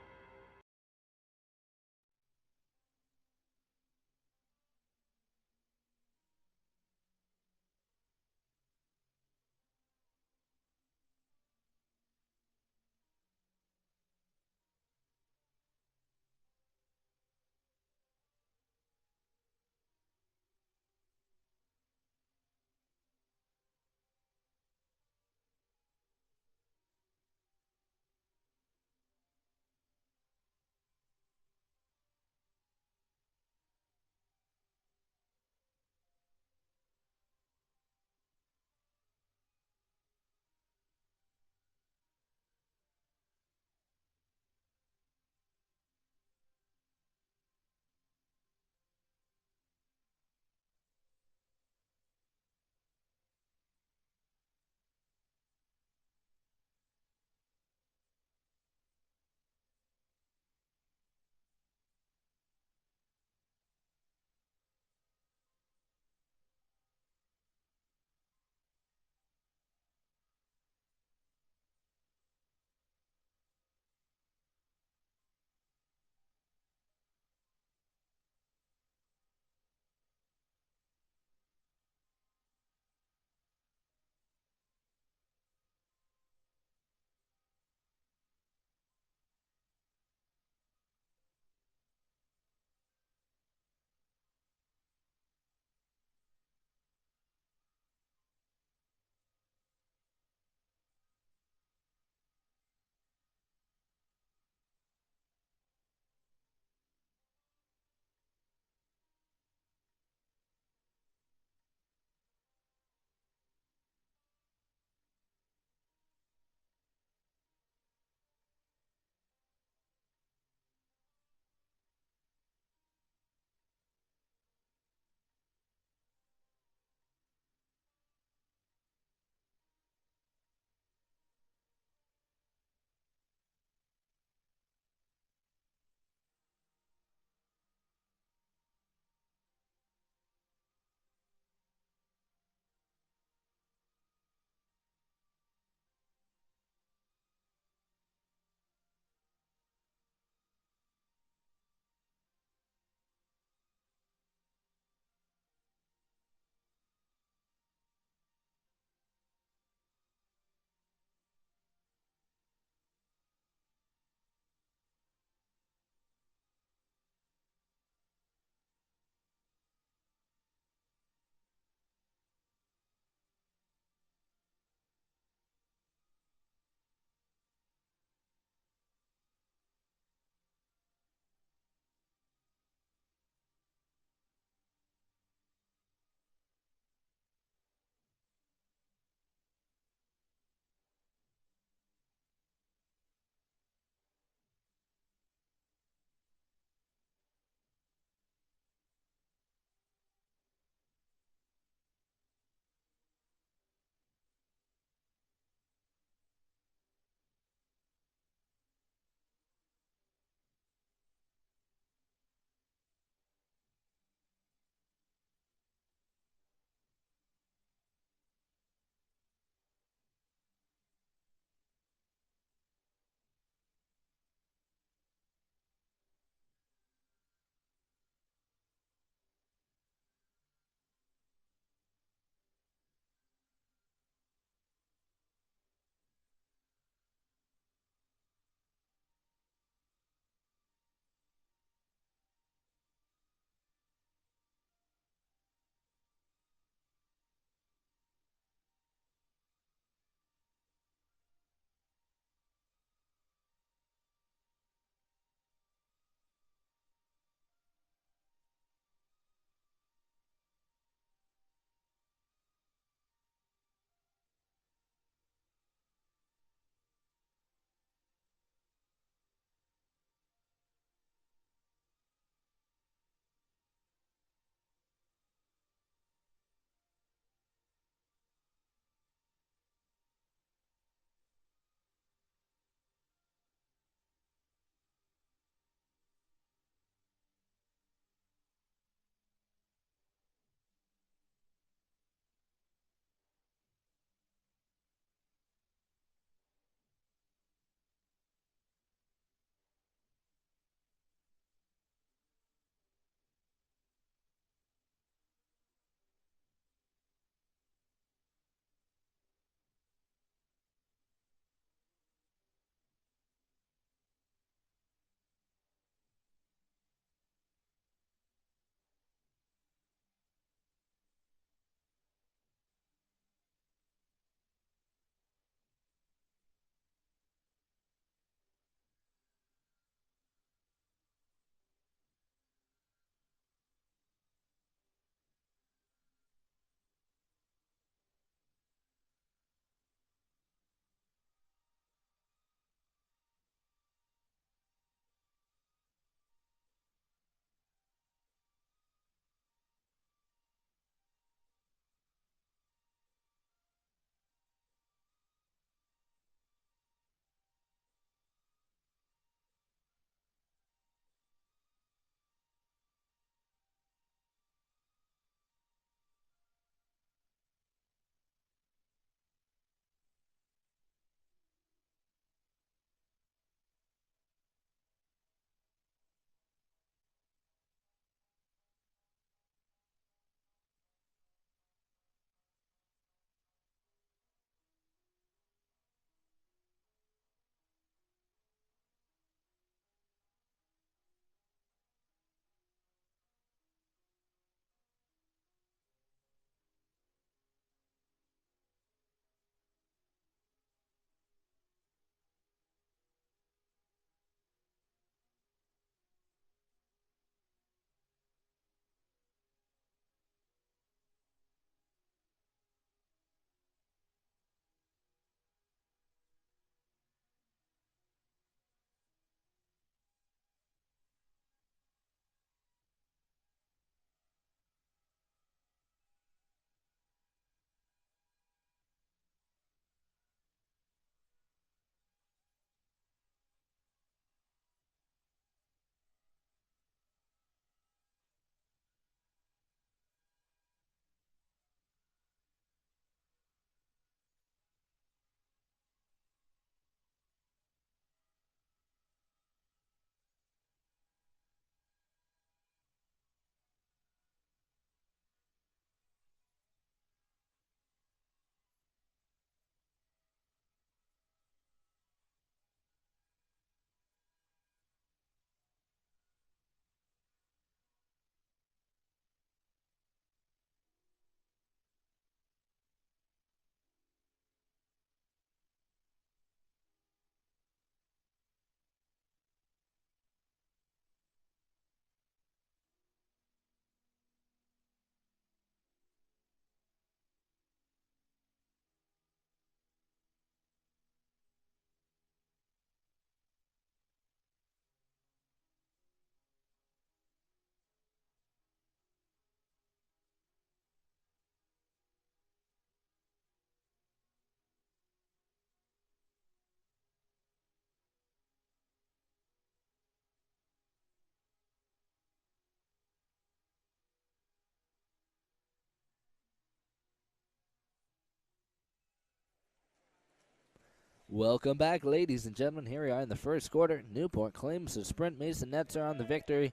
Welcome back, ladies and gentlemen. Here we are in the first quarter. Newport claims the sprint. Mason Netzer on the victory.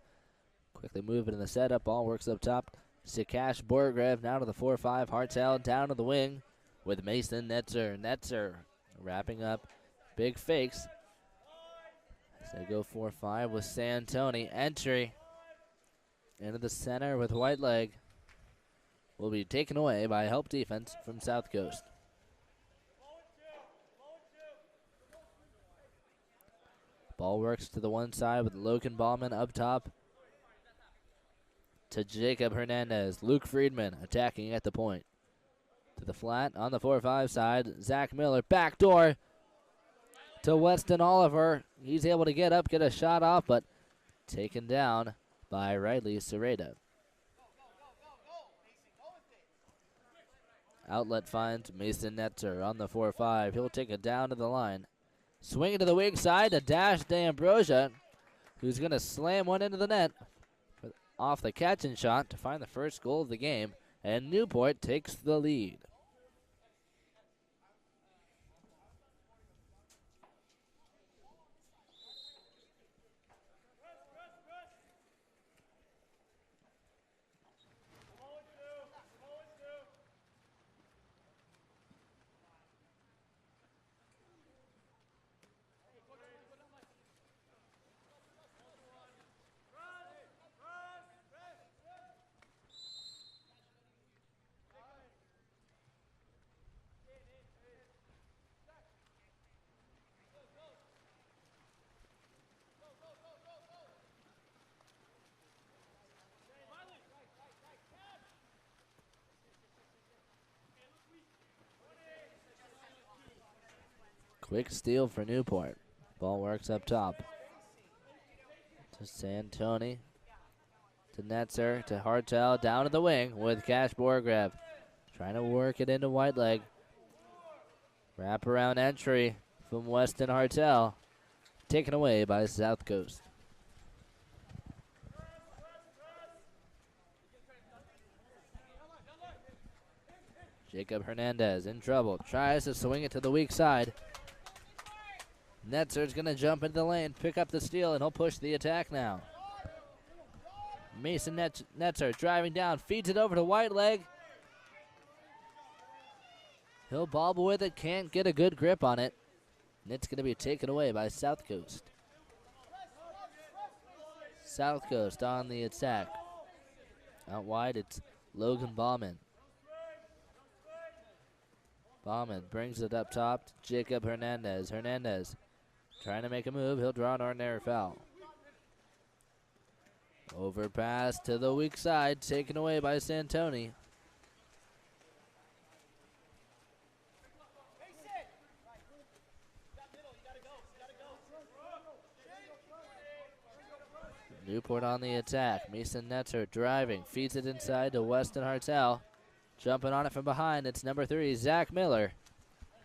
Quickly moving in the setup. Ball works up top. Sikash Borgrev now to the 4-5. Hartel down to the wing with Mason Netzer. Netzer wrapping up. Big fakes. As they go 4-5 with Santoni. Entry into the center with Whiteleg. Will be taken away by help defense from South Coast. Ball works to the one side with Logan Ballman up top to Jacob Hernandez. Luke Friedman attacking at the point. To the flat on the 4-5 side. Zach Miller backdoor to Weston Oliver. He's able to get up, get a shot off, but taken down by Riley Sereda. Outlet finds Mason Netzer on the 4-5. He'll take it down to the line. Swinging to the weak side to Dash D'Ambrosia, who's going to slam one into the net off the catch and shot to find the first goal of the game, and Newport takes the lead. Quick steal for Newport. Ball works up top to Santoni, to Netzer, to Hartel, down to the wing with Cash Borgrev. Trying to work it into Whiteleg. Wraparound entry from Weston Hartel. Taken away by South Coast. Jacob Hernandez in trouble. Tries to swing it to the weak side. Netzer's going to jump into the lane, pick up the steal, and he'll push the attack now. Mason Netzer driving down, feeds it over to Whiteleg. He'll bobble with it, can't get a good grip on it. And it's going to be taken away by South Coast. South Coast on the attack. Out wide, it's Logan Bauman. Bauman brings it up top to Jacob Hernandez. Hernandez trying to make a move. He'll draw an ordinary foul. Overpass to the weak side, taken away by Santoni. Newport on the attack. Mason Netzer driving, feeds it inside to Weston Hartel. Jumping on it from behind, it's number 3, Zach Miller,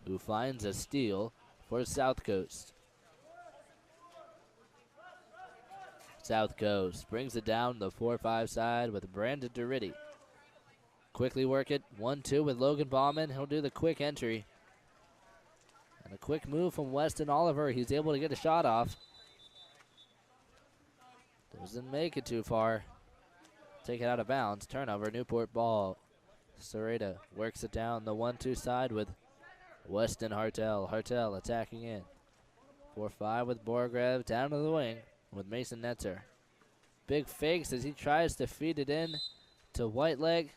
who finds a steal for South Coast. South Coast brings it down the 4-5 side with Brandon Derridi. Quickly work it, 1-2 with Logan Bauman. He'll do the quick entry. And a quick move from Weston Oliver. He's able to get a shot off. Doesn't make it too far. Take it out of bounds. Turnover, Newport ball. Sereda works it down the 1-2 side with Weston Hartel. Hartel attacking in. 4-5 with Borgrev down to the wing with Mason Netzer. Big fakes as he tries to feed it in to Whiteleg.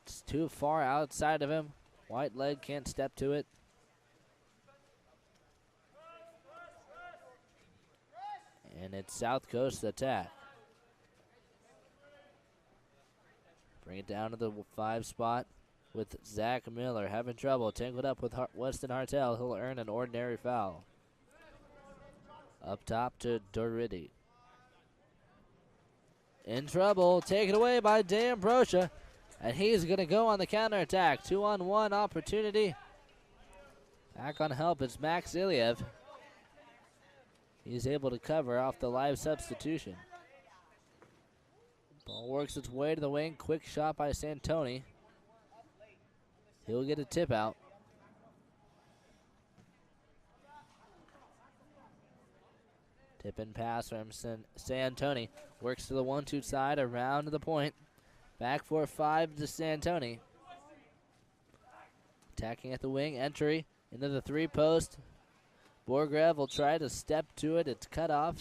It's too far outside of him. Whiteleg can't step to it. And it's South Coast attack. Bring it down to the 5 spot with Zach Miller having trouble. Tangled up with Weston Hartel. He'll earn an ordinary foul. Up top to Doridi. In trouble. Taken away by D'Ambrosia. And he's going to go on the counterattack. 2-on-1 opportunity. Back on help is Max Iliev. He's able to cover off the live substitution. Ball works its way to the wing. Quick shot by Santoni. He'll get a tip out. Tip and pass from Santoni. Works to the 1-2 side, around to the point. Back for 5 to Santoni. Attacking at the wing, entry into the 3-post. Borgrev will try to step to it. It's cut off.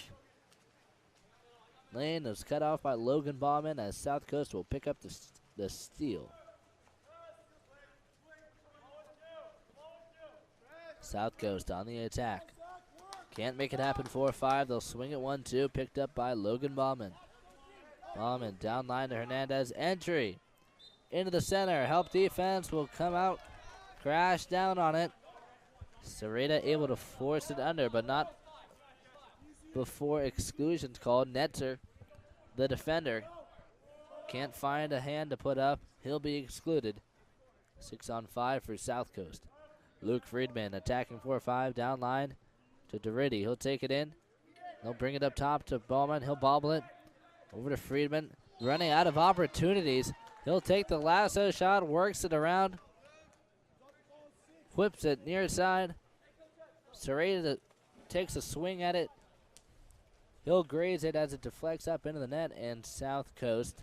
Lane is cut off by Logan Bauman as South Coast will pick up the steal. South Coast on the attack. Can't make it happen 4-5. They'll swing it 1-2. Picked up by Logan Bauman. Bauman down line to Hernandez. Entry into the center. Help defense will come out. Crash down on it. Sereda able to force it under, but not before exclusions called. Netzer, the defender, can't find a hand to put up. He'll be excluded. 6-on-5 for South Coast. Luke Friedman attacking 4-5 down line to Derridi. He'll take it in. They'll bring it up top to Bauman. He'll bobble it over to Friedman. Running out of opportunities. He'll take the lasso shot, works it around. Whips it near side. Sereda takes a swing at it. He'll graze it as it deflects up into the net, and South Coast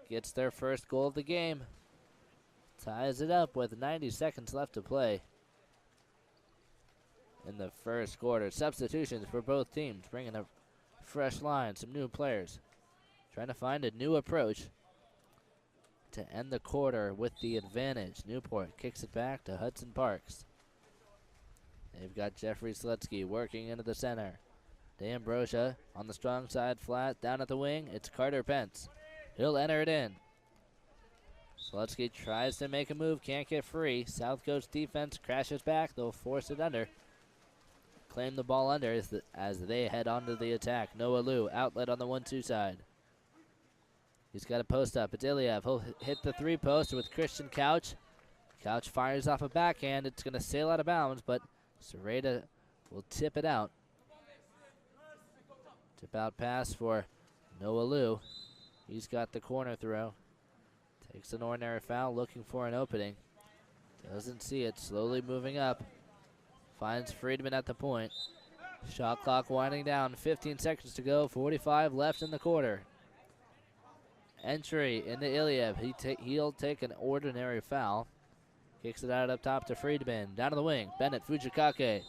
gets their first goal of the game. Ties it up with 90 seconds left to play in the first quarter. Substitutions for both teams, bringing a fresh line, some new players. Trying to find a new approach to end the quarter with the advantage. Newport kicks it back to Hudson Parks. They've got Jeffrey Slutsky working into the center. D'Ambrosia on the strong side flat, down at the wing. It's Carter Pence. He'll enter it in. Slutsky tries to make a move, can't get free. South Coast defense crashes back. They'll force it under. Claim the ball under as they head onto the attack. Noah Liu, outlet on the 1-2 side. He's got a post up. It's Iliev. He'll hit the 3-post with Christian Couch. Couch fires off a backhand. It's going to sail out of bounds, but Sereda will tip it out. Tip out pass for Noah Liu. He's got the corner throw. Takes an ordinary foul, looking for an opening. Doesn't see it. Slowly moving up. Finds Friedman at the point. Shot clock winding down. 15 seconds to go. 45 left in the quarter. Entry into Iliev. He'll take an ordinary foul. Kicks it out up top to Friedman. Down to the wing. Bennett Fujikake.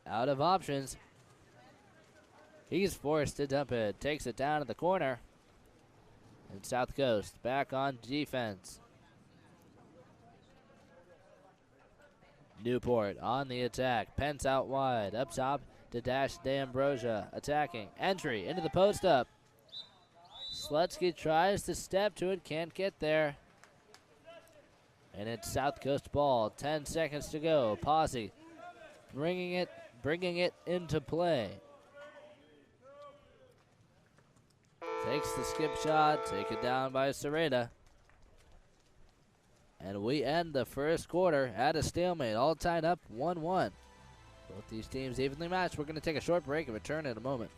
Out of options. He's forced to dump it. Takes it down to the corner. And South Coast back on defense. Newport on the attack. Pence out wide. Up top to Dash D'Ambrosia. Attacking. Entry into the post up. Slutsky tries to step to it. Can't get there. And it's South Coast ball. 10 seconds to go. Posse bringing it into play. Takes the skip shot. Take it down by Sereda. And we end the first quarter at a stalemate. All tied up 1-1. Both these teams evenly matched. We're going to take a short break and return in a moment.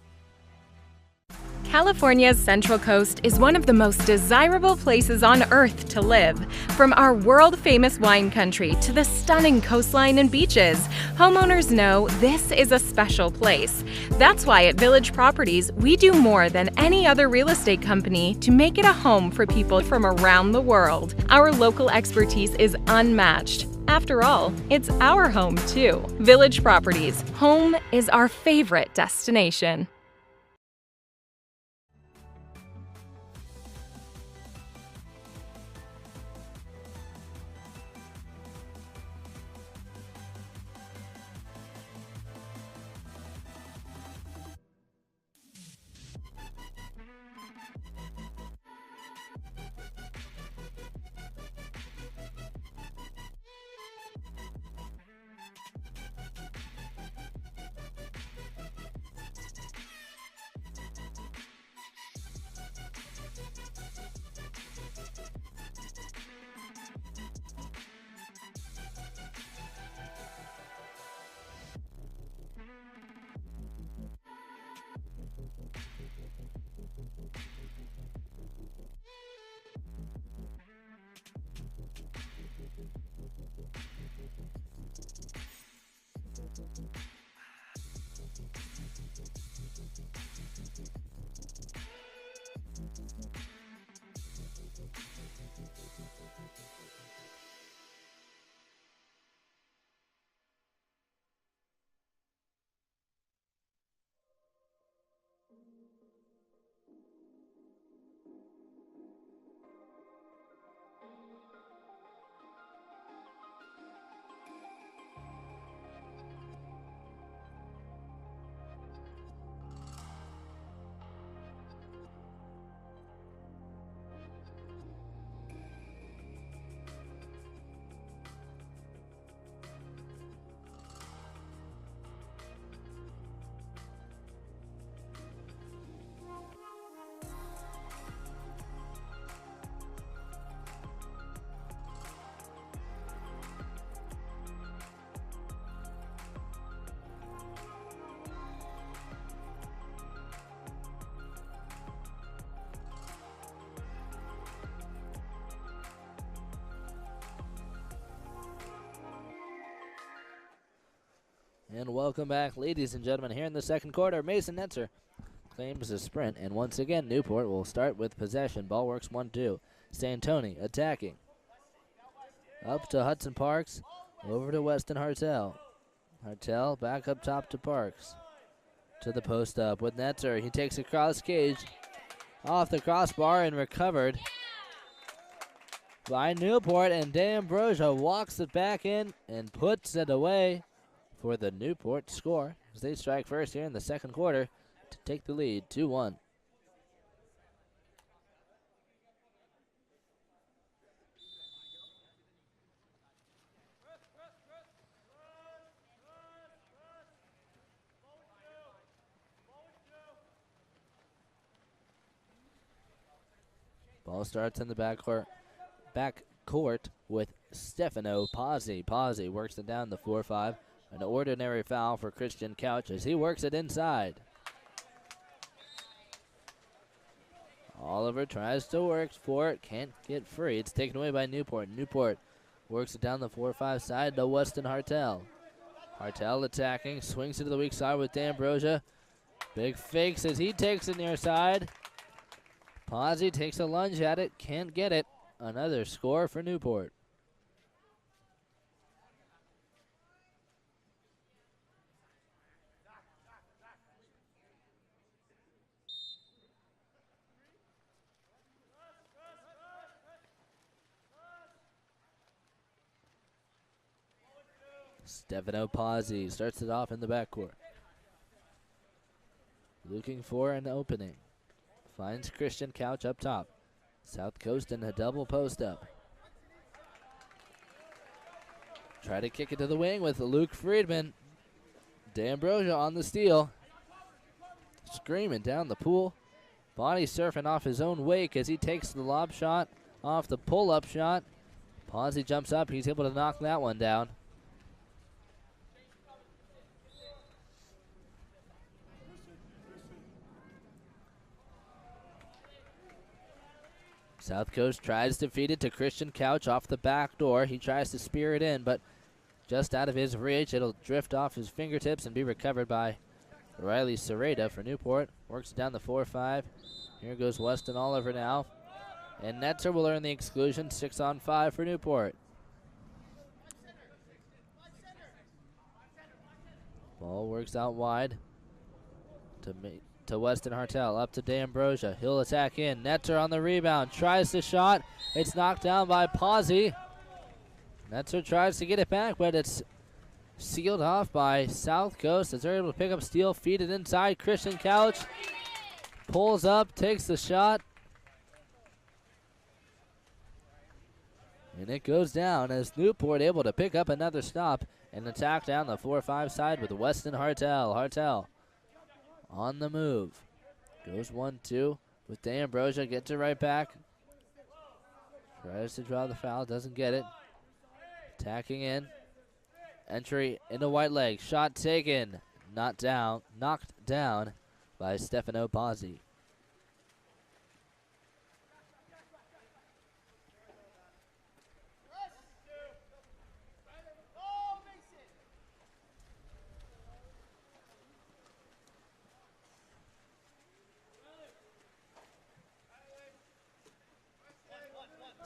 California's Central Coast is one of the most desirable places on Earth to live. From our world-famous wine country to the stunning coastline and beaches, homeowners know this is a special place. That's why at Village Properties, we do more than any other real estate company to make it a home for people from around the world. Our local expertise is unmatched. After all, it's our home too. Village Properties, home is our favorite destination. And welcome back, ladies and gentlemen, here in the second quarter. Mason Netzer claims the sprint, and once again, Newport will start with possession. Ball works 1-2. Santoni attacking. Up to Hudson Parks, over to Weston Hartel. Hartel back up top to Parks. To the post up with Netzer. He takes a cross cage off the crossbar and recovered by Newport, and D'Ambrosia walks it back in and puts it away for the Newport score as they strike first here in the second quarter to take the lead 2-1. Ball starts in the back court with Stefano Pazzi. Pazzi works it down the 4-5. An ordinary foul for Christian Couch as he works it inside. Oliver tries to work for it, can't get free. It's taken away by Newport. Newport works it down the 4-5 side to Weston Hartel. Hartel attacking, swings it to the weak side with D'Ambrosia. Big fakes as he takes it near side. Pazzi takes a lunge at it, can't get it. Another score for Newport. Stefano Pazzi starts it off in the backcourt. Looking for an opening. Finds Christian Couch up top. South Coast in a double post up. Try to kick it to the wing with Luke Friedman. D'Ambrosia on the steal. Screaming down the pool. Body surfing off his own wake as he takes the lob shot off the pull-up shot. Pazzi jumps up. He's able to knock that one down. South Coast tries to feed it to Christian Couch off the back door. He tries to spear it in, but just out of his reach. It'll drift off his fingertips and be recovered by Riley Serrata for Newport. Works down the 4-5. Here goes Weston Oliver now. And Netzer will earn the exclusion. 6-on-5 for Newport. Ball works out wide to Weston Hartel, up to D'Ambrosia. He'll attack in. Netzer on the rebound. Tries the shot. It's knocked down by Pazzi. Netzer tries to get it back, but it's sealed off by South Coast as they're able to pick up steal, feed it inside. Christian Couch pulls up, takes the shot. And it goes down as Newport able to pick up another stop and attack down the 4-5 side with Weston Hartel. Hartel on the move. Goes 1-2 with D'Ambrosia. Gets it right back. Tries to draw the foul. Doesn't get it. Attacking in. Entry into white leg. Shot taken. Knocked down by Stefano Pazzi.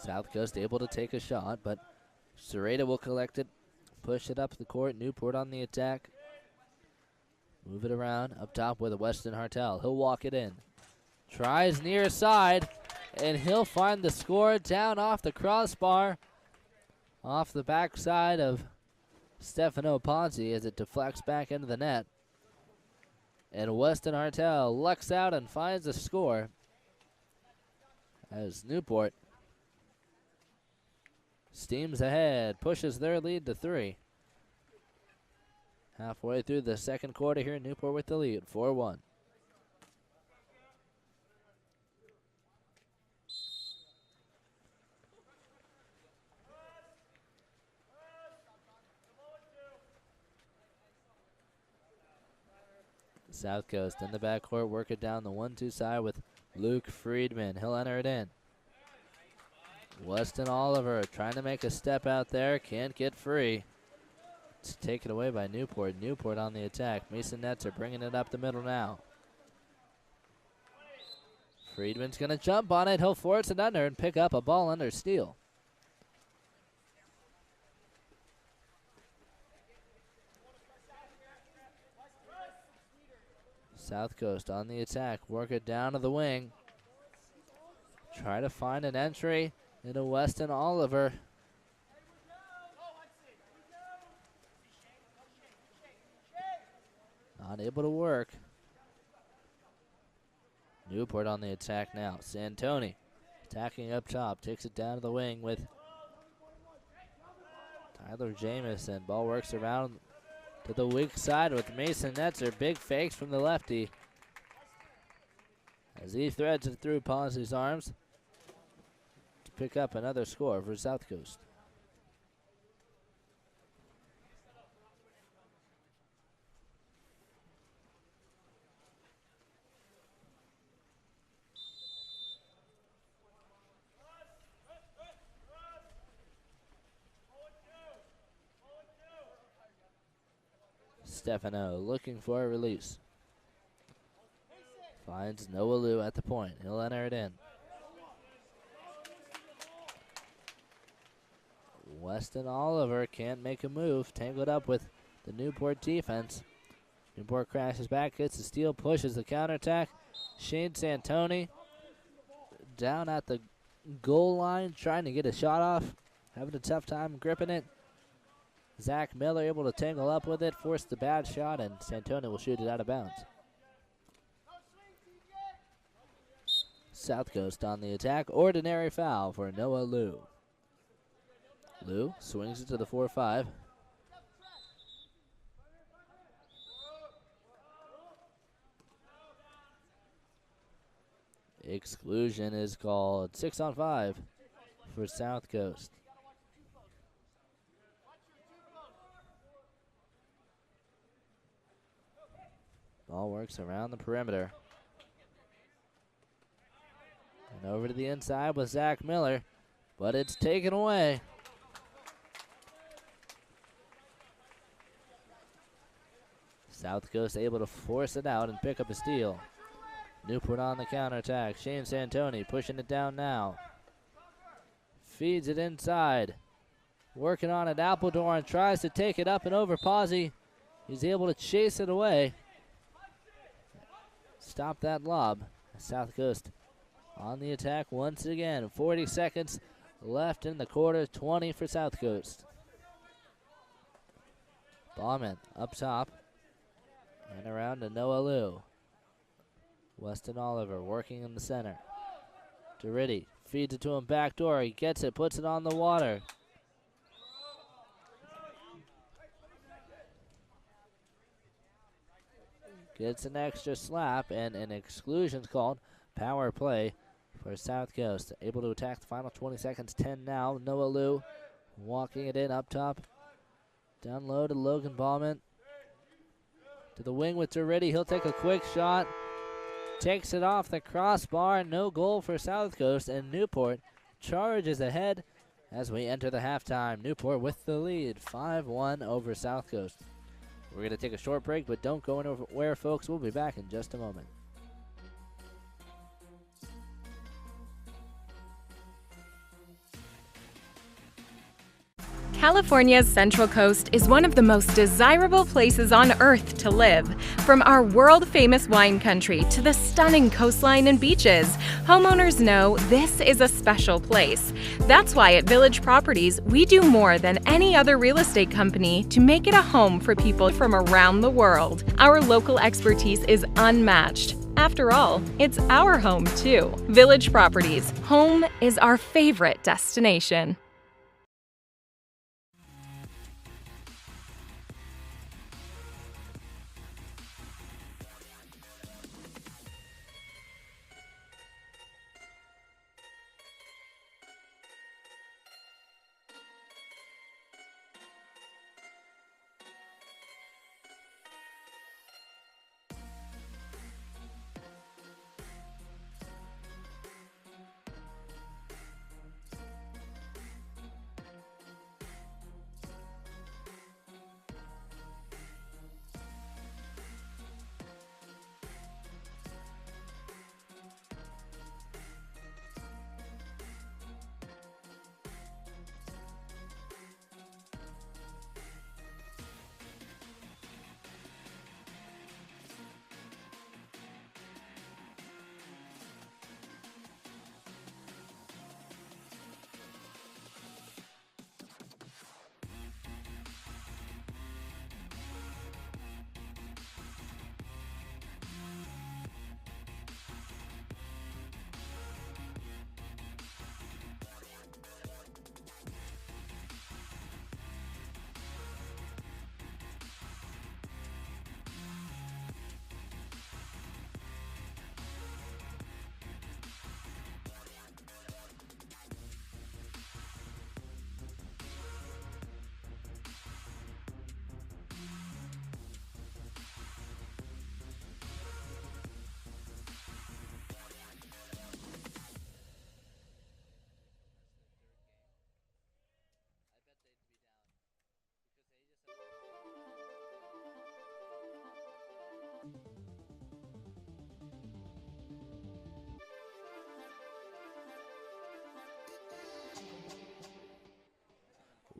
South Coast able to take a shot, but Sereda will collect it, push it up the court. Newport on the attack. Move it around up top with Weston Hartel. He'll walk it in. Tries near side, and he'll find the score down off the crossbar, off the backside of Stefano Ponzi as it deflects back into the net. And Weston Hartel lucks out and finds the score as Newport steams ahead, pushes their lead to 3. Halfway through the second quarter here, Newport with the lead, 4-1. South Coast in the backcourt, work it down the 1-2 side with Luke Friedman. He'll enter it in. Weston Oliver trying to make a step out there, can't get free. It's taken away by Newport. Newport on the attack. Mason Netzer bringing it up the middle now. Friedman's going to jump on it. He'll force it under and pick up a ball under steal. South Coast on the attack. Work it down to the wing. Try to find an entry into Weston Oliver. Not able to work. Newport on the attack now. Santoni attacking up top. Takes it down to the wing with Tyler Jamison. Ball works around to the weak side with Mason Netzer. Big fakes from the lefty as he threads it through Ponzi's arms to pick up another score for South Coast. Stefano looking for a release. Finds Noah Liu at the point. He'll enter it in. Weston Oliver can't make a move. Tangled up with the Newport defense. Newport crashes back, gets the steal, pushes the counterattack. Shane Santoni down at the goal line trying to get a shot off. Having a tough time gripping it. Zach Miller able to tangle up with it, force the bad shot, and Santoni will shoot it out of bounds. South Coast on the attack. Ordinary foul for Noah Liu. Liu swings it to the 4-5. Exclusion is called. 6-on-5 for South Coast. Ball works around the perimeter. And over to the inside with Zach Miller, but it's taken away. South Coast able to force it out and pick up a steal. Newport on the counterattack. Shane Santoni pushing it down now. Feeds it inside. Working on it. Appledorn tries to take it up and over Pazzi. He's able to chase it away. Stop that lob. South Coast on the attack once again. 40 seconds left in the quarter. 20 for South Coast. Ballman up top. And around to Noah Liu. Weston Oliver working in the center. Derridi feeds it to him backdoor. He gets it, puts it on the water. Gets an extra slap, and an exclusion's called. Power play for South Coast. Able to attack the final 20 seconds. 10 now. Noah Liu walking it in up top. Down low to Logan Ballman. To the wing with Derridi. He'll take a quick shot. Takes it off the crossbar. No goal for South Coast, and Newport charges ahead as we enter the halftime. Newport with the lead. 5-1 over South Coast. We're going to take a short break, but don't go anywhere, folks. We'll be back in just a moment. California's Central Coast is one of the most desirable places on Earth to live. From our world-famous wine country to the stunning coastline and beaches, homeowners know this is a special place. That's why at Village Properties, we do more than any other real estate company to make it a home for people from around the world. Our local expertise is unmatched. After all, it's our home too. Village Properties, home is our favorite destination.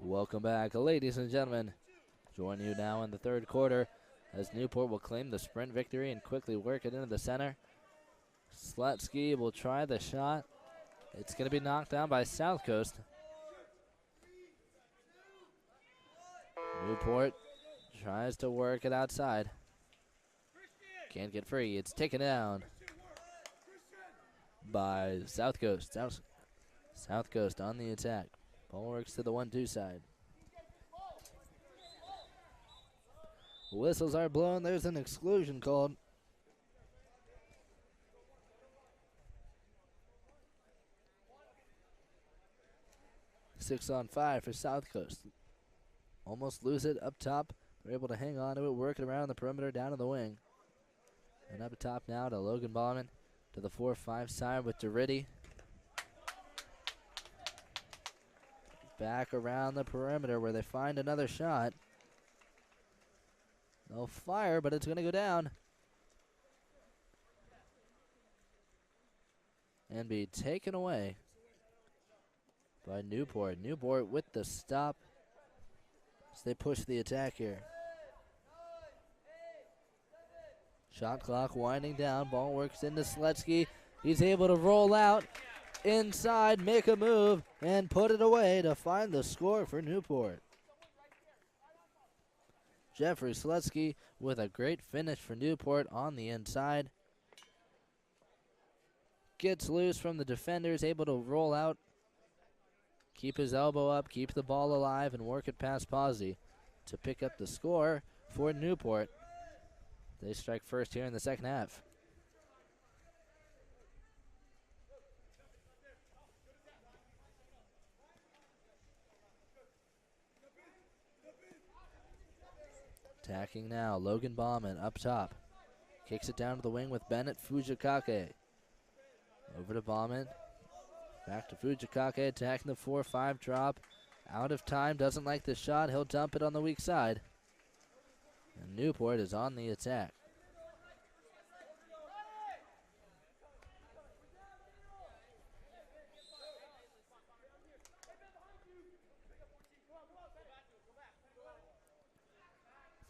Welcome back, ladies and gentlemen. Join you now in the third quarter as Newport will claim the sprint victory and quickly work it into the center. Slutsky will try the shot. It's going to be knocked down by South Coast. Newport tries to work it outside. Can't get free. It's taken down by South Coast. South Coast on the attack. Ball works to the 1-2 side. Whistles are blown. There's an exclusion called. Six on 5 for South Coast. Almost lose it up top. They're able to hang on to it, work it around the perimeter, down to the wing. And up top now to Logan Bauman to the 4-5 side with Derity. Back around the perimeter where they find another shot. They'll fire, but it's going to go down. And be taken away by Newport. Newport with the stop as they push the attack here. Shot clock winding down. Ball works into Slutsky. He's able to roll out inside, make a move, and put it away to find the score for Newport. Jeffrey Slutsky with a great finish for Newport on the inside. Gets loose from the defenders, able to roll out, keep his elbow up, keep the ball alive, and work it past Posey to pick up the score for Newport. They strike first here in the second half. Attacking now, Logan Bauman up top. Kicks it down to the wing with Bennett Fujikake. Over to Bauman. Back to Fujikake, attacking the 4-5 drop. Out of time, doesn't like the shot. He'll dump it on the weak side. And Newport is on the attack.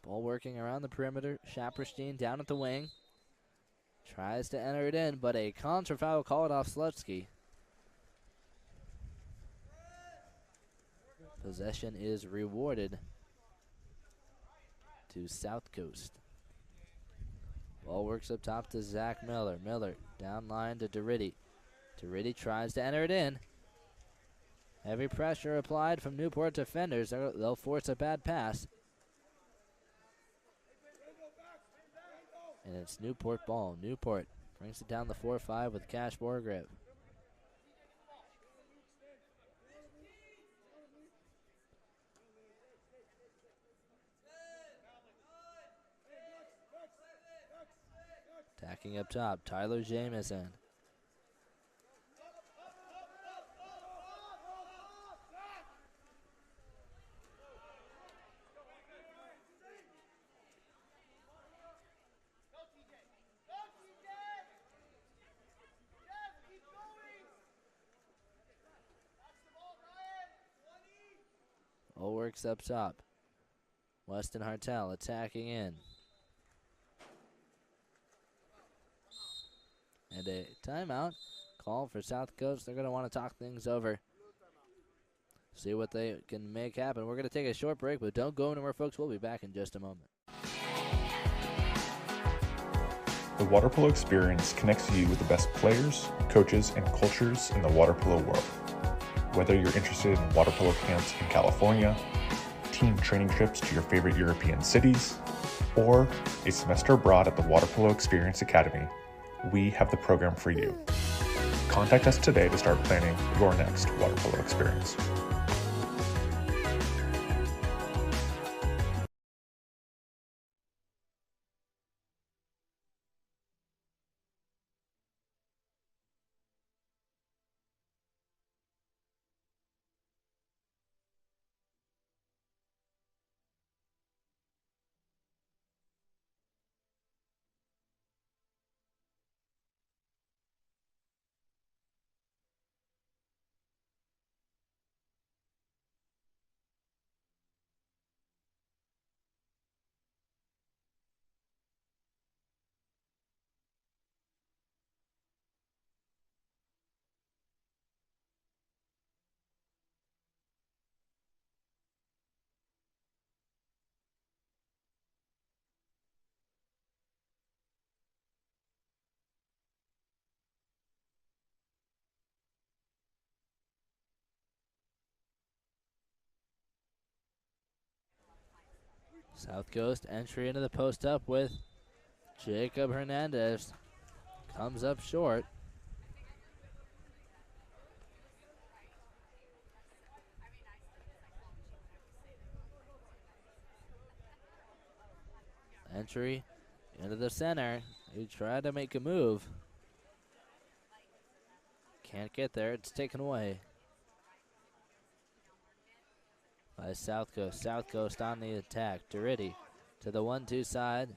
Ball working around the perimeter. Shaperstein down at the wing. Tries to enter it in, but a contra foul called off Slutsky. Possession is rewarded to South Coast. Ball works up top to Zach Miller. Miller down line to Derridi. Derridi tries to enter it in. Heavy pressure applied from Newport defenders. They'll force a bad pass. And it's Newport ball. Newport brings it down the 4-5 with Cash Borgrip. Attacking up top, Tyler Jamieson. All works up top. Weston Hartel attacking in. And a timeout call for South Coast. They're going to want to talk things over. See what they can make happen. We're going to take a short break, but don't go anywhere, folks. We'll be back in just a moment. The water polo experience connects you with the best players, coaches, and cultures in the water polo world. Whether you're interested in water polo camps in California, team training trips to your favorite European cities, or a semester abroad at the Water Polo Experience Academy, we have the program for you. Contact us today to start planning your next water polo experience. South Coast entry into the post up with Jacob Hernandez. Comes up short. Entry into the center. He tried to make a move. Can't get there. It's taken away by South Coast. South Coast on the attack. Derridi to the 1-2 side.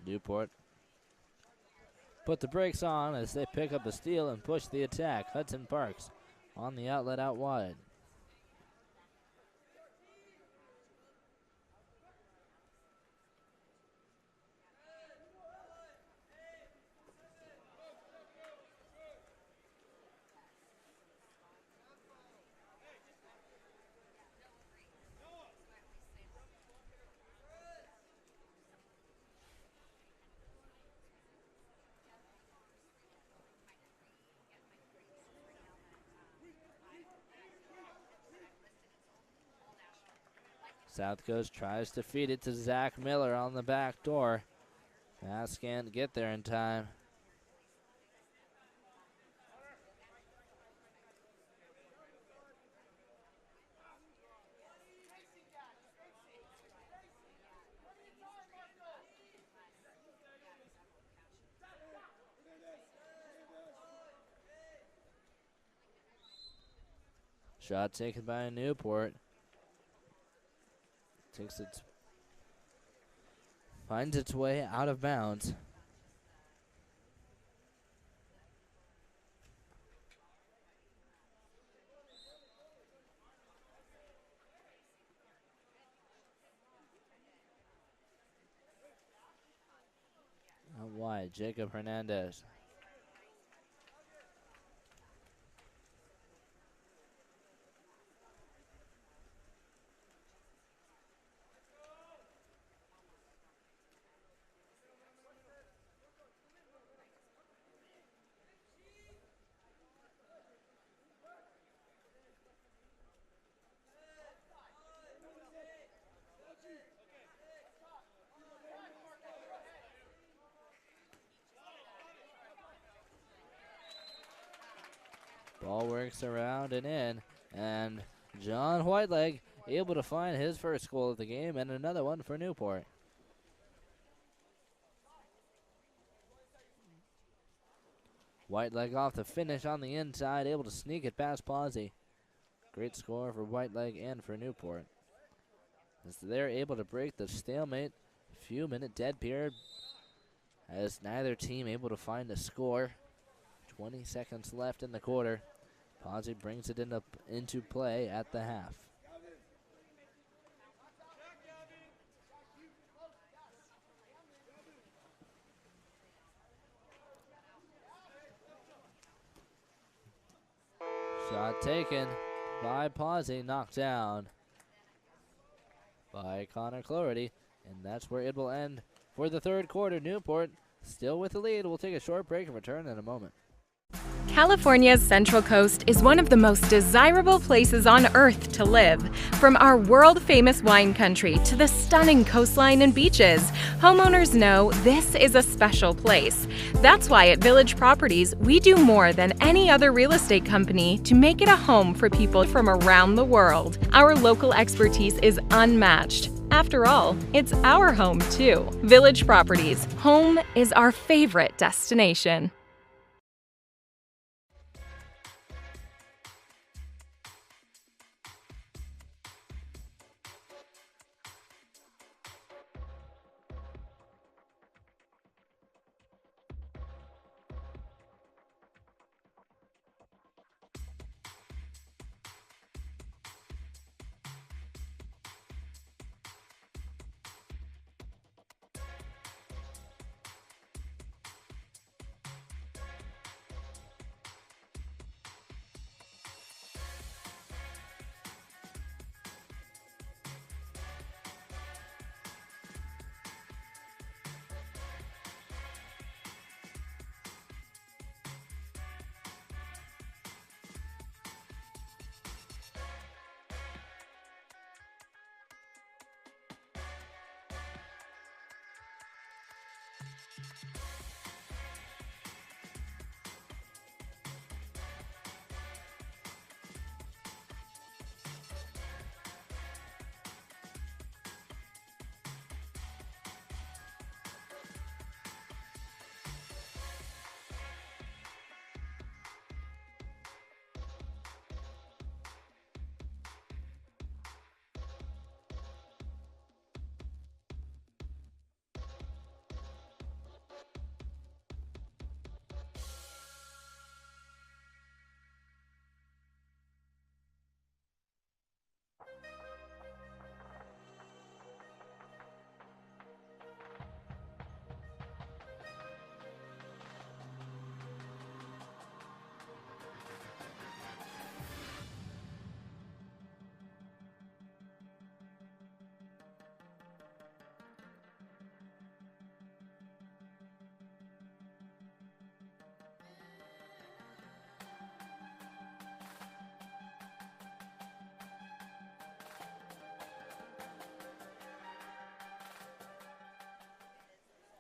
Newport put the brakes on as they pick up the steal and push the attack. Hudson Parks on the outlet out wide. South Coast tries to feed it to Zach Miller on the back door. Pass can't get there in time. Shot taken by Newport. Finds its way out of bounds. Out wide, Jacob Hernandez. Ball works around and in, and John Whiteleg able to find his first goal of the game and another one for Newport. Whiteleg off the finish on the inside, able to sneak it past Pawsey. Great score for Whiteleg and for Newport, as they're able to break the stalemate. Few-minute dead period, as neither team able to find a score. 20 seconds left in the quarter. Pawsey brings it into play at the half. Shot taken by Pawsey, knocked down by Connor Cloherty, and that's where it will end for the third quarter. Newport still with the lead. We'll take a short break and return in a moment. California's Central Coast is one of the most desirable places on earth to live. From our world-famous wine country to the stunning coastline and beaches, homeowners know this is a special place. That's why at Village Properties, we do more than any other real estate company to make it a home for people from around the world. Our local expertise is unmatched. After all, it's our home too. Village Properties, home is our favorite destination.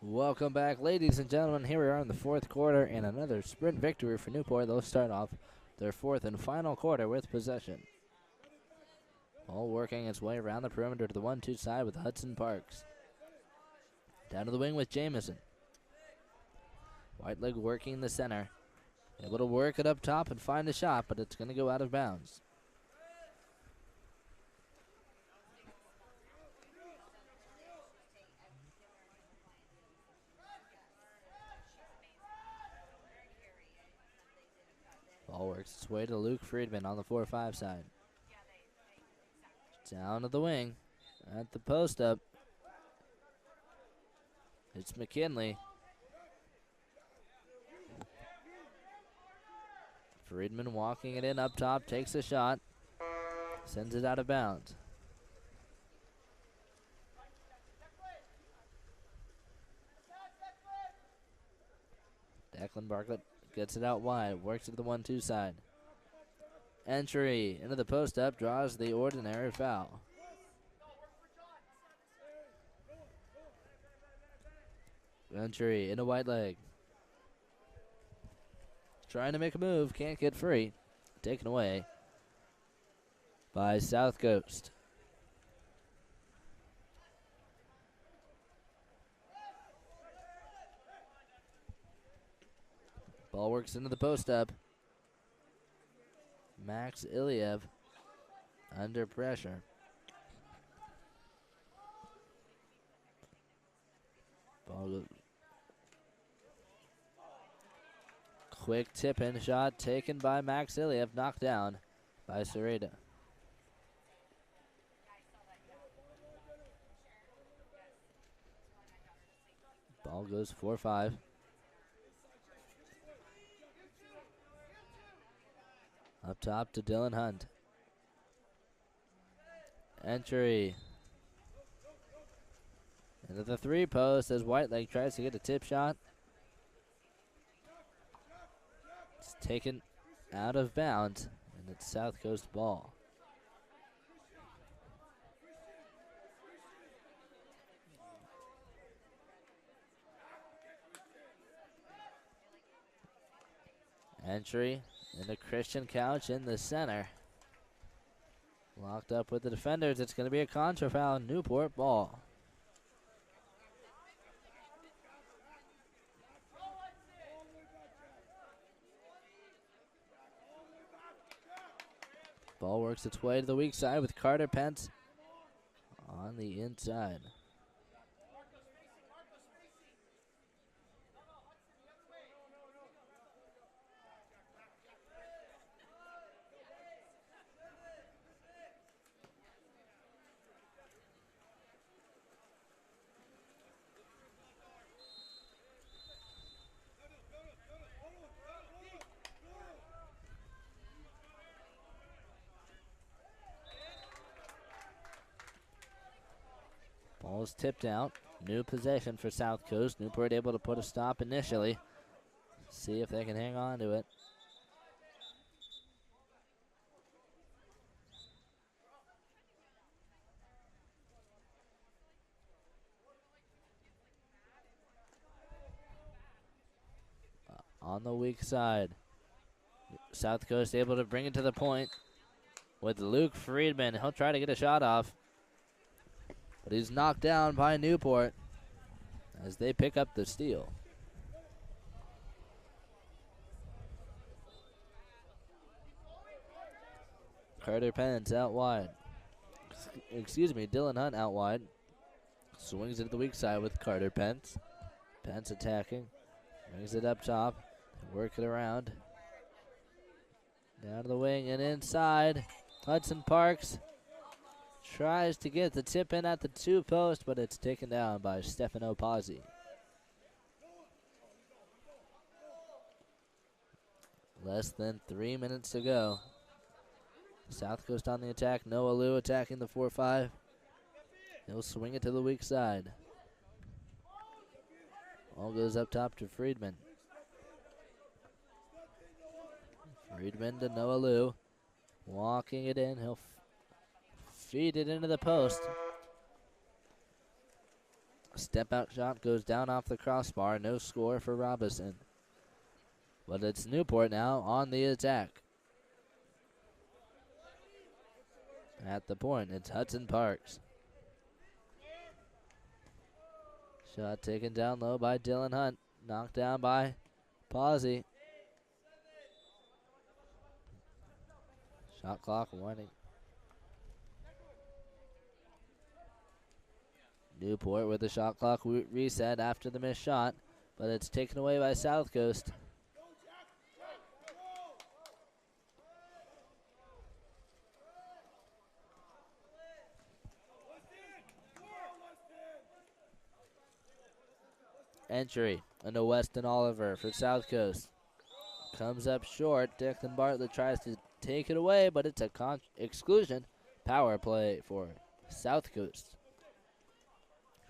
Welcome back, ladies and gentlemen. Here we are in the fourth quarter, and another sprint victory for Newport. They'll start off their fourth and final quarter with possession. Ball working its way around the perimeter to the 1-2 side with Hudson Parks. Down to the wing with Jamison. Whiteleg working the center. Able to work it up top and find a shot, but it's going to go out of bounds. Ball works its way to Luke Friedman on the 4-5 side. Down to the wing. At the post up. It's McKinley. Friedman walking it in up top, takes a shot, sends it out of bounds. Declan Bartlett gets it out wide, works it to the 1-2 side. Entry into the post up, draws the ordinary foul. Entry into white leg. Trying to make a move, can't get free. Taken away by South Coast. Ball works into the post up. Max Iliev under pressure. Ball goes. Quick tip-in shot taken by Max Iliev, knocked down by Sereda. Ball goes 4-5. Up top to Dylan Hunt. Entry into the 3 post as Whiteleg tries to get a tip shot. It's taken out of bounds, and it's South Coast ball. Entry into Christian Couch in the center. Locked up with the defenders. It's going to be a contra foul. Newport ball. Ball works its way to the weak side with Carter Pence on the inside. Ball's tipped out. New possession for South Coast. Newport able to put a stop initially. See if they can hang on to it. On the weak side. South Coast able to bring it to the point with Luke Friedman. He'll try to get a shot off, but he's knocked down by Newport as they pick up the steal. Carter Pence out wide. Excuse me, Dylan Hunt out wide. Swings it to the weak side with Carter Pence. Pence attacking. Brings it up top. Work it around. Down to the wing and inside. Hudson Parks tries to get the tip in at the 2 post, but it's taken down by Stefano Pazzi. Less than 3 minutes to go. South Coast on the attack. Noah Liu attacking the 4-5. He'll swing it to the weak side. Ball goes up top to Friedman. Friedman to Noah Liu. Walking it in. He'll feed it into the post. Step out shot goes down off the crossbar. No score for Robinson. But it's Newport now on the attack. At the point, it's Hudson Parks. Shot taken down low by Dylan Hunt. Knocked down by Pazzi. Shot clock warning. Newport with the shot clock reset after the missed shot, but it's taken away by South Coast. entry into Weston Oliver for South Coast. Comes up short. Declan Bartlett tries to take it away, but it's a exclusion. Power play for South Coast.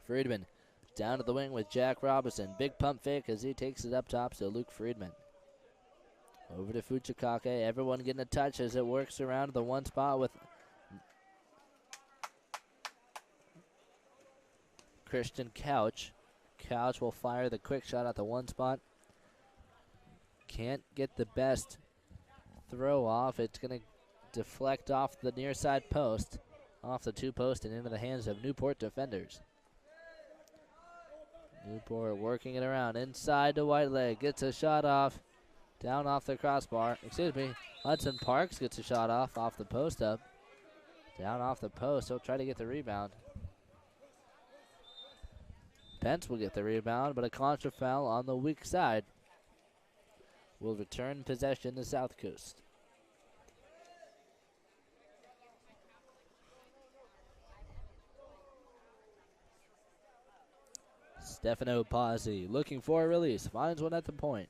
Friedman down to the wing with Jack Robinson. Big pump fake as he takes it up top to Luke Friedman. Over to Fuchikake. Everyone getting a touch as it works around the one spot with Christian Couch. Couch will fire the quick shot at the one spot. Can't get the best throw off. It's going to deflect off the near side post, off the two post and into the hands of Newport defenders. Newport working it around inside to Whiteleg. Gets a shot off. Down off the crossbar. Excuse me. Hudson Parks gets a shot off the post up. Down off the post. He'll try to get the rebound. Pence will get the rebound, but a contra foul on the weak side will return possession to South Coast. Stefano Pazzi looking for a release. Finds one at the point.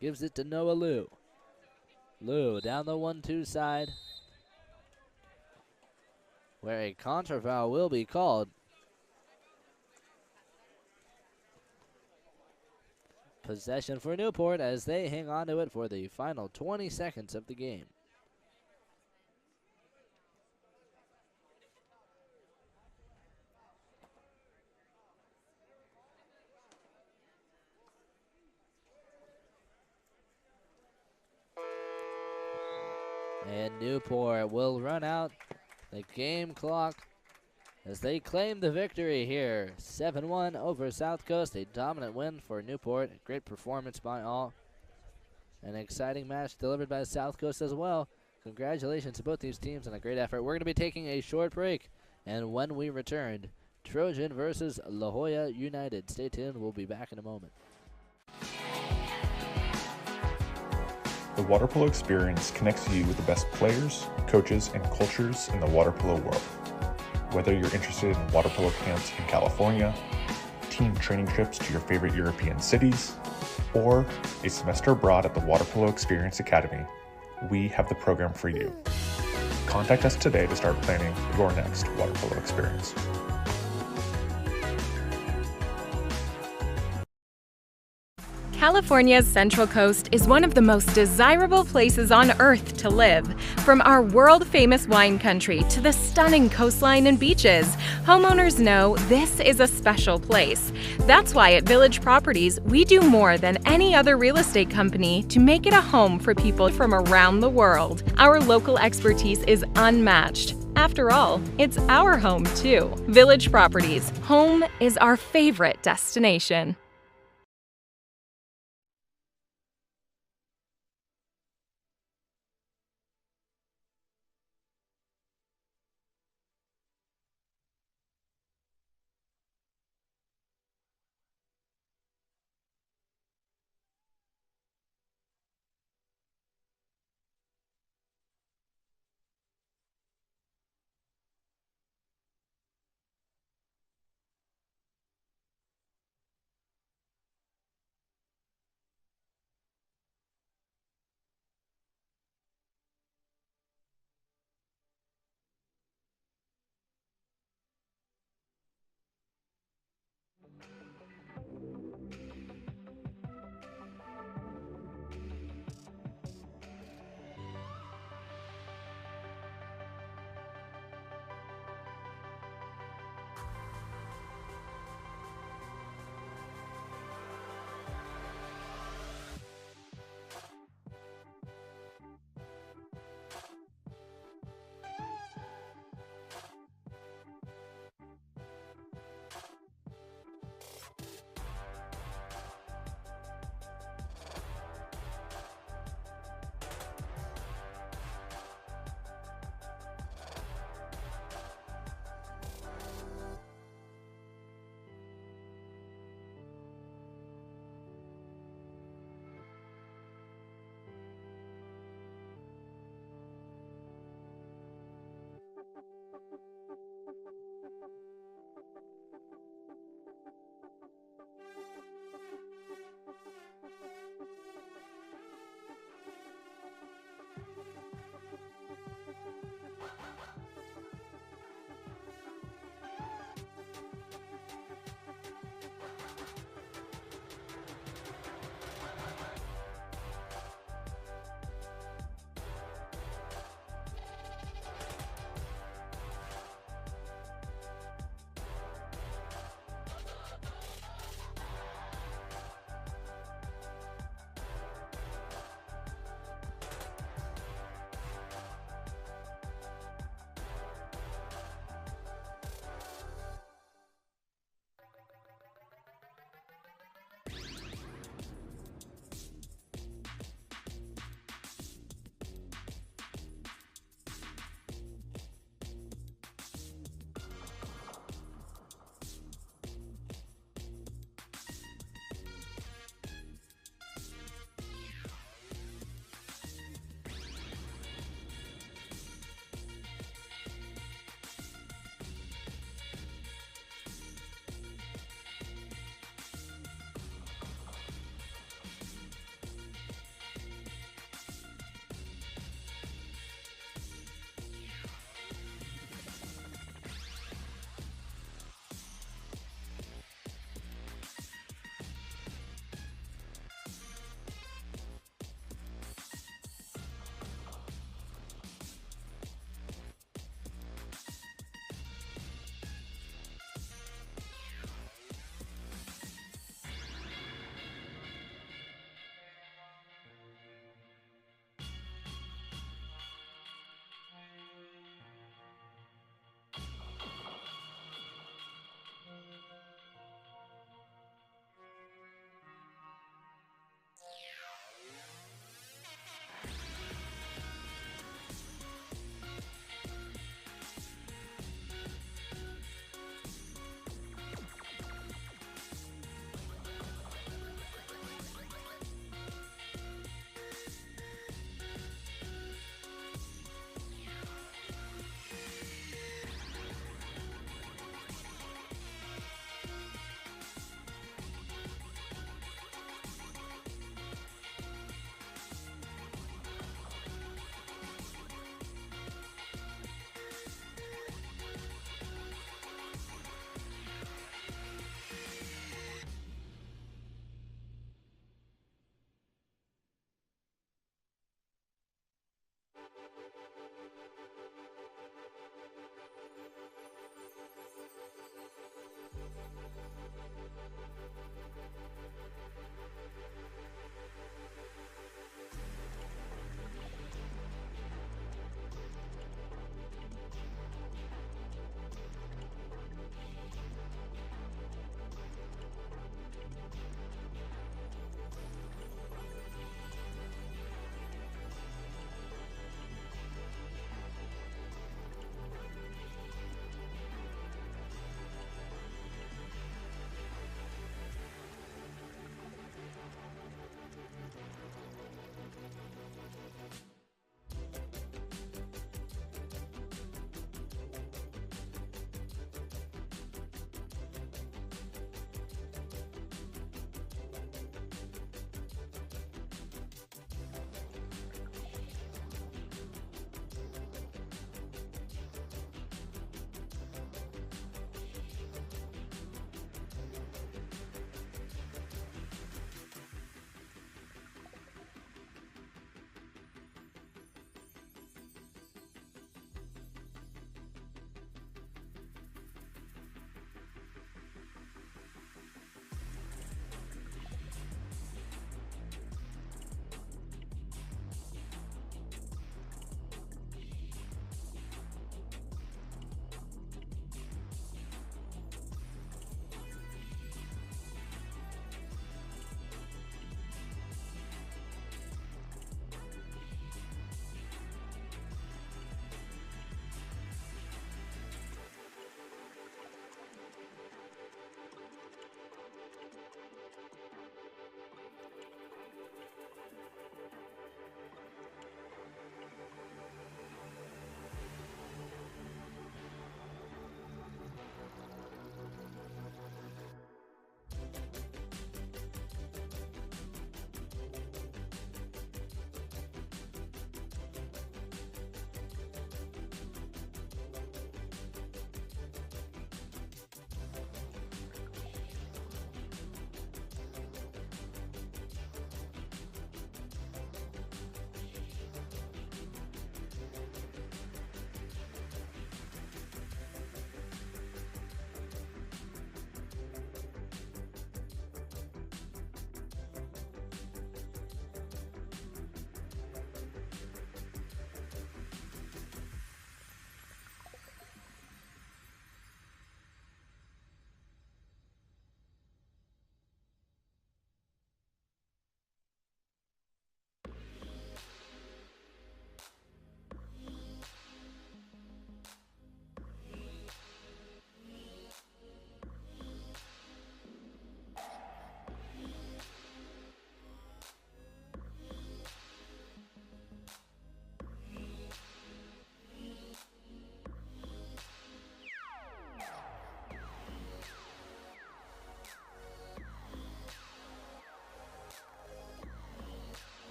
Gives it to Noah Liu. Liu down the 1-2 side, where a contra foul will be called. Possession for Newport as they hang on to it for the final 20 seconds of the game. And Newport will run out the game clock as they claim the victory here. 7-1 over South Coast. A dominant win for Newport. A great performance by all. An exciting match delivered by South Coast as well. Congratulations to both these teams on a great effort. We're going to be taking a short break. And when we return, Trojan versus La Jolla United. Stay tuned. We'll be back in a moment. The water polo experience connects you with the best players, coaches, and cultures in the water polo world. Whether you're interested in water polo camps in California, team training trips to your favorite European cities, or a semester abroad at the Water Polo Experience Academy, we have the program for you. Contact us today to start planning your next water polo experience. California's Central Coast is one of the most desirable places on Earth to live. From our world-famous wine country to the stunning coastline and beaches, homeowners know this is a special place. That's why at Village Properties, we do more than any other real estate company to make it a home for people from around the world. Our local expertise is unmatched. After all, it's our home too. Village Properties, home is our favorite destination.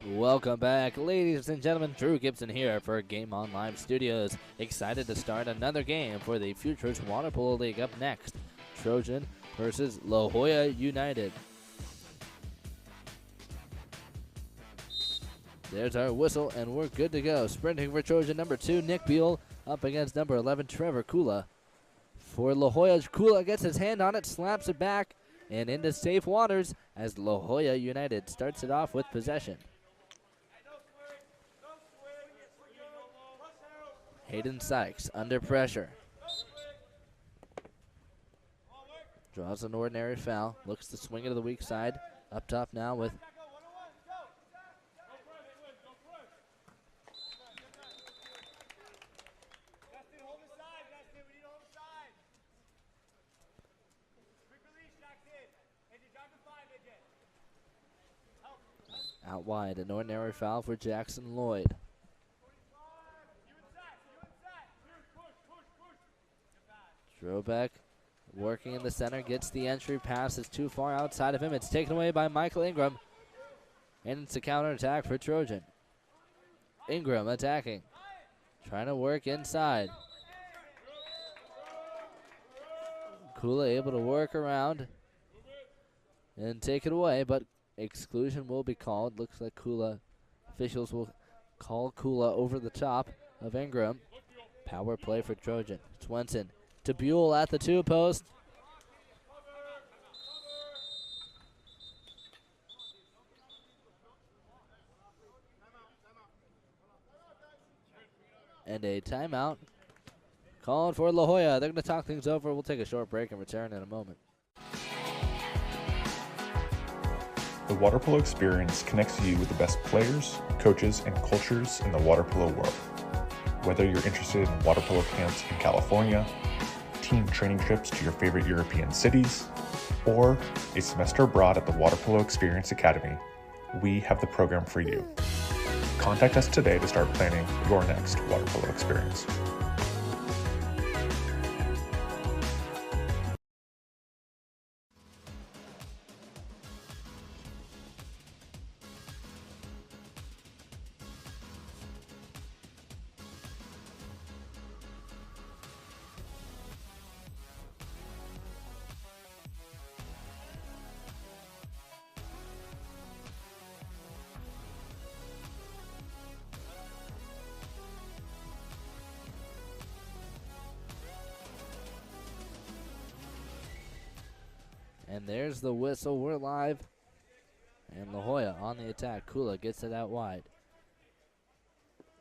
Welcome back, ladies and gentlemen. Drew Gibson here for Game On Live Studios. Excited to start another game for the Futures Water Polo League. Up next, Trojan versus La Jolla United. There's our whistle, and we're good to go. Sprinting for Trojan, number 2, Nick Buell, up against number 11, Trevor Kula. For La Jolla, Kula gets his hand on it, slaps it back, and into safe waters as La Jolla United starts it off with possession. Hayden Sykes under pressure. Draws an ordinary foul. Looks to swing it to the weak side. Up top now with out wide. An ordinary foul for Jackson Lloyd. Drobeck working in the center, gets the entry, pass is too far outside of him. It's taken away by Michael Ingram. And it's a counterattack for Trojan. Ingram attacking. Trying to work inside. Kula able to work around and take it away, but exclusion will be called. Looks like Kula officials will call Kula over the top of Ingram. Power play for Trojan. Swenson to Buell at the 2 post. And a timeout called for La Jolla. They're going to talk things over. We'll take a short break and return in a moment. The water polo experience connects you with the best players, coaches, and cultures in the water polo world. Whether you're interested in water polo camps in California, team training trips to your favorite European cities, or a semester abroad at the Water Polo Experience Academy, we have the program for you. Contact us today to start planning your next water polo experience. And there's the whistle. We're live. And La Jolla on the attack. Kula gets it out wide.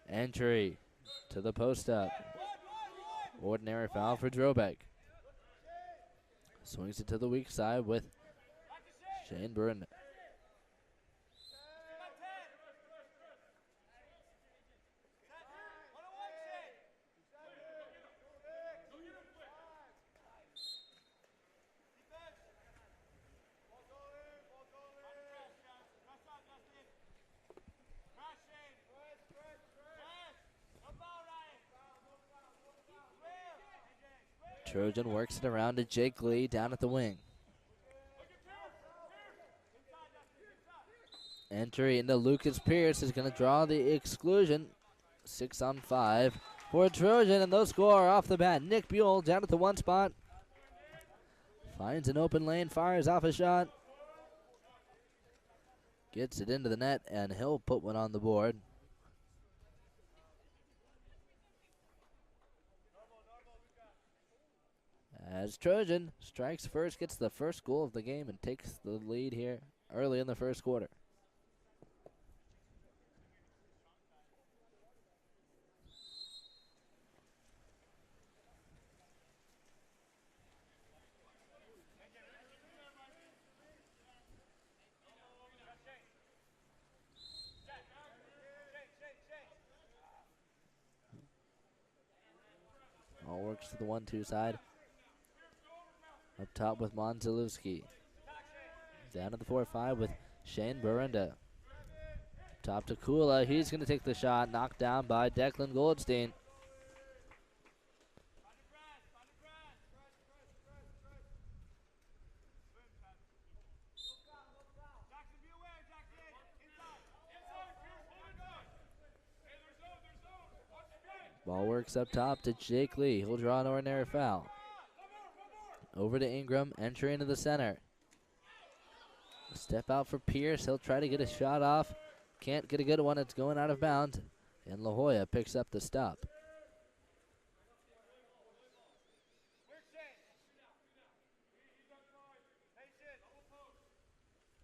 Entry to the post up. Ordinary foul for Drobeck. Swings it to the weak side with Shane Burn. Trojan works it around to Jake Lee down at the wing. Entry into Lucas Pierce is going to draw the exclusion. 6 on 5 for Trojan, and they'll score off the bat. Nick Buell down at the 1 spot. Finds an open lane, fires off a shot. Gets it into the net, and he'll put one on the board. As Trojan strikes first, gets the first goal of the game, and takes the lead here early in the first quarter. All works to the 1-2 side. Up top with Monzalewski. Down to the 4-5 with Shane Berenda. Top to Kula. He's going to take the shot. Knocked down by Declan Goldstein. Ball works up top to Jake Lee. He'll draw an ordinary foul. Over to Ingram, entry into the center. Step out for Pierce. He'll try to get a shot off. Can't get a good one. It's going out of bounds. And La Jolla picks up the stop.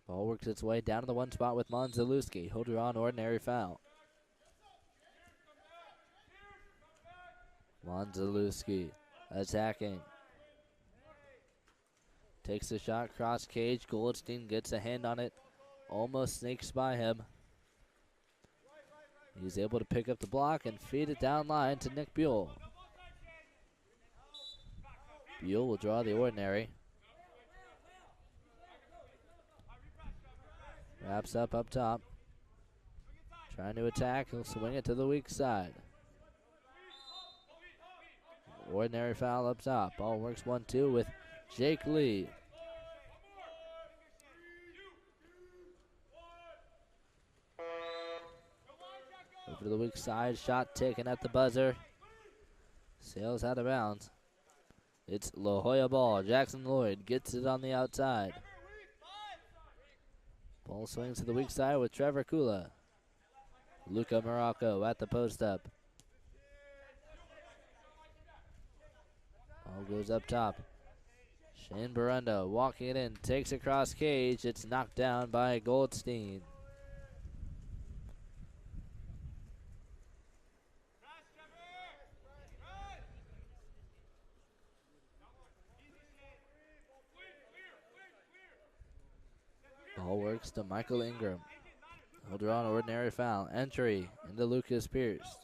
Ball works its way down to the one spot with Monzalewski. He'll draw an ordinary foul. Monzalewski attacking. Takes a shot, cross cage. Goldstein gets a hand on it. Almost sneaks by him. He's able to pick up the block and feed it down line to Nick Buell. Buell will draw the ordinary. Wraps up top. Trying to attack. He'll swing it to the weak side. Ordinary foul up top. Ball works 1-2 with Jake Lee. Over to the weak side. Shot taken at the buzzer. Sails out of bounds. It's La Jolla ball. Jackson Lloyd gets it on the outside. Ball swings to the weak side with Trevor Kula. Luca Morocco at the post up. Ball goes up top. Shane Barunda walking it in. Takes across cage. It's knocked down by Goldstein. Ball works to Michael Ingram. He'll draw an ordinary foul. Entry into Lucas Pierce.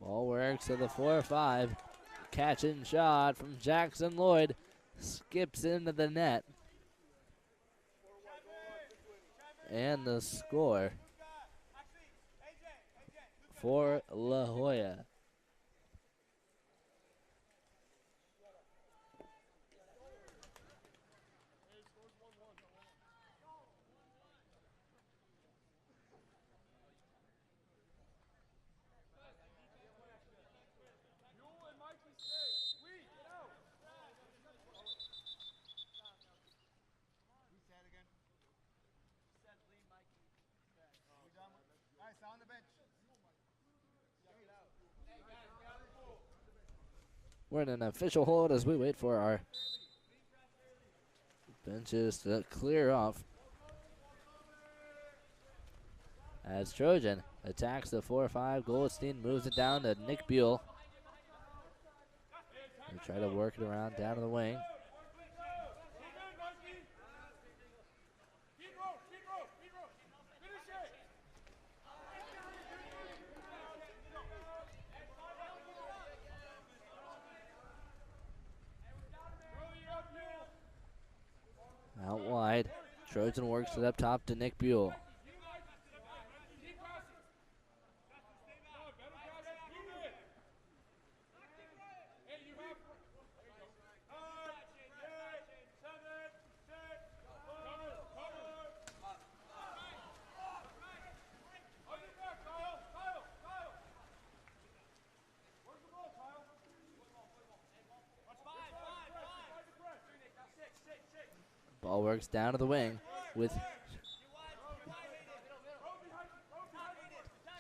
Ball works to the 4-5. Catch and shot from Jackson Lloyd. Skips into the net. And the score for La Jolla. We're in an official hold as we wait for our benches to clear off. As Trojan attacks the 4-5, Goldstein moves it down to Nick Buell. They try to work it around down to the wing. Out wide. Trojan works it up top to Nick Buell. Ball works down to the wing with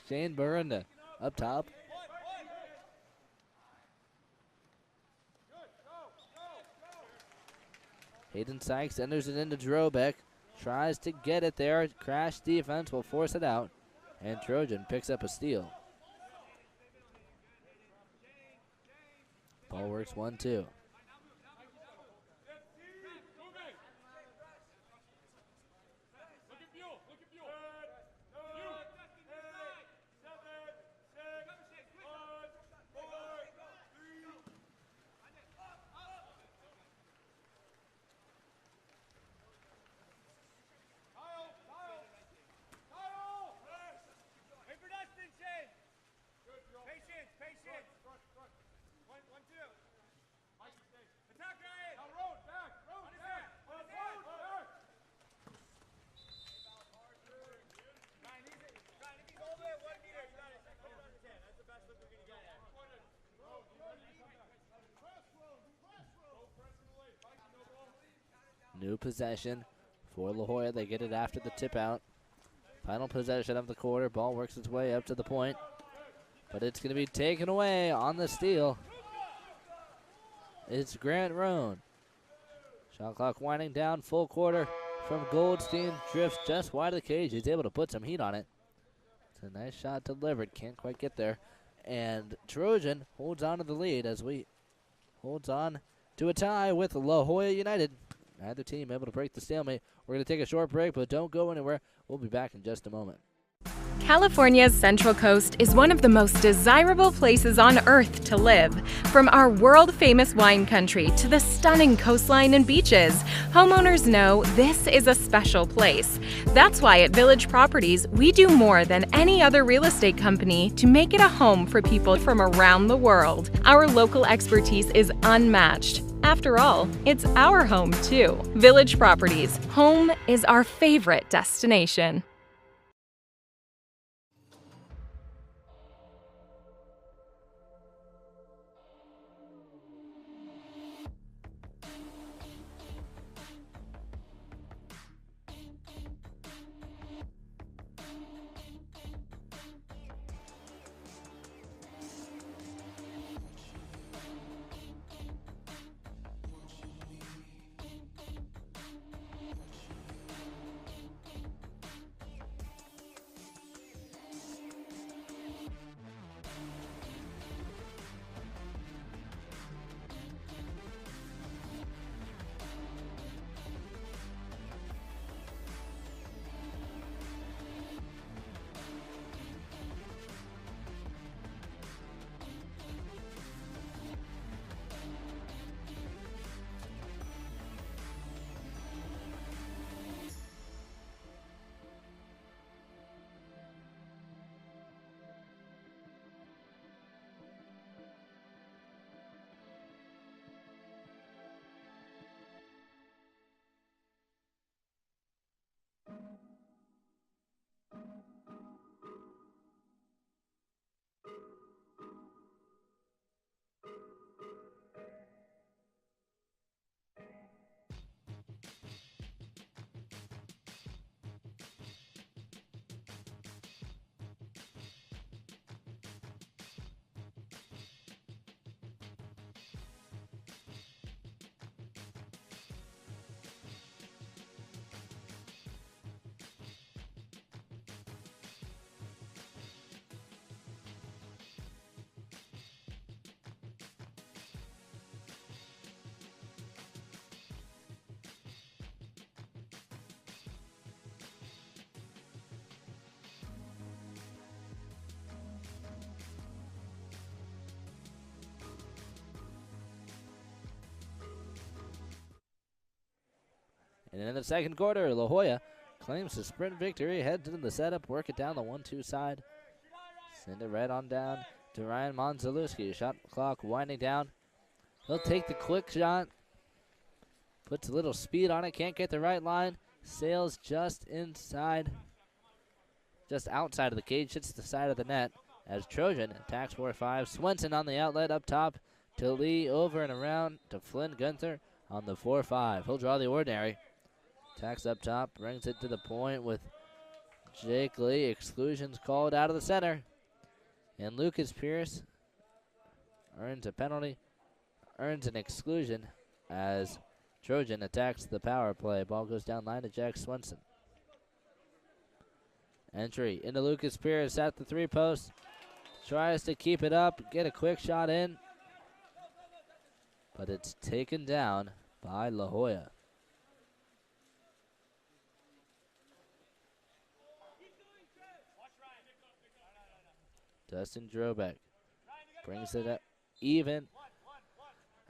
Shane Barunda up top. Hayden Sykes enters it into Drobeck. Tries to get it there. Crash defense will force it out. And Trojan picks up a steal. Ball works 1-2. New possession for La Jolla. They get it after the tip out. Final possession of the quarter. Ball works its way up to the point, but it's going to be taken away on the steal. It's Grant Roan. Shot clock winding down, full quarter from Goldstein. Drifts just wide of the cage. He's able to put some heat on it. It's a nice shot delivered. Can't quite get there. And Trojan holds on to the lead as we holds on to a tie with La Jolla United. Neither team able to break the stalemate. We're going to take a short break, but don't go anywhere. We'll be back in just a moment. California's Central Coast is one of the most desirable places on earth to live. From our world-famous wine country to the stunning coastline and beaches, homeowners know this is a special place. That's why at Village Properties, we do more than any other real estate company to make it a home for people from around the world. Our local expertise is unmatched. After all, it's our home too. Village Properties, home is our favorite destination. And in the second quarter, La Jolla claims the sprint victory, heads into the setup, work it down the 1-2 side. Send it right on down to Ryan Monzalewski. Shot clock winding down. He'll take the quick shot. Puts a little speed on it, can't get the right line. Sails just inside, just outside of the cage, hits the side of the net as Trojan attacks 4-5. Swenson on the outlet up top to Lee, over and around to Flynn Gunther on the 4-5. He'll draw the ordinary. Attacks up top, brings it to the point with Jake Lee. Exclusions called out of the center. And Lucas Pierce earns a penalty, earns an exclusion as Trojan attacks the power play. Ball goes down line to Jack Swenson. Entry into Lucas Pierce at the 3-post. Tries to keep it up, get a quick shot in. But it's taken down by La Jolla. Dustin Drobeck brings it up even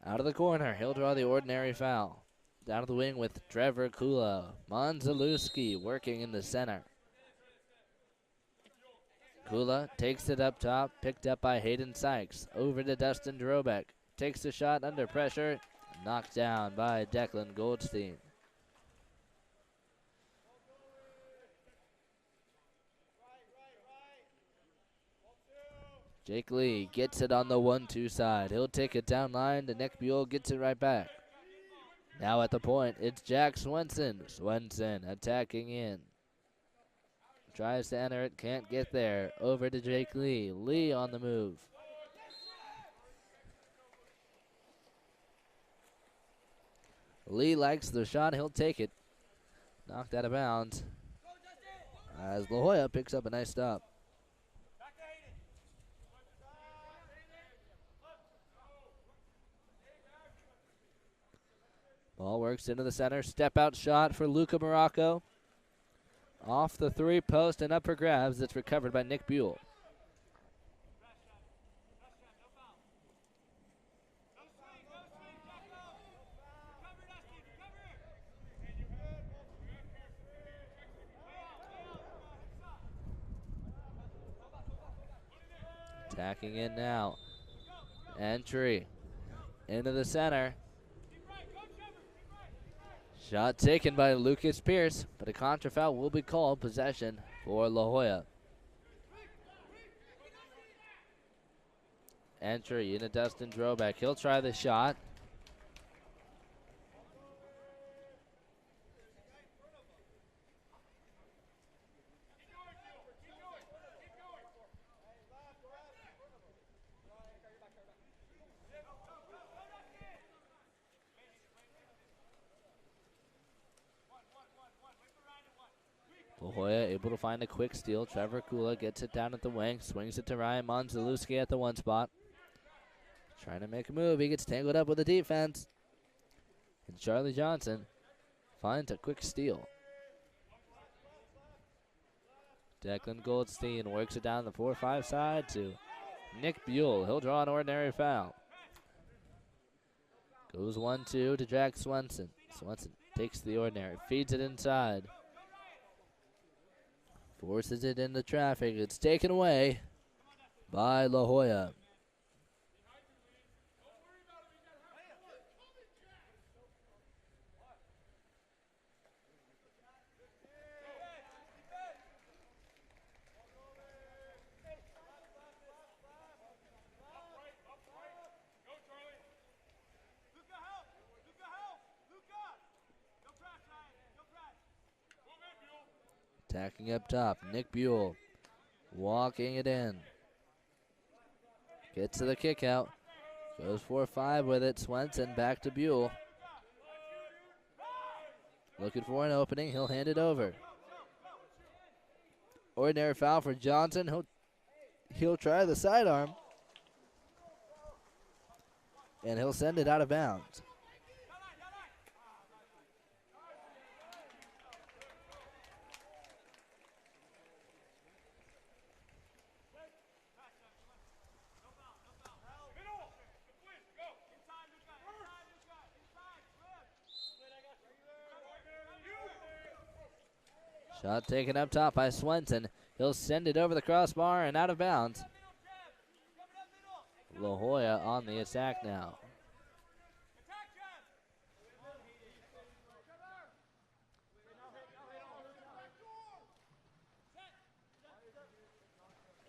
out of the corner. He'll draw the ordinary foul. Down to the wing with Trevor Kula. Monzalewski working in the center. Kula takes it up top, picked up by Hayden Sykes. Over to Dustin Drobeck. Takes the shot under pressure. Knocked down by Declan Goldstein. Jake Lee gets it on the 1-2 side. He'll take it down line to Nick Buell, gets it right back. Now at the point, it's Jack Swenson. Swenson attacking in. Tries to enter it, can't get there. Over to Jake Lee. Lee on the move. Lee likes the shot, he'll take it. Knocked out of bounds. As La Jolla picks up a nice stop. Ball works into the center. Step out shot for Luca Morocco. Off the 3-post and up for grabs. It's recovered by Nick Buell. Attacking in now. Entry into the center. Shot taken by Lucas Pierce, but a contra foul will be called. Possession for La Jolla. Entry into Dustin Droback. He'll try the shot. La Jolla able to find a quick steal. Trevor Kula gets it down at the wing. Swings it to Ryan Monzalewski at the 1 spot. Trying to make a move. He gets tangled up with the defense. And Charlie Johnson finds a quick steal. Declan Goldstein works it down the 4-5 side to Nick Buell. He'll draw an ordinary foul. Goes 1-2 to Jack Swenson. Swenson takes the ordinary. Feeds it inside. Forces it into traffic. It's taken away by La Jolla. Attacking up top, Nick Buell walking it in. Gets to the kick out. Goes 4-5 with it. Swenson back to Buell. Looking for an opening. He'll hand it over. Ordinary foul for Johnson. He'll try the sidearm. And he'll send it out of bounds. Shot taken up top by Swenson. He'll send it over the crossbar and out of bounds. La Jolla on the attack now.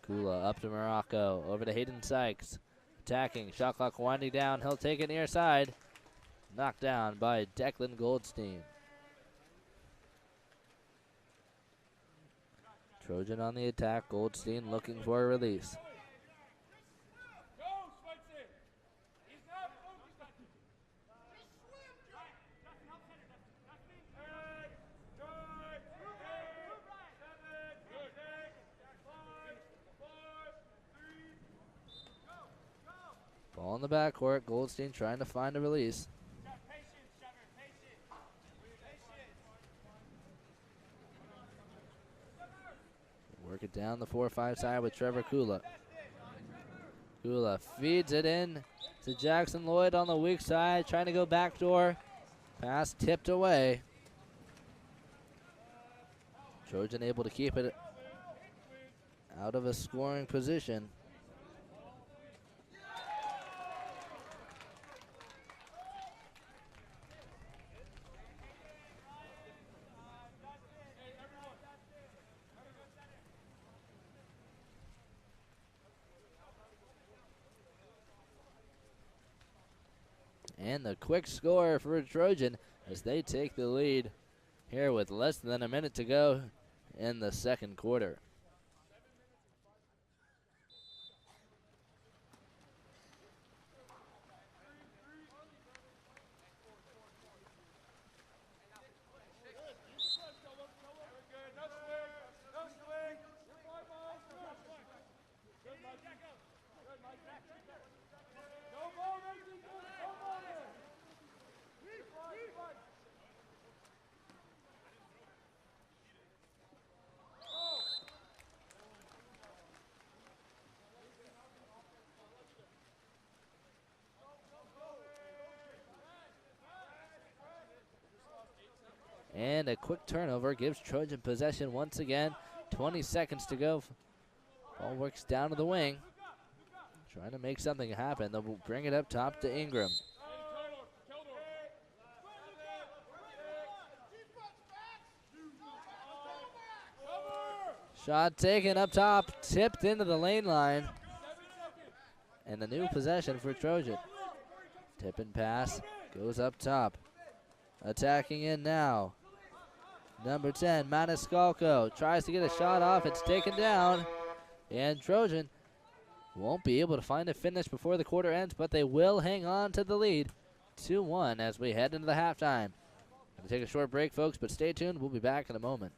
Kula up to Morocco. Over to Hayden Sykes. Attacking. Shot clock winding down. He'll take it near side. Knocked down by Declan Goldstein. Trojan on the attack. Goldstein looking for a release. Ball in the backcourt. Goldstein trying to find a release. Work it down the 4-5 side with Trevor Kula. Kula feeds it in to Jackson Lloyd on the weak side, trying to go backdoor. Pass tipped away. Trojan able to keep it out of a scoring position. And the quick score for Trojan as they take the lead here with less than a minute to go in the second quarter. And a quick turnover gives Trojan possession once again. 20 seconds to go. Ball works down to the wing. Trying to make something happen. They'll bring it up top to Ingram. Shot taken up top, tipped into the lane line. And a new possession for Trojan. Tip and pass goes up top. Attacking in now. Number 10, Maniscalco tries to get a shot off. It's taken down. And Trojan won't be able to find a finish before the quarter ends, but they will hang on to the lead 2-1 as we head into the halftime. Gonna take a short break, folks, but stay tuned. We'll be back in a moment.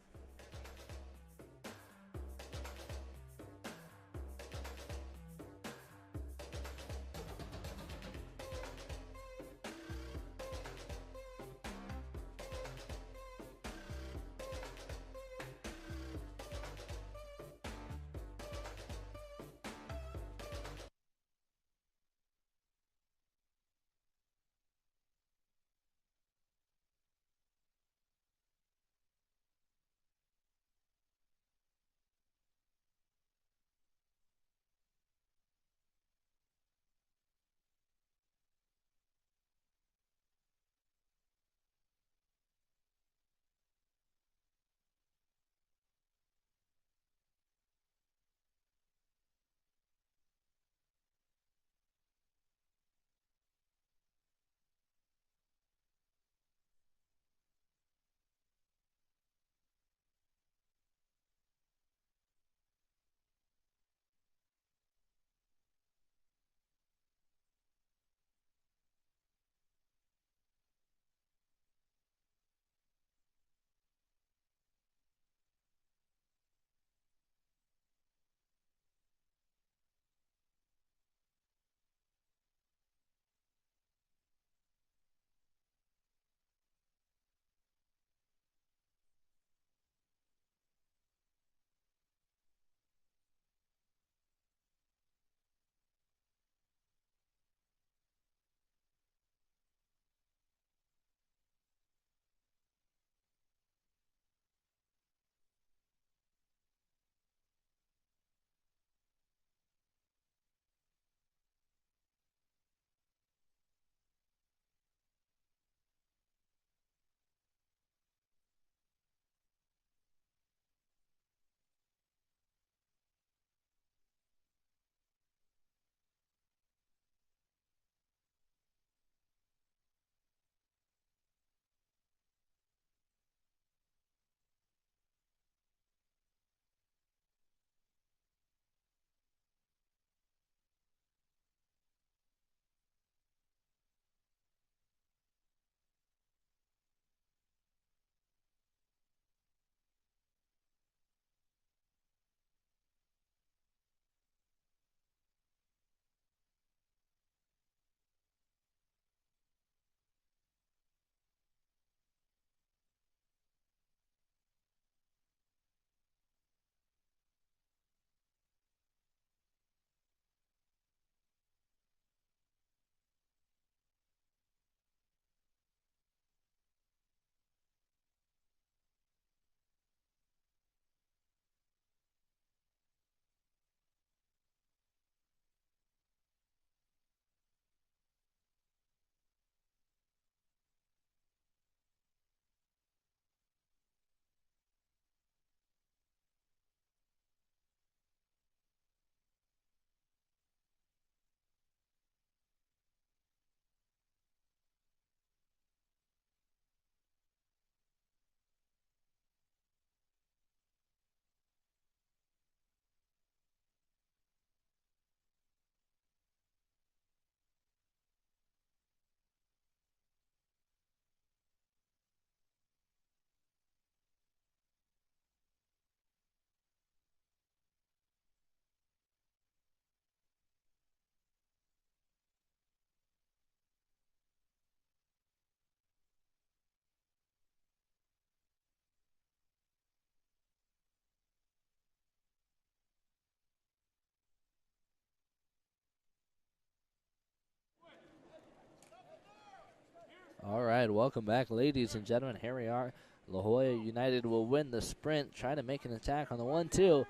All right, welcome back, ladies and gentlemen. Here we are. La Jolla United will win the sprint, try to make an attack on the 1-2.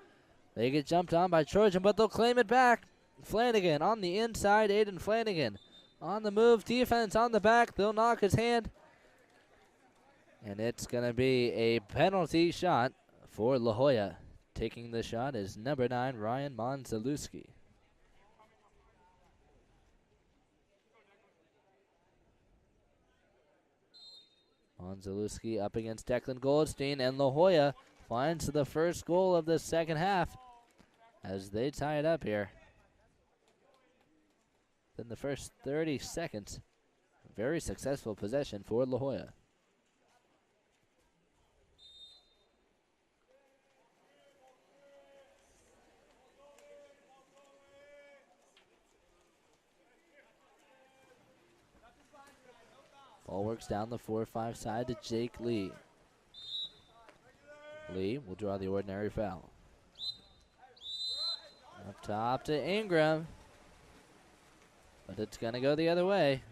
They get jumped on by Trojan, but they'll claim it back. Flanagan on the inside, Aiden Flanagan on the move, defense on the back. They'll knock his hand. And it's going to be a penalty shot for La Jolla. Taking the shot is number 9, Ryan Monzalewski. Monzalewski up against Declan Goldstein, and La Jolla finds the first goal of the second half as they tie it up here. Then the first 30 seconds, very successful possession for La Jolla. Ball works down the 4-5 side to Jake Lee. Lee will draw the ordinary foul. Up top to Ingram. But it's going to go the other way.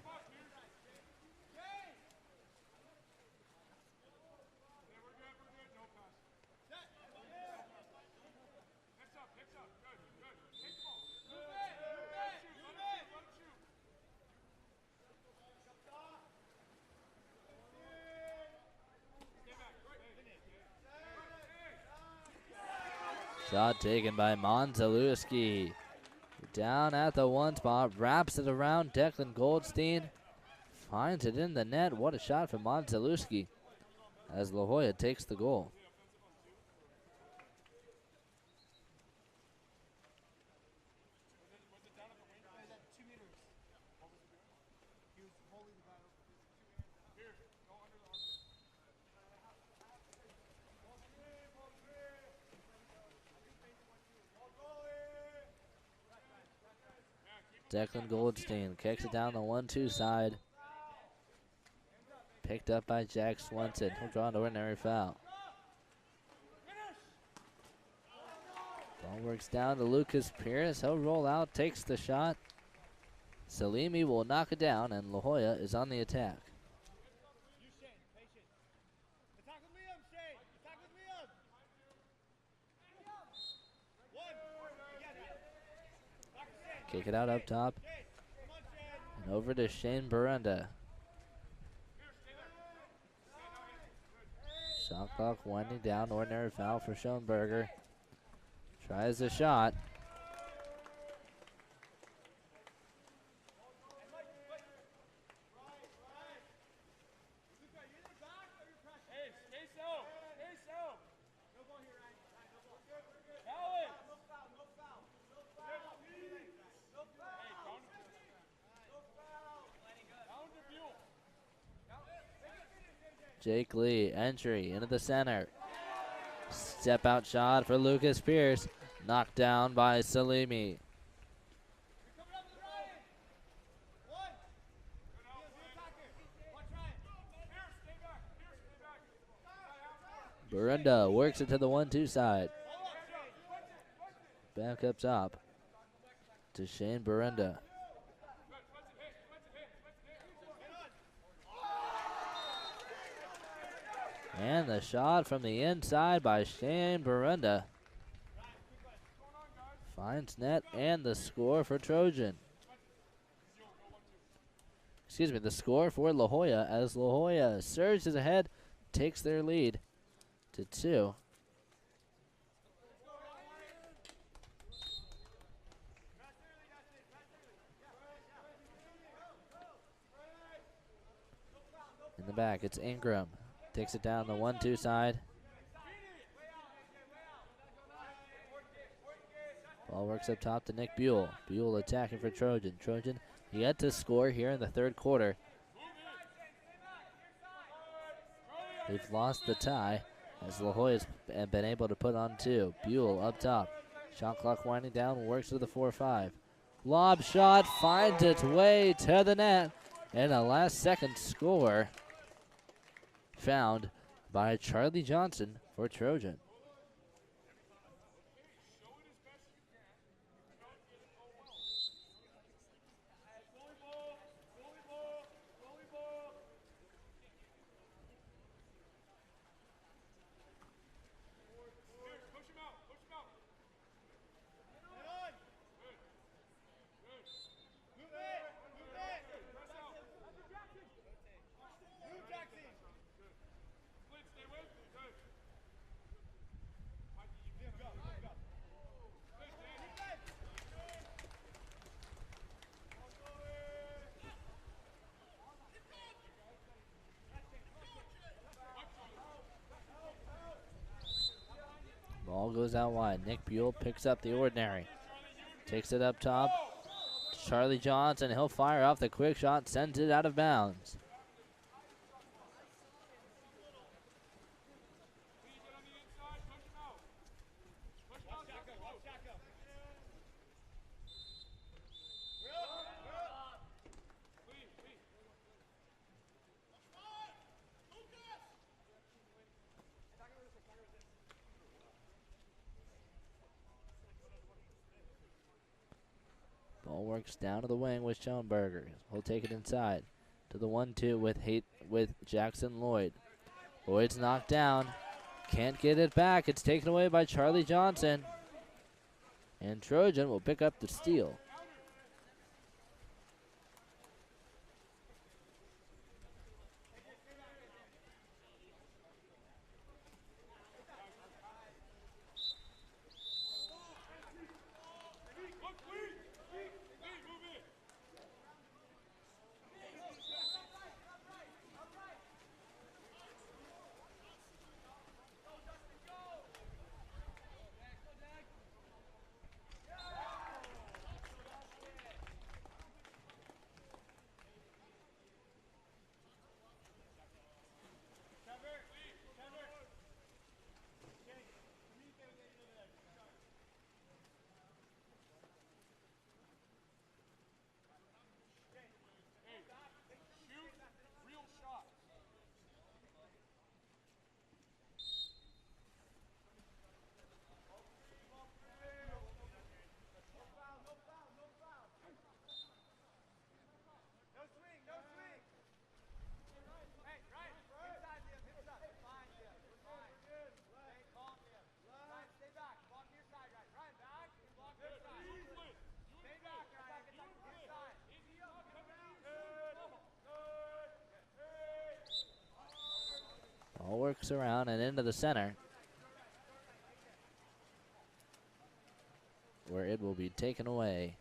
Shot taken by Monzalewski. Down at the one spot, wraps it around Declan Goldstein. Finds it in the net. What a shot from Monzalewski as La Jolla takes the goal. Declan Goldstein kicks it down the 1-2 side. Picked up by Jack Swenson. He'll draw an ordinary foul. Ball works down to Lucas Pierce. He'll roll out, takes the shot. Salimi will knock it down, and La Jolla is on the attack. Kick it out up top. And over to Shane Barunda. Shot clock winding down. Ordinary foul for Schoenberger. Tries the shot. Jake Lee, entry into the center. Step out shot for Lucas Pierce. Knocked down by Salimi. Barunda works it to the 1-2 side. Back up top to Shane Barunda. And the shot from the inside by Shane Barunda finds net, and the score for Trojan. Excuse me, the score for La Jolla as La Jolla surges ahead, takes their lead to 2. In the back, it's Ingram. Takes it down the 1-2 side. Ball works up top to Nick Buell. Buell attacking for Trojan. Trojan yet to score here in the third quarter. They've lost the tie as La Jolla's been able to put on 2. Buell up top. Shot clock winding down, works to the 4-5. Lob shot finds its way to the net, and a last second score found by Charlie Johnson for Trojan. Ball goes out wide. Nick Buell picks up the ordinary. Takes it up top. Charlie Johnson, he'll fire off the quick shot, sends it out of bounds. Ball works down to the wing with Schoenberger. He'll take it inside to the 1-2 with Jackson Lloyd. Lloyd's knocked down. Can't get it back. It's taken away by Charlie Johnson. And Trojan will pick up the steal. Ball works around and into the center, where it will be taken away.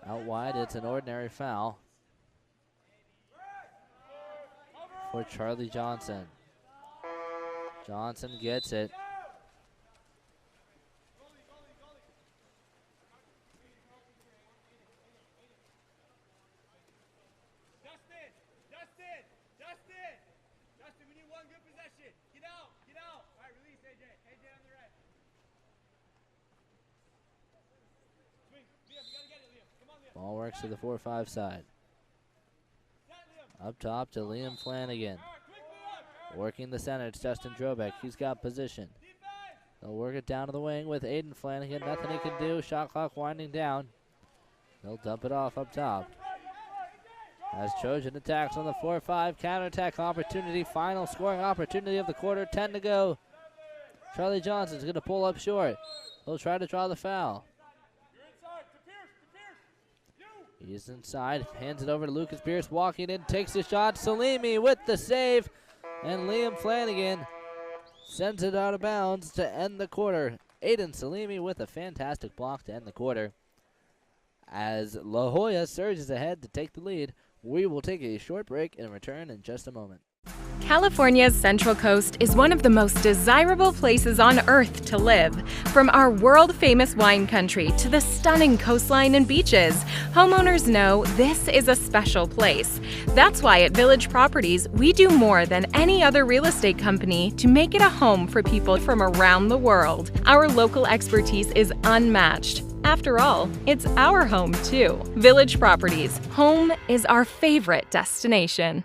Out wide, it's an ordinary foul for Charlie Johnson. Johnson gets it. Justin, we need one good possession. Get out. All right, release AJ. AJ on the right. Swing. Liam, you gotta get it, Liam. Come on, Liam. Ball works to the 4-5 side. Up top to Liam Flanagan. Working the center, it's Dustin Drobeck. He's got position. They'll work it down to the wing with Aiden Flanagan. Nothing he can do. Shot clock winding down. They'll dump it off up top. As Trojan attacks on the 4-5 counterattack opportunity. Final scoring opportunity of the quarter. 10 to go. Charlie Johnson's going to pull up short. He'll try to draw the foul. He's inside, hands it over to Lucas Pierce, walking in, takes a shot. Salimi with the save, and Liam Flanagan sends it out of bounds to end the quarter. Aiden Salimi with a fantastic block to end the quarter. As La Jolla surges ahead to take the lead, we will take a short break and return in just a moment. California's Central Coast is one of the most desirable places on earth to live. From our world-famous wine country to the stunning coastline and beaches, homeowners know this is a special place. That's why at Village Properties, we do more than any other real estate company to make it a home for people from around the world. Our local expertise is unmatched. After all, it's our home too. Village Properties, home is our favorite destination.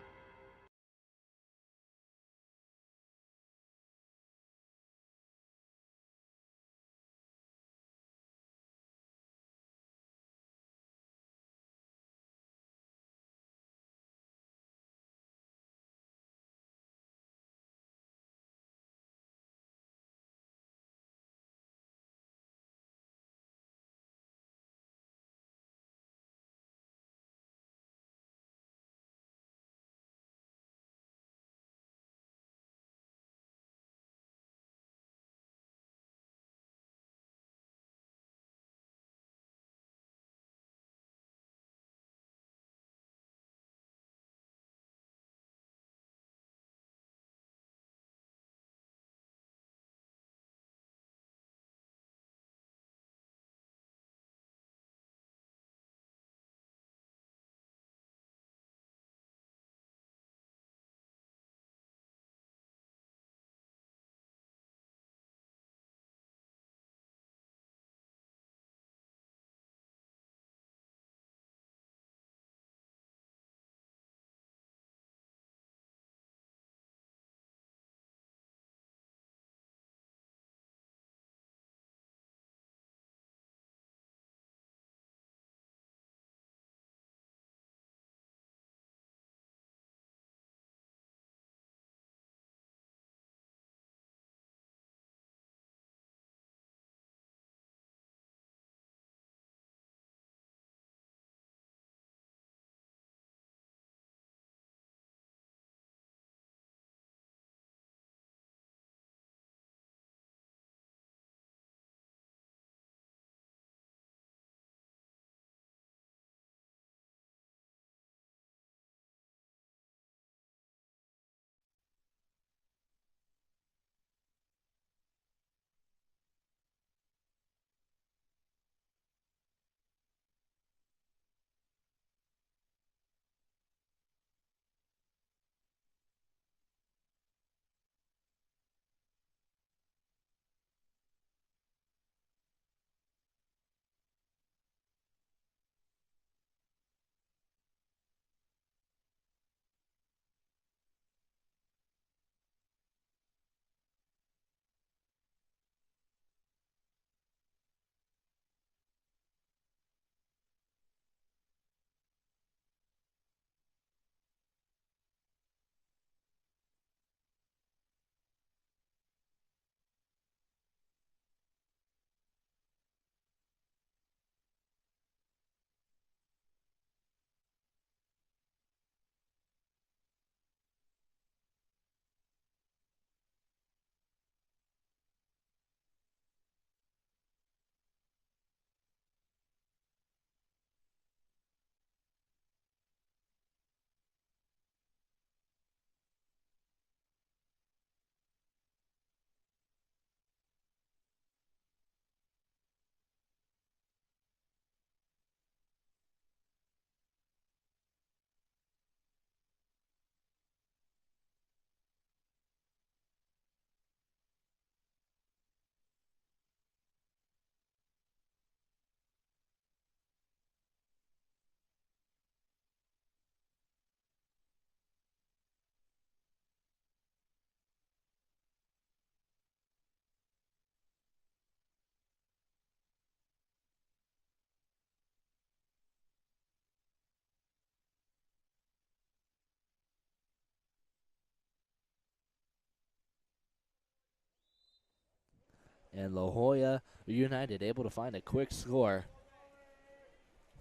And La Jolla United able to find a quick score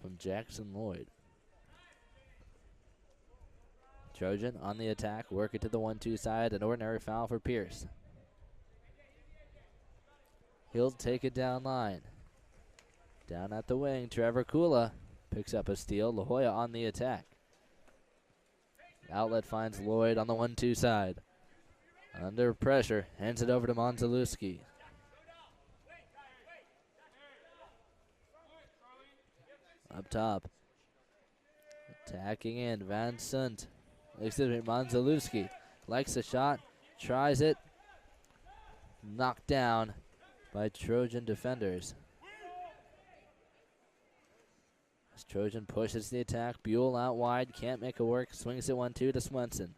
from Jackson Lloyd. Trojan on the attack, work it to the 1-2 side, an ordinary foul for Pierce. He'll take it down line. Down at the wing, Trevor Kula picks up a steal. La Jolla on the attack. Outlet finds Lloyd on the 1-2 side. Under pressure, hands it over to Monzalewski. Up top. Attacking in, Monzalewski likes the shot, tries it. Knocked down by Trojan defenders. As Trojan pushes the attack, Buell out wide, can't make it work, swings it 1-2 to Swenson.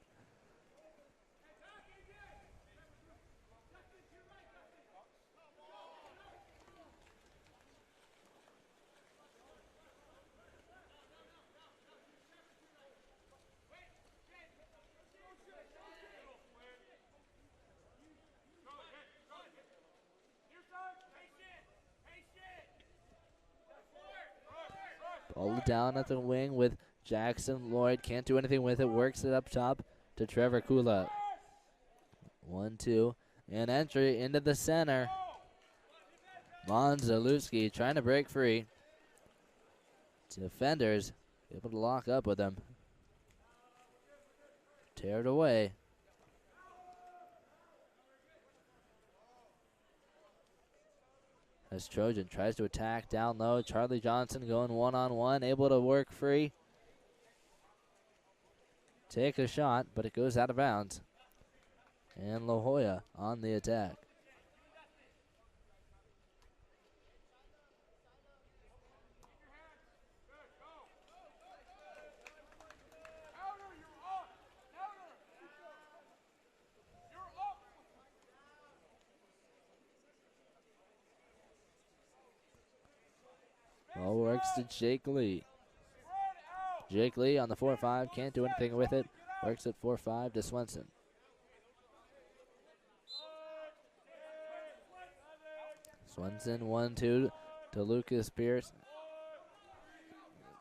Ball down at the wing with Jackson Lloyd. Can't do anything with it. Works it up top to Trevor Kula. 1-2. And entry into the center. Monzalewski trying to break free. Defenders able to lock up with him. Tear it away. As Trojan tries to attack down low. Charlie Johnson going one-on-one, able to work free. Take a shot, but it goes out of bounds. And La Jolla on the attack. Ball works to Jake Lee. Jake Lee on the 4-5, can't do anything with it. Works at 4-5 to Swenson. Swenson 1-2 to Lucas Pierce.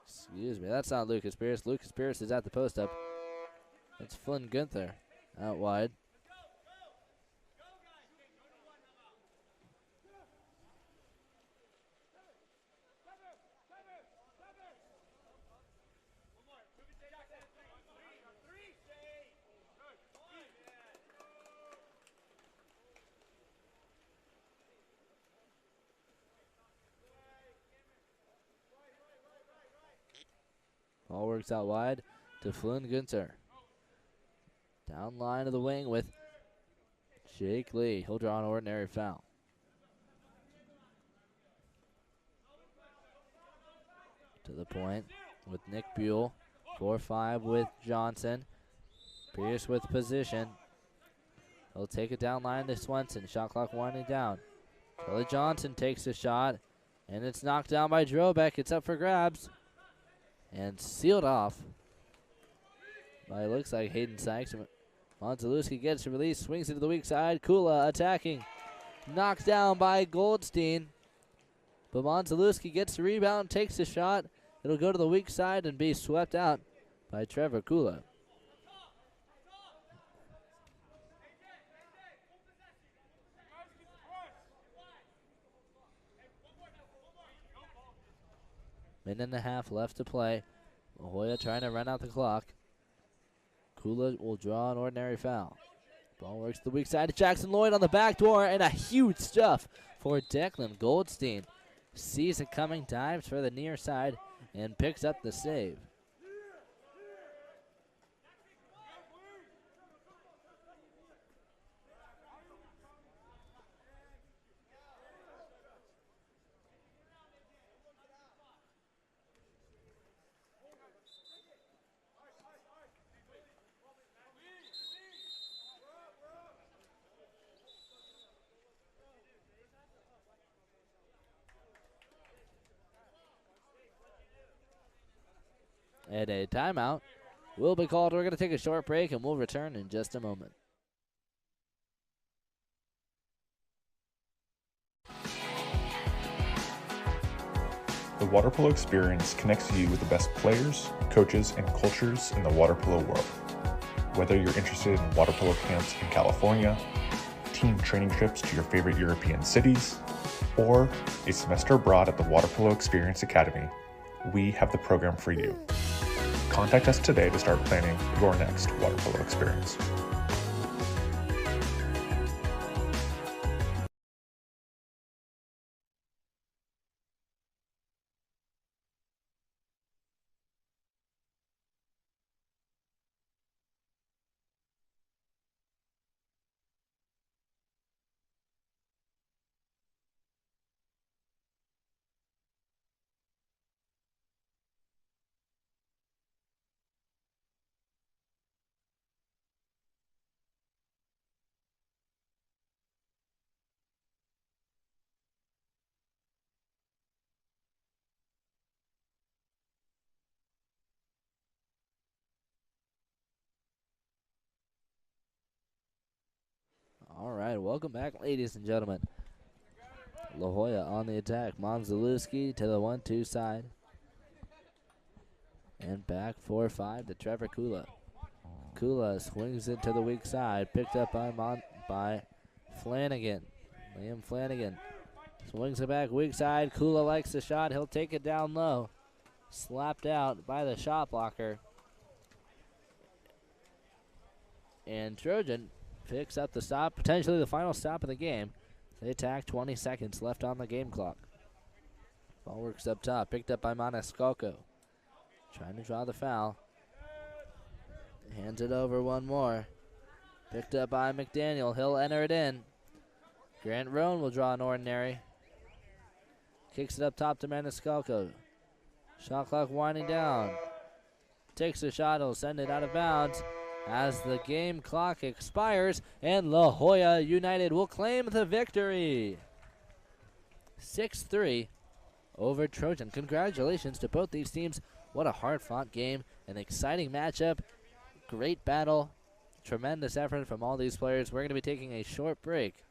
Excuse me, that's not Lucas Pierce. Lucas Pierce is at the post up. That's Flynn Gunther out wide. Ball works out wide to Flynn Gunther. Down line of the wing with Jake Lee. He'll draw an ordinary foul. To the point with Nick Buell. 4-5 with Johnson. Pierce with position. He'll take it down line to Swenson. Shot clock winding down. Charlie Johnson takes a shot, and it's knocked down by Drobeck. It's up for grabs. And sealed off by, looks like, Hayden Sykes. Monzalewski gets a release, swings it to the weak side. Kula attacking. Knocked down by Goldstein. But Monzalewski gets the rebound, takes the shot. It'll go to the weak side and be swept out by Trevor Kula. Minute and a half left to play. La Jolla trying to run out the clock. Kula will draw an ordinary foul. Ball works to the weak side to Jackson Lloyd on the back door, and a huge stuff for Declan Goldstein. Sees it coming, dives for the near side, and picks up the save. And a timeout will be called. We're going to take a short break, and we'll return in just a moment. The water polo experience connects you with the best players, coaches, and cultures in the water polo world. Whether you're interested in water polo camps in California, team training trips to your favorite European cities, or a semester abroad at the Water Polo Experience Academy, we have the program for you. Contact us today to start planning your next water polo experience. All right, welcome back, ladies and gentlemen. La Jolla on the attack. Monzalewski to the 1-2 side. And back 4-5 to Trevor Kula. Kula swings it to the weak side. Picked up by Flanagan. Liam Flanagan swings it back weak side. Kula likes the shot. He'll take it down low. Slapped out by the shot blocker. And Trojan picks up the stop, potentially the final stop of the game. They attack, 20 seconds left on the game clock. Ball works up top, picked up by Maniscalco. Trying to draw the foul. Hands it over one more. Picked up by McDaniel, he'll enter it in. Grant Roan will draw an ordinary. Kicks it up top to Maniscalco. Shot clock winding down. Takes a shot, he'll send it out of bounds as the game clock expires, and La Jolla United will claim the victory. 6-3 over Trojan. Congratulations to both these teams. What a hard-fought game, an exciting matchup, great battle, tremendous effort from all these players. We're going to be taking a short break,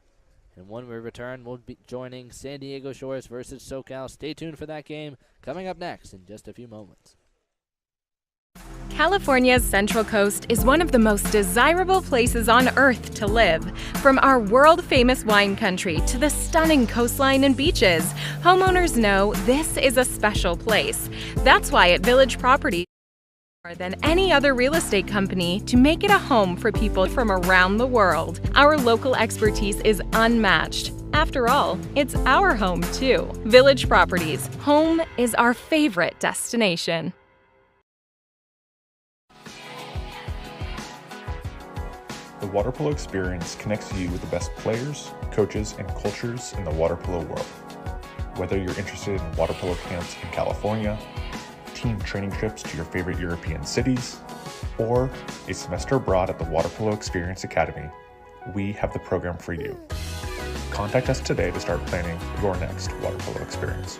and when we return, we'll be joining San Diego Shores versus SoCal. Stay tuned for that game coming up next in just a few moments. California's Central Coast is one of the most desirable places on Earth to live. From our world-famous wine country to the stunning coastline and beaches, homeowners know this is a special place. That's why at Village Properties, more than any other real estate company, to make it a home for people from around the world. Our local expertise is unmatched. After all, it's our home too. Village Properties, home is our favorite destination. The water polo experience connects you with the best players, coaches, and cultures in the water polo world. Whether you're interested in water polo camps in California, team training trips to your favorite European cities, or a semester abroad at the Water Polo Experience Academy, we have the program for you. Contact us today to start planning your next water polo experience.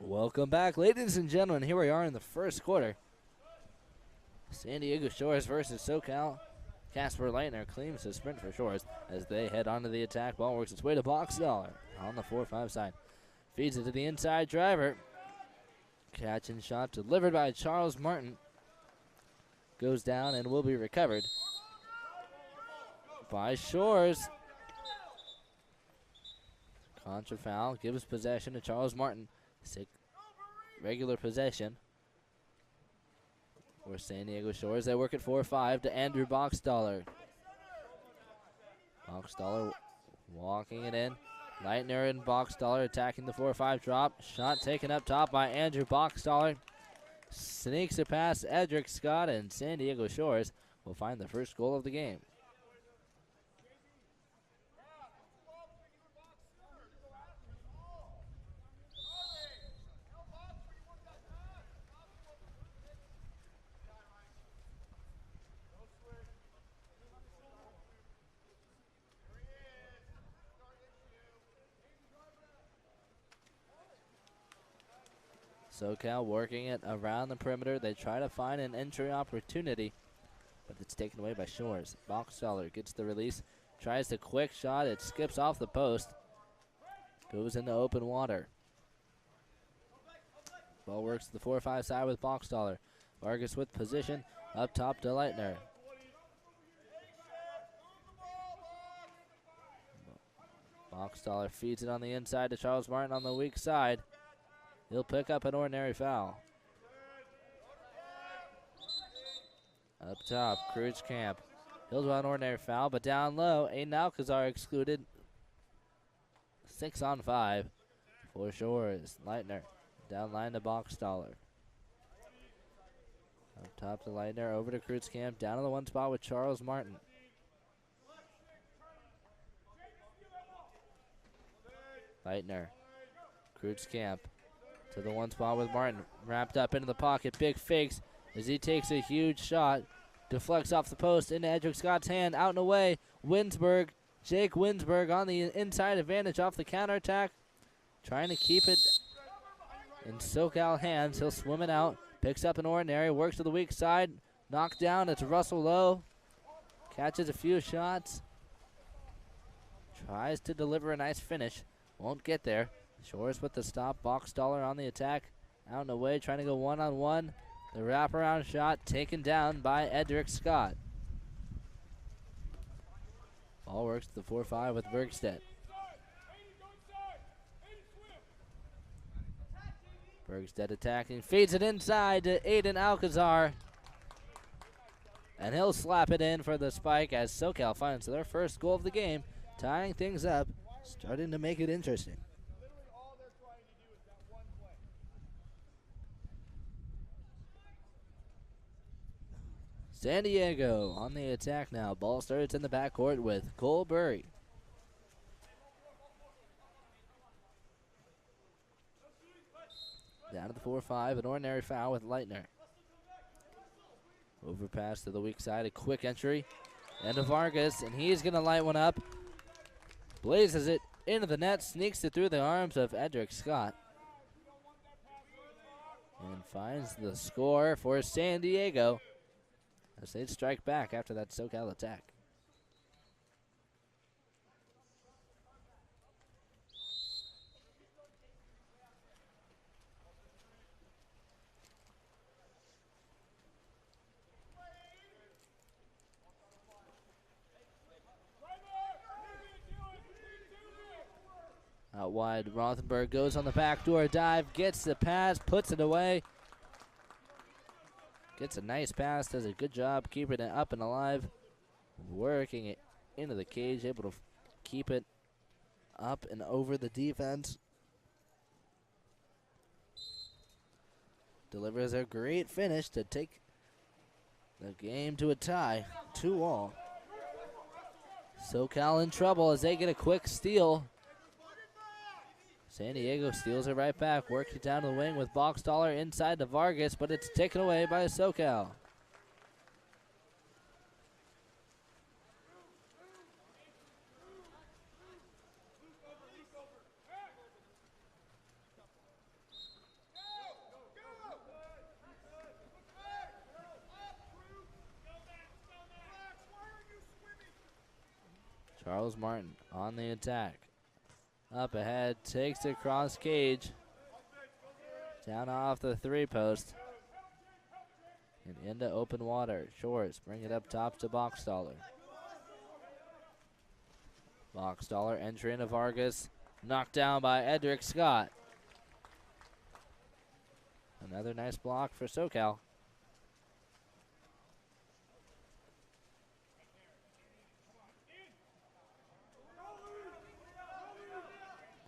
Welcome back, ladies and gentlemen. Here we are in the first quarter. San Diego Shores versus SoCal. Casper Leitner claims his sprint for Shores as they head onto the attack. Ball works its way to Boxdollar on the 4-5 side. Feeds it to the inside driver. Catch and shot delivered by Charles Martin. Goes down and will be recovered by Shores. Contra foul gives possession to Charles Martin. Regular possession for San Diego Shores. They work at 4-5 to Andrew Boxdollar. Boxdollar walking it in. Leitner and Boxdollar attacking the 4-5 drop. Shot taken up top by Andrew Boxdollar. Sneaks it past Edric Scott, and San Diego Shores will find the first goal of the game. SoCal working it around the perimeter. They try to find an entry opportunity, but it's taken away by Shores. Boxdollar gets the release, tries the quick shot. It skips off the post, goes into open water. Ball works to the 4-5 side with Boxdollar. Vargas with position, up top to Leitner. Boxdollar feeds it on the inside to Charles Martin on the weak side. He'll pick up an ordinary foul. Up top, Cruz Camp. He'll draw an ordinary foul, but down low, Aiden Alcazar excluded. 6-on-5 for Shores. Leitner down line to Boxdollar. Up top to Leitner, over to Cruz Camp, down to the one spot with Charles Martin. Leitner, Cruz Camp. To the one spot with Martin, wrapped up into the pocket. Big fakes as he takes a huge shot. Deflects off the post into Edric Scott's hand. Out and away. Winsberg, Jake Winsberg on the inside advantage off the counterattack. Trying to keep it in SoCal hands. He'll swim it out. Picks up an ordinary. Works to the weak side. Knocked down. It's Russell Lowe. Catches a few shots. Tries to deliver a nice finish. Won't get there. Shores with the stop. Boxdollar on the attack. Out and away, trying to go one-on-one. The wraparound shot taken down by Edric Scott. Ball works to the 4-5 with Bergstedt. Bergstedt attacking. Feeds it inside to Aiden Alcazar. And he'll slap it in for the spike as SoCal finds their first goal of the game. Tying things up. Starting to make it interesting. San Diego on the attack now. Ball starts in the backcourt with Cole Burry. Down to the 4-5, an ordinary foul with Leitner. Overpass to the weak side, a quick entry. And to Vargas, and he's going to light one up. Blazes it into the net, sneaks it through the arms of Edric Scott. And finds the score for San Diego as they strike back after that SoCal attack. Out wide, Rothenberg goes on the backdoor dive, gets the pass, puts it away. Gets a nice pass, does a good job keeping it up and alive. Working it into the cage, able to keep it up and over the defense. Delivers a great finish to take the game to a tie, 2-all. SoCal in trouble as they get a quick steal. San Diego steals it right back, works it down to the wing with Boxdollar inside to Vargas, but it's taken away by SoCal. Charles Martin on the attack. Up ahead, takes it cross cage. Down off the 3-post. And into open water. Shores bring it up top to Boxstaller. Boxstaller entry into Vargas. Knocked down by Edric Scott. Another nice block for SoCal.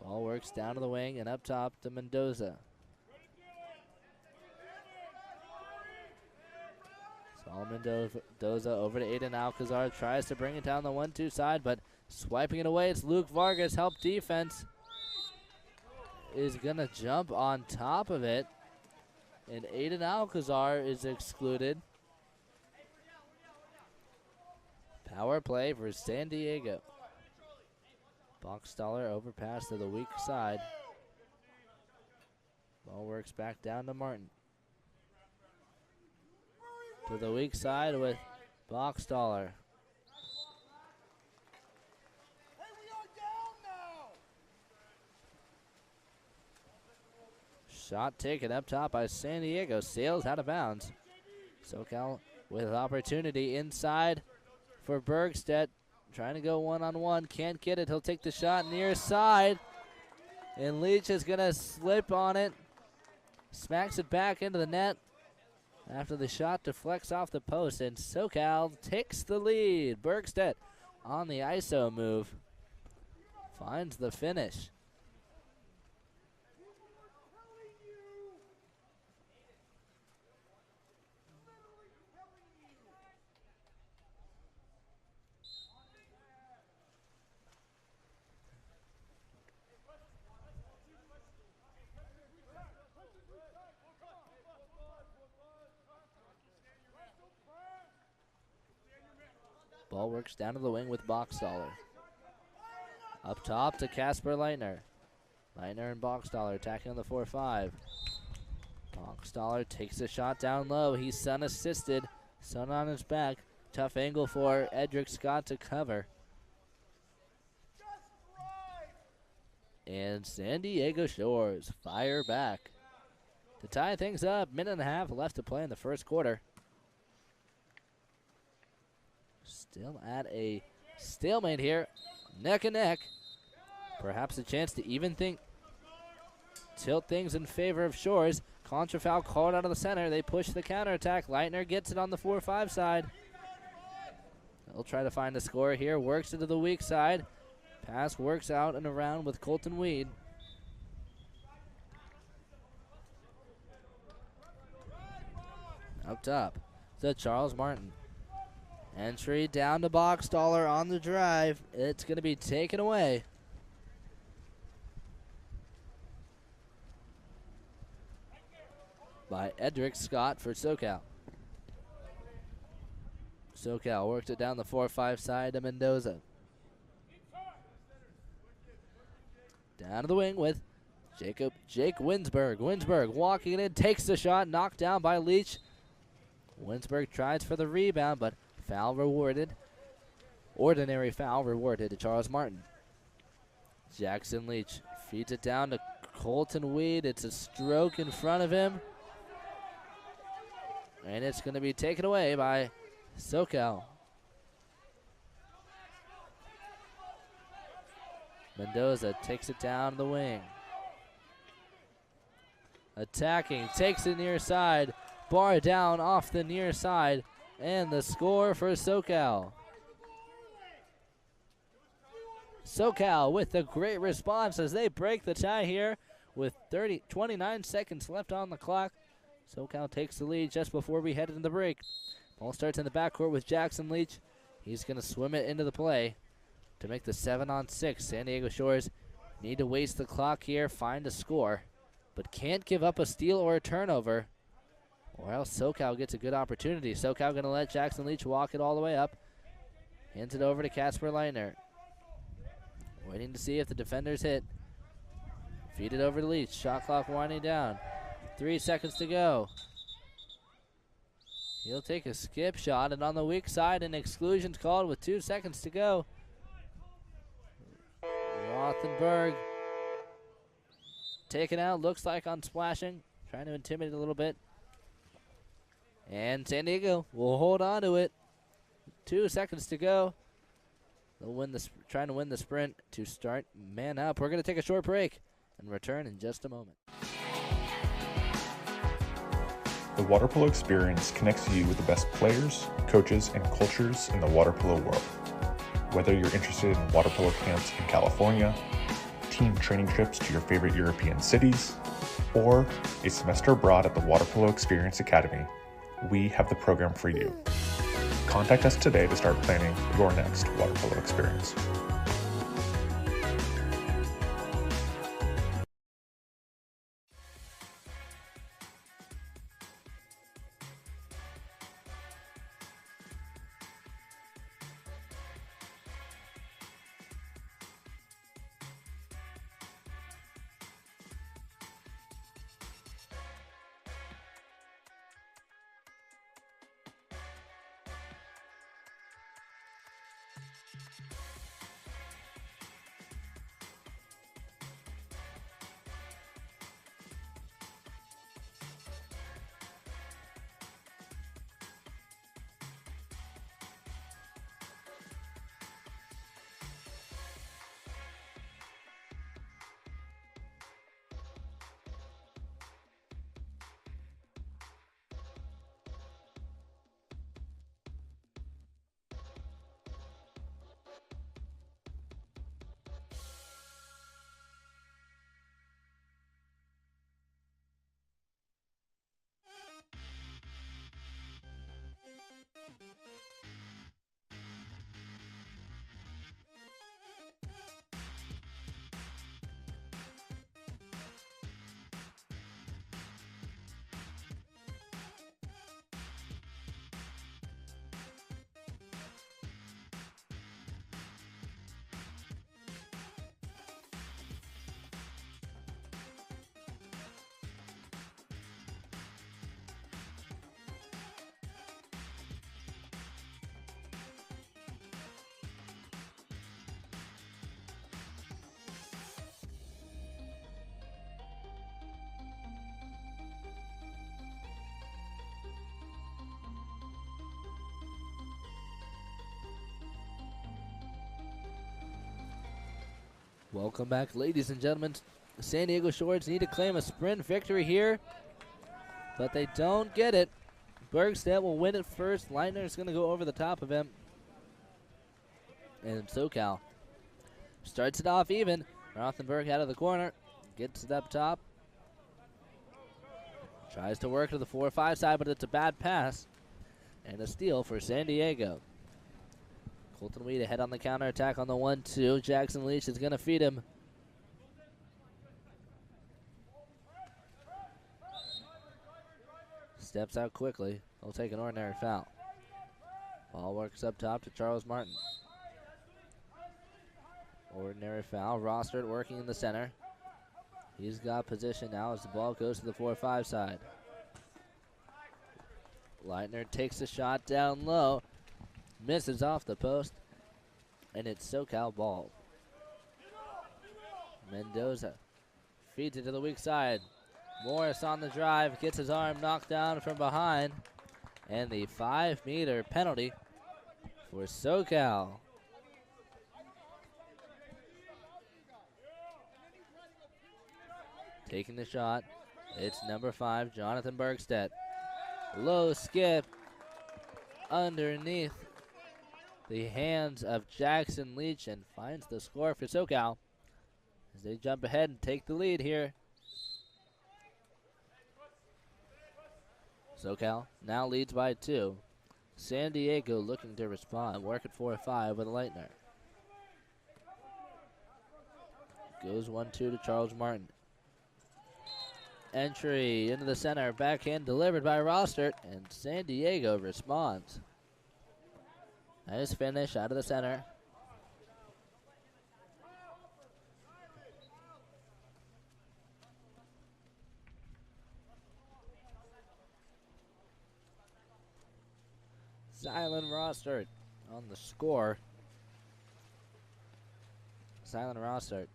Ball works down to the wing and up top to Mendoza. Solomon Mendoza over to Aiden Alcazar. Tries to bring it down the 1-2 side, but swiping it away. It's Luke Vargas. Help defense is going to jump on top of it. And Aiden Alcazar is excluded. Power play for San Diego. Boxstaller overpass to the weak side. Ball works back down to Martin. To the weak side with Boxstaller. Shot taken up top by San Diego. Sails out of bounds. SoCal with opportunity inside for Bergstedt. Trying to go one-on-one. Can't get it. He'll take the shot near side. And Leach is going to slip on it. Smacks it back into the net after the shot deflects off the post. And SoCal takes the lead. Bergstedt on the ISO move. Finds the finish. Ball works down to the wing with Boxstaller. Up top to Casper Leitner. Leitner and Boxstaller attacking on the 4-5. Boxstaller takes a shot down low. He's Sun assisted. Sun on his back. Tough angle for Edric Scott to cover. And San Diego Shores fire back to tie things up. Minute and a half left to play in the first quarter. Still at a stalemate here, neck and neck. Perhaps a chance to even tilt things in favor of Shores. Contra foul called out of the center. They push the counterattack. Leitner gets it on the 4-5 side. They'll try to find a score here. Works into the weak side. Pass works out and around with Colton Weed. Up top to Charles Martin. Entry down to Boxstaller on the drive. It's going to be taken away. By Edric Scott for SoCal. SoCal worked it down the 4-5 side to Mendoza. Down to the wing with Jake Winsberg. Winsberg walking it in, takes the shot, knocked down by Leach. Winsberg tries for the rebound, but foul rewarded. Ordinary foul rewarded to Charles Martin. Jackson Leach feeds it down to Colton Weed. It's a stroke in front of him. And it's going to be taken away by SoCal. Mendoza takes it down the wing. Attacking, takes it near side. Bar down off the near side. And the score for SoCal. SoCal with a great response as they break the tie here with 29 seconds left on the clock. SoCal takes the lead just before we head into the break. Ball starts in the backcourt with Jackson Leach. He's going to swim it into the play to make the 7-on-6. San Diego Shores need to waste the clock here, find a score, but can't give up a steal or a turnover, or else SoCal gets a good opportunity. SoCal going to let Jackson Leach walk it all the way up. Hands it over to Casper Leitner. Waiting to see if the defenders hit. Feed it over to Leach. Shot clock winding down. 3 seconds to go. He'll take a skip shot, and on the weak side, an exclusion's called with 2 seconds to go. Rothenberg taken out, looks like on splashing, trying to intimidate a little bit. And San Diego will hold on to it. 2 seconds to go. They'll win the trying to win the sprint to start man up. We're going to take a short break and return in just a moment. The water polo experience connects you with the best players, coaches, and cultures in the water polo world. Whether you're interested in water polo camps in California, team training trips to your favorite European cities, or a semester abroad at the Water Polo Experience Academy, we have the program for you. Contact us today to start planning your next water polo experience. Welcome back, ladies and gentlemen. The San Diego Shorts need to claim a sprint victory here, but they don't get it. Bergstedt will win it first. Leitner is going to go over the top of him. And SoCal starts it off even. Rothenberg out of the corner, gets it up top. Tries to work to the 4-5 side, but it's a bad pass. And a steal for San Diego. Colton Weed ahead on the counterattack on the 1-2. Jackson Leach is going to feed him. Steps out quickly. He'll take an ordinary foul. Ball works up top to Charles Martin. Ordinary foul. Rostert working in the center. He's got position now as the ball goes to the 4-5 side. Leitner takes the shot down low. Misses off the post, and it's SoCal ball. Mendoza feeds it to the weak side. Morris on the drive, gets his arm knocked down from behind, and the 5-meter penalty for SoCal. Taking the shot, it's number 5, Jonathan Bergstedt. Low skip underneath the hands of Jackson Leach and finds the score for SoCal as they jump ahead and take the lead here. SoCal now leads by 2. San Diego looking to respond. Work at 4-5 with Leitner. Goes 1-2 to Charles Martin. Entry into the center. Backhand delivered by Rostert, and San Diego responds. Nice finish out of the center. Silent Rostert on the score. Silent Rostert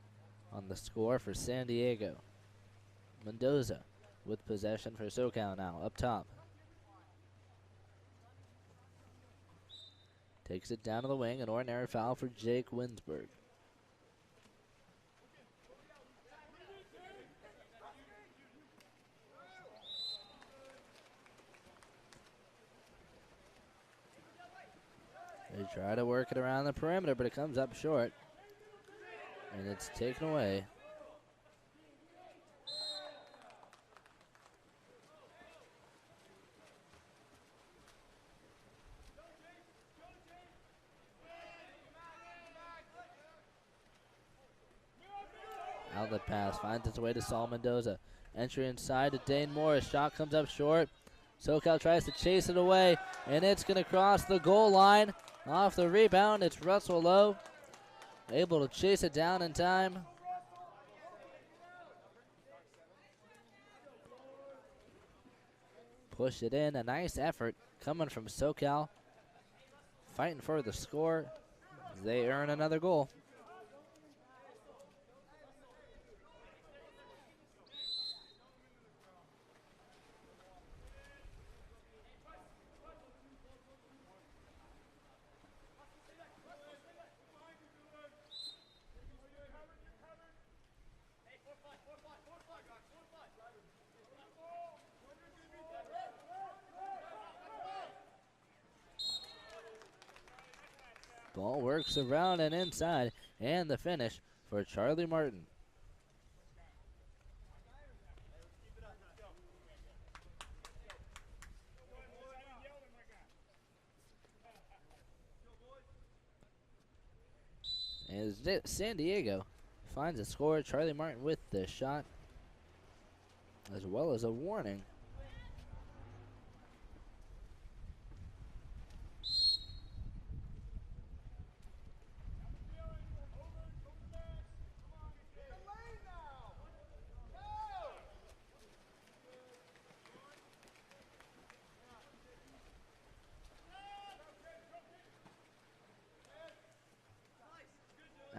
on the score for San Diego. Mendoza with possession for SoCal now, up top. Takes it down to the wing, an ordinary foul for Jake Winsberg. They try to work it around the perimeter, but it comes up short. And it's taken away. Outlet pass finds its way to Saul Mendoza. Entry inside to Dane Morris. Shot comes up short. SoCal tries to chase it away, and it's going to cross the goal line. Off the rebound, it's Russell Lowe. Able to chase it down in time. Push it in. A nice effort coming from SoCal. Fighting for the score. They earn another goal. Ball works around and inside, and the finish for Charlie Martin. As San Diego finds a score, Charlie Martin with the shot, as well as a warning.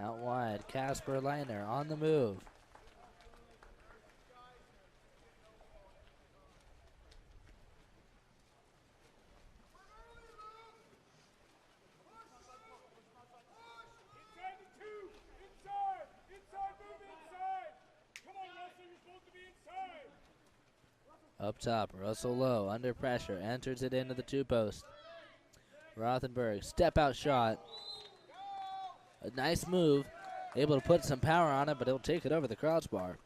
Out wide, Casper Leiner on the move. Up top, Russell Lowe under pressure, enters it into the two post. Rothenberg, step out shot. A nice move, able to put some power on it, but he'll take it over the crossbar.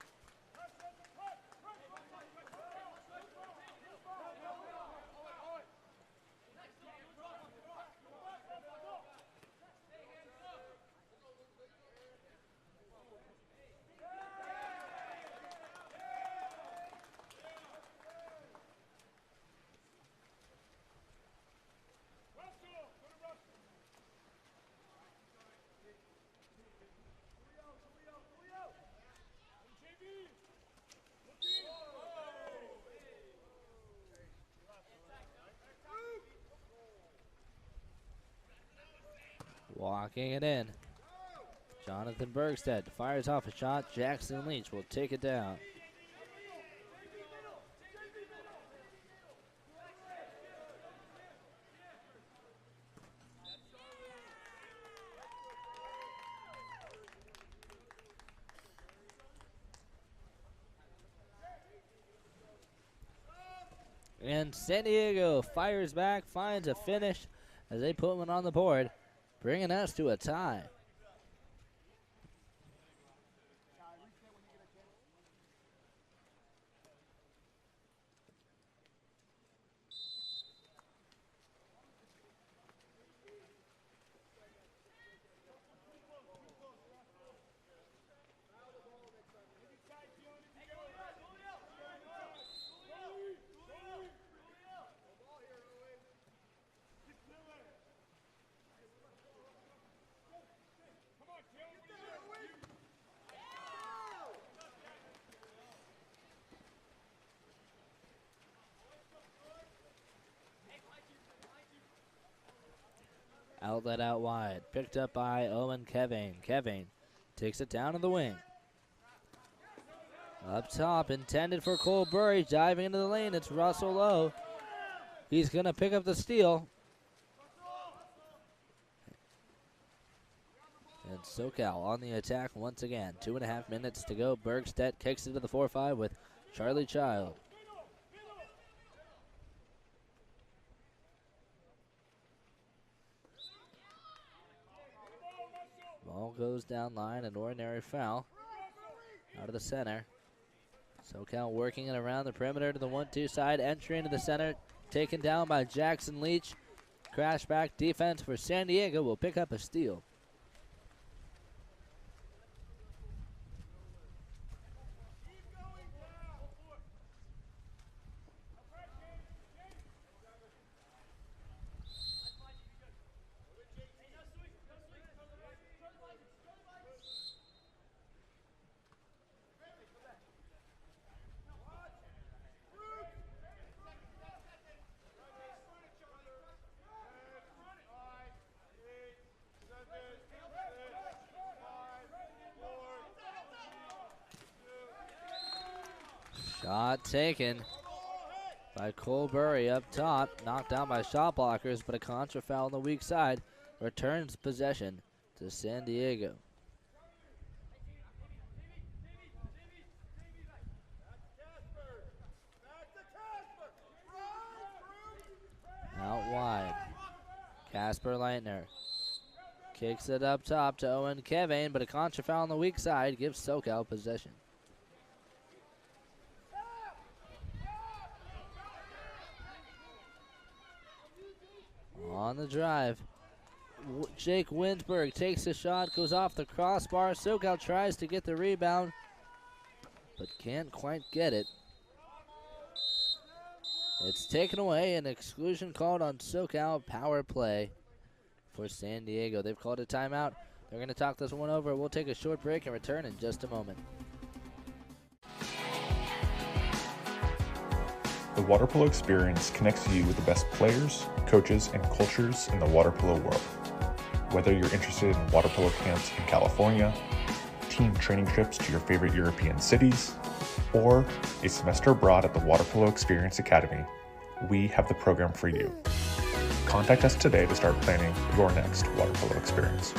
Walking it in. Jonathan Bergstead fires off a shot. Jackson Leach will take it down. And San Diego fires back, finds a finish as they put one on the board, bringing us to a tie. Outlet out wide, picked up by Owen Kevane. Kevane takes it down to the wing. Up top, intended for Cole Burry, diving into the lane. It's Russell Lowe. He's going to pick up the steal. And SoCal on the attack once again. 2.5 minutes to go. Bergstedt kicks it to the 4-5 with Charlie Child. Ball goes down line, an ordinary foul out of the center. SoCal working it around the perimeter to the 1-2 side, entry into the center, taken down by Jackson Leach. Crash back defense for San Diego will pick up a steal. Shot taken by Cole Burry up top, knocked down by shot blockers, but a contra foul on the weak side returns possession to San Diego. Out wide, Casper Leitner kicks it up top to Owen Kevane, but a contra foul on the weak side gives SoCal possession. On the drive, Jake Winsberg takes a shot, goes off the crossbar. SoCal tries to get the rebound, but can't quite get it. It's taken away, an exclusion called on SoCal. Power play for San Diego. They've called a timeout. They're going to talk this one over. We'll take a short break and return in just a moment. The water polo experience connects you with the best players, coaches, and cultures in the water polo world. Whether you're interested in water polo camps in California, team training trips to your favorite European cities, or a semester abroad at the Water Polo Experience Academy, we have the program for you. Contact us today to start planning your next water polo experience.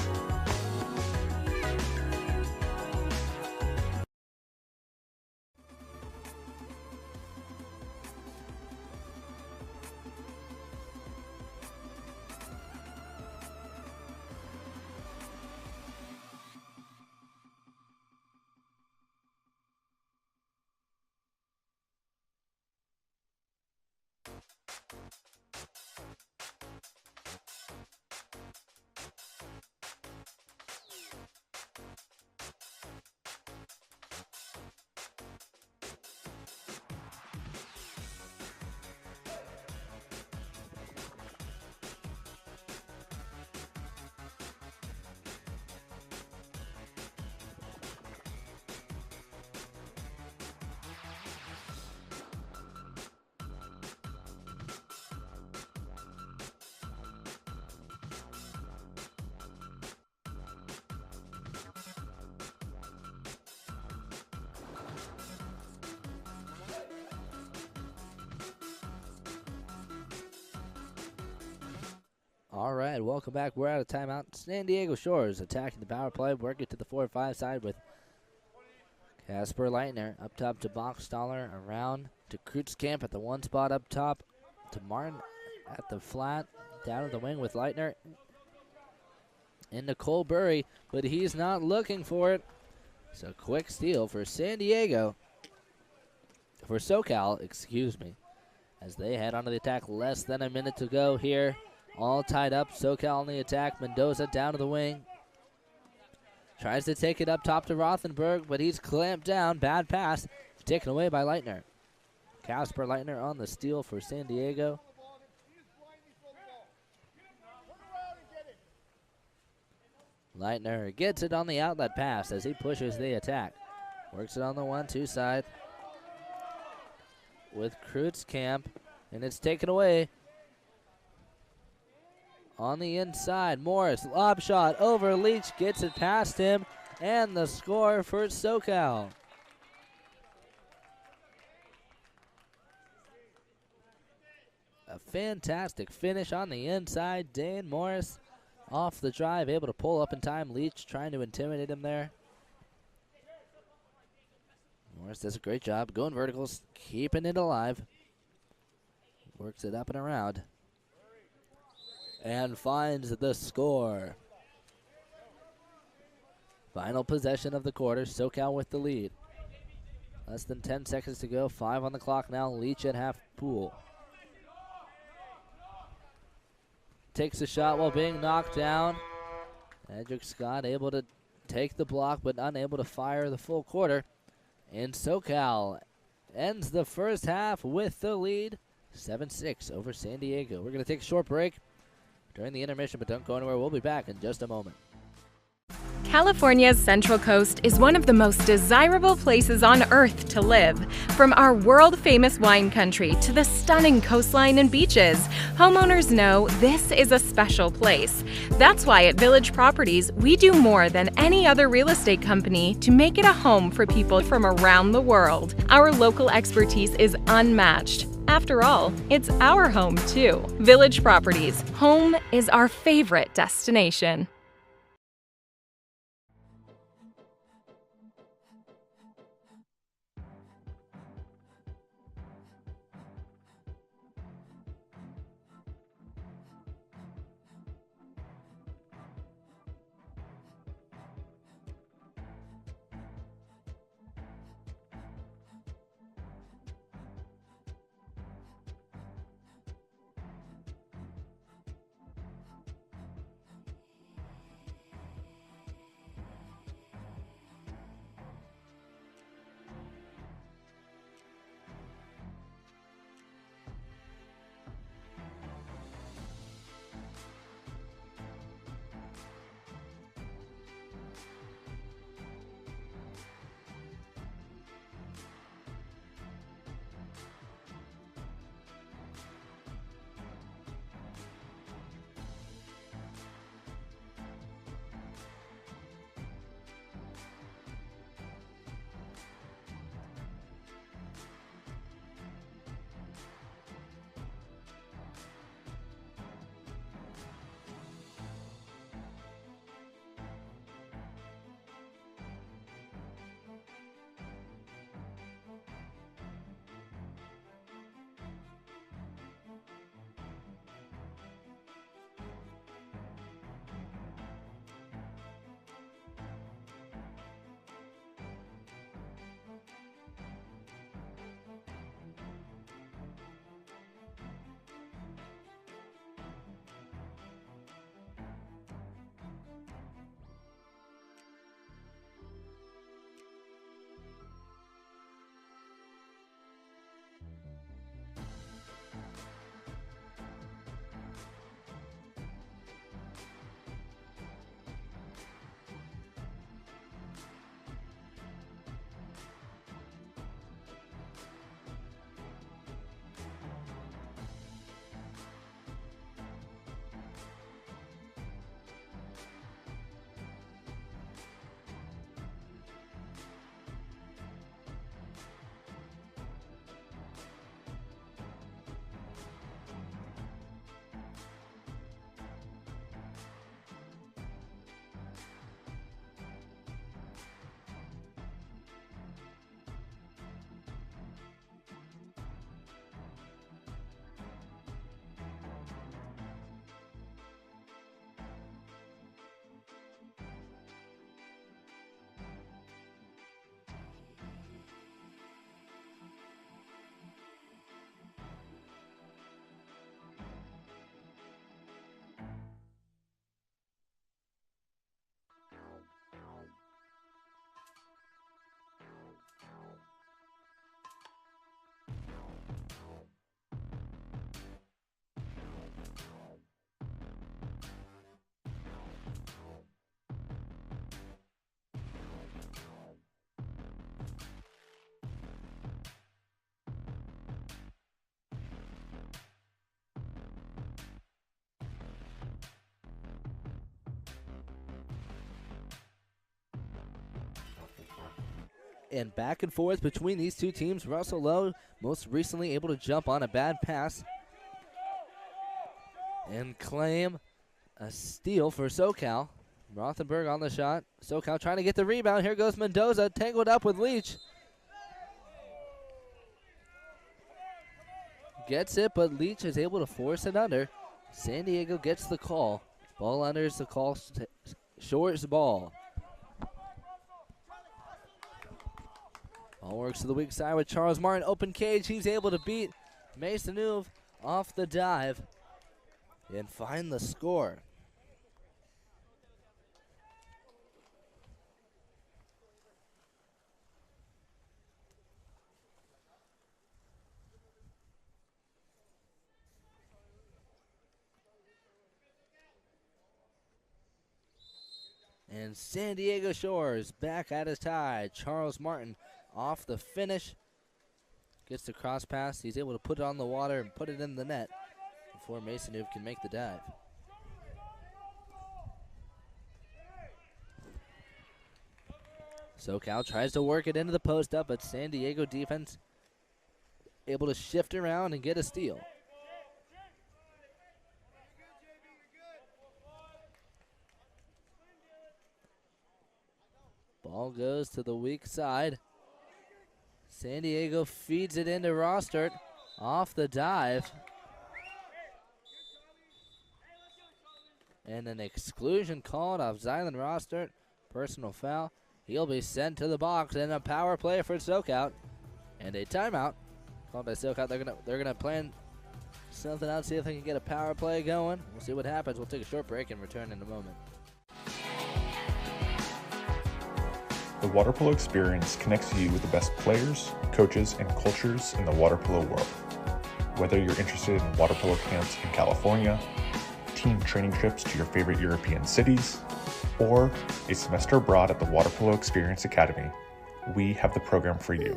All right, welcome back. We're out of timeout. San Diego Shores attacking the power play, working to the 4-5 side with Casper Leitner up top to Bachstaller, around to Kreutzkamp at the one spot up top, to Martin at the flat, down to the wing with Leitner. Into Cole Burry, but he's not looking for it. So quick steal for San Diego, for SoCal, excuse me, as they head onto the attack. Less than a minute to go here. All tied up, SoCal on the attack. Mendoza down to the wing. Tries to take it up top to Rothenberg, but he's clamped down. Bad pass, taken away by Leitner. Casper Leitner on the steal for San Diego. Leitner gets it on the outlet pass as he pushes the attack. Works it on the 1-2 side with Kreutzkamp, and it's taken away. On the inside, Morris, lob shot over Leach, gets it past him, and the score for SoCal. fantastic finish on the inside. Dane Morris off the drive, able to pull up in time. Leach trying to intimidate him there. Morris does a great job going verticals, keeping it alive. Works it up and around. And finds the score. Final possession of the quarter. SoCal with the lead. Less than 10 seconds to go. 5 on the clock now. Leach at half pool. Takes a shot while being knocked down. Edric Scott able to take the block but unable to fire the full quarter. And SoCal ends the first half with the lead. 7-6 over San Diego. We're going to take a short break during the intermission, but don't go anywhere. We'll be back in just a moment. California's Central Coast is one of the most desirable places on Earth to live. From our world-famous wine country to the stunning coastline and beaches, homeowners know this is a special place. That's why at Village Properties, we do more than any other real estate company to make it a home for people from around the world. Our local expertise is unmatched. After all, it's our home too. Village Properties, home is our favorite destination. And back and forth between these two teams. Russell Lowe most recently able to jump on a bad pass and claim a steal for SoCal. Rothenberg on the shot. SoCal trying to get the rebound. Here goes Mendoza, tangled up with Leach. Gets it, but Leach is able to force it under. San Diego gets the call. Ball under is the call. Short's ball. Ball works to the weak side with Charles Martin. Open cage. He's able to beat Maisonneuve off the dive and find the score. And San Diego Shores back at his tie. Charles Martin off the finish. Gets the cross pass. He's able to put it on the water and put it in the net before Maisonneuve can make the dive. SoCal tries to work it into the post up, but San Diego defense able to shift around and get a steal. Ball goes to the weak side. San Diego feeds it into Rostert off the dive. And an exclusion called off Zylan Rostert. Personal foul. He'll be sent to the box and a power play for SoCal. And a timeout called by SoCal. They're gonna plan something out, see if they can get a power play going. We'll see what happens. We'll take a short break and return in a moment. The water polo experience connects you with the best players, coaches, and cultures in the water polo world. Whether you're interested in water polo camps in California, team training trips to your favorite European cities, or a semester abroad at the Water Polo Experience Academy, we have the program for you.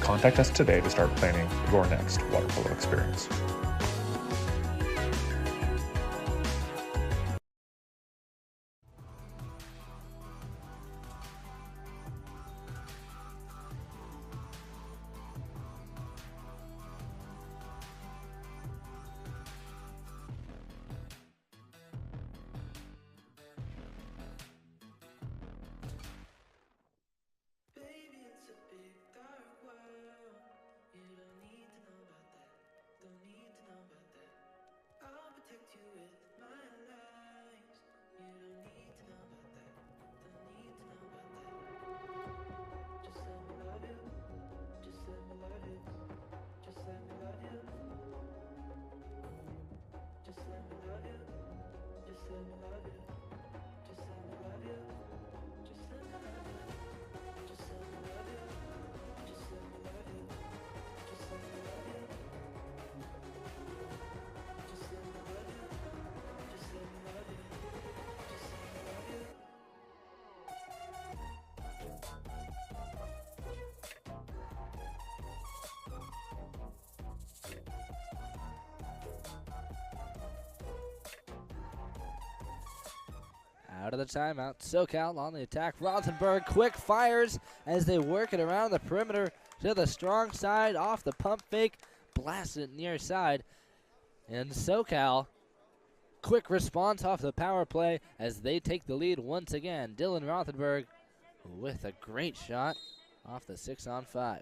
Contact us today to start planning your next water polo experience. Out of the timeout, SoCal on the attack. Rothenberg quick fires as they work it around the perimeter to the strong side off the pump fake. Blast it near side. And SoCal, quick response off the power play as they take the lead once again. Dylan Rothenberg with a great shot off the 6-on-5.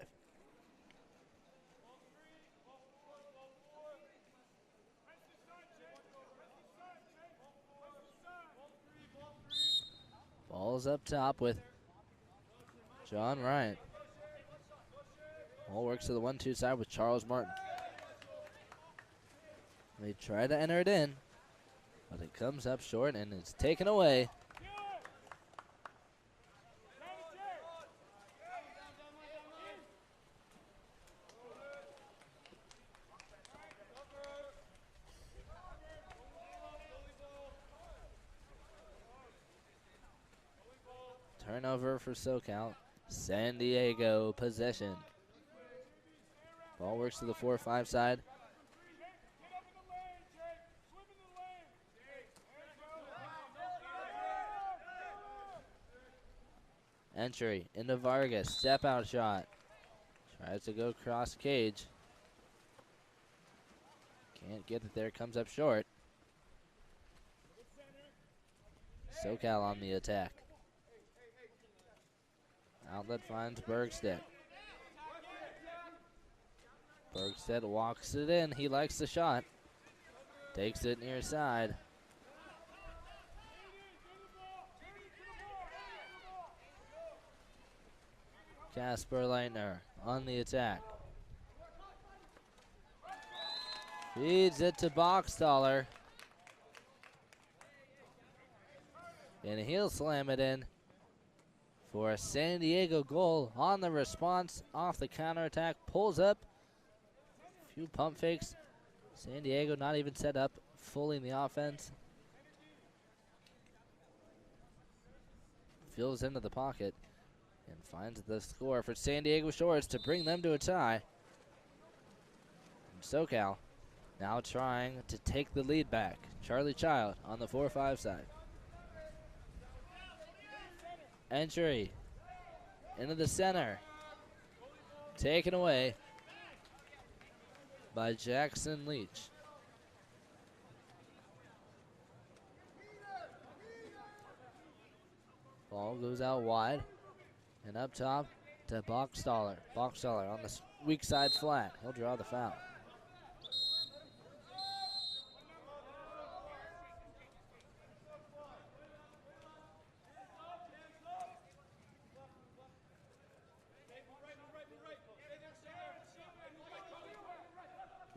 Ball's up top with John Ryan. Ball works to the 1-2 side with Charles Martin. They try to enter it in, but it comes up short and it's taken away. Turnover for SoCal. San Diego possession. Ball works to the 4-5 side. Entry into Vargas. Step out shot. Tries to go cross cage. Can't get it there. Comes up short. SoCal on the attack. Outlet finds Bergstedt. Bergstedt walks it in. He likes the shot. Takes it near side. Casper Leitner on the attack. Feeds it to Boxtaller. And he'll slam it in for a San Diego goal on the response off the counterattack. Pulls up. A few pump fakes. San Diego not even set up fully in the offense. Fills into the pocket and finds the score for San Diego Shores to bring them to a tie. And SoCal now trying to take the lead back. Charlie Child on the 4-5 side. Entry into the center. Taken away by Jackson Leach. Ball goes out wide and up top to Boxtaller. Boxtaller on the weak side flat. He'll draw the foul.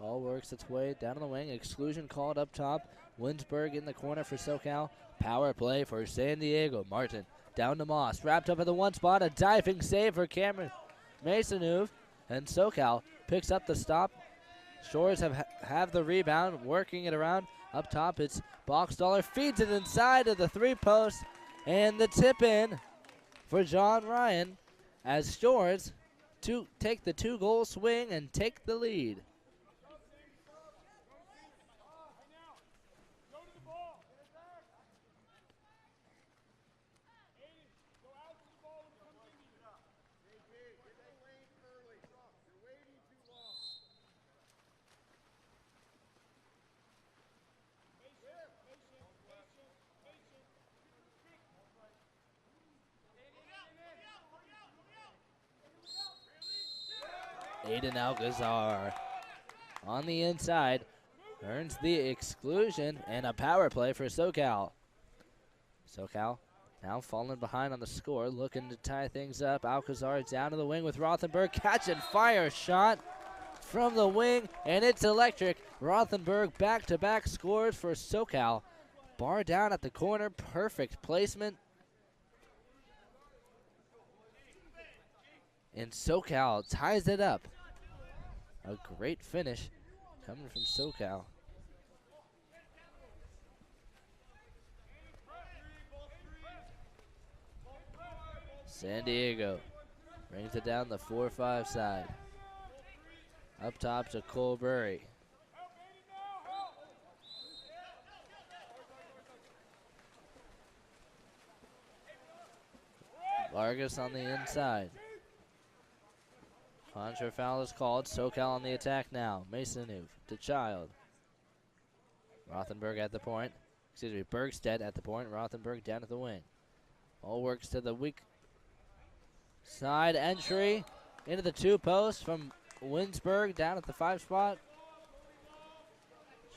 Ball works its way down to the wing. Exclusion called up top. Winsberg in the corner for SoCal. Power play for San Diego. Martin down to Moss. Wrapped up at the one spot. A diving save for Cameron Maisonneuve. And SoCal picks up the stop. Shores have the rebound. Working it around. Up top it's Boxtaller. Feeds it inside of the 3-post. And the tip in for John Ryan as Shores take the 2-goal swing and take the lead. Aiden Alcazar on the inside earns the exclusion and a power play for SoCal. SoCal now falling behind on the score, looking to tie things up. Alcazar down to the wing with Rothenberg. Catch and fire shot from the wing, and it's electric. Rothenberg back-to-back scores for SoCal. Bar down at the corner, perfect placement. And SoCal ties it up. A great finish coming from SoCal. San Diego brings it down the 4-5 side. Up top to Cole Burry. Vargas on the inside. Contra foul is called. SoCal on the attack now. Maisonneuve to Child. Rothenberg at the point. Excuse me, Bergstedt at the point. Rothenberg down at the wing. All works to the weak side entry into the 2-post from Winsberg down at the 5 spot.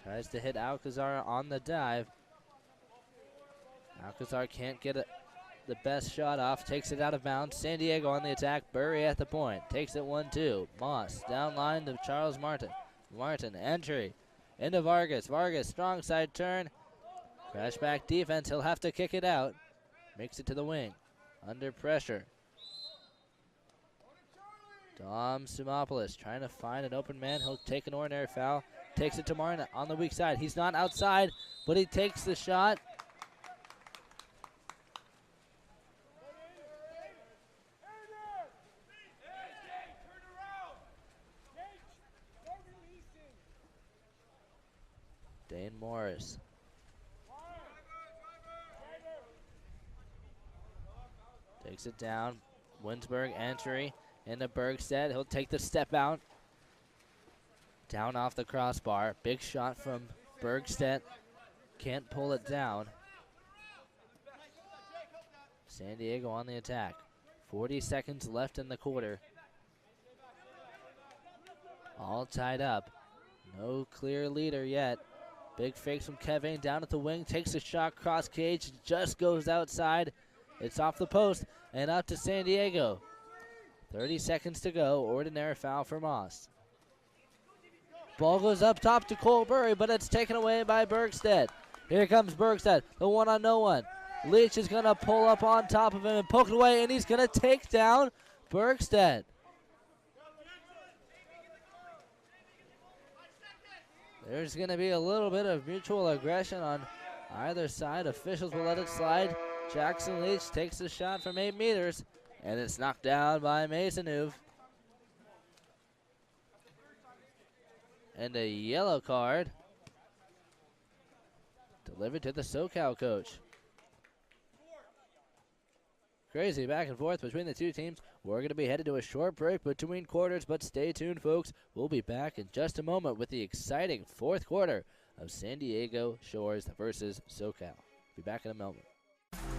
Tries to hit Alcazar on the dive. Alcazar can't get the best shot off. Takes it out of bounds. San Diego on the attack. Burry at the point. Takes it 1-2. Moss down line to Charles Martin. Martin entry into Vargas. Vargas strong side turn. Crash back defense. He'll have to kick it out. Makes it to the wing. Under pressure. Dom Sumopoulos trying to find an open man. He'll take an ordinary foul. Takes it to Martin on the weak side. He's not outside, but he takes the shot. Dane Morris. Takes it down. Winsberg entry into Bergstedt. He'll take the step out. Down off the crossbar. Big shot from Bergstedt. Can't pull it down. San Diego on the attack. 40 seconds left in the quarter. All tied up. No clear leader yet. Big fakes from Kevin down at the wing. Takes a shot cross cage. Just goes outside. It's off the post and up to San Diego. 30 seconds to go. Ordinary foul for Moss. Ball goes up top to Colbury, but it's taken away by Bergstedt. Here comes Bergstedt, the one on no one. Leach is going to pull up on top of him and poke it away, and he's going to take down Bergstedt. There's going to be a little bit of mutual aggression on either side. Officials will let it slide. Jackson Leach takes the shot from 8 meters, and it's knocked down by Maisonneuve. And a yellow card delivered to the SoCal coach. Crazy back and forth between the two teams. We're going to be headed to a short break between quarters, but stay tuned, folks. We'll be back in just a moment with the exciting fourth quarter of San Diego Shores versus SoCal. Be back in a moment.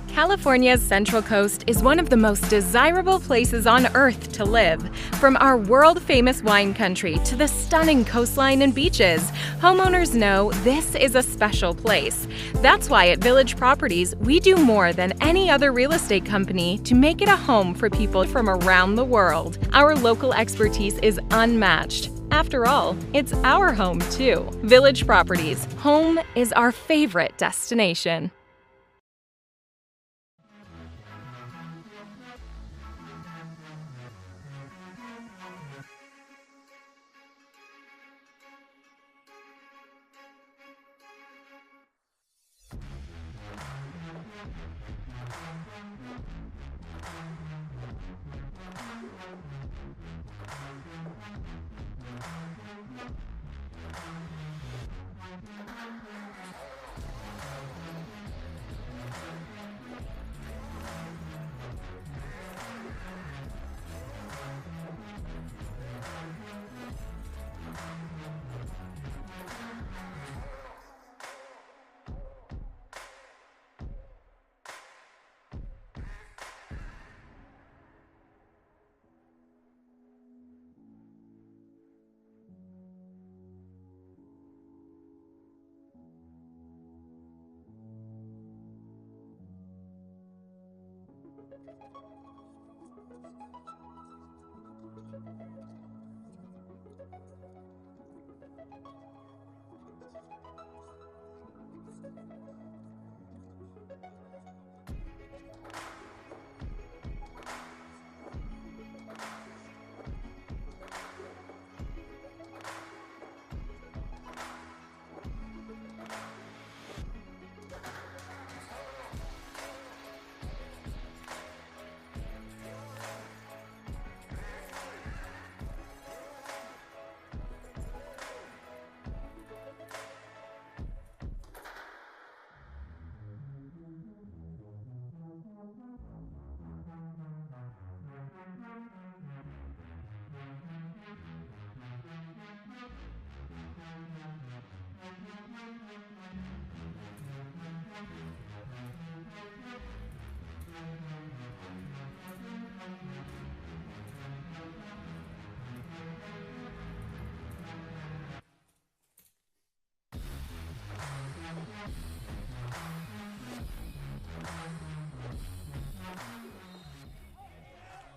California's Central Coast is one of the most desirable places on earth to live. From our world-famous wine country to the stunning coastline and beaches, homeowners know this is a special place. That's why at Village Properties, we do more than any other real estate company to make it a home for people from around the world. Our local expertise is unmatched. After all, it's our home too. Village Properties, home is our favorite destination.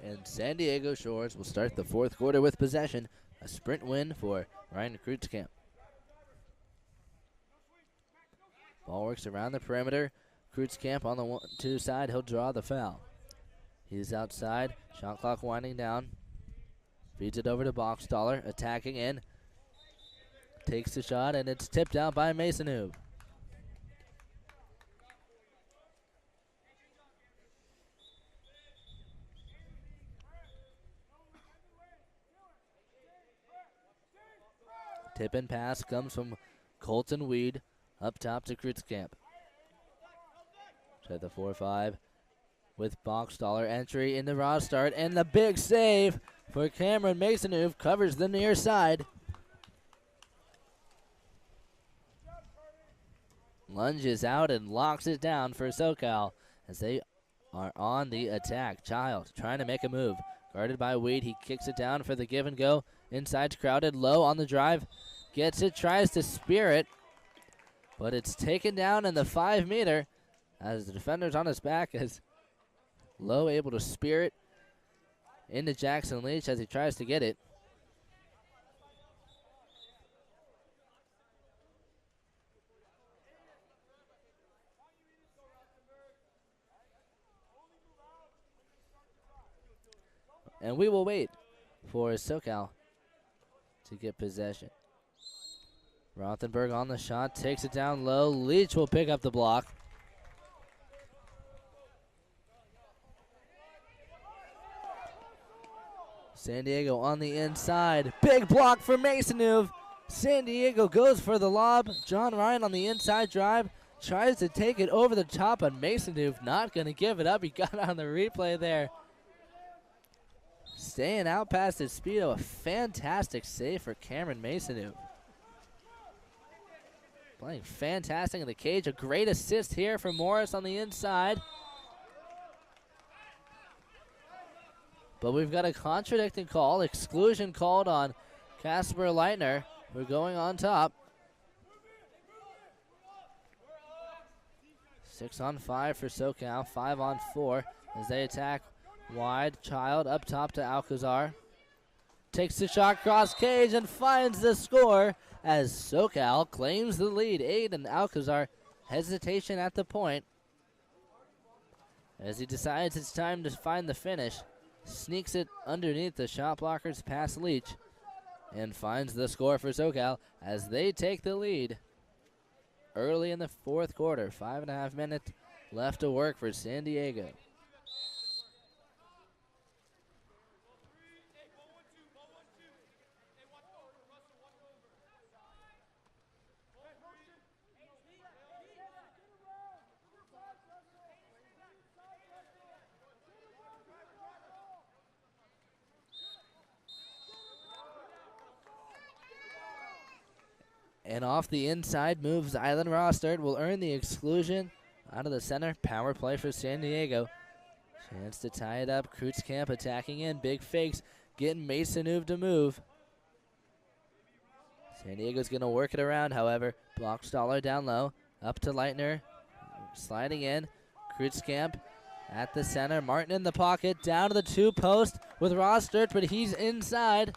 And San Diego Shores will start the fourth quarter with possession. A sprint win for Ryan Kreutzkamp. Ball works around the perimeter. Kreutzkamp on the 1-2 side. He'll draw the foul. He's outside. Shot clock winding down. Feeds it over to Boxstaller. Attacking in. Takes the shot, and it's tipped out by Maisonneuve. Tip and pass comes from Colton Weed up top to Kreutzkamp. To the 4-5 with Boxstaller. Entry in the raw start, and the big save for Cameron Maisonneuve covers the near side. Lunges out and locks it down for SoCal as they are on the attack. Child trying to make a move. Guarded by Weed. He kicks it down for the give and go. Inside's crowded. Low on the drive. Gets it. Tries to spear it. But it's taken down in the 5 meter as the defender's on his back. As Low able to spear it into Jackson Leach as he tries to get it. And we will wait for SoCal to get possession. Rothenberg on the shot, takes it down low. Leach will pick up the block. San Diego on the inside. Big block for Maisonneuve. San Diego goes for the lob. John Ryan on the inside drive. Tries to take it over the top, but Maisonneuve not going to give it up. He got on the replay there. Staying out past his speedo. A fantastic save for Cameron Maisonneuve. Playing fantastic in the cage. A great assist here for Morris on the inside. But we've got a contradicting call. Exclusion called on Casper Leitner. We're going on top. 6 on 5 for SoCal. 5 on 4 as they attack wide. Child up top to Alcazar. Takes the shot cross cage and finds the score as SoCal claims the lead. Aiden Alcazar, hesitation at the point as he decides it's time to find the finish. Sneaks it underneath the shot blockers past Leach and finds the score for SoCal as they take the lead early in the 4th quarter. 5.5 minutes left to work for San Diego. And off the inside moves Island Rostert. Will earn the exclusion out of the center. Power play for San Diego. Chance to tie it up. Kreutzkamp attacking in. Big fakes. Getting Maisonneuve to move. San Diego's going to work it around, however. Blockstaller down low. Up to Leitner. Sliding in. Kreutzkamp at the center. Martin in the pocket. Down to the 2 post with Rostert, but he's inside.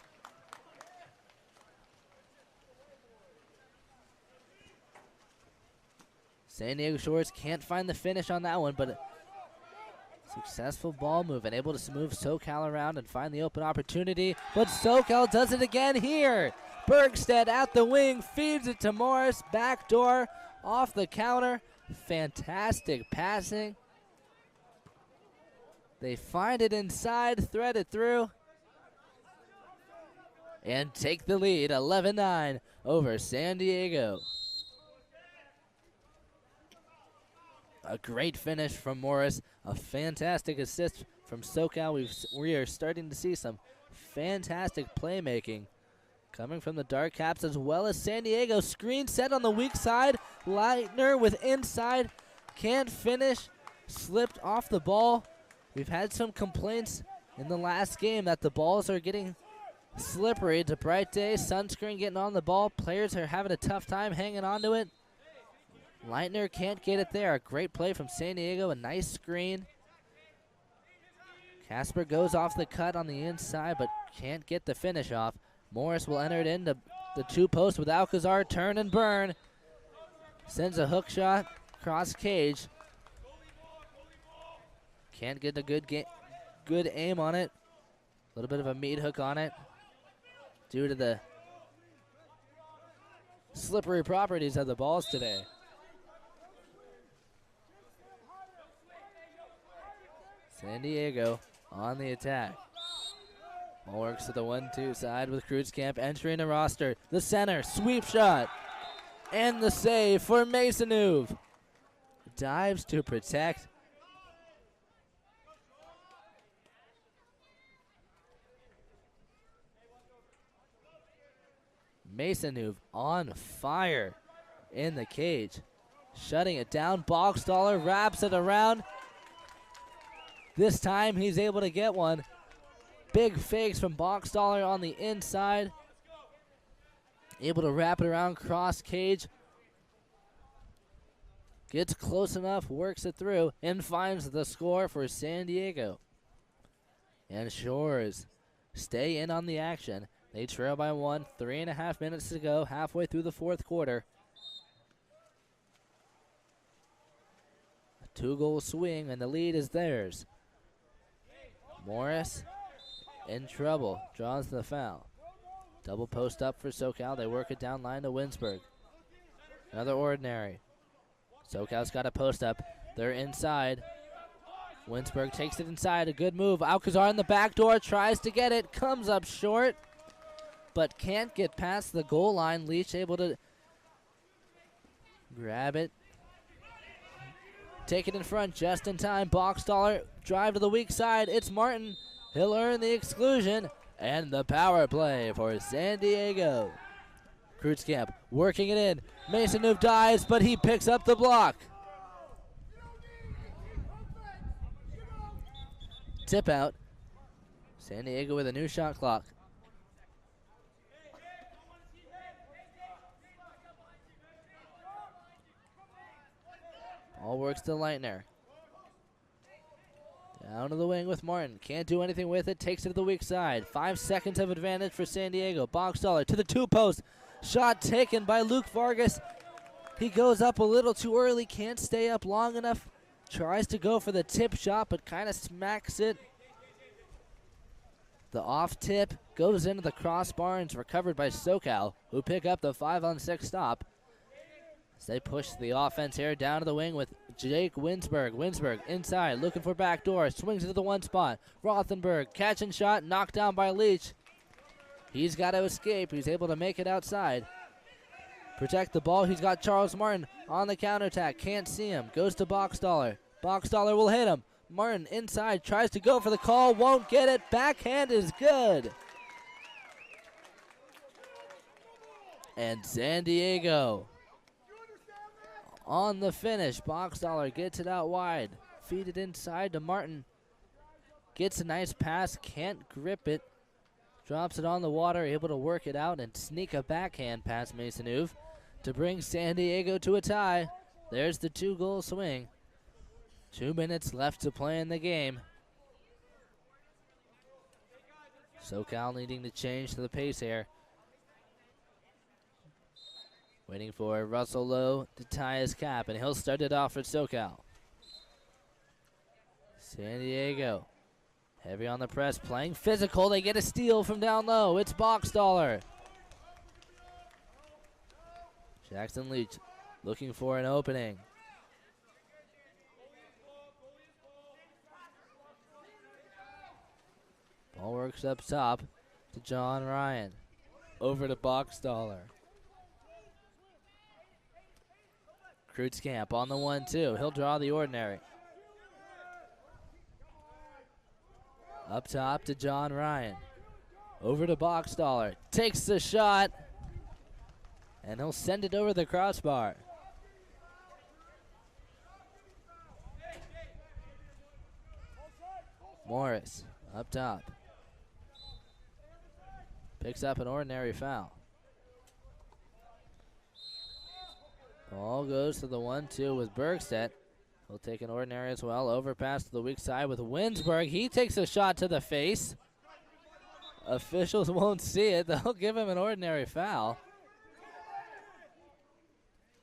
San Diego Shores can't find the finish on that one, but a successful ball move and able to move SoCal around and find the open opportunity. But SoCal does it again here. Bergstedt at the wing, feeds it to Morris. Backdoor off the counter. Fantastic passing. They find it inside, thread it through, and take the lead 11-9 over San Diego. A great finish from Morris. A fantastic assist from SoCal. We are starting to see some fantastic playmaking coming from the Dark Caps as well as San Diego. Screen set on the weak side. Leitner with inside. Can't finish. Slipped off the ball. We've had some complaints in the last game that the balls are getting slippery. It's a bright day. Sunscreen getting on the ball. Players are having a tough time hanging on to it. Leitner can't get it there. A great play from San Diego. A nice screen. Casper goes off the cut on the inside, but can't get the finish off. Morris will enter it into the 2 posts with Alcazar. Turn and burn. Sends a hook shot. Cross cage. Can't get a good aim on it. A little bit of a meat hook on it due to the slippery properties of the balls today. San Diego on the attack. Ball works to the 1-2 side with Kreutzkamp entering the roster. The center, sweep shot. And the save for Maisonneuve. Dives to protect. Maisonneuve on fire in the cage. Shutting it down. Bogstaller wraps it around. This time he's able to get one. Big fakes from Boxstaller on the inside. Able to wrap it around cross cage. Gets close enough, works it through, and finds the score for San Diego. And Shores stay in on the action. They trail by 1, 3.5 minutes to go, halfway through the fourth quarter. A 2-goal swing, and the lead is theirs. Morris in trouble, draws the foul. Double post up for SoCal. They work it down line to Winsberg. Another ordinary. SoCal's got a post up. They're inside. Winsberg takes it inside. A good move. Alcazar in the back door. Tries to get it. Comes up short. But can't get past the goal line. Leach able to grab it. Take it in front just in time. Boxstaller drive to the weak side. It's Martin. He'll earn the exclusion. And the power play for San Diego. Kreutzkamp working it in. Mason Noob dives, but he picks up the block. Tip out. San Diego with a new shot clock. Ball works to Leitner. Down to the wing with Martin. Can't do anything with it. Takes it to the weak side. 5 seconds of advantage for San Diego. Boxstaller to the 2-post. Shot taken by Luke Vargas. He goes up a little too early. Can't stay up long enough. Tries to go for the tip shot, but kind of smacks it. The off tip goes into the crossbar and is recovered by SoCal, who pick up the 5-on-6 stop. As they push the offense here down to the wing with Jake Winsberg. Winsberg inside, looking for backdoor. Swings into the 1 spot. Rothenberg, catch and shot, knocked down by Leach. He's got to escape. He's able to make it outside. Protect the ball. He's got Charles Martin on the counterattack. Can't see him. Goes to Boxstaller. Boxstaller will hit him. Martin inside, tries to go for the call. Won't get it. Backhand is good. And San Diego on the finish. Boxstaller gets it out wide. Feed it inside to Martin. Gets a nice pass. Can't grip it. Drops it on the water. Able to work it out and sneak a backhand past Maisonneuve to bring San Diego to a tie. There's the 2-goal swing. 2 minutes left to play in the game. SoCal needing to change to the pace here. Waiting for Russell Lowe to tie his cap, and he'll start it off for SoCal. San Diego, heavy on the press, playing physical. They get a steal from down low. It's Boxstaller. Jackson Leach looking for an opening. Ball works up top to John Ryan. Over to Boxstaller. Kreutzkamp on the 1-2. He'll draw the ordinary. Up top to John Ryan. Over to Boxstaller. Takes the shot. And he'll send it over the crossbar. Morris up top. Picks up an ordinary foul. Ball goes to the 1-2 with Bergstedt. He'll take an ordinary as well. Overpass to the weak side with Winsberg. He takes a shot to the face. Officials won't see it. They'll give him an ordinary foul.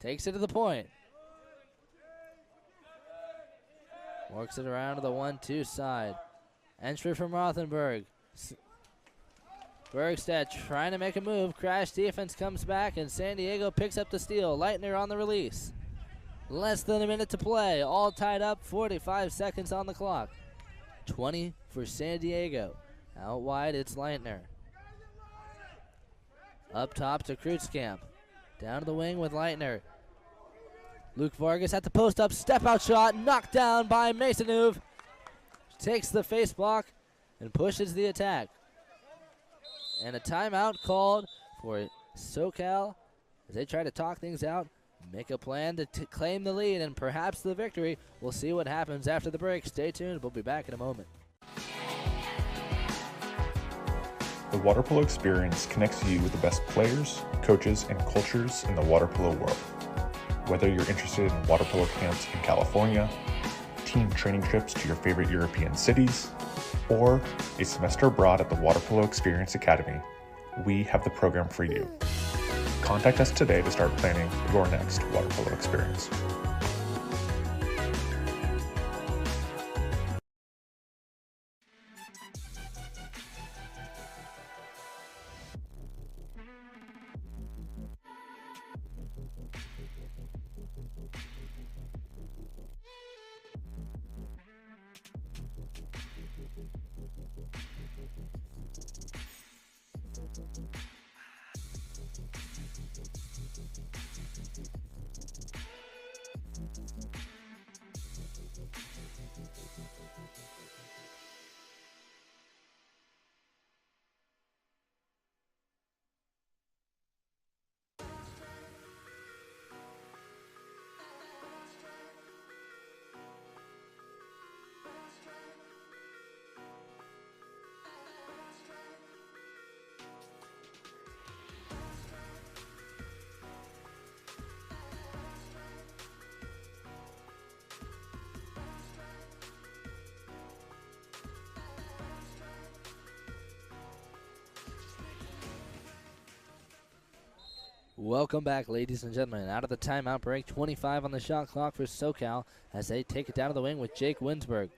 Takes it to the point. Works it around to the 1-2 side. Entry from Rothenberg. Bergstedt trying to make a move. Crash defense comes back, and San Diego picks up the steal. Leitner on the release. Less than a minute to play. All tied up. 45 seconds on the clock. 20 for San Diego. Out wide, it's Leitner. Up top to Kreutzkamp. Down to the wing with Leitner. Luke Vargas at the post up. Step out shot. Knocked down by Maisonneuve. Takes the face block and pushes the attack. And a timeout called for SoCal as they try to talk things out. make a plan to claim the lead and perhaps the victory. We'll see what happens after the break. Stay tuned. We'll be back in a moment. The water polo experience connects you with the best players, coaches, and cultures in the water polo world. Whether you're interested in water polo camps in California, team training trips to your favorite European cities, or a semester abroad at the Water Polo Experience Academy, we have the program for you. Contact us today to start planning your next water polo experience. Welcome back, ladies and gentlemen. Out of the timeout break, 25 on the shot clock for SoCal as they take it down to the wing with Jake Winsberg.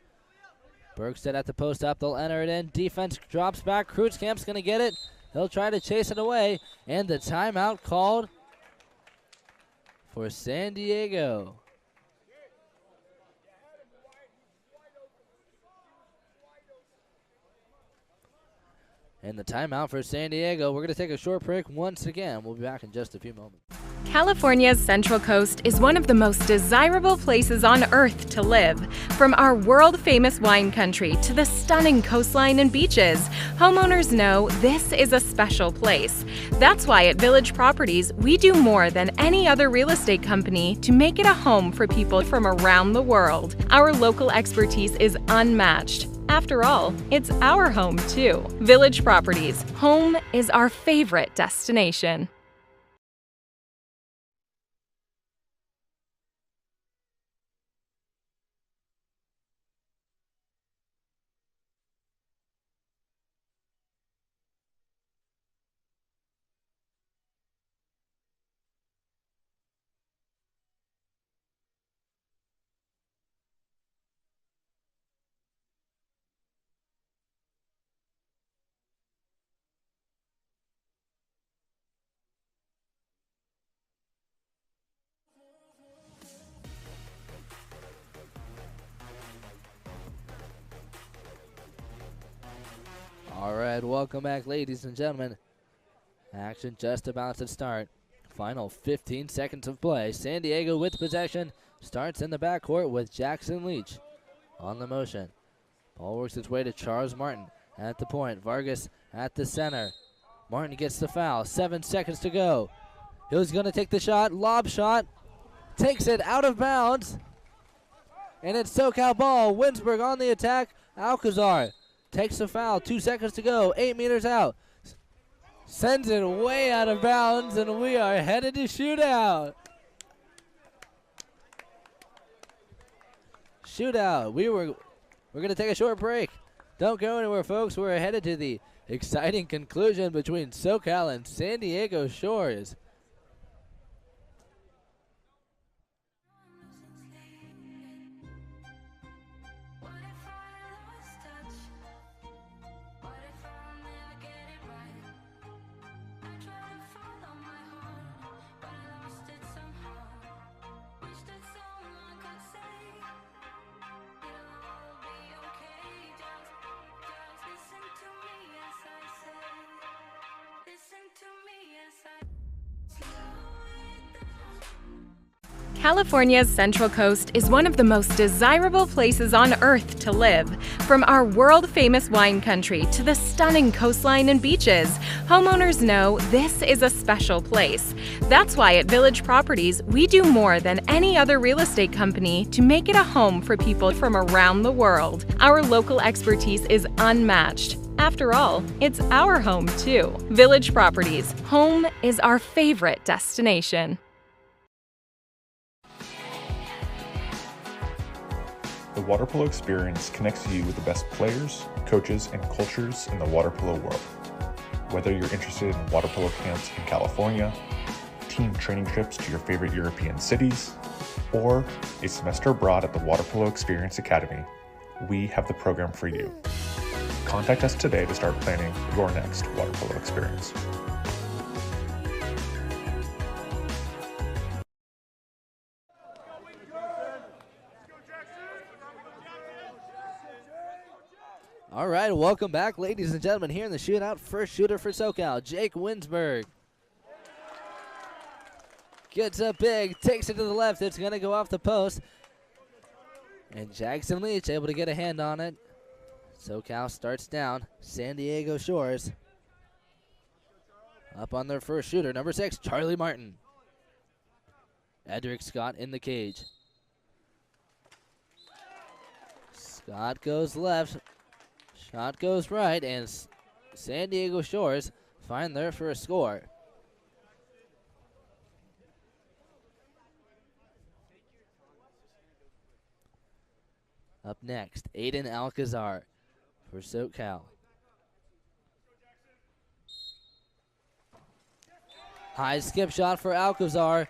Bergstead at the post up. They'll enter it in. Defense drops back. Kreutzkamp's going to get it. He'll try to chase it away. And the timeout called for San Diego. And the timeout for San Diego. We're going to take a short break once again. We'll be back in just a few moments. California's Central Coast is one of the most desirable places on earth to live. From our world-famous wine country to the stunning coastline and beaches, homeowners know this is a special place. That's why at Village Properties, we do more than any other real estate company to make it a home for people from around the world. Our local expertise is unmatched. After all, it's our home too. Village Properties, home is our favorite destination. All right, welcome back, ladies and gentlemen. Action just about to start. Final 15 seconds of play. San Diego with possession. Starts in the backcourt with Jackson Leach on the motion. Ball works its way to Charles Martin at the point. Vargas at the center. Martin gets the foul. 7 seconds to go. He's going to take the shot. Lob shot. Takes it out of bounds. And it's SoCal ball. Winsberg on the attack. Alcazar takes the foul. 2 seconds to go. 8 meters out. Sends it way out of bounds, and we are headed to shootout. Shootout. We're going to take a short break. Don't go anywhere, folks. We're headed to the exciting conclusion between SoCal and San Diego Shores. California's Central Coast is one of the most desirable places on Earth to live. From our world-famous wine country to the stunning coastline and beaches, homeowners know this is a special place. That's why at Village Properties, we do more than any other real estate company to make it a home for people from around the world. Our local expertise is unmatched. After all, it's our home too. Village Properties, home is our favorite destination. The water polo experience connects you with the best players, coaches, and cultures in the water polo world. Whether you're interested in water polo camps in California, team training trips to your favorite European cities, or a semester abroad at the Water Polo Experience Academy, we have the program for you. Contact us today to start planning your next water polo experience. All right, welcome back, ladies and gentlemen, here in the shootout. First shooter for SoCal, Jake Winsberg. Gets up big, takes it to the left. It's going to go off the post. And Jackson Leach able to get a hand on it. SoCal starts down. San Diego Shores up on their first shooter, number 6, Charlie Martin. Edric Scott in the cage. Scott goes left. Shot goes right, and San Diego Shores find their first score. Up next, Aiden Alcazar for SoCal. High skip shot for Alcazar.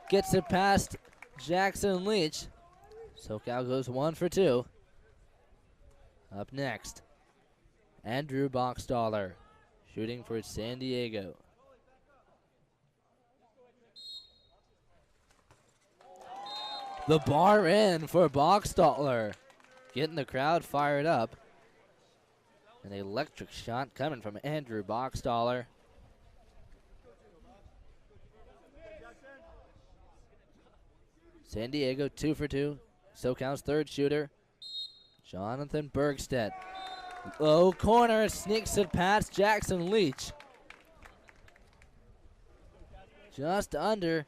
Gets it past Jackson Leach. SoCal goes 1 for 2. Up next, Andrew Boxstaller shooting for San Diego. The bar in for Boxstaller. Getting the crowd fired up. An electric shot coming from Andrew Boxstaller. San Diego 2 for 2. SoCal's third shooter, Jonathan Bergstedt. Low corner, sneaks it past Jackson Leach. Just under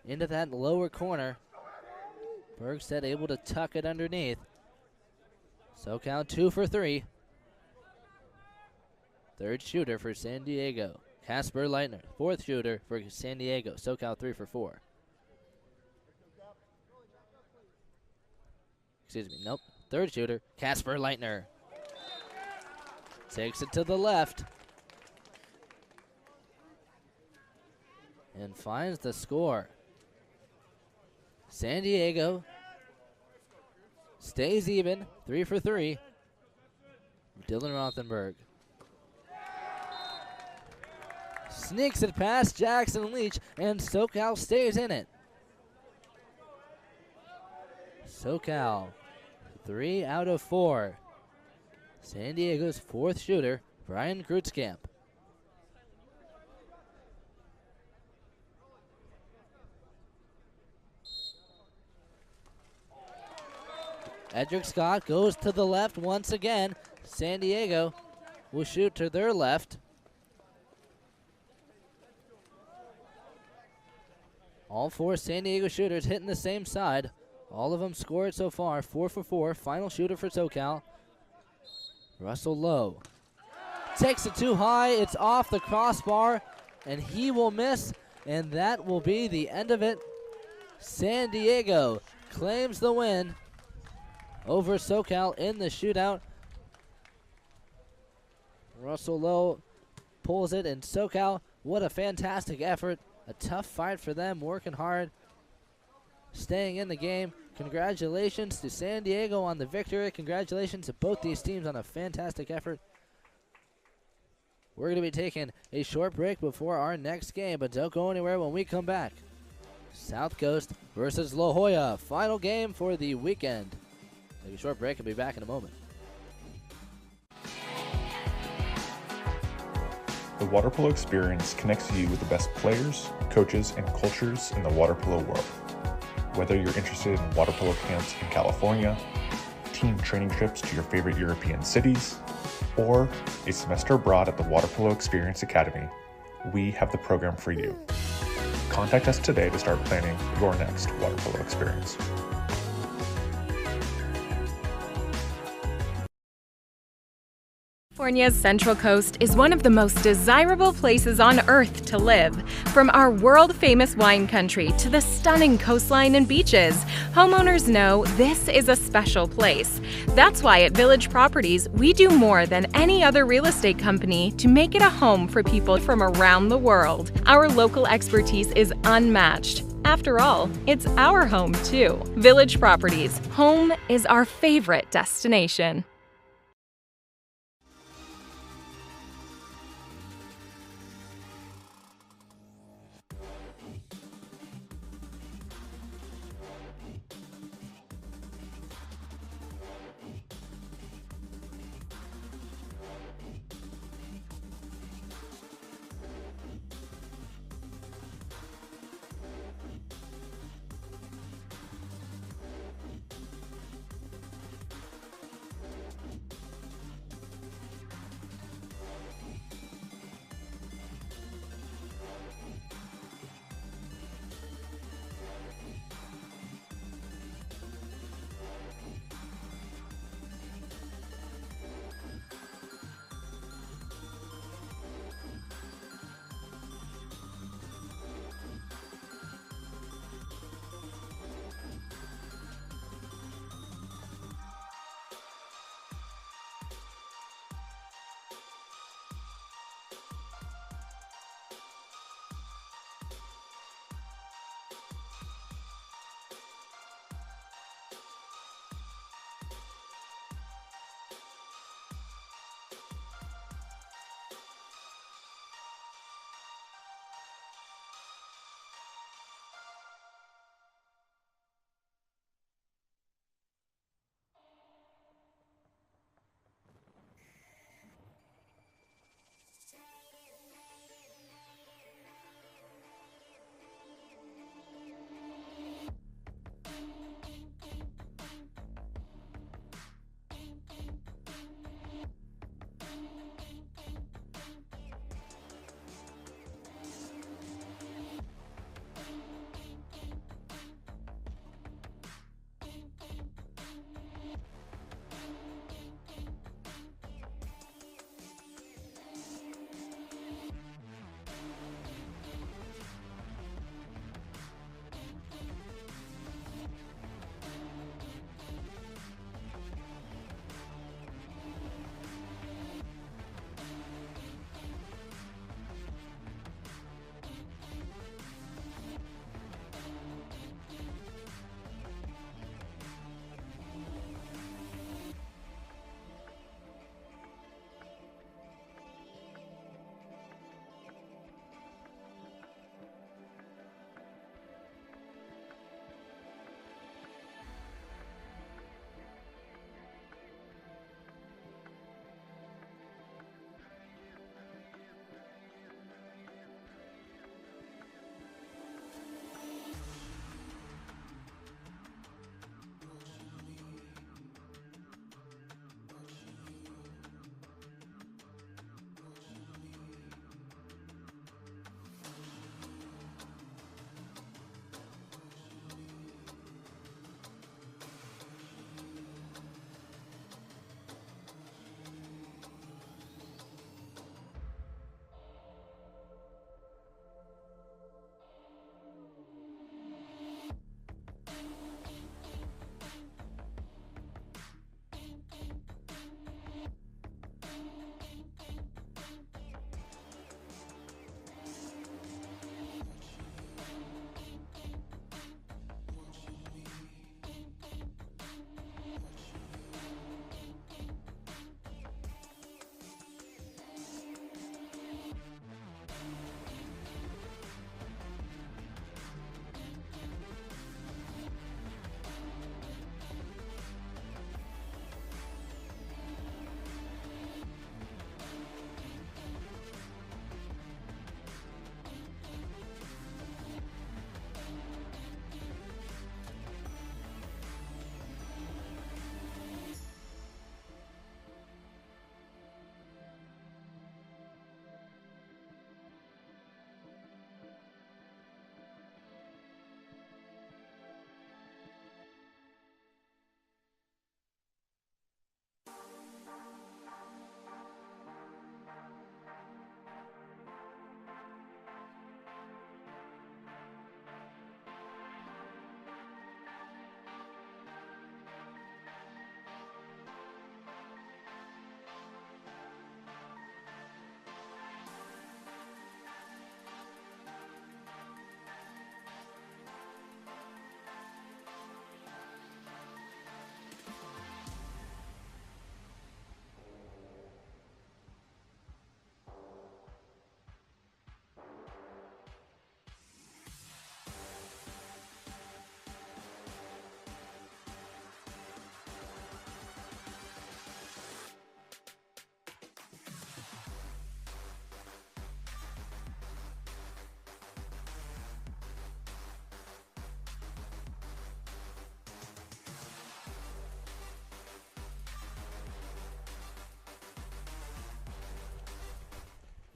into that lower corner. Bergstedt able to tuck it underneath. SoCal 2 for 3. Third shooter for San Diego, Casper Leitner. Fourth shooter for San Diego, SoCal 3 for 4. Excuse me, nope. Third shooter, Casper Leitner. Takes it to the left. And finds the score. San Diego stays even, 3 for 3. Dylan Rothenberg. Sneaks it past Jackson Leach, and SoCal stays in it. SoCal, 3 out of 4. San Diego's fourth shooter, Brian Kreutzkamp. Edric Scott goes to the left once again. San Diego will shoot to their left. All 4 San Diego shooters hitting the same side. All of them scored so far, 4 for 4. Final shooter for SoCal, Russell Lowe. Takes it too high, it's off the crossbar, and he will miss, and that will be the end of it. San Diego claims the win over SoCal in the shootout. Russell Lowe pulls it, and SoCal, what a fantastic effort. A tough fight for them, working hard, staying in the game. Congratulations to San Diego on the victory. Congratulations to both these teams on a fantastic effort. We're going to be taking a short break before our next game, but don't go anywhere when we come back. South Coast versus La Jolla, final game for the weekend. Take a short break and be back in a moment. The water polo experience connects you with the best players, coaches, and cultures in the water polo world. Whether you're interested in water polo camps in California, team training trips to your favorite European cities, or a semester abroad at the Water Polo Experience Academy, we have the program for you. Contact us today to start planning your next water polo experience. California's Central Coast is one of the most desirable places on earth to live. From our world-famous wine country to the stunning coastline and beaches, homeowners know this is a special place. That's why at Village Properties, we do more than any other real estate company to make it a home for people from around the world. Our local expertise is unmatched. After all, it's our home too. Village Properties, home is our favorite destination.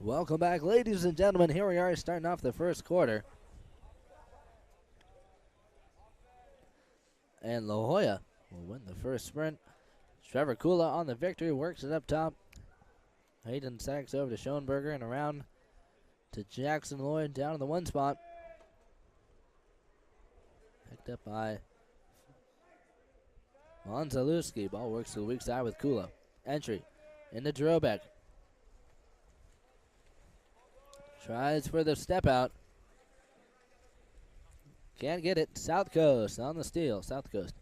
Welcome back, ladies and gentlemen. Here we are starting off the first quarter. And La Jolla will win the first sprint. Trevor Kula on the victory, works it up top. Hayden Sachs over to Schoenberger and around to Jackson Lloyd down in the one spot. Picked up by Monzalewski. Ball works to the weak side with Kula. Entry into Drobek. Tries for the step out. Can't get it. South Coast on the steal. South Coast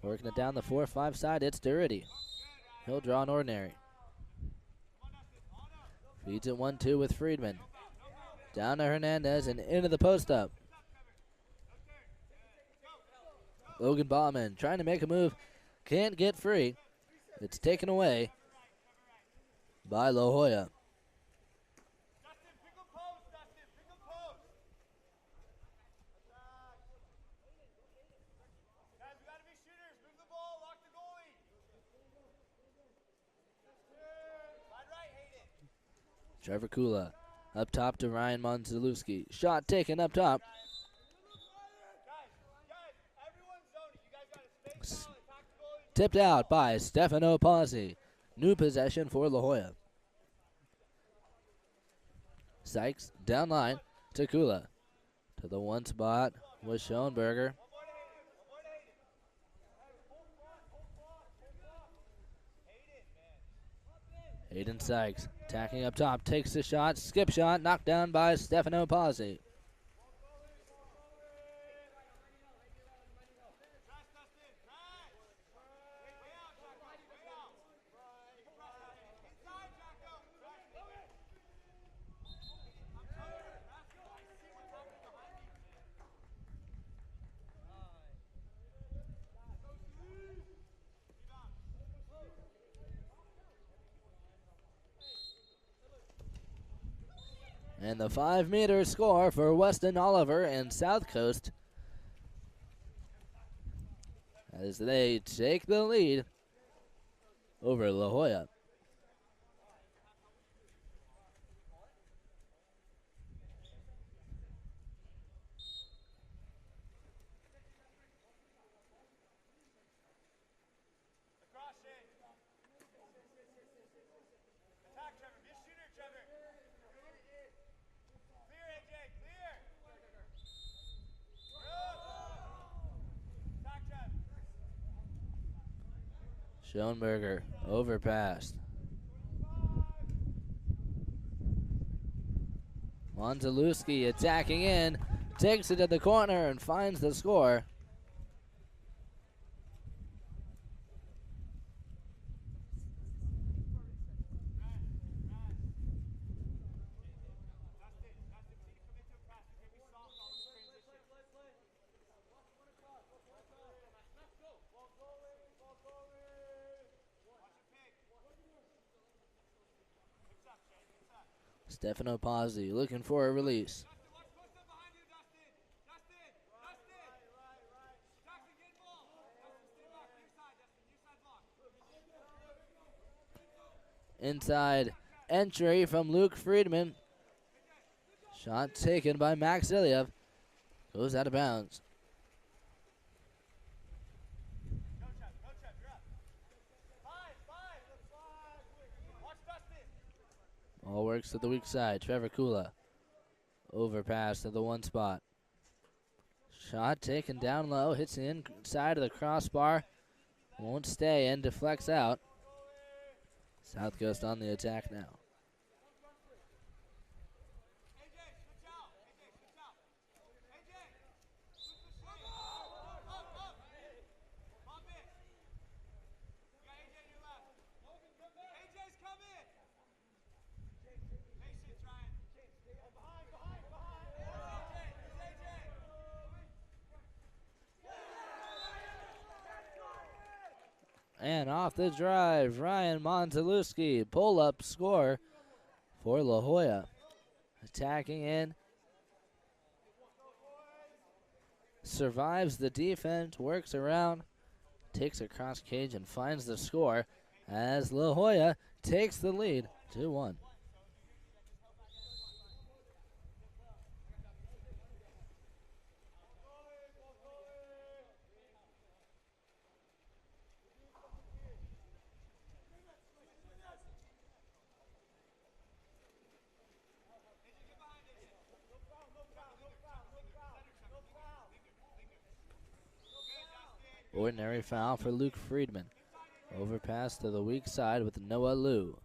working it down the 4-5 side. It's Durity. He'll draw an ordinary. Feeds it 1-2 with Friedman. Down to Hernandez and into the post up. Logan Bauman trying to make a move. Can't get free. It's taken away by La Jolla. Trevor Kula up top to Ryan Monzalewski. Shot taken up top. Tipped out by Stefano Pazzi. New possession for La Jolla. Sykes down line to Kula. To the one spot with Schoenberger. Hayden Sykes attacking up top, takes the shot, skip shot, knocked down by Stefano Pazzi. And the 5-meter score for Weston Oliver and South Coast as they take the lead over La Jolla. Schoenberger overpassed. Monzalewski attacking in, takes it to the corner and finds the score. Stefano Pazzi looking for a release. Inside entry from Luke Friedman. Shot taken by Max Ilyev. Goes out of bounds. All works to the weak side. Trevor Kula. Overpass to the one spot. Shot taken down low. Hits the inside of the crossbar. Won't stay and deflects out. South Coast on the attack now. And off the drive, Ryan Monzalewski, pull-up score for La Jolla. Attacking in. Survives the defense, works around, takes a cross cage and finds the score as La Jolla takes the lead 2-1. Ordinary foul for Luke Friedman. Overpass to the weak side with Noah Liu.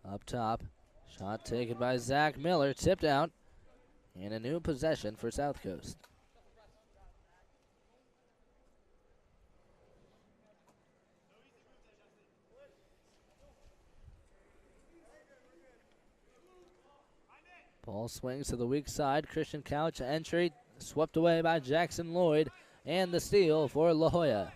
Up top, shot taken by Zach Miller, tipped out, and a new possession for South Coast. Ball swings to the weak side. Christian Couch entry, swept away by Jackson Lloyd, and the steal for La Jolla.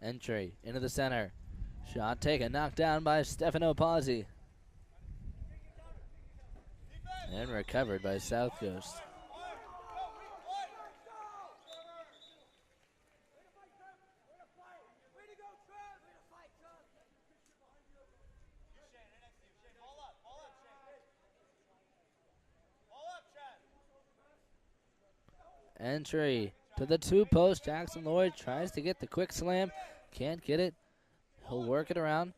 Entry into the center. Shot taken, knocked down by Stefano Pazzi. And recovered by South Coast. Entry to the two-post. Jackson Lloyd tries to get the quick slam. Can't get it. He'll work it around.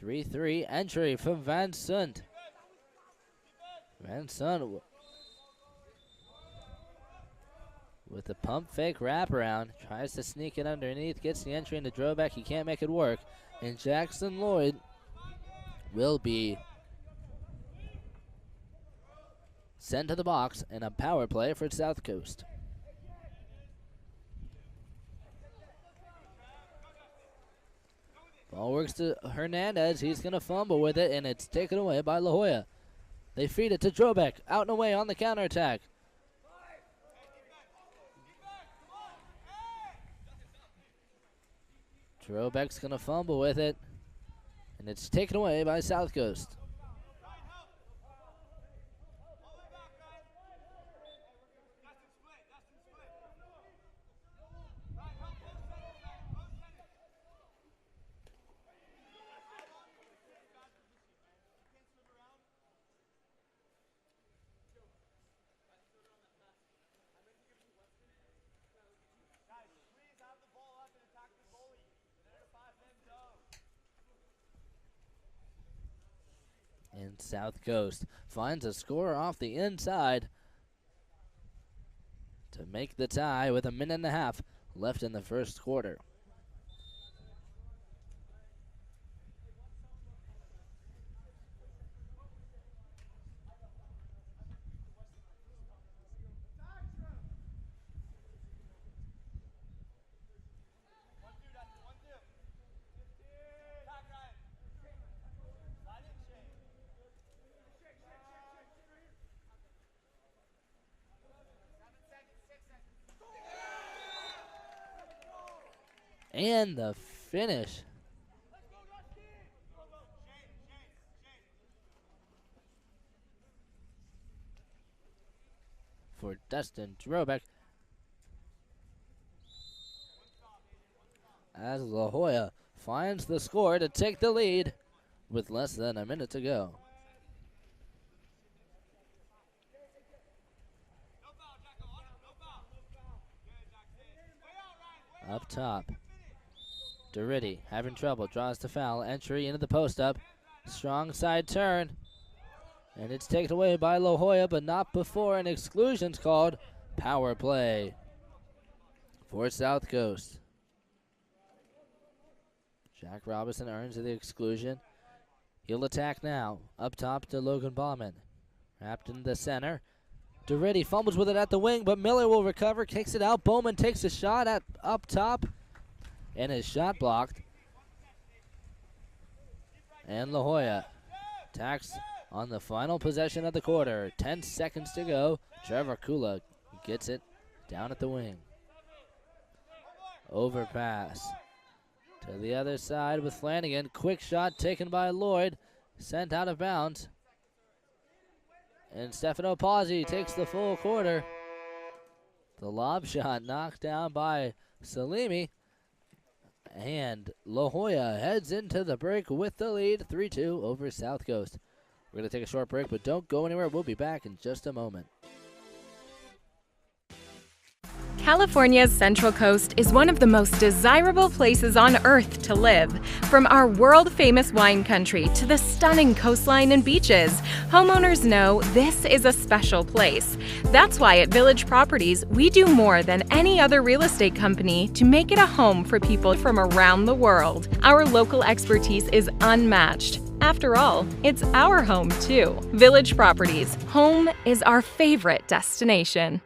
3-3 entry from Van Sunt. Van Sunt with the pump fake wraparound. Tries to sneak it underneath. Gets the entry into Drobeck. He can't make it work. And Jackson Lloyd will be sent to the box in a power play for South Coast. Ball works to Hernandez. He's going to fumble with it, and it's taken away by La Jolla. They feed it to Drobeck. Out and away on the counterattack. Drobeck's going to fumble with it, and it's taken away by South Coast. And South Coast finds a score off the inside to make the tie with 1.5 minutes left in the first quarter. And the finish for Dustin Drobeck as La Jolla finds the score to take the lead with less than 1 minute to go. Up top, Doretti having trouble, draws the foul, entry into the post up, strong side turn, and it's taken away by La Jolla, but not before an exclusion's called. Power play for South Coast. Jack Robinson earns the exclusion. He'll attack now, up top to Logan Bauman, wrapped in the center. Doretti fumbles with it at the wing, but Miller will recover, kicks it out. Bowman takes a shot at up top, and his shot blocked. And La Jolla attacks on the final possession of the quarter. 10 seconds to go. Trevor Kula gets it down at the wing. Overpass to the other side with Flanagan. Quick shot taken by Lloyd, sent out of bounds. And Stefano Pazzi takes the full quarter. The lob shot knocked down by Salimi. And La Jolla heads into the break with the lead, 3-2 over South Coast. We're going to take a short break, but don't go anywhere. We'll be back in just a moment. California's Central Coast is one of the most desirable places on earth to live. From our world-famous wine country to the stunning coastline and beaches, homeowners know this is a special place. That's why at Village Properties, we do more than any other real estate company to make it a home for people from around the world. Our local expertise is unmatched. After all, it's our home too. Village Properties, home is our favorite destination.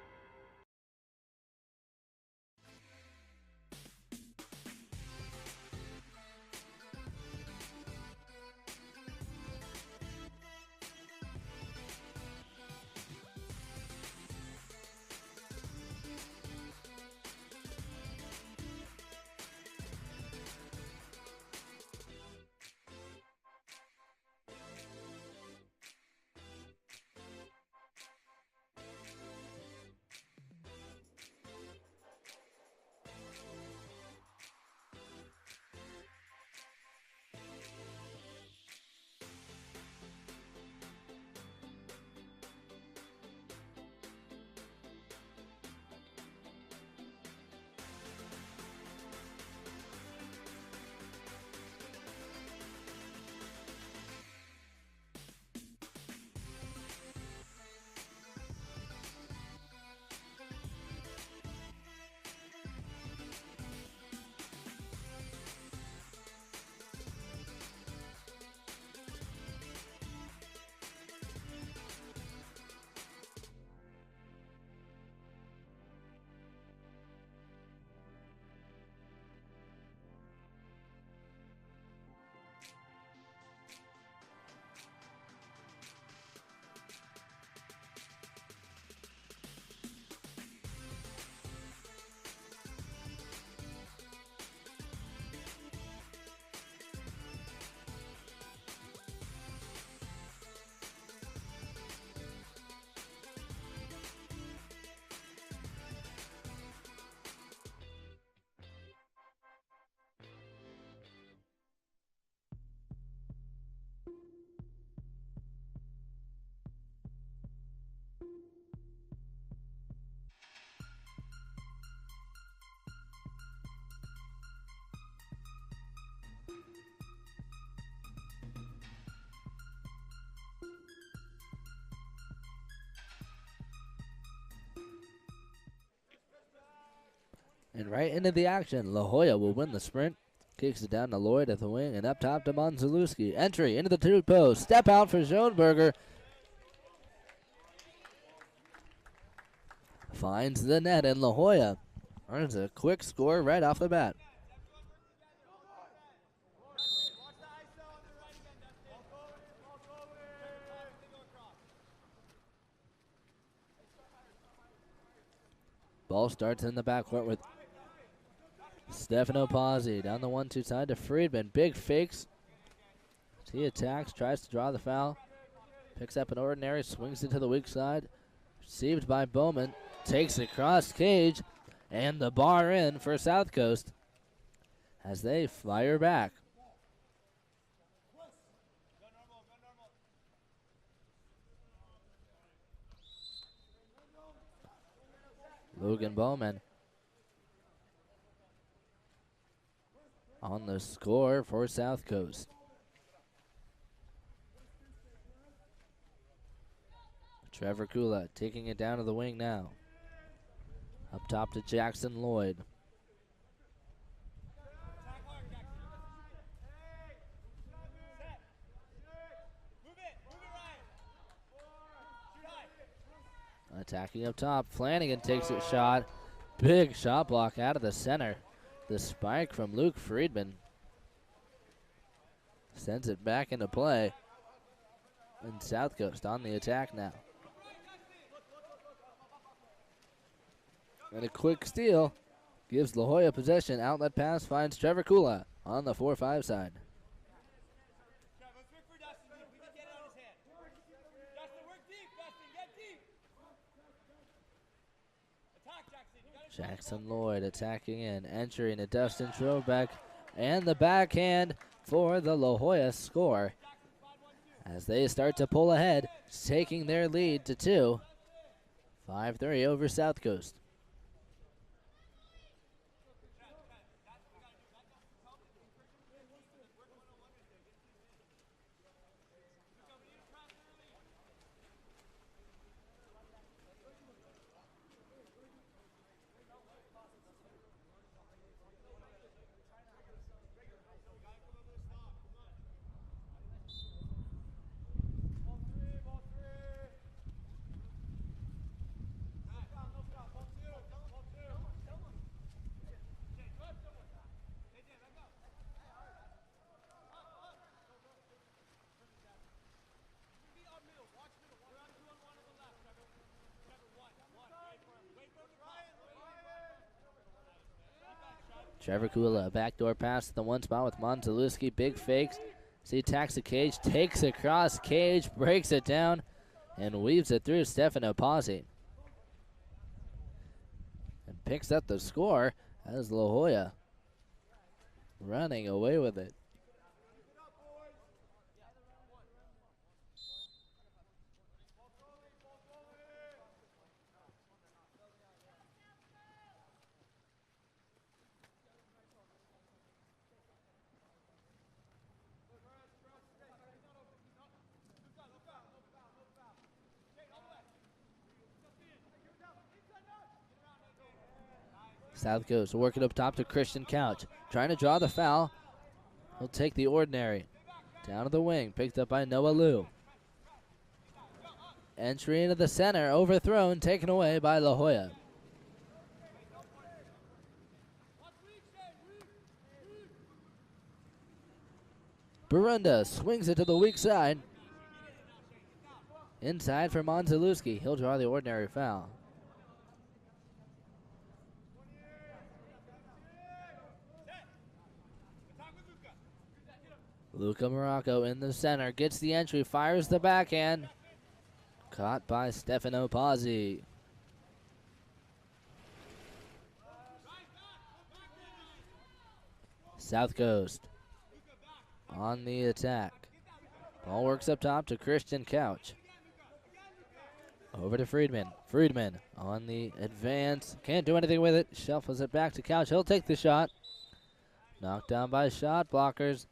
And right into the action, La Jolla will win the sprint. Kicks it down to Lloyd at the wing, and up top to Monzalewski. Entry into the two post. Step out for Schoenberger. Finds the net, and La Jolla earns a quick score right off the bat. Ball starts in the backcourt with Stefano Pazzi down the 1-2 side to Friedman. Big fakes. He attacks, tries to draw the foul. Picks up an ordinary, swings it to the weak side. Received by Bowman. Takes it across cage. And the bar in for South Coast as they fire back. Logan Bowman on the score for South Coast. Trevor Kula taking it down to the wing now. Up top to Jackson Lloyd. Attacking up top, Flanagan takes a shot. Big shot block out of the center. The spike from Luke Friedman sends it back into play. And South Coast on the attack now. And a quick steal gives La Jolla possession. Outlet pass finds Trevor Kula on the 4-5 side. Jackson Lloyd attacking in, entering to Dustin Trobeck, and the backhand for the La Jolla score as they start to pull ahead, taking their lead to 2. 5-3 over South Coast. Trevor Kula, backdoor pass to the one spot with Montelewski. Big fakes. See, attacks the cage, takes across cage, breaks it down, and weaves it through Stefano Pozzi. And picks up the score as La Jolla running away with it. South Coast working up top to Christian Couch. Trying to draw the foul. He'll take the ordinary. Down to the wing. Picked up by Noah Liu. Entry into the center. Overthrown. Taken away by La Jolla. Barunda swings it to the weak side. Inside for Montelewski. He'll draw the ordinary foul. Luca Morocco in the center, gets the entry, fires the backhand. Caught by Stefano Pozzi. South Coast on the attack. Ball works up top to Christian Couch. Over to Friedman. Friedman on the advance. Can't do anything with it. Shuffles it back to Couch. He'll take the shot. Knocked down by shot blockers.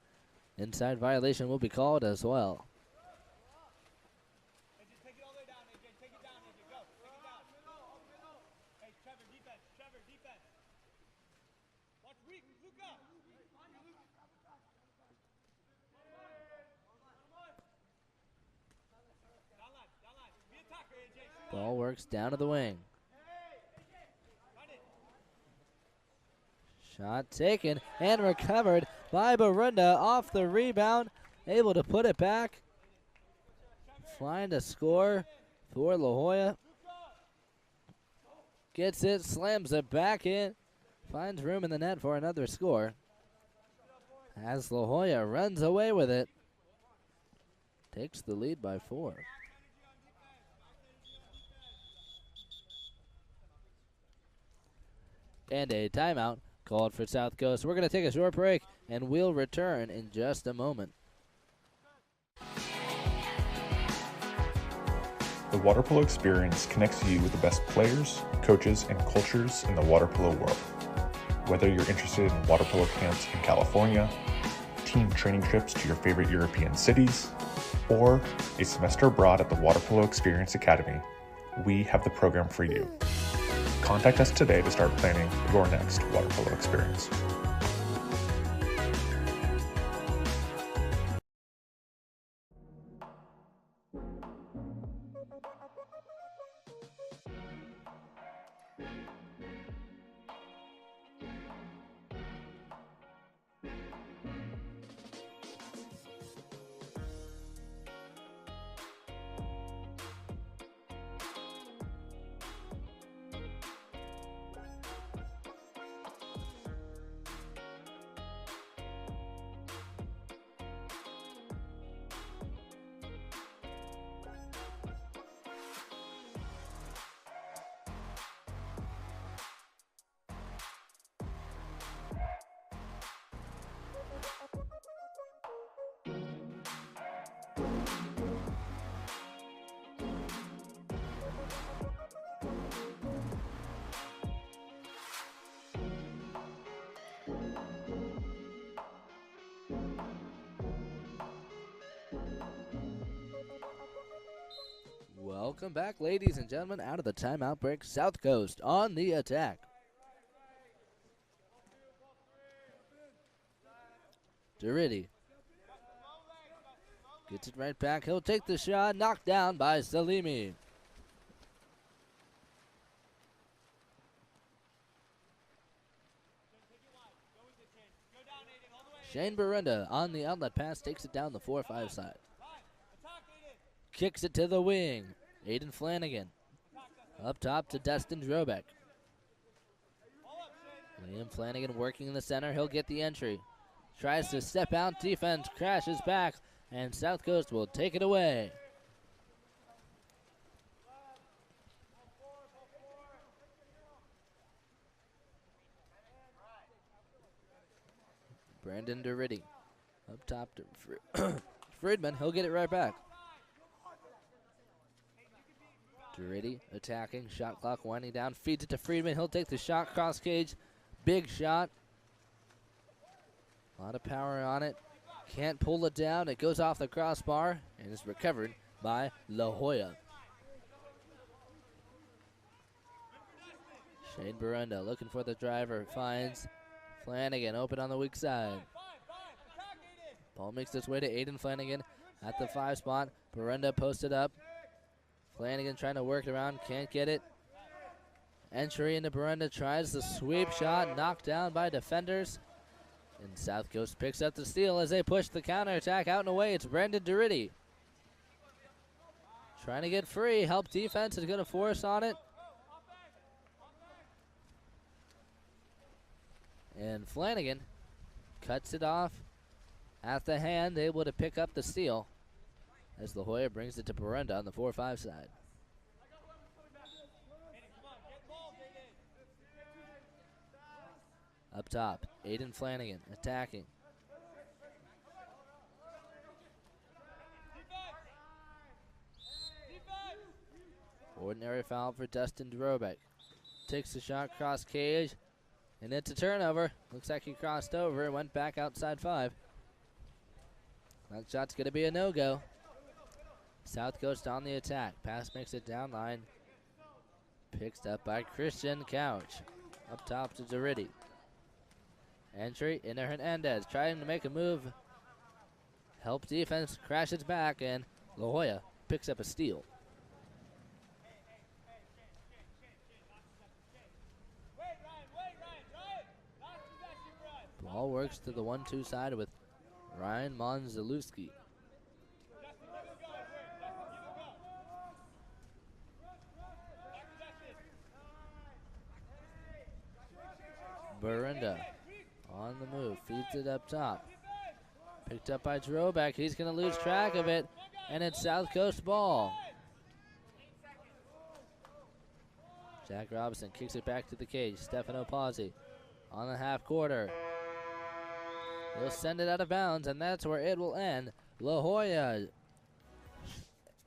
Inside violation will be called as well. Take it all the way down, AJ. Take it down, AJ. Go. Take it down. Hey, Trevor, defense. Trevor, defense. Watch weak. Luca. Down line. Be attacker, AJ. Ball works down to the wing. Shot taken and recovered by Barunda off the rebound. Able to put it back. Find a score for La Jolla. Gets it, slams it back in. Finds room in the net for another score. As La Jolla runs away with it. Takes the lead by 4. And a timeout called for South Coast. We're going to take a short break, and we'll return in just a moment. The water polo experience connects you with the best players, coaches, and cultures in the water polo world. Whether you're interested in water polo camps in California, team training trips to your favorite European cities, or a semester abroad at the Water Polo Experience Academy, we have the program for you. Contact us today to start planning your next water polo experience. Welcome back, ladies and gentlemen, out of the timeout break. South Coast on the attack. Durity gets it right back. He'll take the shot. Knocked down by Salimi. Shane Berenda on the outlet pass takes it down the 4-5 side. Kicks it to the wing. Aiden Flanagan. Up top to Destin Drobeck. Liam Flanagan working in the center. He'll get the entry. Tries to step out. Defense crashes back. And South Coast will take it away. Brandon Durity. Up top to Friedman. He'll get it right back. Durity attacking. Shot clock winding down. Feeds it to Friedman. He'll take the shot. Cross cage. Big shot. A lot of power on it. Can't pull it down. It goes off the crossbar and is recovered by La Jolla. Shane Berenda looking for the driver. Finds Flanagan open on the weak side. Ball makes its way to Aiden Flanagan at the 5 spot. Berenda posted up. Flanagan trying to work around. Can't get it. Entry into Berenda. Tries the sweep shot. Knocked down by defenders. And South Coast picks up the steal as they push the counterattack out and away. It's Brandon Durity. Trying to get free. Help defense is going to force on it. And Flanagan cuts it off at the hand, able to pick up the steal as La Jolla brings it to Berenda on the 4-5 side. Up top, Aiden Flanagan attacking. Ordinary foul for Dustin Drobeck. Takes the shot, cross cage, and it's a turnover. Looks like he crossed over and went back outside 5. That shot's going to be a no-go. South Coast on the attack. Pass makes it down line. Picked up by Christian Couch. Up top to Durity. Entry into Hernandez, trying to make a move. Help defense, crashes back, and La Jolla picks up a steal. Ball works to the 1-2 side with Ryan Monzalewski. Berenda on the move, feeds it up top. Picked up by Drobeck. He's going to lose track of it, and it's South Coast ball. Jack Robinson kicks it back to the cage. Stefano Pazzi on the half quarter. He'll send it out of bounds, and that's where it will end. La Jolla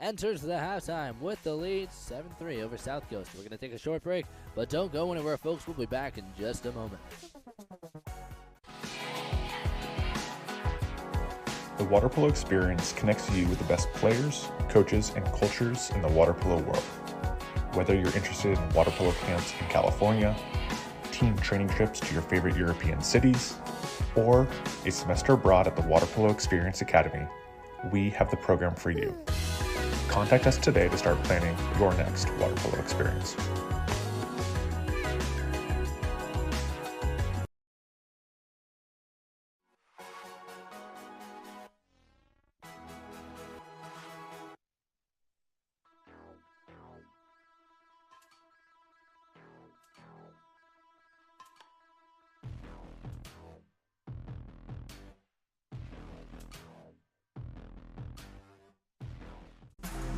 enters the halftime with the lead, 7-3 over South Coast. We're going to take a short break, but don't go anywhere, folks. We'll be back in just a moment. The water polo experience connects you with the best players, coaches, and cultures in the water polo world. Whether you're interested in water polo camps in California, team training trips to your favorite European cities, or a semester abroad at the Water Polo Experience Academy, we have the program for you. Contact us today to start planning your next water polo experience.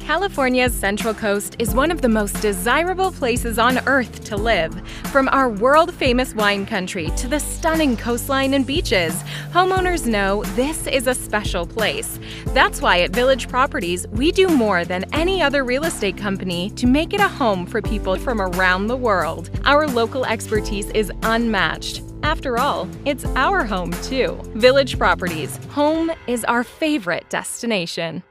California's Central Coast is one of the most desirable places on Earth to live. From our world-famous wine country to the stunning coastline and beaches, homeowners know this is a special place. That's why at Village Properties, we do more than any other real estate company to make it a home for people from around the world. Our local expertise is unmatched. After all, it's our home too. Village Properties, home is our favorite destination.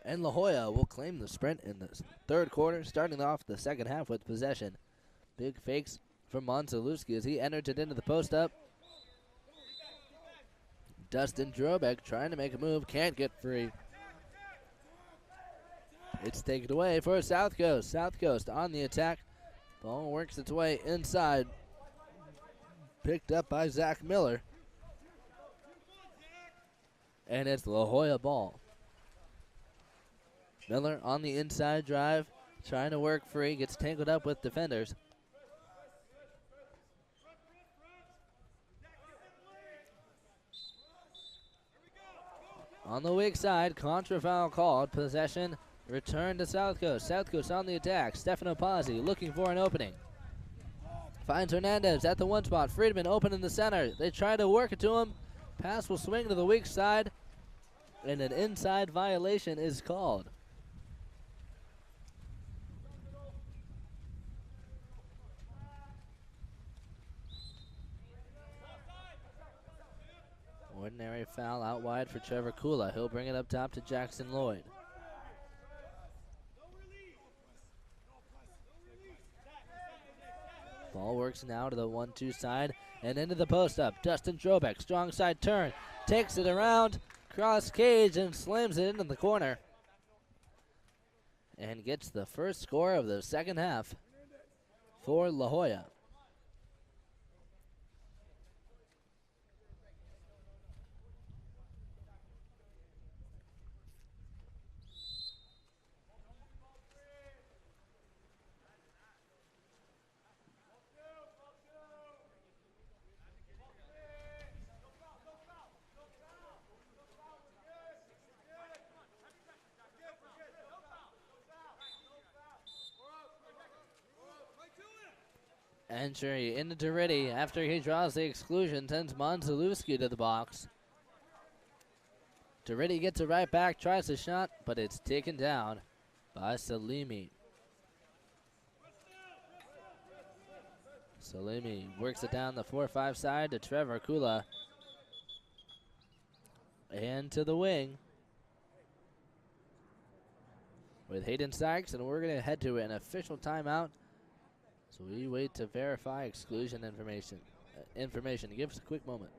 And La Jolla will claim the sprint in the third quarter, starting off the second half with possession. Big fakes from Monzalewski as he enters it into the post up. Dustin Drobeck trying to make a move, can't get free. It's taken away for South Coast. South Coast on the attack. Ball works its way inside. Picked up by Zach Miller. And it's La Jolla ball. Miller on the inside drive, trying to work free, gets tangled up with defenders. On the weak side, contra foul called. Possession returned to South Coast. South Coast on the attack. Stefano Pazzi looking for an opening. Finds Hernandez at the one spot. Friedman open in the center. They try to work it to him. Pass will swing to the weak side. And an inside violation is called. Ordinary foul out wide for Trevor Kula. He'll bring it up top to Jackson Lloyd. Ball works now to the 1-2 side and into the post up. Dustin Drobeck, strong side turn, takes it around, cross cage and slams it into the corner. And gets the first score of the second half for La Jolla. Entry into Derridi after he draws the exclusion, sends Monzalewski to the box. Derridi gets it right back, tries the shot, but it's taken down by Salimi. Salimi works it down the 4-5 side to Trevor Kula. And to the wing with Hayden Sykes, and we're going to head to an official timeout. So we wait to verify exclusion information. Give us a quick moment.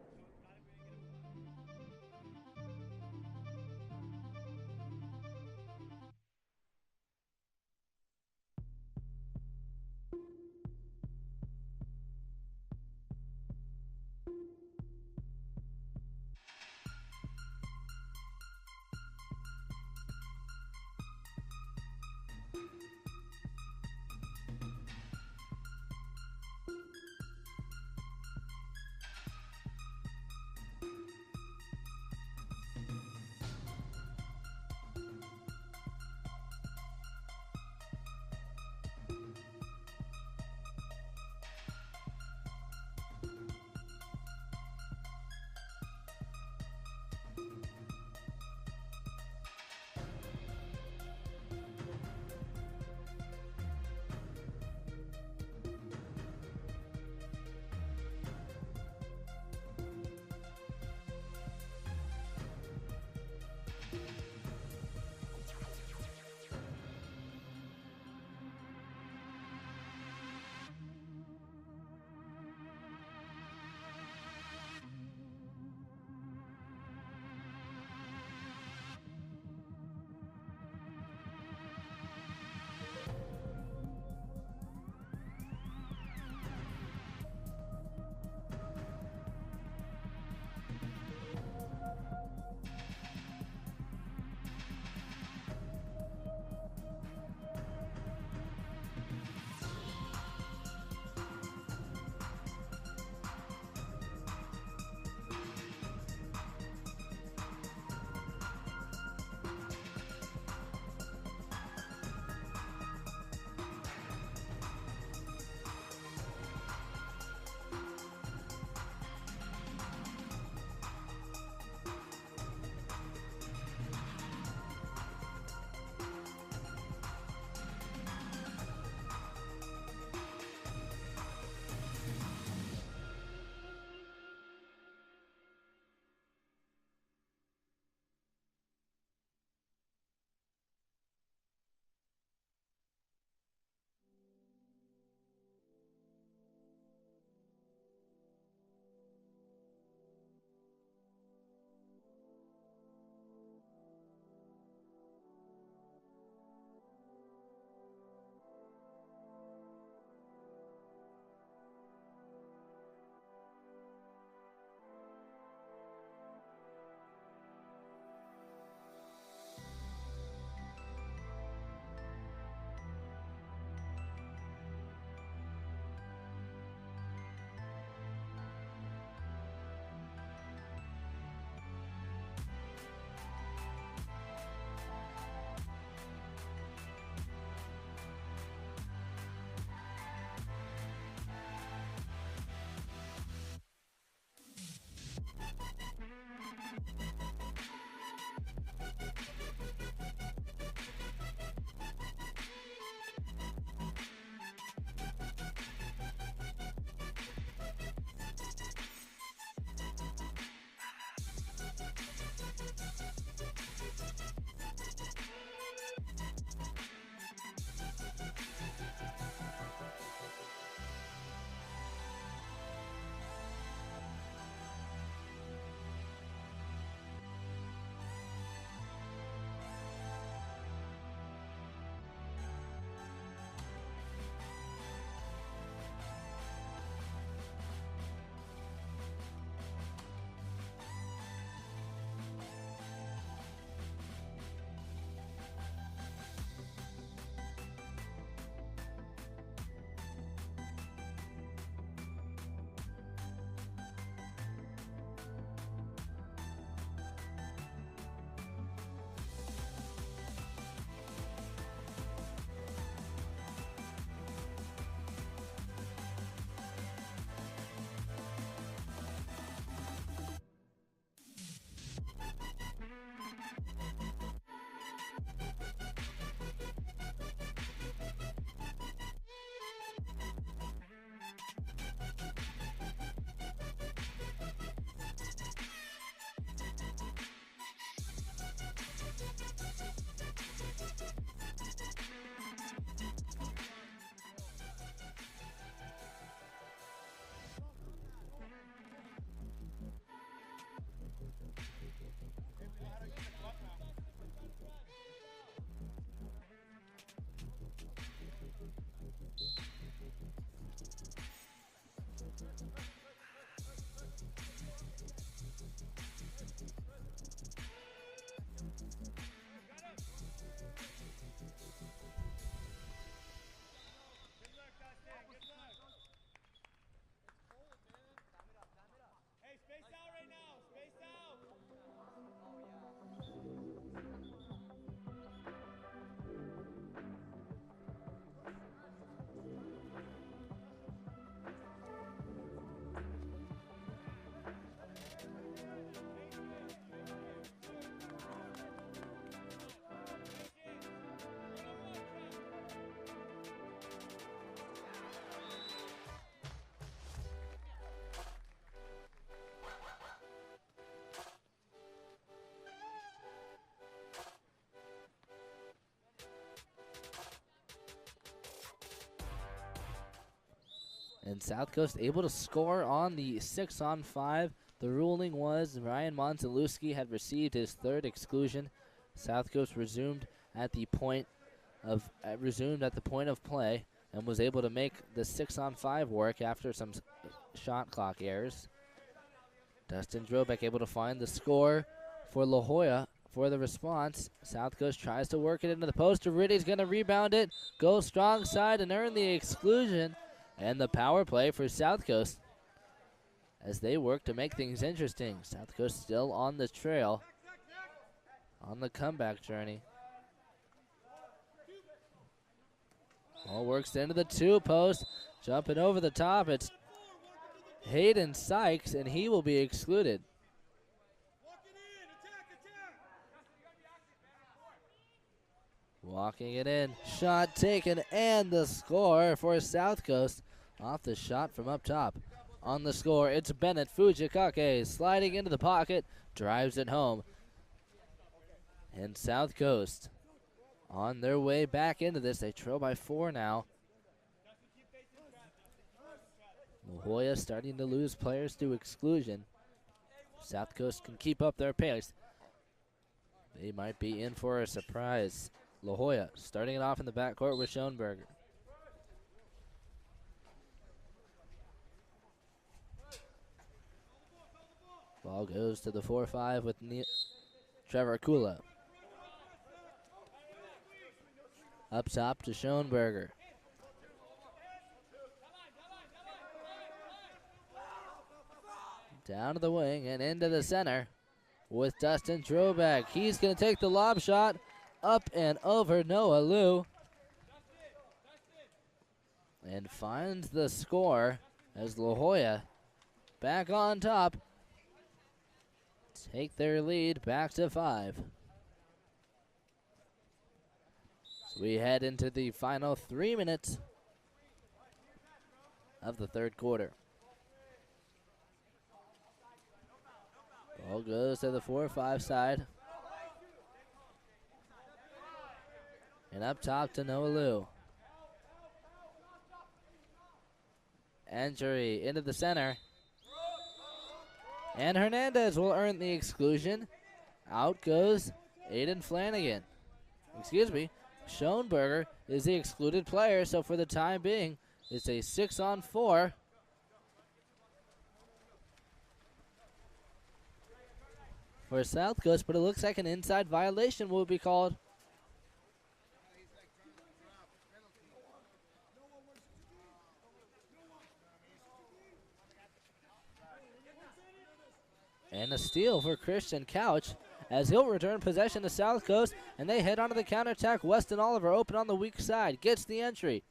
And South Coast able to score on the 6-on-5. The ruling was Ryan Monzalewski had received his third exclusion. South Coast resumed at the point of play and was able to make the 6-on-5 work after some shot clock errors. Dustin Drobeck able to find the score for La Jolla for the response. South Coast tries to work it into the post. Riddy's going to rebound it, go strong side, and earn the exclusion. And the power play for South Coast as they work to make things interesting. South Coast still on the trail, on the comeback journey. Ball works into the 2-post, jumping over the top. It's Hayden Sykes, and he will be excluded. Walking it in, shot taken, and the score for South Coast off the shot from up top. On the score, it's Bennett Fujikake sliding into the pocket, drives it home. And South Coast on their way back into this. They trail by 4 now. La Jolla starting to lose players to exclusion. South Coast can keep up their pace. They might be in for a surprise. La Jolla starting it off in the backcourt with Schoenberger. Ball goes to the 4-5 with Trevor Kula. Up top to Schoenberger. Down to the wing and into the center with Dustin Drobeck. He's going to take the lob shot up and over Noah Liu. And finds the score as La Jolla back on top. Take their lead back to 5. So we head into the final 3 minutes of the third quarter. Ball goes to the 4-5 side. And up top to Noah Liu. Entry into the center. And Hernandez will earn the exclusion. Out goes Aiden Flanagan. Excuse me, Schoenberger is the excluded player, so for the time being, it's a 6-on-4. For South Coast, but it looks like an inside violation will be called. And a steal for Christian Couch as he'll return possession to South Coast, and they head onto the counterattack. Weston Oliver open on the weak side, gets the entry,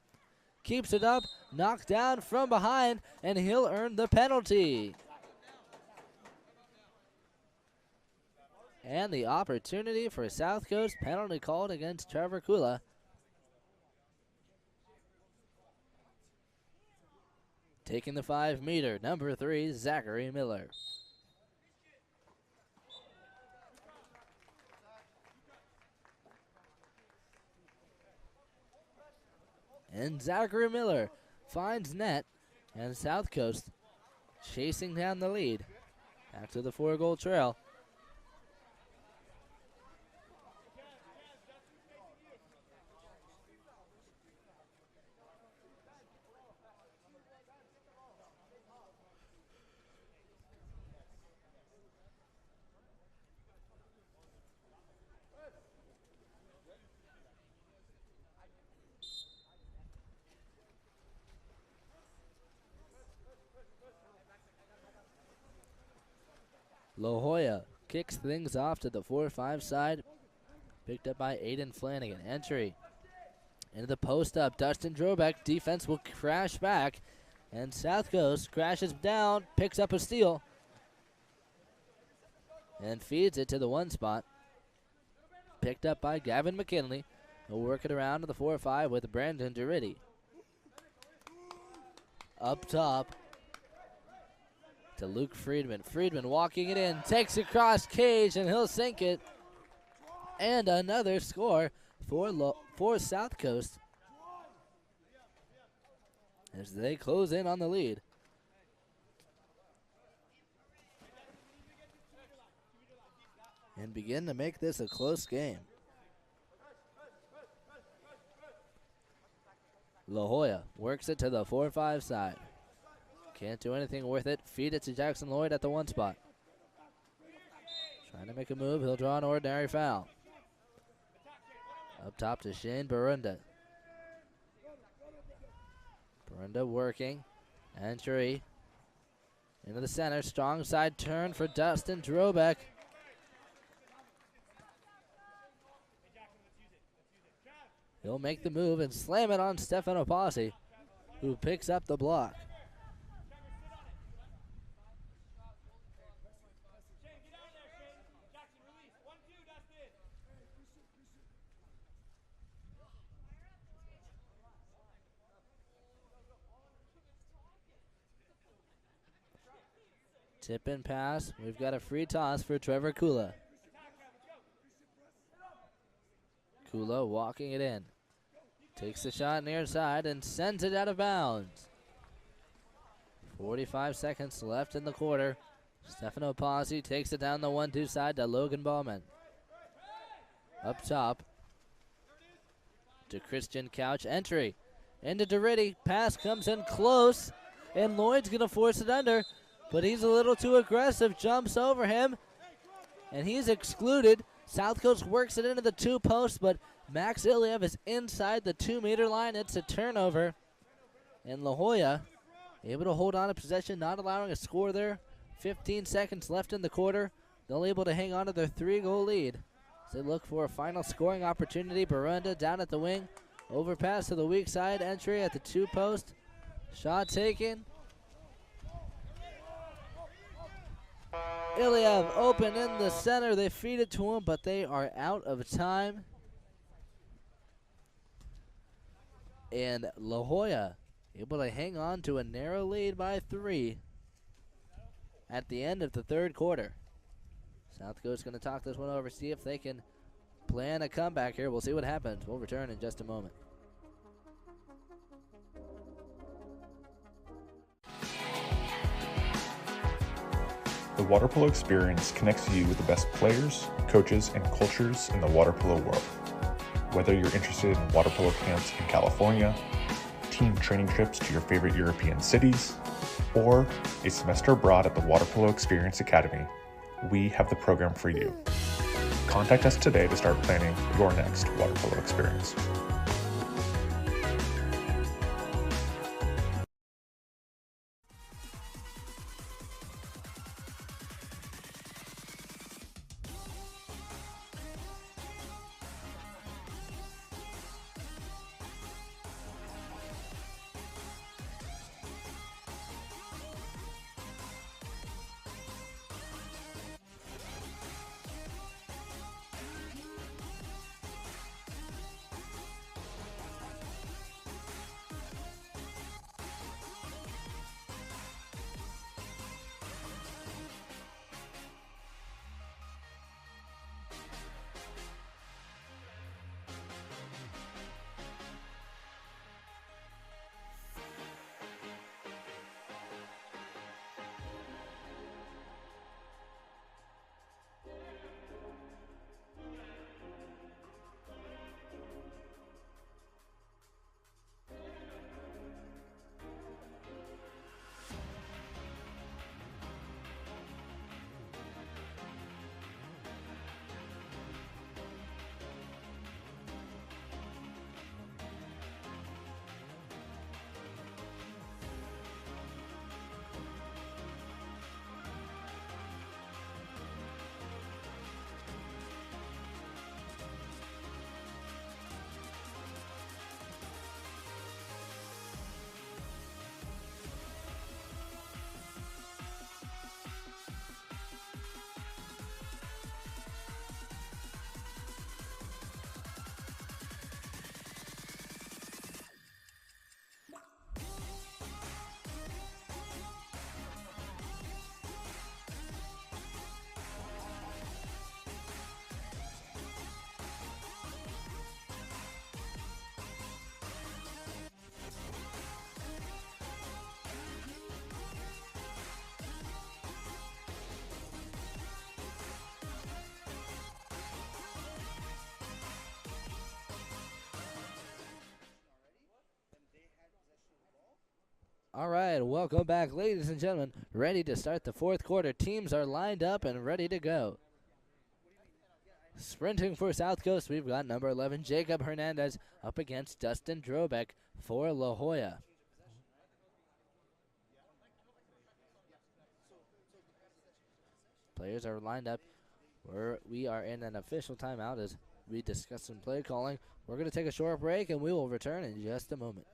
keeps it up, knocked down from behind, and he'll earn the penalty. And the opportunity for South Coast, penalty called against Trevor Kula. Taking the 5-meter, number 3, Zachary Miller. And Zachary Miller finds net, and South Coast chasing down the lead. Back to the 4-goal trail. La Jolla kicks things off to the 4-5 side. Picked up by Aiden Flanagan. Entry into the post up. Dustin Drobeck. Defense will crash back. And South Coast crashes down. Picks up a steal. And feeds it to the 1 spot. Picked up by Gavin McKinley. He'll work it around to the 4-5 with Brandon Derity. Up top to Luke Friedman. Friedman walking it in, takes across cage, and he'll sink it. And another score for South Coast. as they close in on the lead. And begin to make this a close game. La Jolla works it to the 4-5 side. Can't do anything with it. Feed it to Jackson Lloyd at the 1 spot. Trying to make a move. He'll draw an ordinary foul. Up top to Shane Barunda. Barunda working. Entry into the center. Strong side turn for Dustin Drobeck. He'll make the move and slam it on Stefano Pozzi, who picks up the block. Tip and pass. We've got a free toss for Trevor Kula. Kula walking it in. Takes the shot near side and sends it out of bounds. 45 seconds left in the quarter. Stefano Pozzi takes it down the 1-2 side to Logan Ballman. Up top to Christian Couch. Entry into Derridi. Pass comes in close, and Lloyd's going to force it under, but he's a little too aggressive. Jumps over him, and he's excluded. South Coast works it into the 2 post, but Max Iliev is inside the 2-meter line. It's a turnover. And La Jolla able to hold on to possession, not allowing a score there. 15 seconds left in the quarter. They'll able to hang on to their 3-goal lead as they look for a final scoring opportunity. Barunda down at the wing. Overpass to the weak side. Entry at the 2 post. Shot taken. Iliev open in the center. They feed it to him, but they are out of time. And La Jolla able to hang on to a narrow lead by 3 at the end of the 3rd quarter. South Coast going to talk this one over, see if they can plan a comeback here. We'll see what happens. We'll return in just a moment. The water polo experience connects you with the best players, coaches, and cultures in the water polo world. Whether you're interested in water polo camps in California, team training trips to your favorite European cities, or a semester abroad at the Water Polo Experience Academy, we have the program for you. Contact us today to start planning your next water polo experience. All right, welcome back, ladies and gentlemen. Ready to start the fourth quarter. Teams are lined up and ready to go. Sprinting for South Coast, we've got number 11, Jacob Hernandez, up against Dustin Drobeck for La Jolla. Players are lined up. We are in an official timeout as we discuss some play calling. We're going to take a short break, and we will return in just a moment.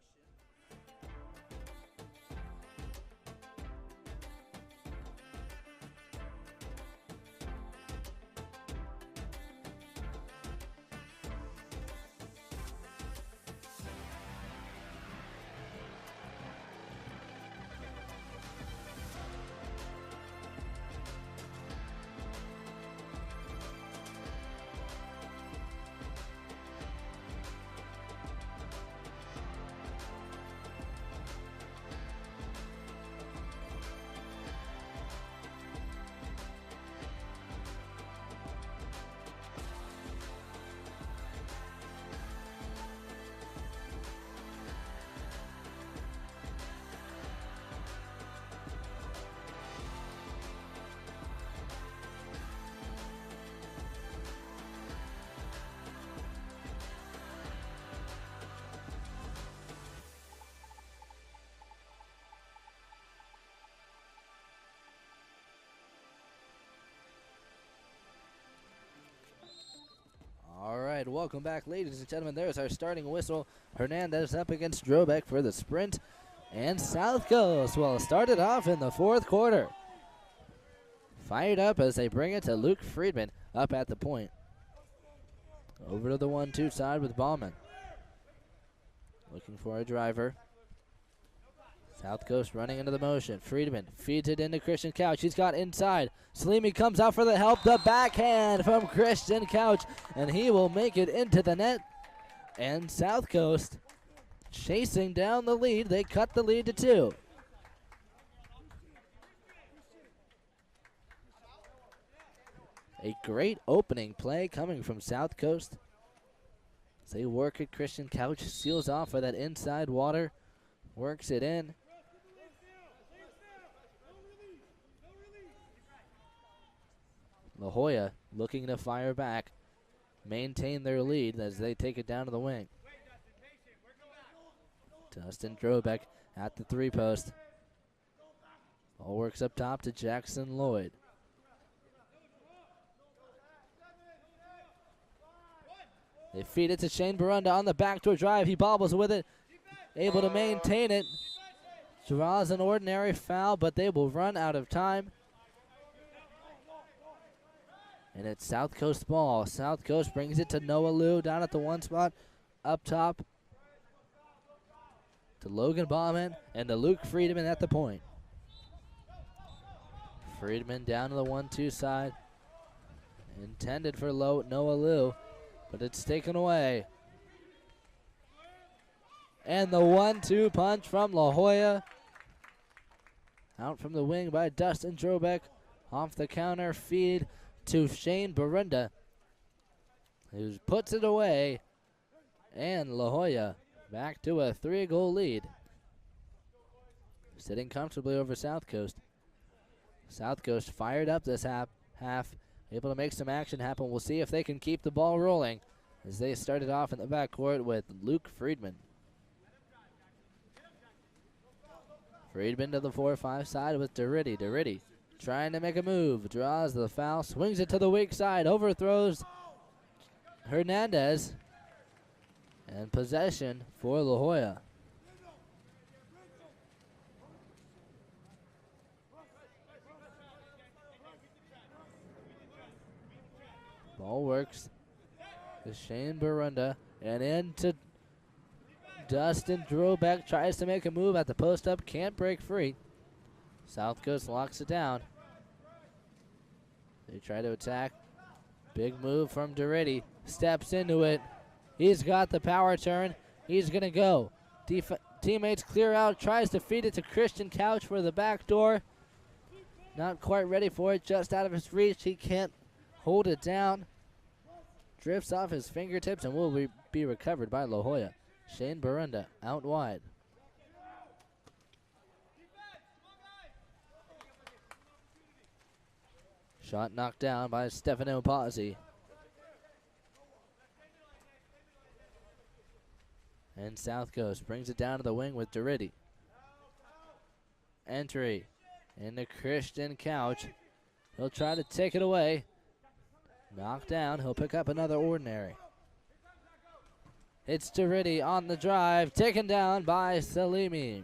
All right, welcome back, ladies and gentlemen. There's our starting whistle. Hernandez up against Drobeck for the sprint. And South Coast will start it off in the fourth quarter. Fired up as they bring it to Luke Friedman up at the point. Over to the 1-2 side with Ballman. Looking for a driver. South Coast running into the motion. Friedman feeds it into Christian Couch. He's got inside. Salimi comes out for the help. The backhand from Christian Couch. And he will make it into the net. And South Coast chasing down the lead. They cut the lead to 2. A great opening play coming from South Coast. As they work it, Christian Couch seals off for that inside water. Works it in. La Jolla looking to fire back, maintain their lead as they take it down to the wing. Dustin Drobeck at the 3-post. Ball works up top to Jackson Lloyd. They feed it to Shane Barunda on the backdoor drive. He bobbles with it, able to maintain it. Draws an ordinary foul, but they will run out of time. And it's South Coast ball. South Coast brings it to Noah Liu down at the 1 spot. Up top to Logan Bauman and to Luke Friedman at the point. Friedman down to the 1-2 side. Intended for Noah Liu, but it's taken away. And the 1-2 punch from La Jolla. Out from the wing by Dustin Drobeck. Off the counter feed to Shane Barunda, who puts it away. And La Jolla back to a 3-goal lead. Sitting comfortably over South Coast. South Coast fired up this half, able to make some action happen. We'll see if they can keep the ball rolling as they started off in the backcourt with Luke Friedman. Friedman to the 4-5 side with Derridi. Derridi trying to make a move, draws the foul, swings it to the weak side, overthrows Hernandez, and possession for La Jolla. Ball works to Shane Barunda and into Dustin Drobeck. Tries to make a move at the post up, can't break free. South Coast locks it down. They try to attack. Big move from Derridi. Steps into it. He's got the power turn. He's going to go. Teammates clear out. Tries to feed it to Christian Couch for the back door. Not quite ready for it. Just out of his reach. He can't hold it down. Drifts off his fingertips and will be recovered by La Jolla. Shane Barunda out wide. Shot knocked down by Stefano Pazzi. And South Coast brings it down to the wing with Derridi. Entry into Christian Couch. He'll try to take it away. Knocked down. He'll pick up another ordinary. It's Derridi on the drive, taken down by Salimi.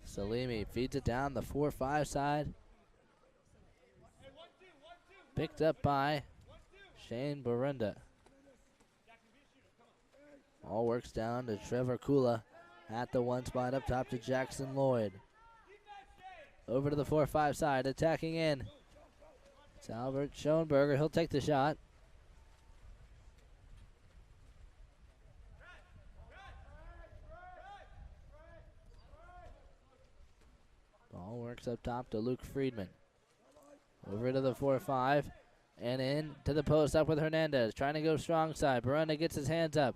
Salimi feeds it down the 4-5 side. Picked up by Shane Barunda. All works down to Trevor Kula at the one spot up top to Jackson Lloyd. Over to the 4-5 side, attacking in. It's Albert Schoenberger. He'll take the shot. Ball works up top to Luke Friedman. Over to the 4-5 and in to the post up with Hernandez. Trying to go strong side. Barunda gets his hands up.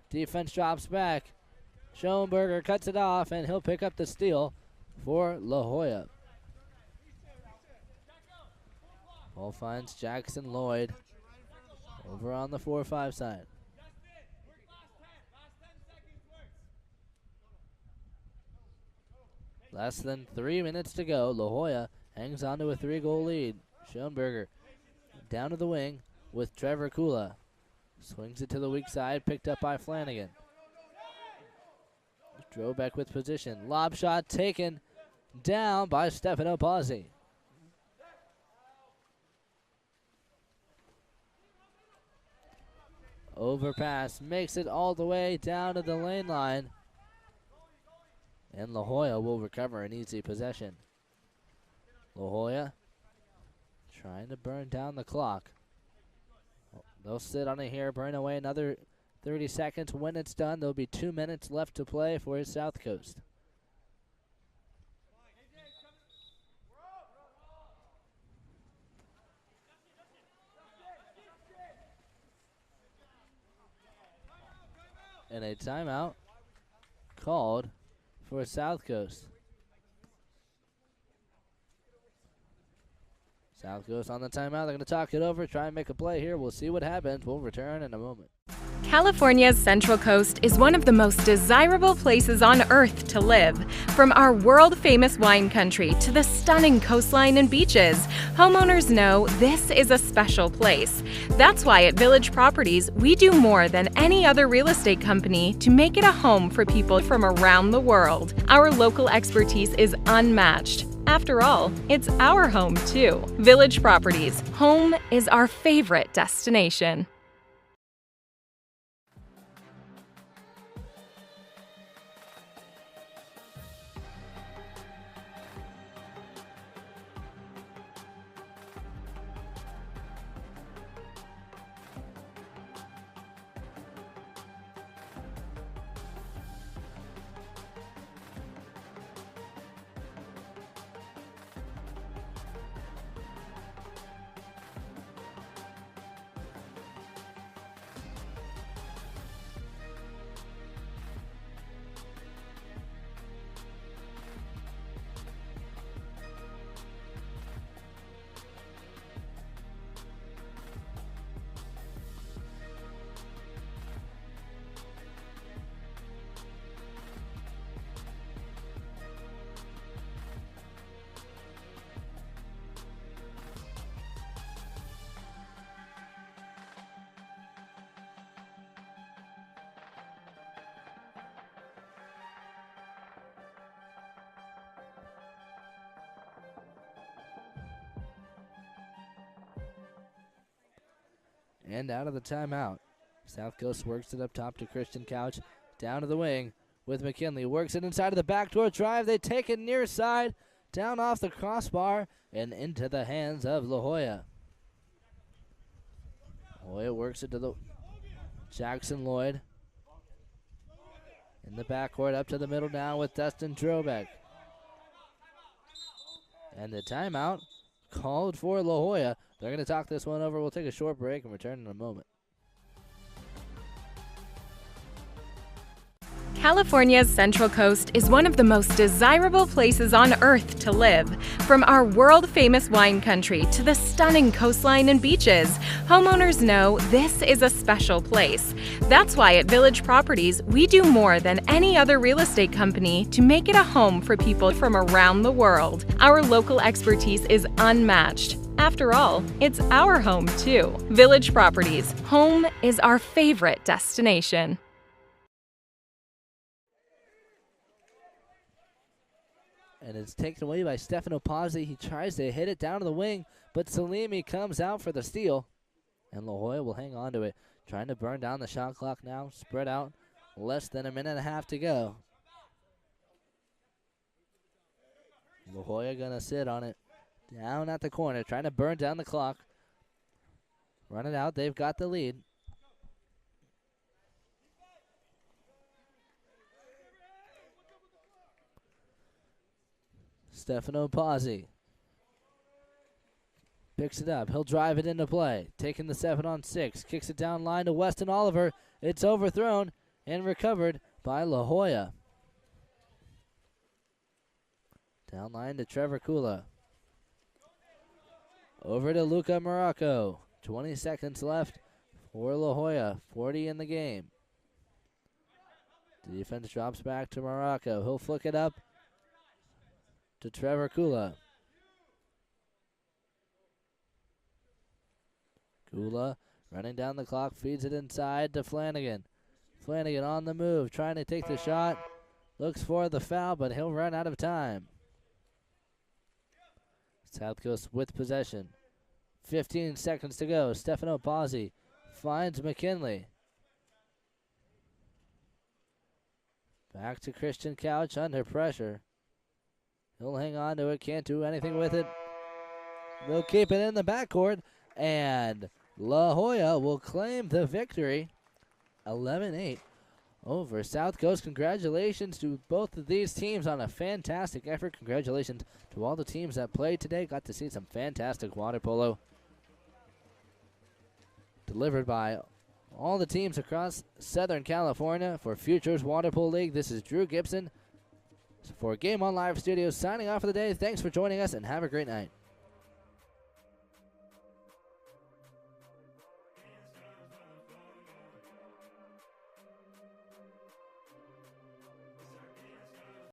Defense drops back. Schoenberger cuts it off and he'll pick up the steal for La Jolla. Ball finds Jackson Lloyd over on the 4-5 side. Less than 3 minutes to go. La Jolla hangs on to a 3-goal lead. Schoenberger down to the wing with Trevor Kula. Swings it to the weak side, picked up by Flanagan. Drobeck with position. Lob shot taken down by Stefano Pazzi. Overpass makes it all the way down to the lane line. And La Jolla will recover an easy possession. La Jolla trying to burn down the clock. They'll sit on it here, burn away another 30 seconds. When it's done, there'll be 2 minutes left to play for South Coast. And a timeout called for South Coast. South Coast on the timeout. They're going to talk it over, try and make a play here. We'll see what happens. We'll return in a moment. California's Central Coast is one of the most desirable places on earth to live. From our world-famous wine country to the stunning coastline and beaches, homeowners know this is a special place. That's why at Village Properties, we do more than any other real estate company to make it a home for people from around the world. Our local expertise is unmatched. After all, it's our home too. Village Properties, home is our favorite destination. And out of the timeout. South Coast works it up top to Christian Couch. Down to the wing with McKinley. Works it inside of the backdoor drive. They take it near side. Down off the crossbar and into the hands of La Jolla. La Jolla works it to the Jackson Lloyd. In the backcourt up to the middle now with Dustin Drobeck. And the timeout called for La Jolla. They're going to talk this one over. We'll take a short break and return in a moment. California's Central Coast is one of the most desirable places on Earth to live. From our world-famous wine country to the stunning coastline and beaches, homeowners know this is a special place. That's why at Village Properties, we do more than any other real estate company to make it a home for people from around the world. Our local expertise is unmatched. After all, it's our home too. Village Properties, home is our favorite destination. And it's taken away by Stefano Pazzi. He tries to hit it down to the wing, but Salimi comes out for the steal. And La Jolla will hang on to it. Trying to burn down the shot clock now. Spread out. Less than a minute and a half to go. La Jolla gonna sit on it. Down at the corner. Trying to burn down the clock. Run it out. They've got the lead. Stefano Pazzi picks it up. He'll drive it into play. Taking the 7-on-6. Kicks it down line to Weston Oliver. It's overthrown and recovered by La Jolla. Down line to Trevor Kula. Over to Luca Morocco. 20 seconds left for La Jolla. 40 in the game. The defense drops back to Morocco. He'll flick it up to Trevor Kula. Kula running down the clock, feeds it inside to Flanagan. Flanagan on the move, trying to take the shot. Looks for the foul, but he'll run out of time. South Coast with possession. 15 seconds to go. Stefano Pazzi finds McKinley. Back to Christian Couch under pressure. He'll hang on to it, can't do anything with it. They'll keep it in the backcourt, and La Jolla will claim the victory. 11-8 over South Coast. Congratulations to both of these teams on a fantastic effort. Congratulations to all the teams that played today. Got to see some fantastic water polo delivered by all the teams across Southern California for Futures Water Polo League. This is Drew Gibson for Game On Live Studios signing off for the day. Thanks for joining us and have a great night.